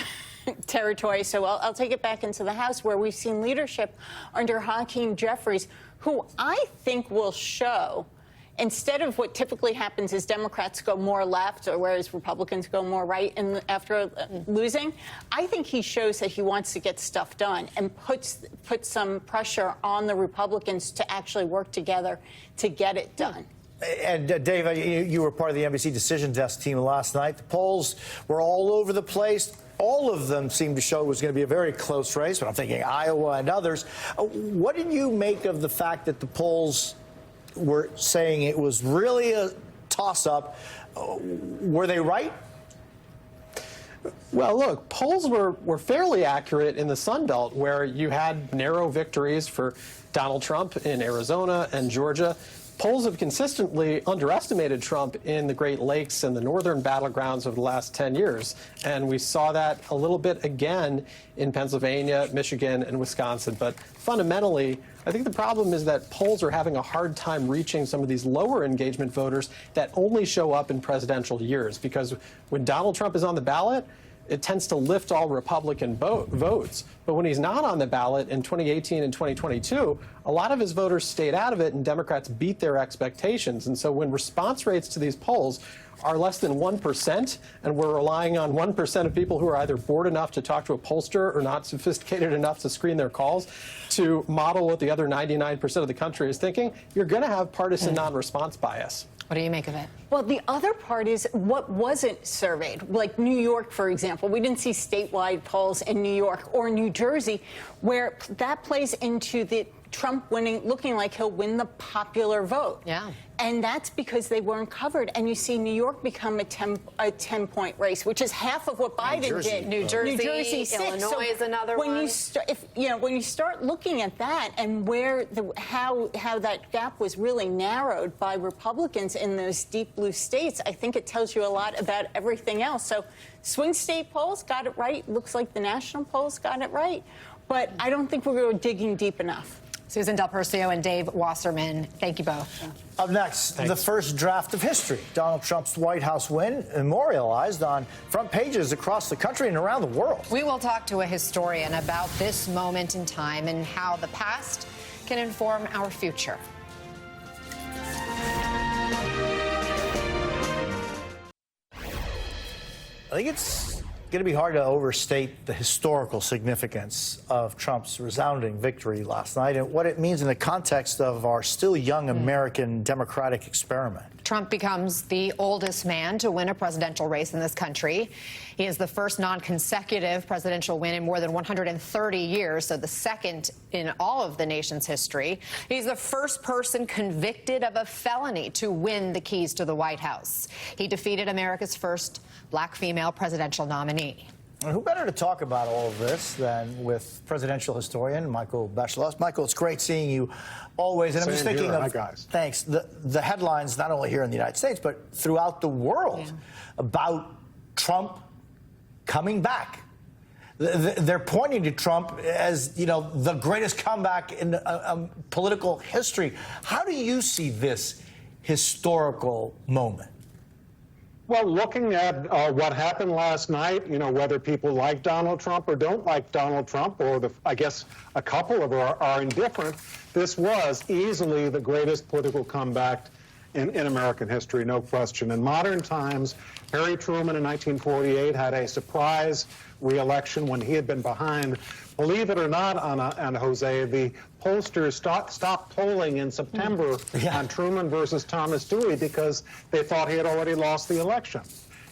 territory, so I'll take it back into the House, where we've seen leadership under Hakeem Jeffries, who I think will show instead of what typically happens is Democrats go more left, or whereas Republicans go more right after losing, I think he shows that he wants to get stuff done and puts some pressure on the Republicans to actually work together to get it done. And Dave, you were part of the NBC Decision Desk team last night. The polls were all over the place. All of them seemed to show it was going to be a very close race, but I'm thinking Iowa and others. What did you make of the fact that the polls were saying it was really a toss-up? Were they right? Well, look, polls were fairly accurate in the Sun Belt, where you had narrow victories for Donald Trump in Arizona and Georgia. Polls have consistently underestimated Trump in the Great Lakes and the northern battlegrounds over the last 10 years. And we saw that a little bit again in Pennsylvania, Michigan, and Wisconsin. But fundamentally, I think the problem is that polls are having a hard time reaching some of these lower engagement voters that only show up in presidential years. Because when Donald Trump is on the ballot, it tends to lift all Republican votes. But when he's not on the ballot in 2018 and 2022, a lot of his voters stayed out of it, and Democrats beat their expectations. And so when response rates to these polls are less than 1%, and we're relying on 1% of people who are either bored enough to talk to a pollster or not sophisticated enough to screen their calls to model what the other 99% of the country is thinking, you're going to have partisan non-response bias. What do you make of it? Well, the other part is what wasn't surveyed. Like New York, for example, we didn't see statewide polls in New York or New Jersey where that plays into the Trump winning, looking like he'll win the popular vote. Yeah. And that's because they weren't covered. And you see New York become a 10-point race, which is half of what Biden did. New Jersey, 6. Illinois is another when one. When you start looking at that and where how that gap was really narrowed by Republicans in those deep blue states, I think it tells you a lot about everything else. So swing state polls got it right. Looks like the national polls got it right. But I don't think we're digging deep enough. Susan Del Percio and Dave Wasserman, thank you both. Up next, the first draft of history. Donald Trump's White House win memorialized on front pages across the country and around the world. We will talk to a historian about this moment in time and how the past can inform our future. I think it's going to be hard to overstate the historical significance of Trump's resounding victory last night and what it means in the context of our still young American democratic experiment. Trump becomes the oldest man to win a presidential race in this country. He is the first non-consecutive presidential win in more than 130 years, so the second in all of the nation's history. He's the first person convicted of a felony to win the keys to the White House. He defeated America's first black female presidential nominee. And who better to talk about all of this than with presidential historian Michael Beschloss. Michael, it's great seeing you always. And I'm just thinking of, thanks, the headlines not only here in the United States, but throughout the world about Trump coming back. They're pointing to Trump as, you know, the greatest comeback in political history. How do you see this historical moment? Well, looking at what happened last night, you know, whether people like Donald Trump or don't like Donald Trump, or I guess a couple of are indifferent, this was easily the greatest political comeback in American history, no question. In modern times, Harry Truman in 1948 had a surprise re-election when he had been behind. Believe it or not, Anna and Jose, the pollsters stopped polling in September on Truman versus Thomas Dewey because they thought he had already lost the election.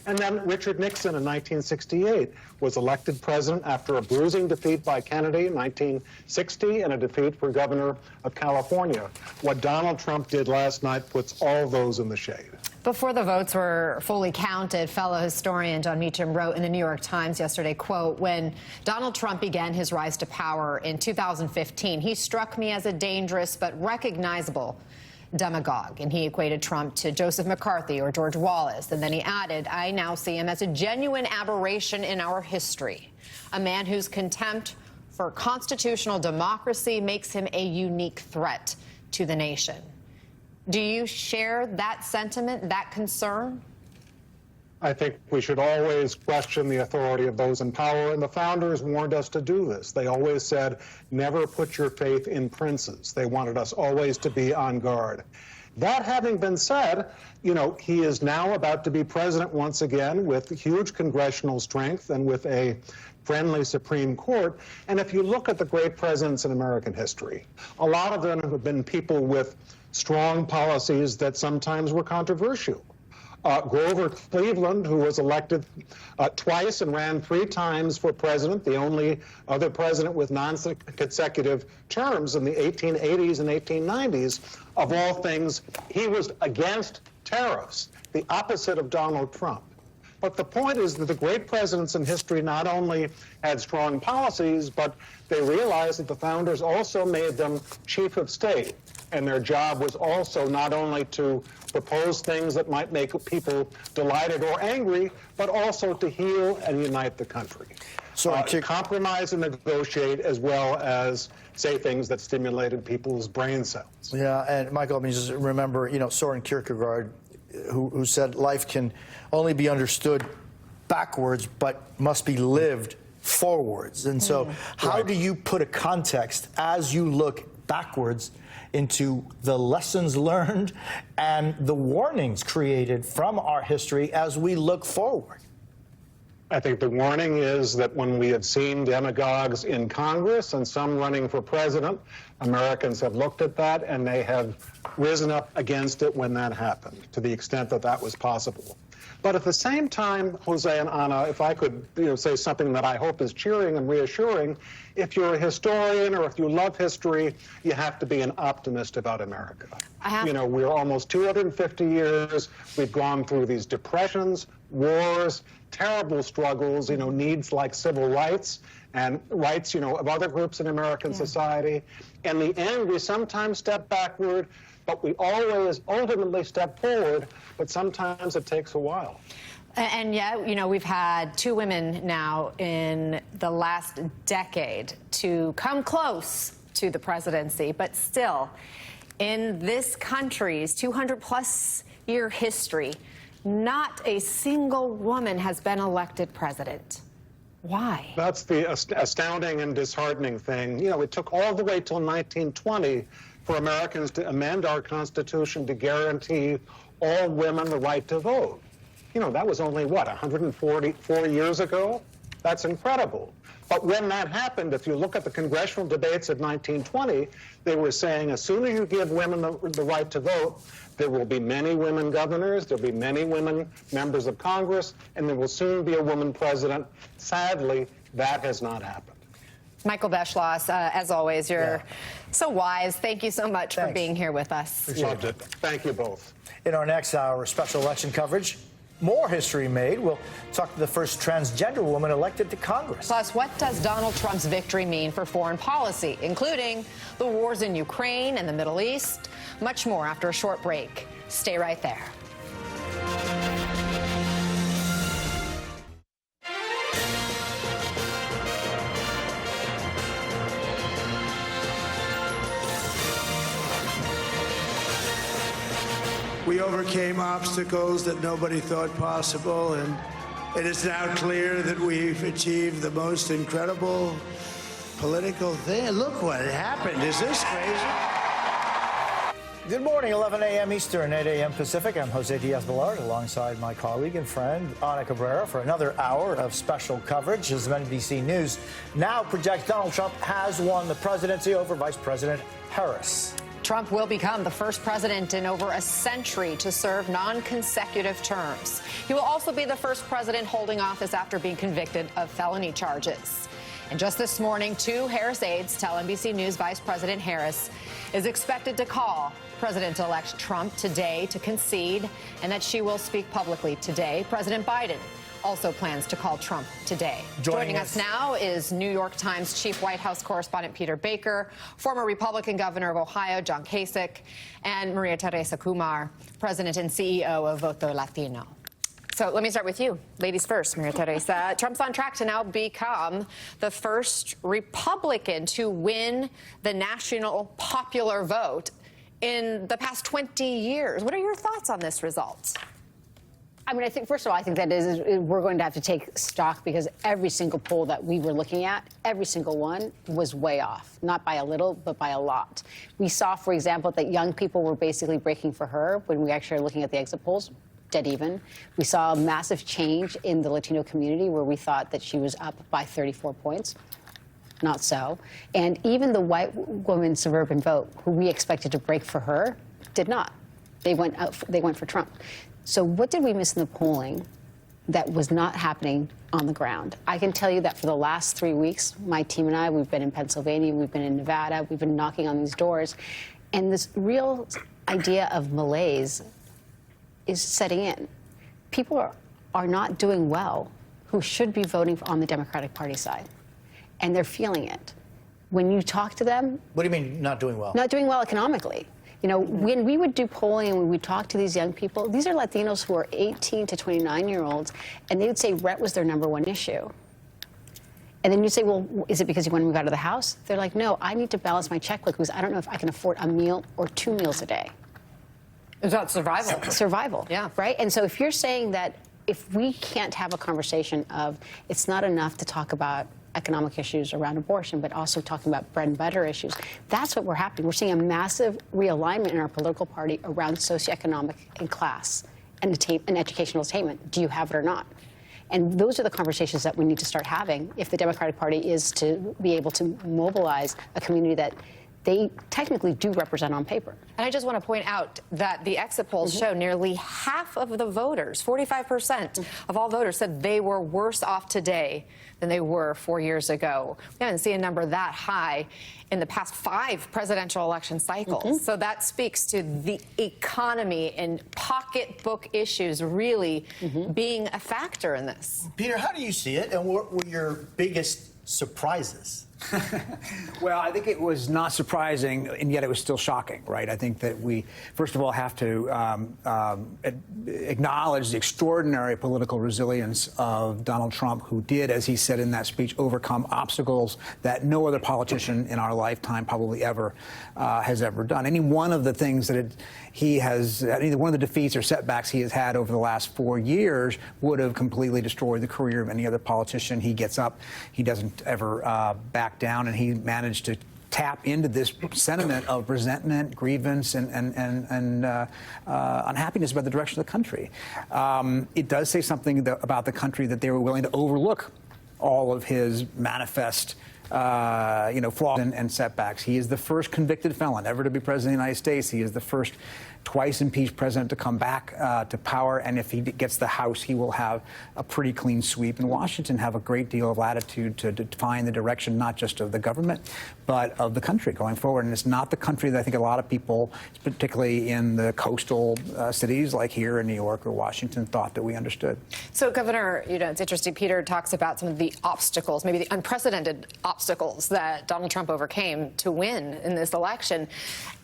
And then Richard Nixon in 1968 was elected president after a bruising defeat by Kennedy in 1960 and a defeat for governor of California. What Donald Trump did last night puts all those in the shade. Before the votes were fully counted, fellow historian John Meacham wrote in the New York Times yesterday, quote, "When Donald Trump began his rise to power in 2015, he struck me as a dangerous but recognizable demagogue." And he equated Trump to Joseph McCarthy or George Wallace. And then he added, "I now see him as a genuine aberration in our history, a man whose contempt for constitutional democracy makes him a unique threat to the nation." Do you share that sentiment, that concern? I think we should always question the authority of those in power, and the founders warned us to do this. They always said, never put your faith in princes. They wanted us always to be on guard. That having been said, you know, he is now about to be president once again with huge congressional strength and with a friendly Supreme Court. And if you look at the great presidents in American history, a lot of them have been people with strong policies that sometimes were controversial. Grover Cleveland, who was elected twice and ran 3 times for president, the only other president with non-consecutive terms in the 1880s and 1890s. Of all things, he was against tariffs, the opposite of Donald Trump. But the point is that the great presidents in history not only had strong policies, but they realized that the founders also made them chief of state. And their job was also not only to propose things that might make people delighted or angry, but also to heal and unite the country. So compromise and negotiate, as well as say things that stimulated people's brain cells. Yeah, and Michael, I mean, just remember, you know, Soren Kierkegaard, who said life can only be understood backwards, but must be lived forwards. And so how do you put a context as you look backwards into the lessons learned and the warnings created from our history as we look forward? I think the warning is that when we have seen demagogues in Congress and some running for president, Americans have looked at that and they have risen up against it when that happened, to the extent that that was possible. But at the same time, Jose and Anna, if I could say something that I hope is cheering and reassuring, if you're a historian or if you love history, you have to be an optimist about America. We're almost 250 years. We've gone through these depressions, wars, terrible struggles, needs like civil rights and rights, of other groups in American society. In the end, we sometimes step backward, but we always ultimately step forward, but sometimes it takes a while. And yet, we've had 2 women now in the last decade to come close to the presidency, but still, in this country's 200-plus year history, not a single woman has been elected president. Why? That's the astounding and disheartening thing. It took all the way till 1920 for Americans to amend our Constitution to guarantee all women the right to vote. That was only, 144 years ago? That's incredible. But when that happened, if you look at the congressional debates of 1920, they were saying as soon as you give women the right to vote, there will be many women governors, there'll be many women members of Congress, and there will soon be a woman president. Sadly, that has not happened. Michael Beschloss, as always, you're so wise. Thank you so much for being here with us. Loved it. Thank you both. In our next hour, special election coverage, more history made. We'll talk to the first transgender woman elected to Congress. Plus, what does Donald Trump's victory mean for foreign policy, including the wars in Ukraine and the Middle East? Much more after a short break. Stay right there. We overcame obstacles that nobody thought possible, and it is now clear that we've achieved the most incredible political thing. Look what happened. Is this crazy? Good morning, 11 a.m. Eastern, 8 a.m. Pacific. I'm Jose Diaz-Balart alongside my colleague and friend Ana Cabrera for another hour of special coverage as MSNBC News now projects Donald Trump has won the presidency over Vice President Harris. Trump will become the first president in over a century to serve non-consecutive terms. He will also be the first president holding office after being convicted of felony charges. And just this morning, 2 Harris aides tell NBC News Vice President Harris is expected to call President-elect Trump today to concede, and that she will speak publicly today. President Biden also plans to call Trump today. Joining us now is New York Times Chief White House Correspondent Peter Baker, former Republican Governor of Ohio John Kasich, and Maria Teresa Kumar, President and CEO of Voto Latino. So let me start with you. Ladies first, Maria Teresa. Trump's on track to now become the first Republican to win the national popular vote in the past 20 years. What are your thoughts on this result? I mean, I think, first of all, I think that we're going to have to take stock because every single poll that we were looking at, every single one was way off. Not by a little, but by a lot. We saw, for example, that young people were basically breaking for her when we actually are looking at the exit polls. Dead even. We saw a massive change in the Latino community where we thought that she was up by 34 points. Not so. And even the white woman suburban vote, who we expected to break for her, did not. They went for Trump. So what did we miss in the polling that was not happening on the ground? I can tell you that for the last 3 weeks, my team and I, we've been in Pennsylvania, we've been in Nevada, we've been knocking on these doors, and this real idea of malaise is setting in. People are not doing well who should be voting on the Democratic Party side, and they're feeling it. When you talk to them... What do you mean not doing well? Not doing well economically. You know, when we would do polling and when we talk to these young people, these are Latinos who are 18 to 29-year-olds, and they would say rent was their #1 issue. And then you say, well, is it because you want to move out of the house? They're like, no, I need to balance my checkbook because I don't know if I can afford a meal or 2 meals a day. It's about survival. Survival. Yeah. Right? And so if you're saying that if we can't have a conversation of it's not enough to talk about economic issues around abortion, but also talking about bread and butter issues. That's what we're happening. We're seeing a massive realignment in our political party around socioeconomic and class and educational attainment. Do you have it or not? And those are the conversations that we need to start having if the Democratic Party is to be able to mobilize a community that they technically do represent on paper. And I just want to point out that the exit polls show nearly half of the voters, 45% of all voters, said they were worse off today than they were 4 years ago. We haven't seen a number that high in the past 5 presidential election cycles. So that speaks to the economy and pocketbook issues really being a factor in this. Peter, how do you see it, and what were your biggest surprises? Well, I think it was not surprising, and yet it was still shocking, right? I think that we, first of all, have to acknowledge the extraordinary political resilience of Donald Trump, who did, as he said in that speech, overcome obstacles that no other politician in our lifetime probably ever has ever done. Any one of the things that he has, either one of the defeats or setbacks he has had over the last 4 years would have completely destroyed the career of any other politician. He gets up, he doesn't ever back down, and he managed to tap into this sentiment of resentment, grievance, and unhappiness about the direction of the country. It does say something about the country that they were willing to overlook all of his manifest flaws and setbacks. He is the first convicted felon ever to be president of the United States. He is the first twice impeached president to come back to power, and if he gets the House, he will have a pretty clean sweep. And Washington have a great deal of latitude to define the direction, not just of the government, but of the country going forward. And it's not the country that I think a lot of people, particularly in the coastal cities like here in New York or Washington, thought that we understood. So, Governor, it's interesting. Peter talks about some of the obstacles, maybe the unprecedented obstacles that Donald Trump overcame to win in this election.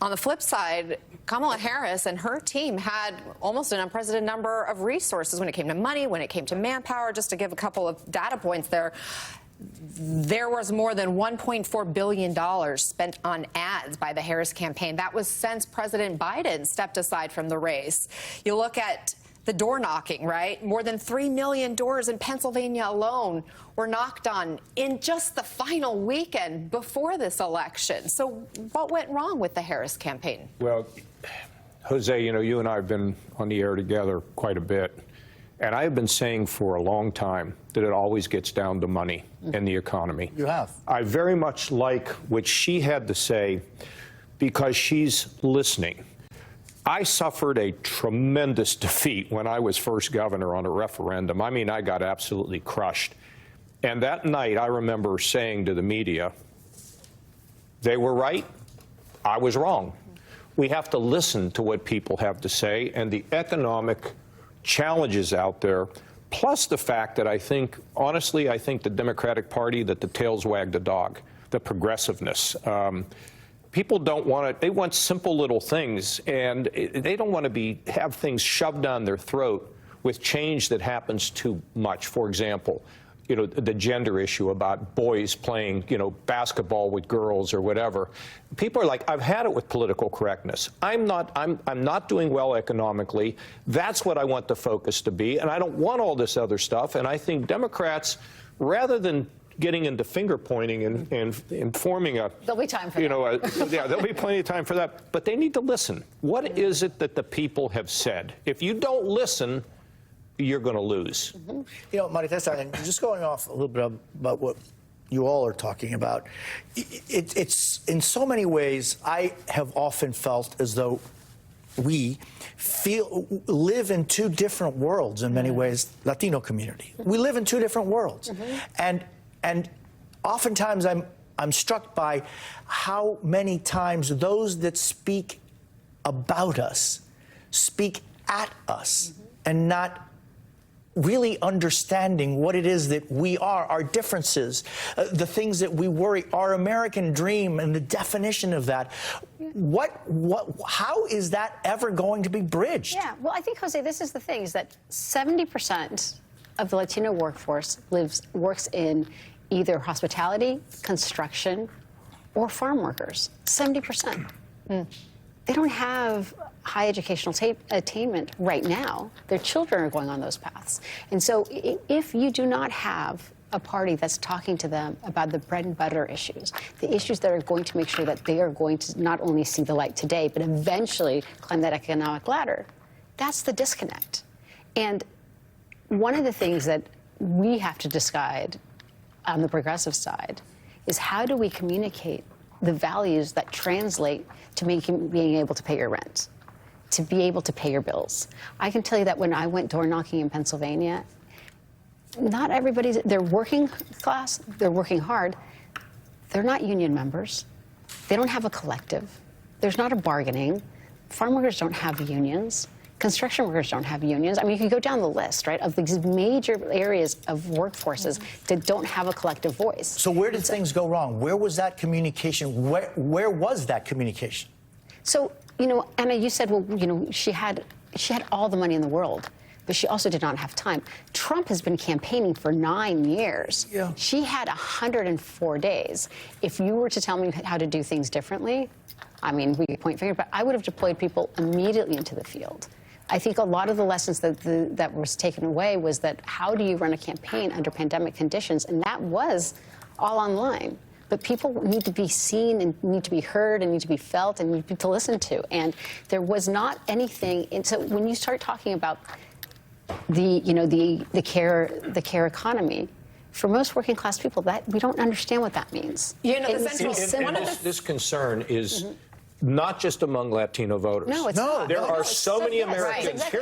On the flip side, Kamala Harris and her team had almost an unprecedented number of resources when it came to money, when it came to manpower. Just to give a couple of data points there was more than $1.4 billion spent on ads by the Harris campaign. That was since President Biden stepped aside from the race. You look at the door knocking, right? More than 3 million doors in Pennsylvania alone were knocked on in just the final weekend before this election. So what went wrong with the Harris campaign? Well, Jose, you and I have been on the air together quite a bit, and I have been saying for a long time that it always gets down to money and the economy. You have. I very much like what she had to say because she's listening. I suffered a tremendous defeat when I was first governor on a referendum. I mean, I got absolutely crushed. And that night, I remember saying to the media, they were right, I was wrong. We have to listen to what people have to say, and the economic challenges out there, plus the fact that I think the Democratic Party, that the tails wag the dog, the progressiveness. People don't want it. They want simple little things, and they don't want to have things shoved down their throat with change that happens too much. For example, you know, the gender issue about boys playing, you know, basketball with girls or whatever. People are like, I've had it with political correctness. I'm not doing well economically. That's what I want the focus to be, and I don't want all this other stuff. And I think Democrats, rather than getting into finger pointing and forming a, There'll be time for yeah, there'll be plenty of time for that. But they need to listen. What is it that the people have said? If you don't listen, you're going to lose. You know, Maritessa, and just going off a little bit about what you all are talking about, it's in so many ways, I have often felt as though we live in two different worlds in many ways, Latino community. We live in two different worlds. And oftentimes I'm struck by how many times those that speak about us speak at us and not really understanding what it is that we are, our differences, the things that we worry, our American dream and the definition of that. How is that ever going to be bridged? Yeah, well, I think, Jose, this is the thing, is that 70% of the Latino workforce works in either hospitality, construction, or farm workers. 70%. They don't have high educational attainment right now. Their children are going on those paths. And so if you do not have a party that's talking to them about the bread and butter issues, the issues that are going to make sure that they are going to not only see the light today, but eventually climb that economic ladder, that's the disconnect. And one of the things that we have to decide on the progressive side is how do we communicate the values that translate to being able to pay your rent, to be able to pay your bills. I can tell you that when I went door knocking in Pennsylvania, not everybody's, they're working class, they're working hard, they're not union members, they don't have a collective, there's not a bargaining, farm workers don't have unions, construction workers don't have unions. I mean, you can go down the list, right, of these major areas of workforces that don't have a collective voice. So where did things go wrong? Where was that communication? Where was that communication? So, you know, Anna, you said, well, you know, she had all the money in the world, but she also did not have time. Trump has been campaigning for 9 years. Yeah. She had 104 days. If you were to tell me how to do things differently, I mean, we could point fingers, but I would have deployed people immediately into the field. I think a lot of the lessons that was taken away was that how do you run a campaign under pandemic conditions? And that was all online. But people need to be seen and need to be heard and need to be felt and need to listen to. And there was not anything. And so when you start talking about the care economy, for most working class people, that we don't understand what that means. You know, this concern is not just among Latino voters. No, it's not. There are so many Right. Americans. Exactly.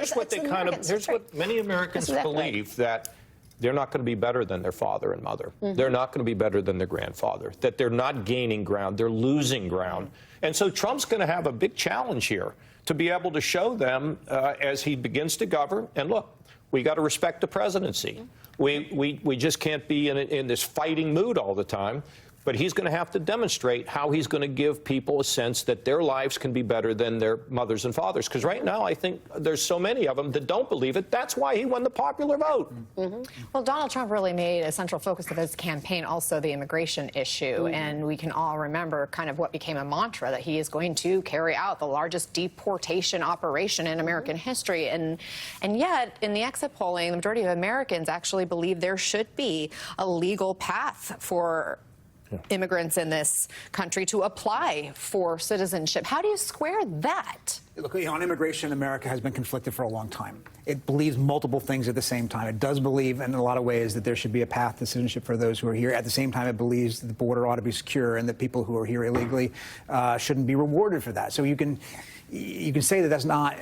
Here's what many Americans believe, that they're not going to be better than their father and mother. They're not going to be better than their grandfather, that they're not gaining ground, they're losing ground. And so Trump's going to have a big challenge here to be able to show them as he begins to govern, and look, we got to respect the presidency. We just can't be in this fighting mood all the time. But he's going to have to demonstrate how he's going to give people a sense that their lives can be better than their mothers and fathers. Because right now, I think there's so many of them that don't believe it. That's why he won the popular vote. Well, Donald Trump really made a central focus of his campaign also the immigration issue. And we can all remember kind of what became a mantra, that he is going to carry out the largest deportation operation in American history. And yet, in the exit polling, the majority of Americans actually believe there should be a legal path for immigrants in this country to apply for citizenship. How do you square that? Look, on immigration, America has been conflicted for a long time. It believes multiple things at the same time. It does believe, in a lot of ways, that there should be a path to citizenship for those who are here. At the same time, it believes that the border ought to be secure and that people who are here illegally shouldn't be rewarded for that. So you can say that that's not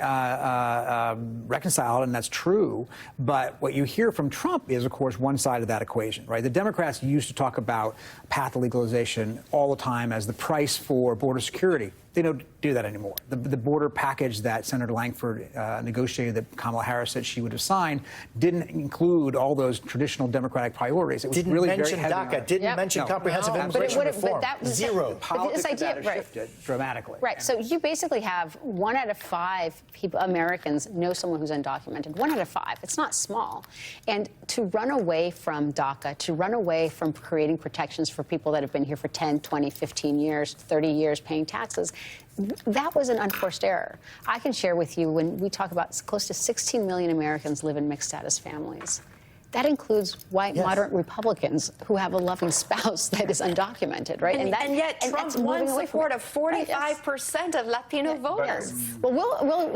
reconciled, and that's true. But what you hear from Trump is, of course, one side of that equation, right? The Democrats used to talk about path to legalization all the time as the price for border security. They don't do that anymore. The border package that Senator Langford negotiated that Kamala Harris said she would have signed didn't include all those traditional Democratic priorities. It was Didn't really mention very heavy. DACA, didn't mention comprehensive immigration reform. Zero. Politics This of that idea, has shifted dramatically. Right. So you basically have 1 out of 5 people, Americans, know someone who's undocumented. 1 out of 5. It's not small. And to run away from DACA, to run away from creating protections for people that have been here for 10, 20, 15 years, 30 years paying taxes, that was an unforced error. I can share with you when we talk about close to 16 million Americans live in mixed status families. That includes white, moderate Republicans who have a loving spouse that is undocumented, right? And yet Trump won support of 45% of Latino voters. Well, we'll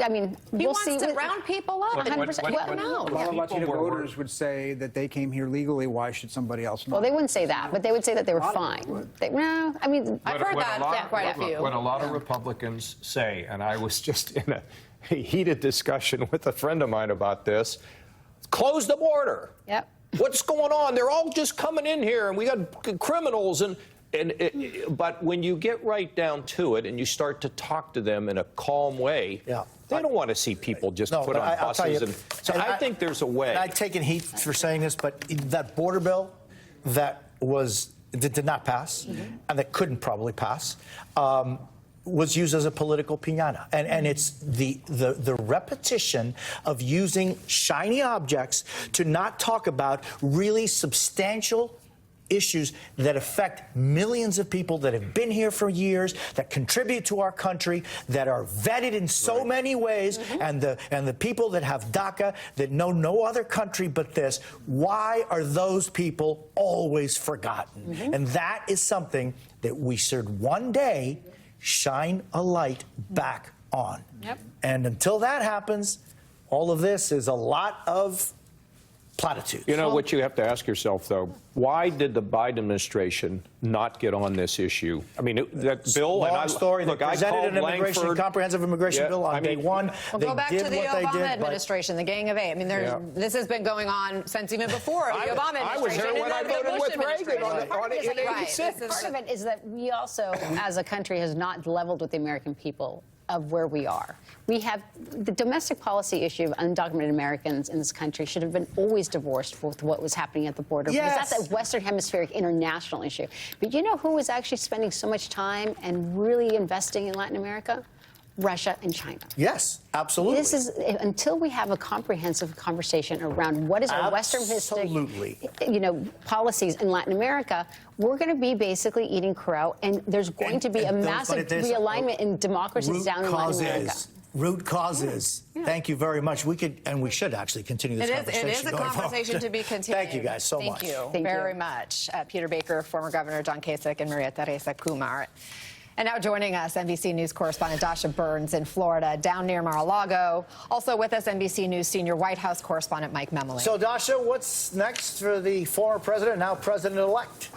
wants see. to round people up. 100%. Well, no. A lot of Latino voters would say that they came here legally. Why should somebody else not? Well, they wouldn't say that, but they would say that they were fine. I've heard that quite a few. What a lot of Republicans say, and I was just in a heated discussion with a friend of mine about this, close the border. Yep. What's going on? They're all just coming in here, and we got criminals. But when you get right down to it and you start to talk to them in a calm way, they don't want to see people just put on buses. I think there's a way. And I've taken heat for saying this, but that border bill that did not pass, and that couldn't probably pass, was used as a political piñata. And it's the repetition of using shiny objects to not talk about really substantial issues that affect millions of people that have been here for years, that contribute to our country, that are vetted in so many ways, and the people that have DACA that know no other country but this. Why are those people always forgotten? And that is something that we should one day shine a light back on. And until that happens, all of this is a lot of platitudes. You know what you have to ask yourself, though? Why did the Biden administration not get on this issue? I mean, that bill. Long story. They presented an comprehensive immigration bill on day one. Well, go back to the Obama administration, the Gang of 8. I mean, this has been going on since even before the Obama administration. I was there when I voted with Reagan on it in '86. Part of it is that we also, as a country, has not leveled with the American people of where we are. We have the domestic policy issue of undocumented Americans in this country should have been always divorced with what was happening at the border. Because that's a Western Hemispheric international issue. But you know who is actually spending so much time and really investing in Latin America? Russia and China. Yes, absolutely. This is until we have a comprehensive conversation around what is our Western policies in Latin America, we're going to be basically eating crow, and there's going to be a massive realignment in democracies down in Latin America. Root causes. Thank you very much. We could and we should actually continue this conversation. It is a conversation to be continued. Thank you guys so much. Thank you very much. Peter Baker, former Governor John Kasich, and Maria Teresa Kumar. And now joining us, NBC News correspondent Dasha Burns in Florida, down near Mar-a-Lago. Also with us, NBC News senior White House correspondent Mike Memoli. So, Dasha, what's next for the former president, now president-elect?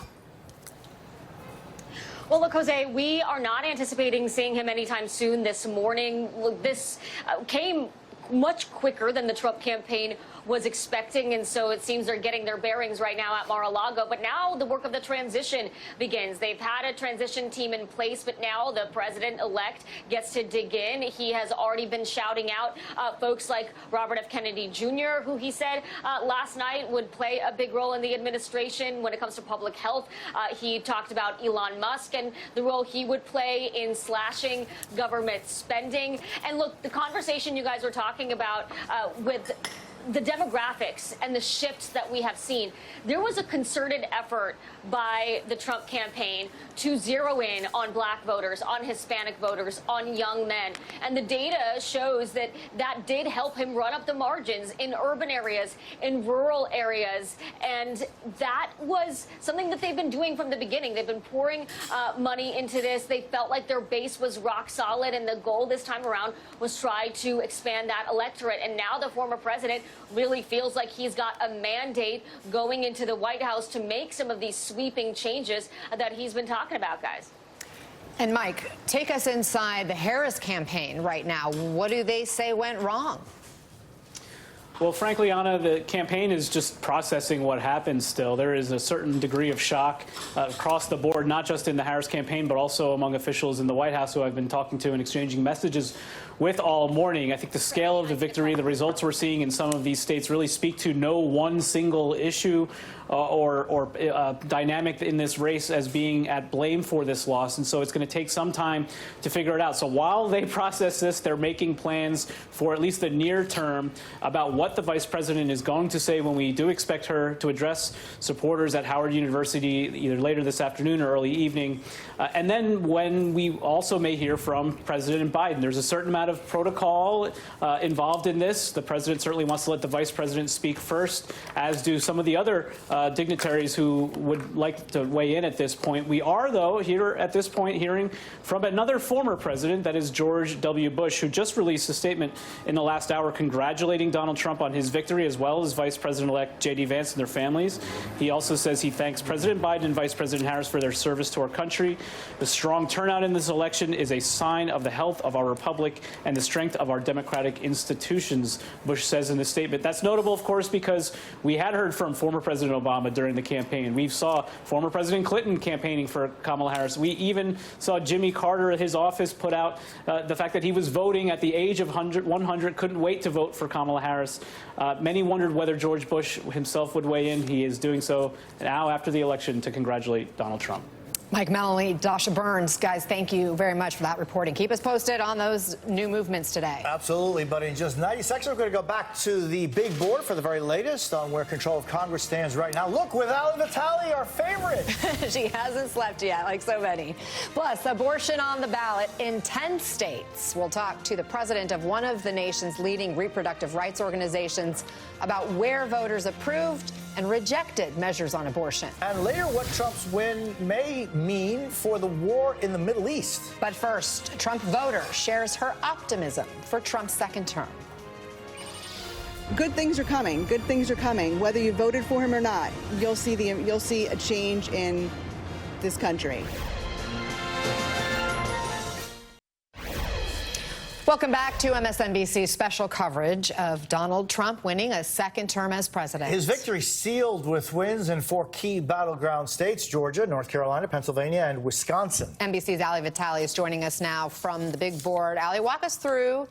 Well, look, Jose, we are not anticipating seeing him anytime soon this morning. Look, this came much quicker than the Trump campaign was expecting, and so it seems they're getting their bearings right now at Mar-a-Lago. But now the work of the transition begins. They've had a transition team in place, but now the president-elect gets to dig in. He has already been shouting out folks like Robert F. Kennedy Jr., who he said last night would play a big role in the administration when it comes to public health. He talked about Elon Musk and the role he would play in slashing government spending. And look, the conversation you guys were talking about with the demographics and the shifts that we have seen. There was a concerted effort by the Trump campaign to zero in on black voters, on Hispanic voters, on young men. And the data shows that that did help him run up the margins in urban areas, in rural areas. And that was something that they've been doing from the beginning. They've been pouring money into this. They felt like their base was rock solid. And the goal this time around was try to expand that electorate. And now the former president really feels like he's got a mandate going into the White House to make some of these sweeping changes that he's been talking about, guys. And Mike, take us inside the Harris campaign right now. What do they say went wrong? Well, frankly, Anna, the campaign is just processing what happened still. There is a certain degree of shock across the board, not just in the Harris campaign, but also among officials in the White House who I've been talking to and exchanging messages with all morning. I think the scale of the victory, the results we're seeing in some of these states really speak to no one single issue or dynamic in this race as being at blame for this loss. And so it's going to take some time to figure it out. So while they process this, they're making plans for at least the near term about what the vice president is going to say when we do expect her to address supporters at Howard University either later this afternoon or early evening. And then when we also may hear from President Biden. There's a certain amount of protocol involved in this. The president certainly wants to let the vice president speak first, as do some of the other dignitaries who would like to weigh in at this point. We are, though, here at this point hearing from another former president, that is George W. Bush, who just released a statement in the last hour congratulating Donald Trump on his victory, as well as Vice President-elect J.D. Vance and their families. He also says he thanks President Biden and Vice President Harris for their service to our country. The strong turnout in this election is a sign of the health of our republic and the strength of our democratic institutions, Bush says in the statement. That's notable, of course, because we had heard from former President Obama during the campaign. We saw former President Clinton campaigning for Kamala Harris. We even saw Jimmy Carter at his office put out the fact that he was voting at the age of 100, couldn't wait to vote for Kamala Harris. Many wondered whether George Bush himself would weigh in. He is doing so now after the election to congratulate Donald Trump. Mike Maloney, Dasha Burns, guys, thank you very much for that reporting. Keep us posted on those new movements today. Absolutely, but in just 90 seconds, we're going to go back to the big board for the very latest on where control of Congress stands right now. Look, with Ali Vitale, our favorite. She hasn't slept yet, like so many. Plus, abortion on the ballot in 10 states. We'll talk to the president of one of the nation's leading reproductive rights organizations about where voters approved and rejected measures on abortion. And later, what Trump's win may mean for the war in the Middle East. But first, Trump voter shares her optimism for Trump's second term. Good things are coming. Good things are coming. Whether you voted for him or not, you'll see a change in this country. Welcome back to MSNBC's special coverage of Donald Trump winning a second term as president. His victory sealed with wins in 4 key battleground states: Georgia, North Carolina, Pennsylvania, and Wisconsin. NBC's Ali Vitale is joining us now from the big board. Ali, walk us through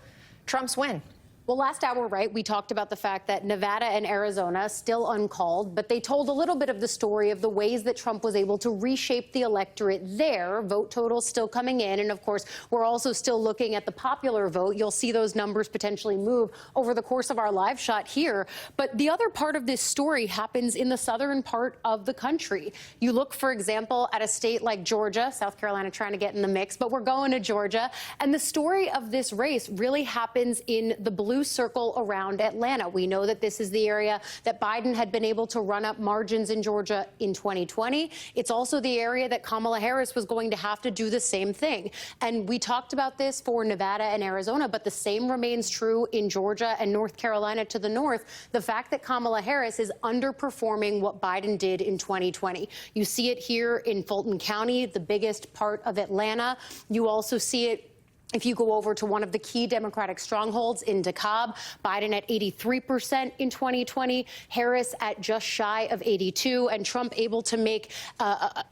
Trump's win. Well, last hour, right, we talked about the fact that Nevada and Arizona still uncalled, but they told a little bit of the story of the ways that Trump was able to reshape the electorate there. Vote totals still coming in. And of course, we're also still looking at the popular vote. You'll see those numbers potentially move over the course of our live shot here. But the other part of this story happens in the southern part of the country. You look, for example, at a state like Georgia, South Carolina trying to get in the mix, but we're going to Georgia. And the story of this race really happens in the blue circle around Atlanta. We know that this is the area that Biden had been able to run up margins in Georgia in 2020. It's also the area that Kamala Harris was going to have to do the same thing. And we talked about this for Nevada and Arizona, but the same remains true in Georgia and North Carolina to the north. The fact that Kamala Harris is underperforming what Biden did in 2020. You see it here in Fulton County, the biggest part of Atlanta. You also see it if you go over to one of the key Democratic strongholds in DeKalb. Biden at 83% in 2020, Harris at just shy of 82, and Trump able to make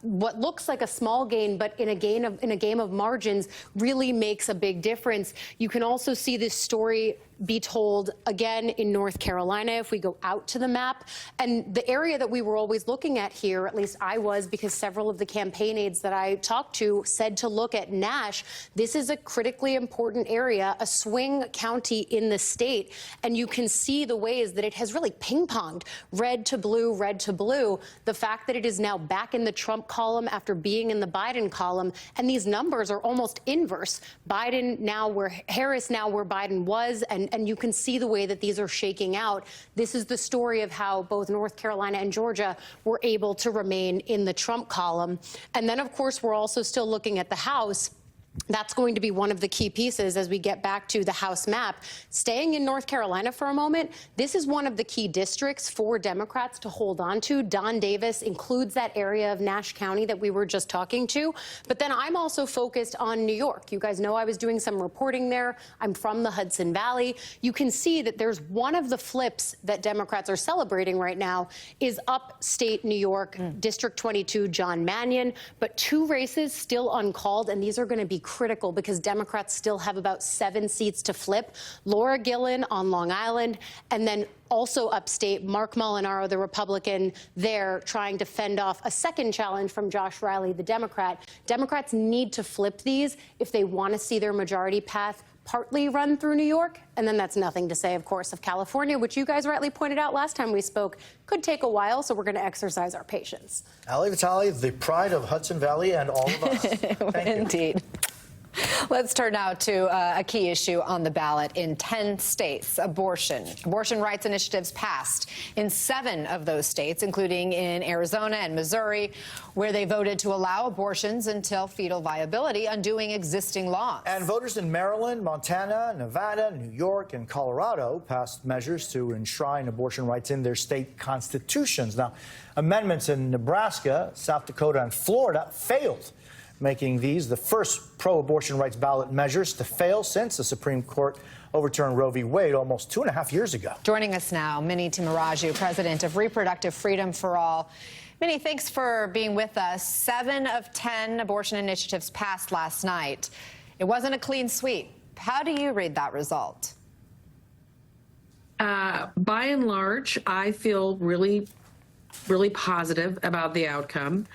what looks like a small gain, but in a game of margins, really makes a big difference. You can also see this story be told again in North Carolina if we go out to the map. And the area that we were always looking at here, at least I was, because several of the campaign aides that I talked to said to look at Nash. This is a critically important area, a swing county in the state. And you can see the ways that it has really ping-ponged red to blue, red to blue. The fact that it is now back in the Trump column after being in the Biden column. And these numbers are almost inverse. Biden now where Harris now where Biden was, and you can see the way that these are shaking out. This is the story of how both North Carolina and Georgia were able to remain in the Trump column. And then, of course, we're also still looking at the House. That's going to be one of the key pieces as we get back to the House map. Staying in North Carolina for a moment, this is one of the key districts for Democrats to hold on to. Don Davis includes that area of Nash County that we were just talking to. But then I'm also focused on New York. You guys know I was doing some reporting there. I'm from the Hudson Valley. You can see that there's one of the flips that Democrats are celebrating right now is upstate New York, District 22, John Mannion. But 2 races still uncalled, and these are going to be critical because Democrats still have about 7 seats to flip. Laura Gillen on Long Island, and then also upstate, Mark Molinaro, the Republican there, trying to fend off a second challenge from Josh Riley, the Democrat. Democrats need to flip these if they want to see their majority path partly run through New York. And then that's nothing to say, of course, of California, which you guys rightly pointed out last time we spoke, could take a while, so we're going to exercise our patience. Ali Vitale, the pride of Hudson Valley and all of us. Thank you. Indeed. Let's turn now to a key issue on the ballot in 10 states, abortion. Abortion rights initiatives passed in 7 of those states, including in Arizona and Missouri, where they voted to allow abortions until fetal viability, undoing existing laws. And voters in Maryland, Montana, Nevada, New York, and Colorado passed measures to enshrine abortion rights in their state constitutions. Now, amendments in Nebraska, South Dakota, and Florida failed, making these the first pro-abortion rights ballot measures to fail since the Supreme Court overturned Roe v. Wade almost 2.5 years ago. Joining us now, Minnie Timaraju, president of Reproductive Freedom for All. Minnie, thanks for being with us. 7 of 10 abortion initiatives passed last night. It wasn't a clean sweep. How do you read that result? By and large, I feel really positive about the outcome.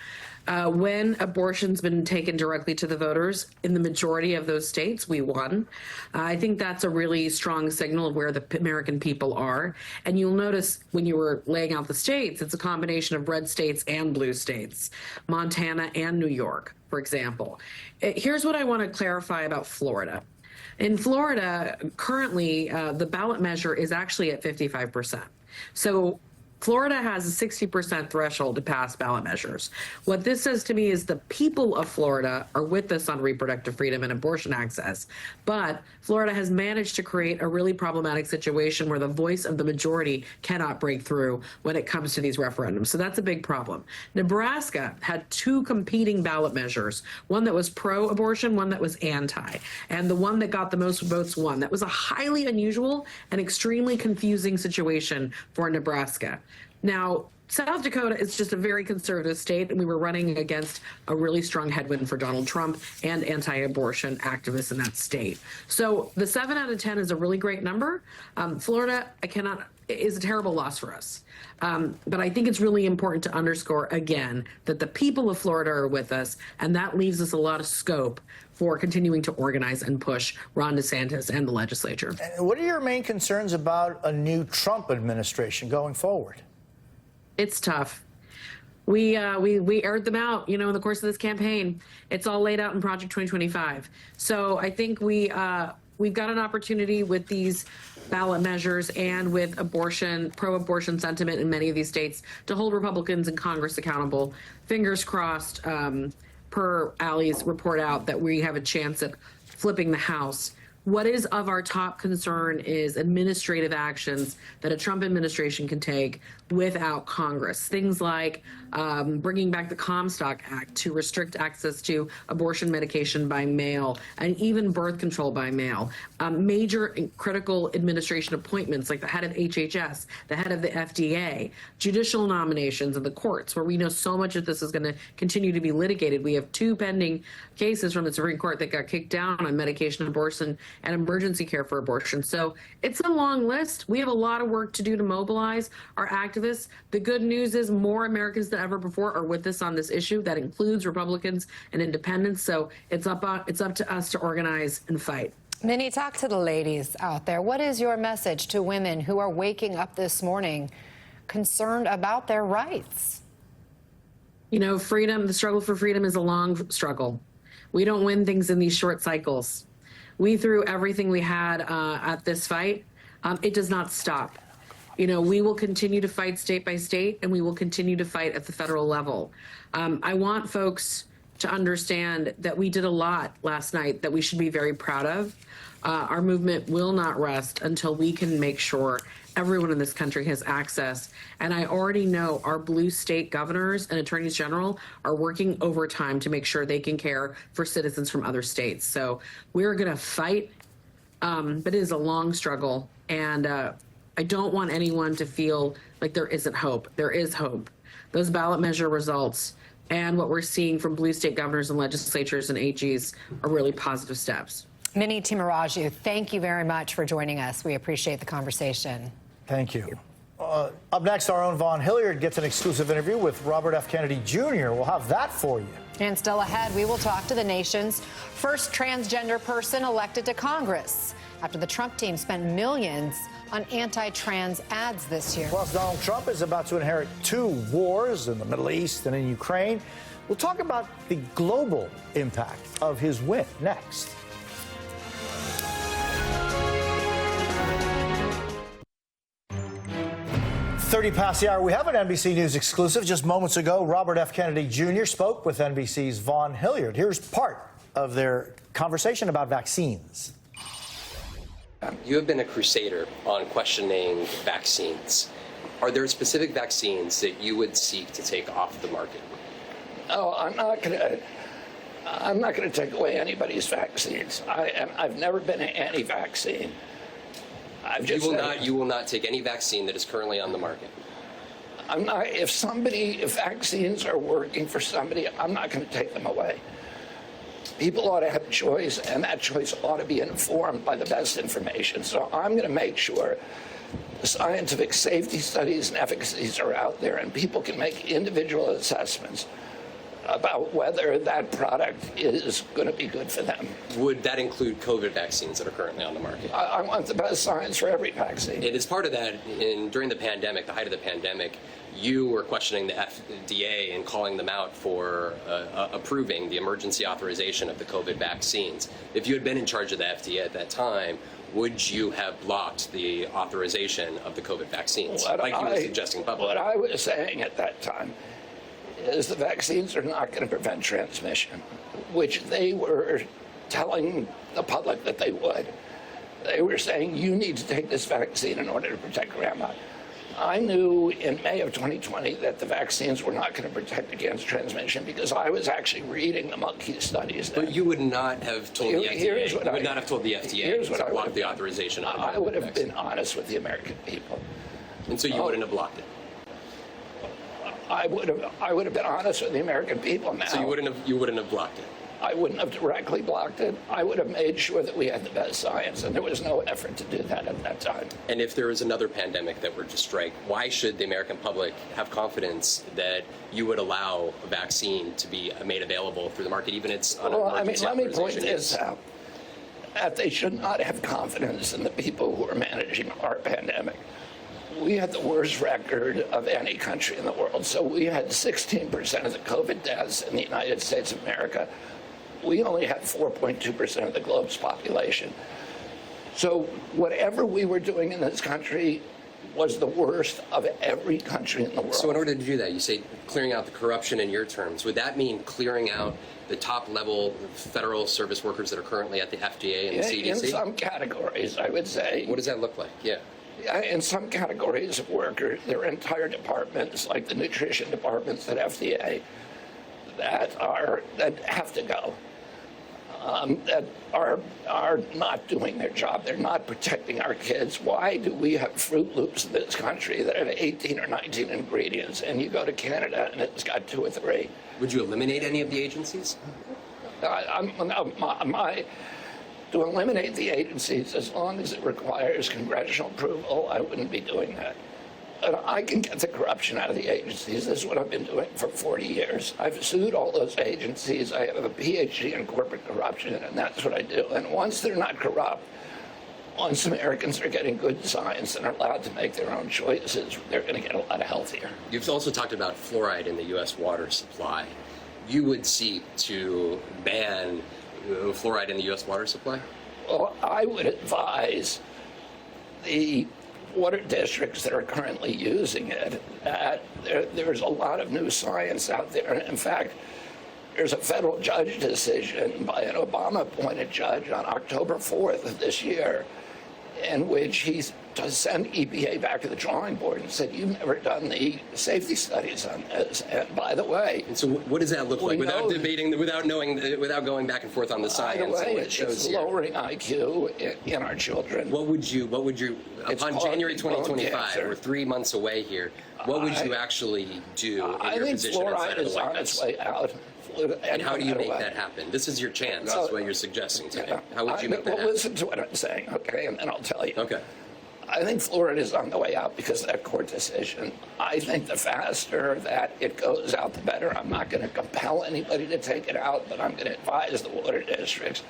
When abortion's been taken directly to the voters, in the majority of those states, we won. I think that's a really strong signal of where the American people are. And you'll notice when you were laying out the states, it's a combination of red states and blue states, Montana and New York, for example. Here's what I want to clarify about Florida. In Florida, currently, the ballot measure is actually at 55%. So Florida has a 60% threshold to pass ballot measures. What this says to me is the people of Florida are with us on reproductive freedom and abortion access. But Florida has managed to create a really problematic situation where the voice of the majority cannot break through when it comes to these referendums. So that's a big problem. Nebraska had 2 competing ballot measures, one that was pro-abortion, one that was anti. And the one that got the most votes won. That was a highly unusual and extremely confusing situation for Nebraska. Now, South Dakota is just a very conservative state, and we were running against a really strong headwind for Donald Trump and anti-abortion activists in that state. So the 7 out of 10 is a really great number. Florida, is a terrible loss for us. But I think it's really important to underscore again that the people of Florida are with us, and that leaves us a lot of scope for continuing to organize and push Ron DeSantis and the legislature. What are your main concerns about a new Trump administration going forward? It's tough. We aired them out, in the course of this campaign. It's all laid out in Project 2025. So I think we've got an opportunity with these ballot measures and with pro-abortion sentiment in many of these states to hold Republicans in Congress accountable. Fingers crossed, per Ali's report out, that we have a chance at flipping the House. What is of our top concern is administrative actions that a Trump administration can take without Congress. Things like bringing back the Comstock Act to restrict access to abortion medication by mail and even birth control by mail. Major and critical administration appointments like the head of HHS, the head of the FDA, judicial nominations in the courts, where we know so much of this is going to continue to be litigated. We have 2 pending cases from the Supreme Court that got kicked down on medication abortion and emergency care for abortion. So it's a long list. We have a lot of work to do to mobilize our activists. The good news is more Americans than ever before are with us on this issue. That includes Republicans and independents. So it's up to us to organize and fight. Minnie, talk to the ladies out there. What is your message to women who are waking up this morning concerned about their rights? Freedom, the struggle for freedom is a long struggle. We don't win things in these short cycles. We threw everything we had at this fight. It does not stop. We will continue to fight state by state, and we will continue to fight at the federal level. I want folks to understand that we did a lot last night that we should be very proud of. Our movement will not rest until we can make sure everyone in this country has access. And I already know our blue state governors and attorneys general are working overtime to make sure they can care for citizens from other states. So we're going to fight, but it is a long struggle. And I don't want anyone to feel like there isn't hope. There is hope. Those ballot measure results and what we're seeing from blue state governors and legislatures and AGs are really positive steps. Minnie Timaraju, thank you very much for joining us. We appreciate the conversation. Thank you. Up next, our own Vaughn Hilliard gets an exclusive interview with Robert F. Kennedy Jr. We'll have that for you. And still ahead, we will talk to the nation's first transgender person elected to Congress after the Trump team spent millions on anti-trans ads this year. Plus, Donald Trump is about to inherit 2 wars in the Middle East and in Ukraine. We'll talk about the global impact of his win next. 30 past the hour. We have an NBC News exclusive. Just moments ago, Robert F. Kennedy Jr. spoke with NBC's Vaughn Hilliard. Here's part of their conversation about vaccines. You have been a crusader on questioning vaccines. Are there specific vaccines that you would seek to take off the market? No, I'm not going to take away anybody's vaccines. I've never been anti-vaccine. You will not take any vaccine that is currently on the market. I'm not. If vaccines are working for somebody, I'm not going to take them away. People ought to have a choice, and that choice ought to be informed by the best information. So I'm going to make sure the scientific safety studies and efficacies are out there, and people can make individual assessments about whether that product is going to be good for them. Would that include COVID vaccines that are currently on the market? I want the best science for every vaccine. It is part of that. During the pandemic, the height of the pandemic, you were questioning the FDA and calling them out for approving the emergency authorization of the COVID vaccines. If you had been in charge of the FDA at that time, would you have blocked the authorization of the COVID vaccines, like you were suggesting publicly? What I was saying at that time is the vaccines are not going to prevent transmission, which they were telling the public that they would. They were saying, you need to take this vaccine in order to protect grandma. I knew in May of 2020 that the vaccines were not going to protect against transmission because I was actually reading the monkey studies. But you would not have told the FDA. You would not have told the FDA to block the authorization of the I would have been honest with the American people. And so you wouldn't have blocked it? I would have been honest with the American people now. So you wouldn't have blocked it? I wouldn't have directly blocked it. I would have made sure that we had the best science, and there was no effort to do that at that time. And if there is another pandemic that were to strike, why should the American public have confidence that you would allow a vaccine to be made available through the market, even it's on an emergency let me point authorization? this out. That they should not have confidence in the people who are managing our pandemic. We had the worst record of any country in the world. So we had 16% of the COVID deaths in the United States of America. We only had 4.2% of the globe's population. So whatever we were doing in this country was the worst of every country in the world. So in order to do that, you say clearing out the corruption in your terms. Would that mean clearing out the top-level federal service workers that are currently at the FDA and the CDC? In some categories, I would say. What does that look like? Yeah. In some categories of workers, there are entire departments, like the nutrition departments at FDA, that have to go. That are not doing their job. They're not protecting our kids. Why do we have Fruit Loops in this country that have 18 or 19 ingredients, and you go to Canada and it's got 2 or 3? Would you eliminate any of the agencies? To eliminate the agencies, as long as it requires congressional approval, I wouldn't be doing that. And I can get the corruption out of the agencies. This is what I've been doing for 40 years. I've sued all those agencies. I have a PhD in corporate corruption, and that's what I do. And once they're not corrupt, once Americans are getting good science and are allowed to make their own choices, they're going to get a lot healthier. You've also talked about fluoride in the U.S. water supply. You would seek to ban fluoride in the U.S. water supply? Well, I would advise the water districts that are currently using it that there's a lot of new science out there. In fact, There's a federal judge decision by an Obama-appointed judge on October 4th of this year in which he's to send EPA back to the drawing board and said, you've never done the safety studies on this. And by the way... And so what does that look like without debating, without knowing, without going back and forth on the science? By the way, it's lowering IQ in our children. What would you, upon January 2025, we're 3 months away here, what would you actually do in your position inside of the White House? I think fluoride is on its way out. And how do you make that happen? This is your chance. That's what you're suggesting to me. How would you make that happen? Listen to what I'm saying, okay, and then I'll tell you. Okay. I think fluoride is on the way out because of that court decision. I think the faster that it goes out, the better. I'm not going to compel anybody to take it out, but I'm going to advise the water districts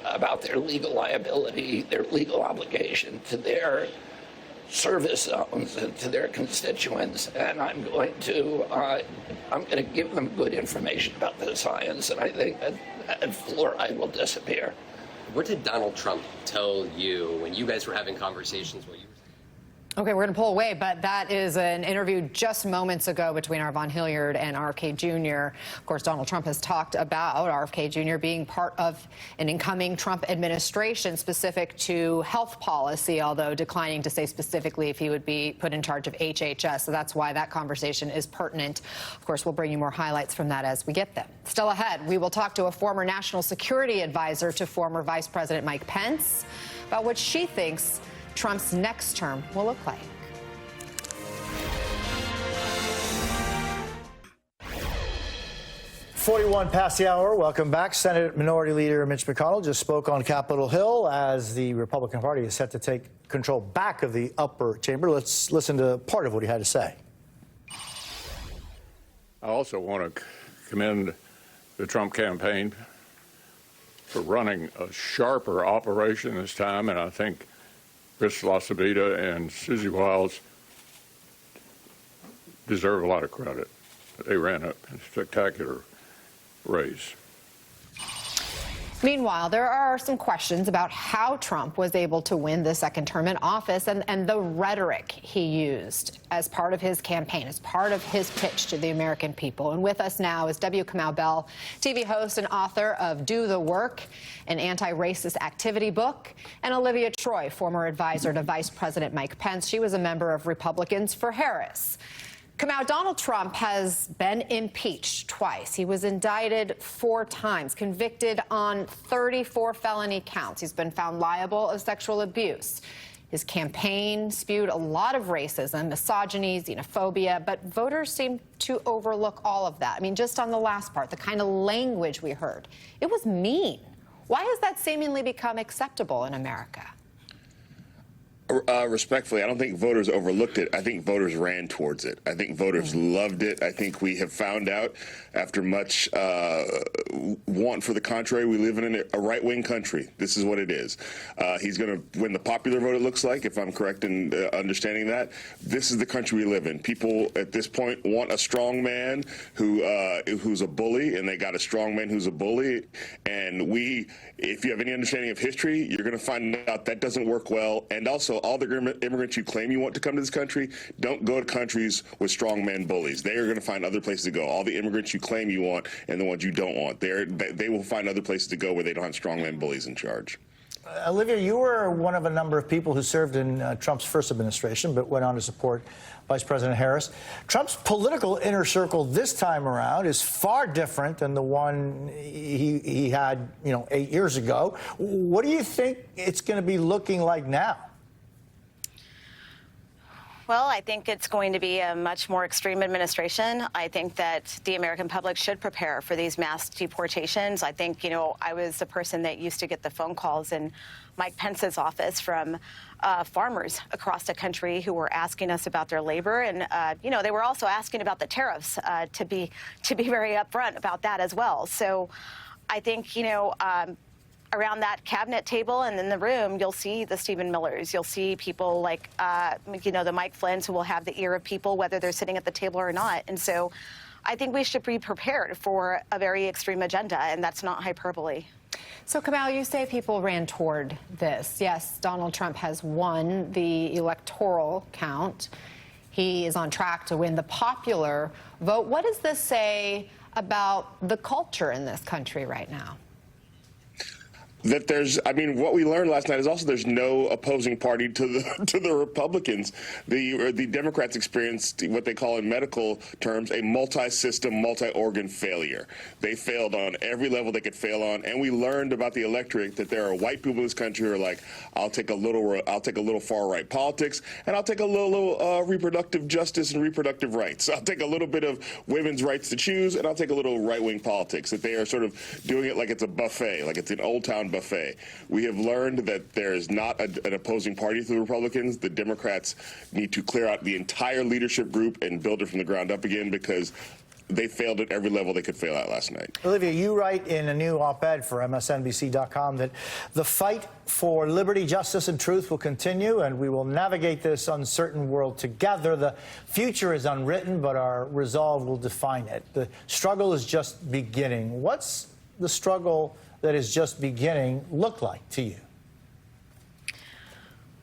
about their legal liability, their legal obligation to their service zones and to their constituents, and I'm going to give them good information about the science, and I think that fluoride will disappear. What did Donald Trump tell you when you guys were having conversations? What you were Okay, we're going to pull away, but that is an interview just moments ago between Von Hilliard and RFK Jr. Of course, Donald Trump has talked about RFK Jr. being part of an incoming Trump administration specific to health policy, although declining to say specifically if he would be put in charge of HHS. So that's why that conversation is pertinent. Of course, we'll bring you more highlights from that as we get them. Still ahead, we will talk to a former national security advisor to former Vice President Mike Pence about what she thinks Trump's next term will look like. .41 past the hour. Welcome back. Senate Minority Leader Mitch McConnell just spoke on Capitol Hill as the Republican Party is set to take control back of the upper chamber. Let's listen to part of what he had to say. I also want to commend the Trump campaign for running a sharper operation this time, and I think Chris LaCivita and Susie Wiles deserve a lot of credit. They ran a spectacular race. Meanwhile, there are some questions about how Trump was able to win the second term in office and the rhetoric he used as part of his campaign, as part of his pitch to the American people. And with us now is W. Kamau Bell, TV host and author of Do the Work, an anti-racist activity book, and Olivia Troy, former advisor to Vice President Mike Pence. She was a member of Republicans for Harris. Kamau, Donald Trump has been impeached twice. He was indicted 4 times, convicted on 34 felony counts. He's been found liable of sexual abuse. His campaign spewed a lot of racism, misogyny, xenophobia, but voters seem to overlook all of that. I mean, just on the last part, the kind of language we heard, it was mean. Why has that seemingly become acceptable in America? Respectfully, I don't think voters overlooked it. I think voters ran towards it. I think voters loved it. I think we have found out, after much want for the contrary, we live in a right-wing country. This is what it is. He's going to win the popular vote, it looks like, if I'm correct in understanding that. This is the country we live in. People at this point want a strong man who's a bully, and they got a strong man who's a bully. And if you have any understanding of history, you're going to find out that doesn't work well. And also, all the immigrants you claim you want to come to this country, don't go to countries with strongman bullies. They are going to find other places to go. All the immigrants you claim you want and the ones you don't want, they will find other places to go where they don't have strongman bullies in charge. Olivia, you were one of a number of people who served in Trump's first administration, but went on to support Vice President Harris. Trump's political inner circle this time around is far different than the one he had, 8 years ago. What do you think it's going to be looking like now? Well, I think it's going to be a much more extreme administration. I think that the American public should prepare for these mass deportations. I think, I was the person that used to get the phone calls in Mike Pence's office from farmers across the country who were asking us about their labor. And, they were also asking about the tariffs, to be very upfront about that as well. So I think, around that cabinet table and in the room, you'll see the Stephen Millers. You'll see people like, the Mike Flynn's who will have the ear of people, whether they're sitting at the table or not. And so I think we should be prepared for a very extreme agenda, and that's not hyperbole. So, Kamau, you say people ran toward this. Yes, Donald Trump has won the electoral count. He is on track to win the popular vote. What does this say about the culture in this country right now? That there's, I mean, what we learned last night is also there's no opposing party to the Republicans. The Democrats experienced what they call in medical terms a multi-system, multi-organ failure. They failed on every level they could fail on, and we learned about the electorate that there are white people in this country who are like, I'll take a little far-right politics, and I'll take a little reproductive justice and reproductive rights. I'll take a little bit of women's rights to choose, and I'll take a little right-wing politics. That they are sort of doing it like it's a buffet, like it's an Old Town buffet. We have learned that there is not an opposing party to the Republicans. The Democrats need to clear out the entire leadership group and build it from the ground up again, because they failed at every level they could fail at last night. Olivia, you write in a new op-ed for MSNBC.com that the fight for liberty, justice, and truth will continue, and we will navigate this uncertain world together. The future is unwritten, but our resolve will define it. The struggle is just beginning. What's the struggle that is just beginning look like to you?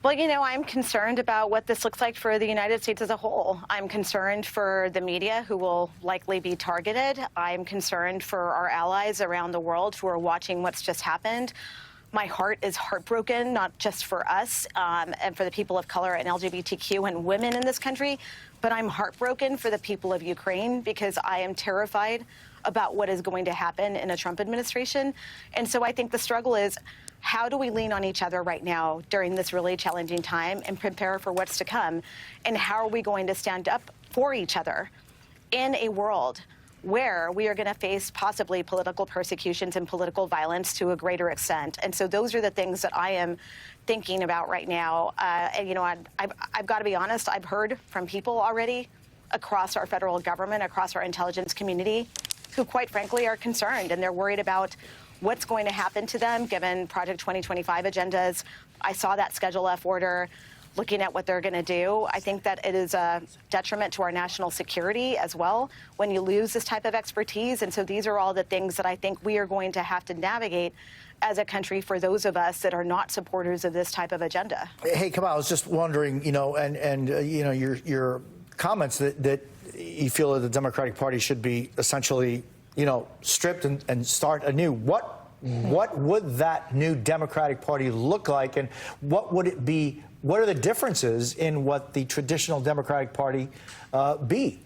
Well, you know, I'm concerned about what this looks like for the United States as a whole. I'm concerned for the media, who will likely be targeted. I'm concerned for our allies around the world who are watching what's just happened. My heart is heartbroken, not just for us and for the people of color and LGBTQ and women in this country, but I'm heartbroken for the people of Ukraine, because I am terrified about what is going to happen in a Trump administration. And so I think the struggle is, how do we lean on each other right now during this really challenging time and prepare for what's to come? And how are we going to stand up for each other in a world where we are going to face possibly political persecutions and political violence to a greater extent? And so those are the things that I am thinking about right now. And, you know, I've got to be honest, I've heard from people already across our federal government, across our intelligence community, who quite frankly are concerned, and they're worried about what's going to happen to them given Project 2025 agendas. I saw that Schedule F order, looking at what they're going to do. I think that it is a detriment to our national security as well when you lose this type of expertise. And so these are all the things that I think we are going to have to navigate as a country for those of us that are not supporters of this type of agenda. Hey, Kamal, I was just wondering, you know, you know, your comments that you feel that the Democratic Party should be essentially, you know, stripped and start anew. What would that new Democratic Party look like, and what would it be? What are the differences in what the traditional Democratic Party be?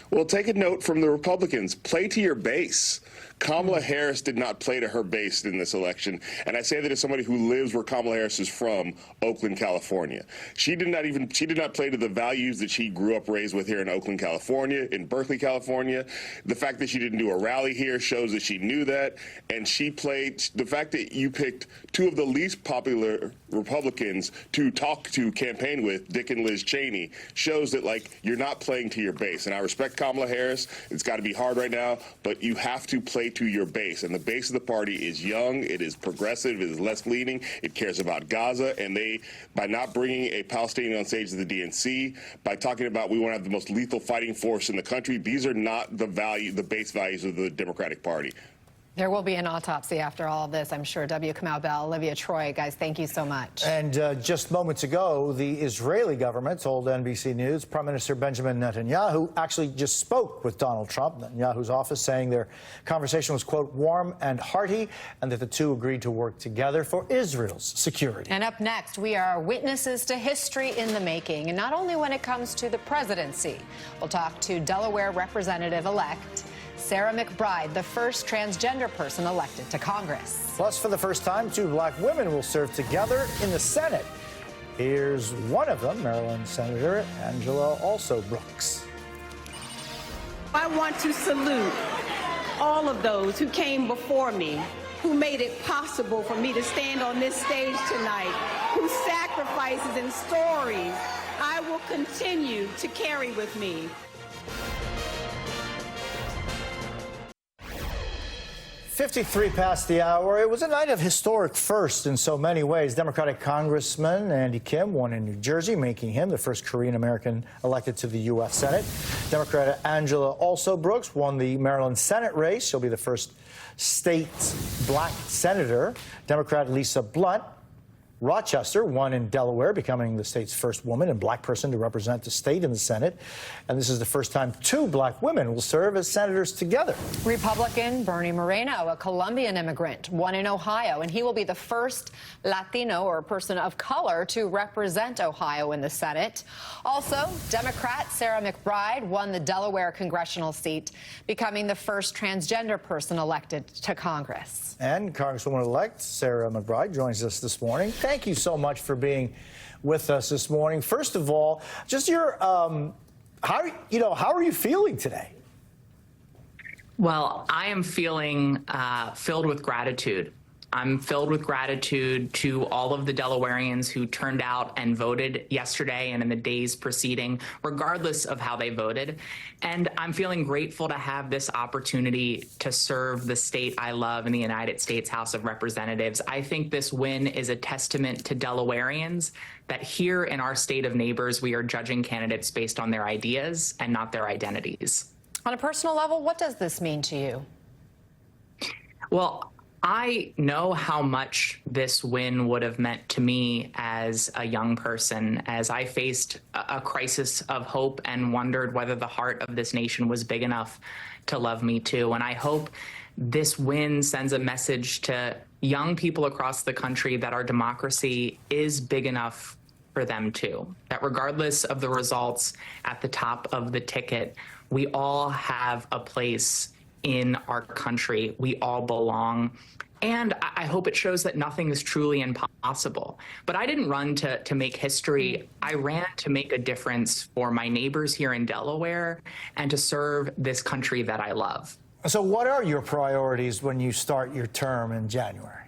Well, take a note from the Republicans. Play to your base. Kamala Harris did not play to her base in this election. And I say that as somebody who lives where Kamala Harris is from, Oakland, California. She did not play to the values that she grew up raised with here in Oakland, California, in Berkeley, California. The fact that she didn't do a rally here shows that she knew that. And she played, the fact that you picked two of the least popular Republicans to talk to, campaign with, Dick and Liz Cheney, shows that, like, you're not playing to your base. And I respect Kamala Harris. It's got to be hard right now, but you have to play to your base. And the base of the party is young, it is progressive, it is left-leaning, it cares about Gaza, and they, by not bringing a Palestinian on stage to the DNC, by talking about we want to have the most lethal fighting force in the country, these are not the base values of the Democratic Party. There will be an autopsy after all of this, I'm sure. W. Kamau Bell, Olivia Troy, guys, thank you so much. And just moments ago, the Israeli government told NBC News Prime Minister Benjamin Netanyahu actually just spoke with Donald Trump, Netanyahu's office, saying their conversation was, quote, warm and hearty, and that the two agreed to work together for Israel's security. And up next, we are witnesses to history in the making, and not only when it comes to the presidency. We'll talk to Delaware Representative-elect Sarah McBride, the first transgender person elected to Congress. Plus, for the first time, two black women will serve together in the Senate. Here's one of them, Maryland Senator Angela Also Brooks. I want to salute all of those who came before me, who made it possible for me to stand on this stage tonight, whose sacrifices and stories I will continue to carry with me. 53 past the hour. It was a night of historic firsts in so many ways. Democratic Congressman Andy Kim won in New Jersey, making him the first Korean-American elected to the U.S. Senate. Democrat Angela Also Brooks won the Maryland Senate race. She'll be the first state black senator. Democrat Lisa Blunt Rochester won in Delaware, becoming the state's first woman and black person to represent the state in the Senate. And this is the first time 2 black women will serve as senators together. Republican Bernie Moreno, a Colombian immigrant, won in Ohio, and he will be the first Latino or person of color to represent Ohio in the Senate. Also, Democrat Sarah McBride won the Delaware congressional seat, becoming the first transgender person elected to Congress. And Congresswoman-elect Sarah McBride joins us this morning. Thank you so much for being with us this morning. First of all, just your how are you feeling today? Well, I am feeling filled with gratitude. I'm filled with gratitude to all of the Delawareans who turned out and voted yesterday and in the days preceding, regardless of how they voted. And I'm feeling grateful to have this opportunity to serve the state I love in the United States House of Representatives. I think this win is a testament to Delawareans that here in our state of neighbors, we are judging candidates based on their ideas and not their identities. On a personal level, what does this mean to you? Well, I know how much this win would have meant to me as a young person, as I faced a crisis of hope and wondered whether the heart of this nation was big enough to love me too. And I hope this win sends a message to young people across the country that our democracy is big enough for them too, that regardless of the results at the top of the ticket, we all have a place in our country. We all belong. And I hope it shows that nothing is truly impossible. But I didn't run to make history. I ran to make a difference for my neighbors here in Delaware and to serve this country that I love. So what are your priorities when you start your term in January?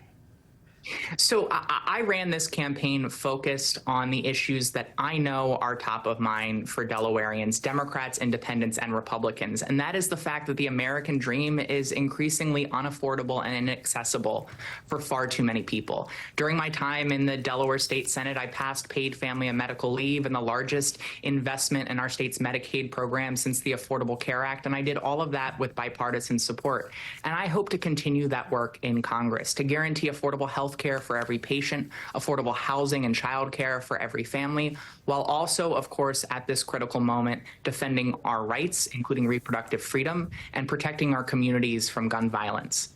So I ran this campaign focused on the issues that I know are top of mind for Delawareans, Democrats, Independents, and Republicans. And that is the fact that the American dream is increasingly unaffordable and inaccessible for far too many people. During my time in the Delaware State Senate, I passed paid family and medical leave and the largest investment in our state's Medicaid program since the Affordable Care Act. And I did all of that with bipartisan support. And I hope to continue that work in Congress to guarantee affordable health care for every patient, affordable housing and child care for every family, while also, of course, at this critical moment, defending our rights, including reproductive freedom, and protecting our communities from gun violence.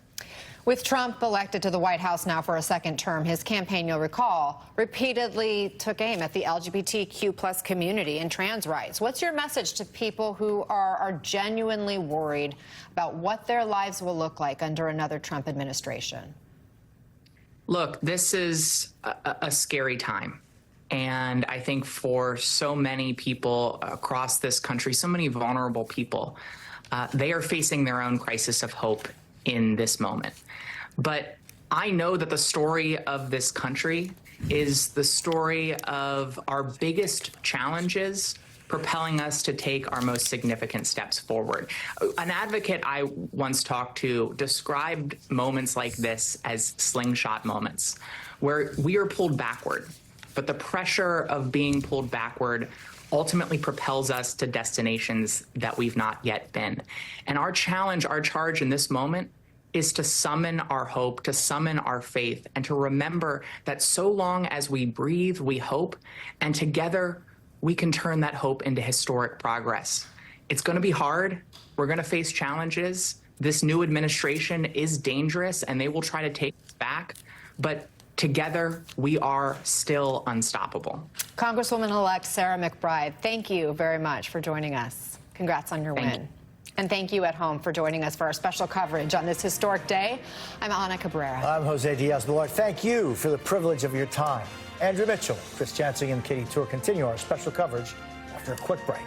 With Trump elected to the White House now for a second term, his campaign, you'll recall, repeatedly took aim at the LGBTQ+ community and trans rights. What's your message to people who are genuinely worried about what their lives will look like under another Trump administration? Look, this is a scary time. And I think for so many people across this country, so many vulnerable people, they are facing their own crisis of hope in this moment. But I know that the story of this country is the story of our biggest challenges propelling us to take our most significant steps forward. An advocate I once talked to described moments like this as slingshot moments, where we are pulled backward, but the pressure of being pulled backward ultimately propels us to destinations that we've not yet been. And our challenge, our charge in this moment is to summon our hope, to summon our faith, and to remember that so long as we breathe, we hope, and together we can turn that hope into historic progress. It's going to be hard. We're going to face challenges. This new administration is dangerous, and they will try to take us back. But together, we are still unstoppable. Congresswoman-elect Sarah McBride, thank you very much for joining us. Congrats on your win. And thank you at home for joining us for our special coverage on this historic day. I'm Ana Cabrera. I'm Jose Diaz-Balart. Thank you for the privilege of your time. Andrew Mitchell, Chris Chansing, and Katie Tour continue our special coverage after a quick break.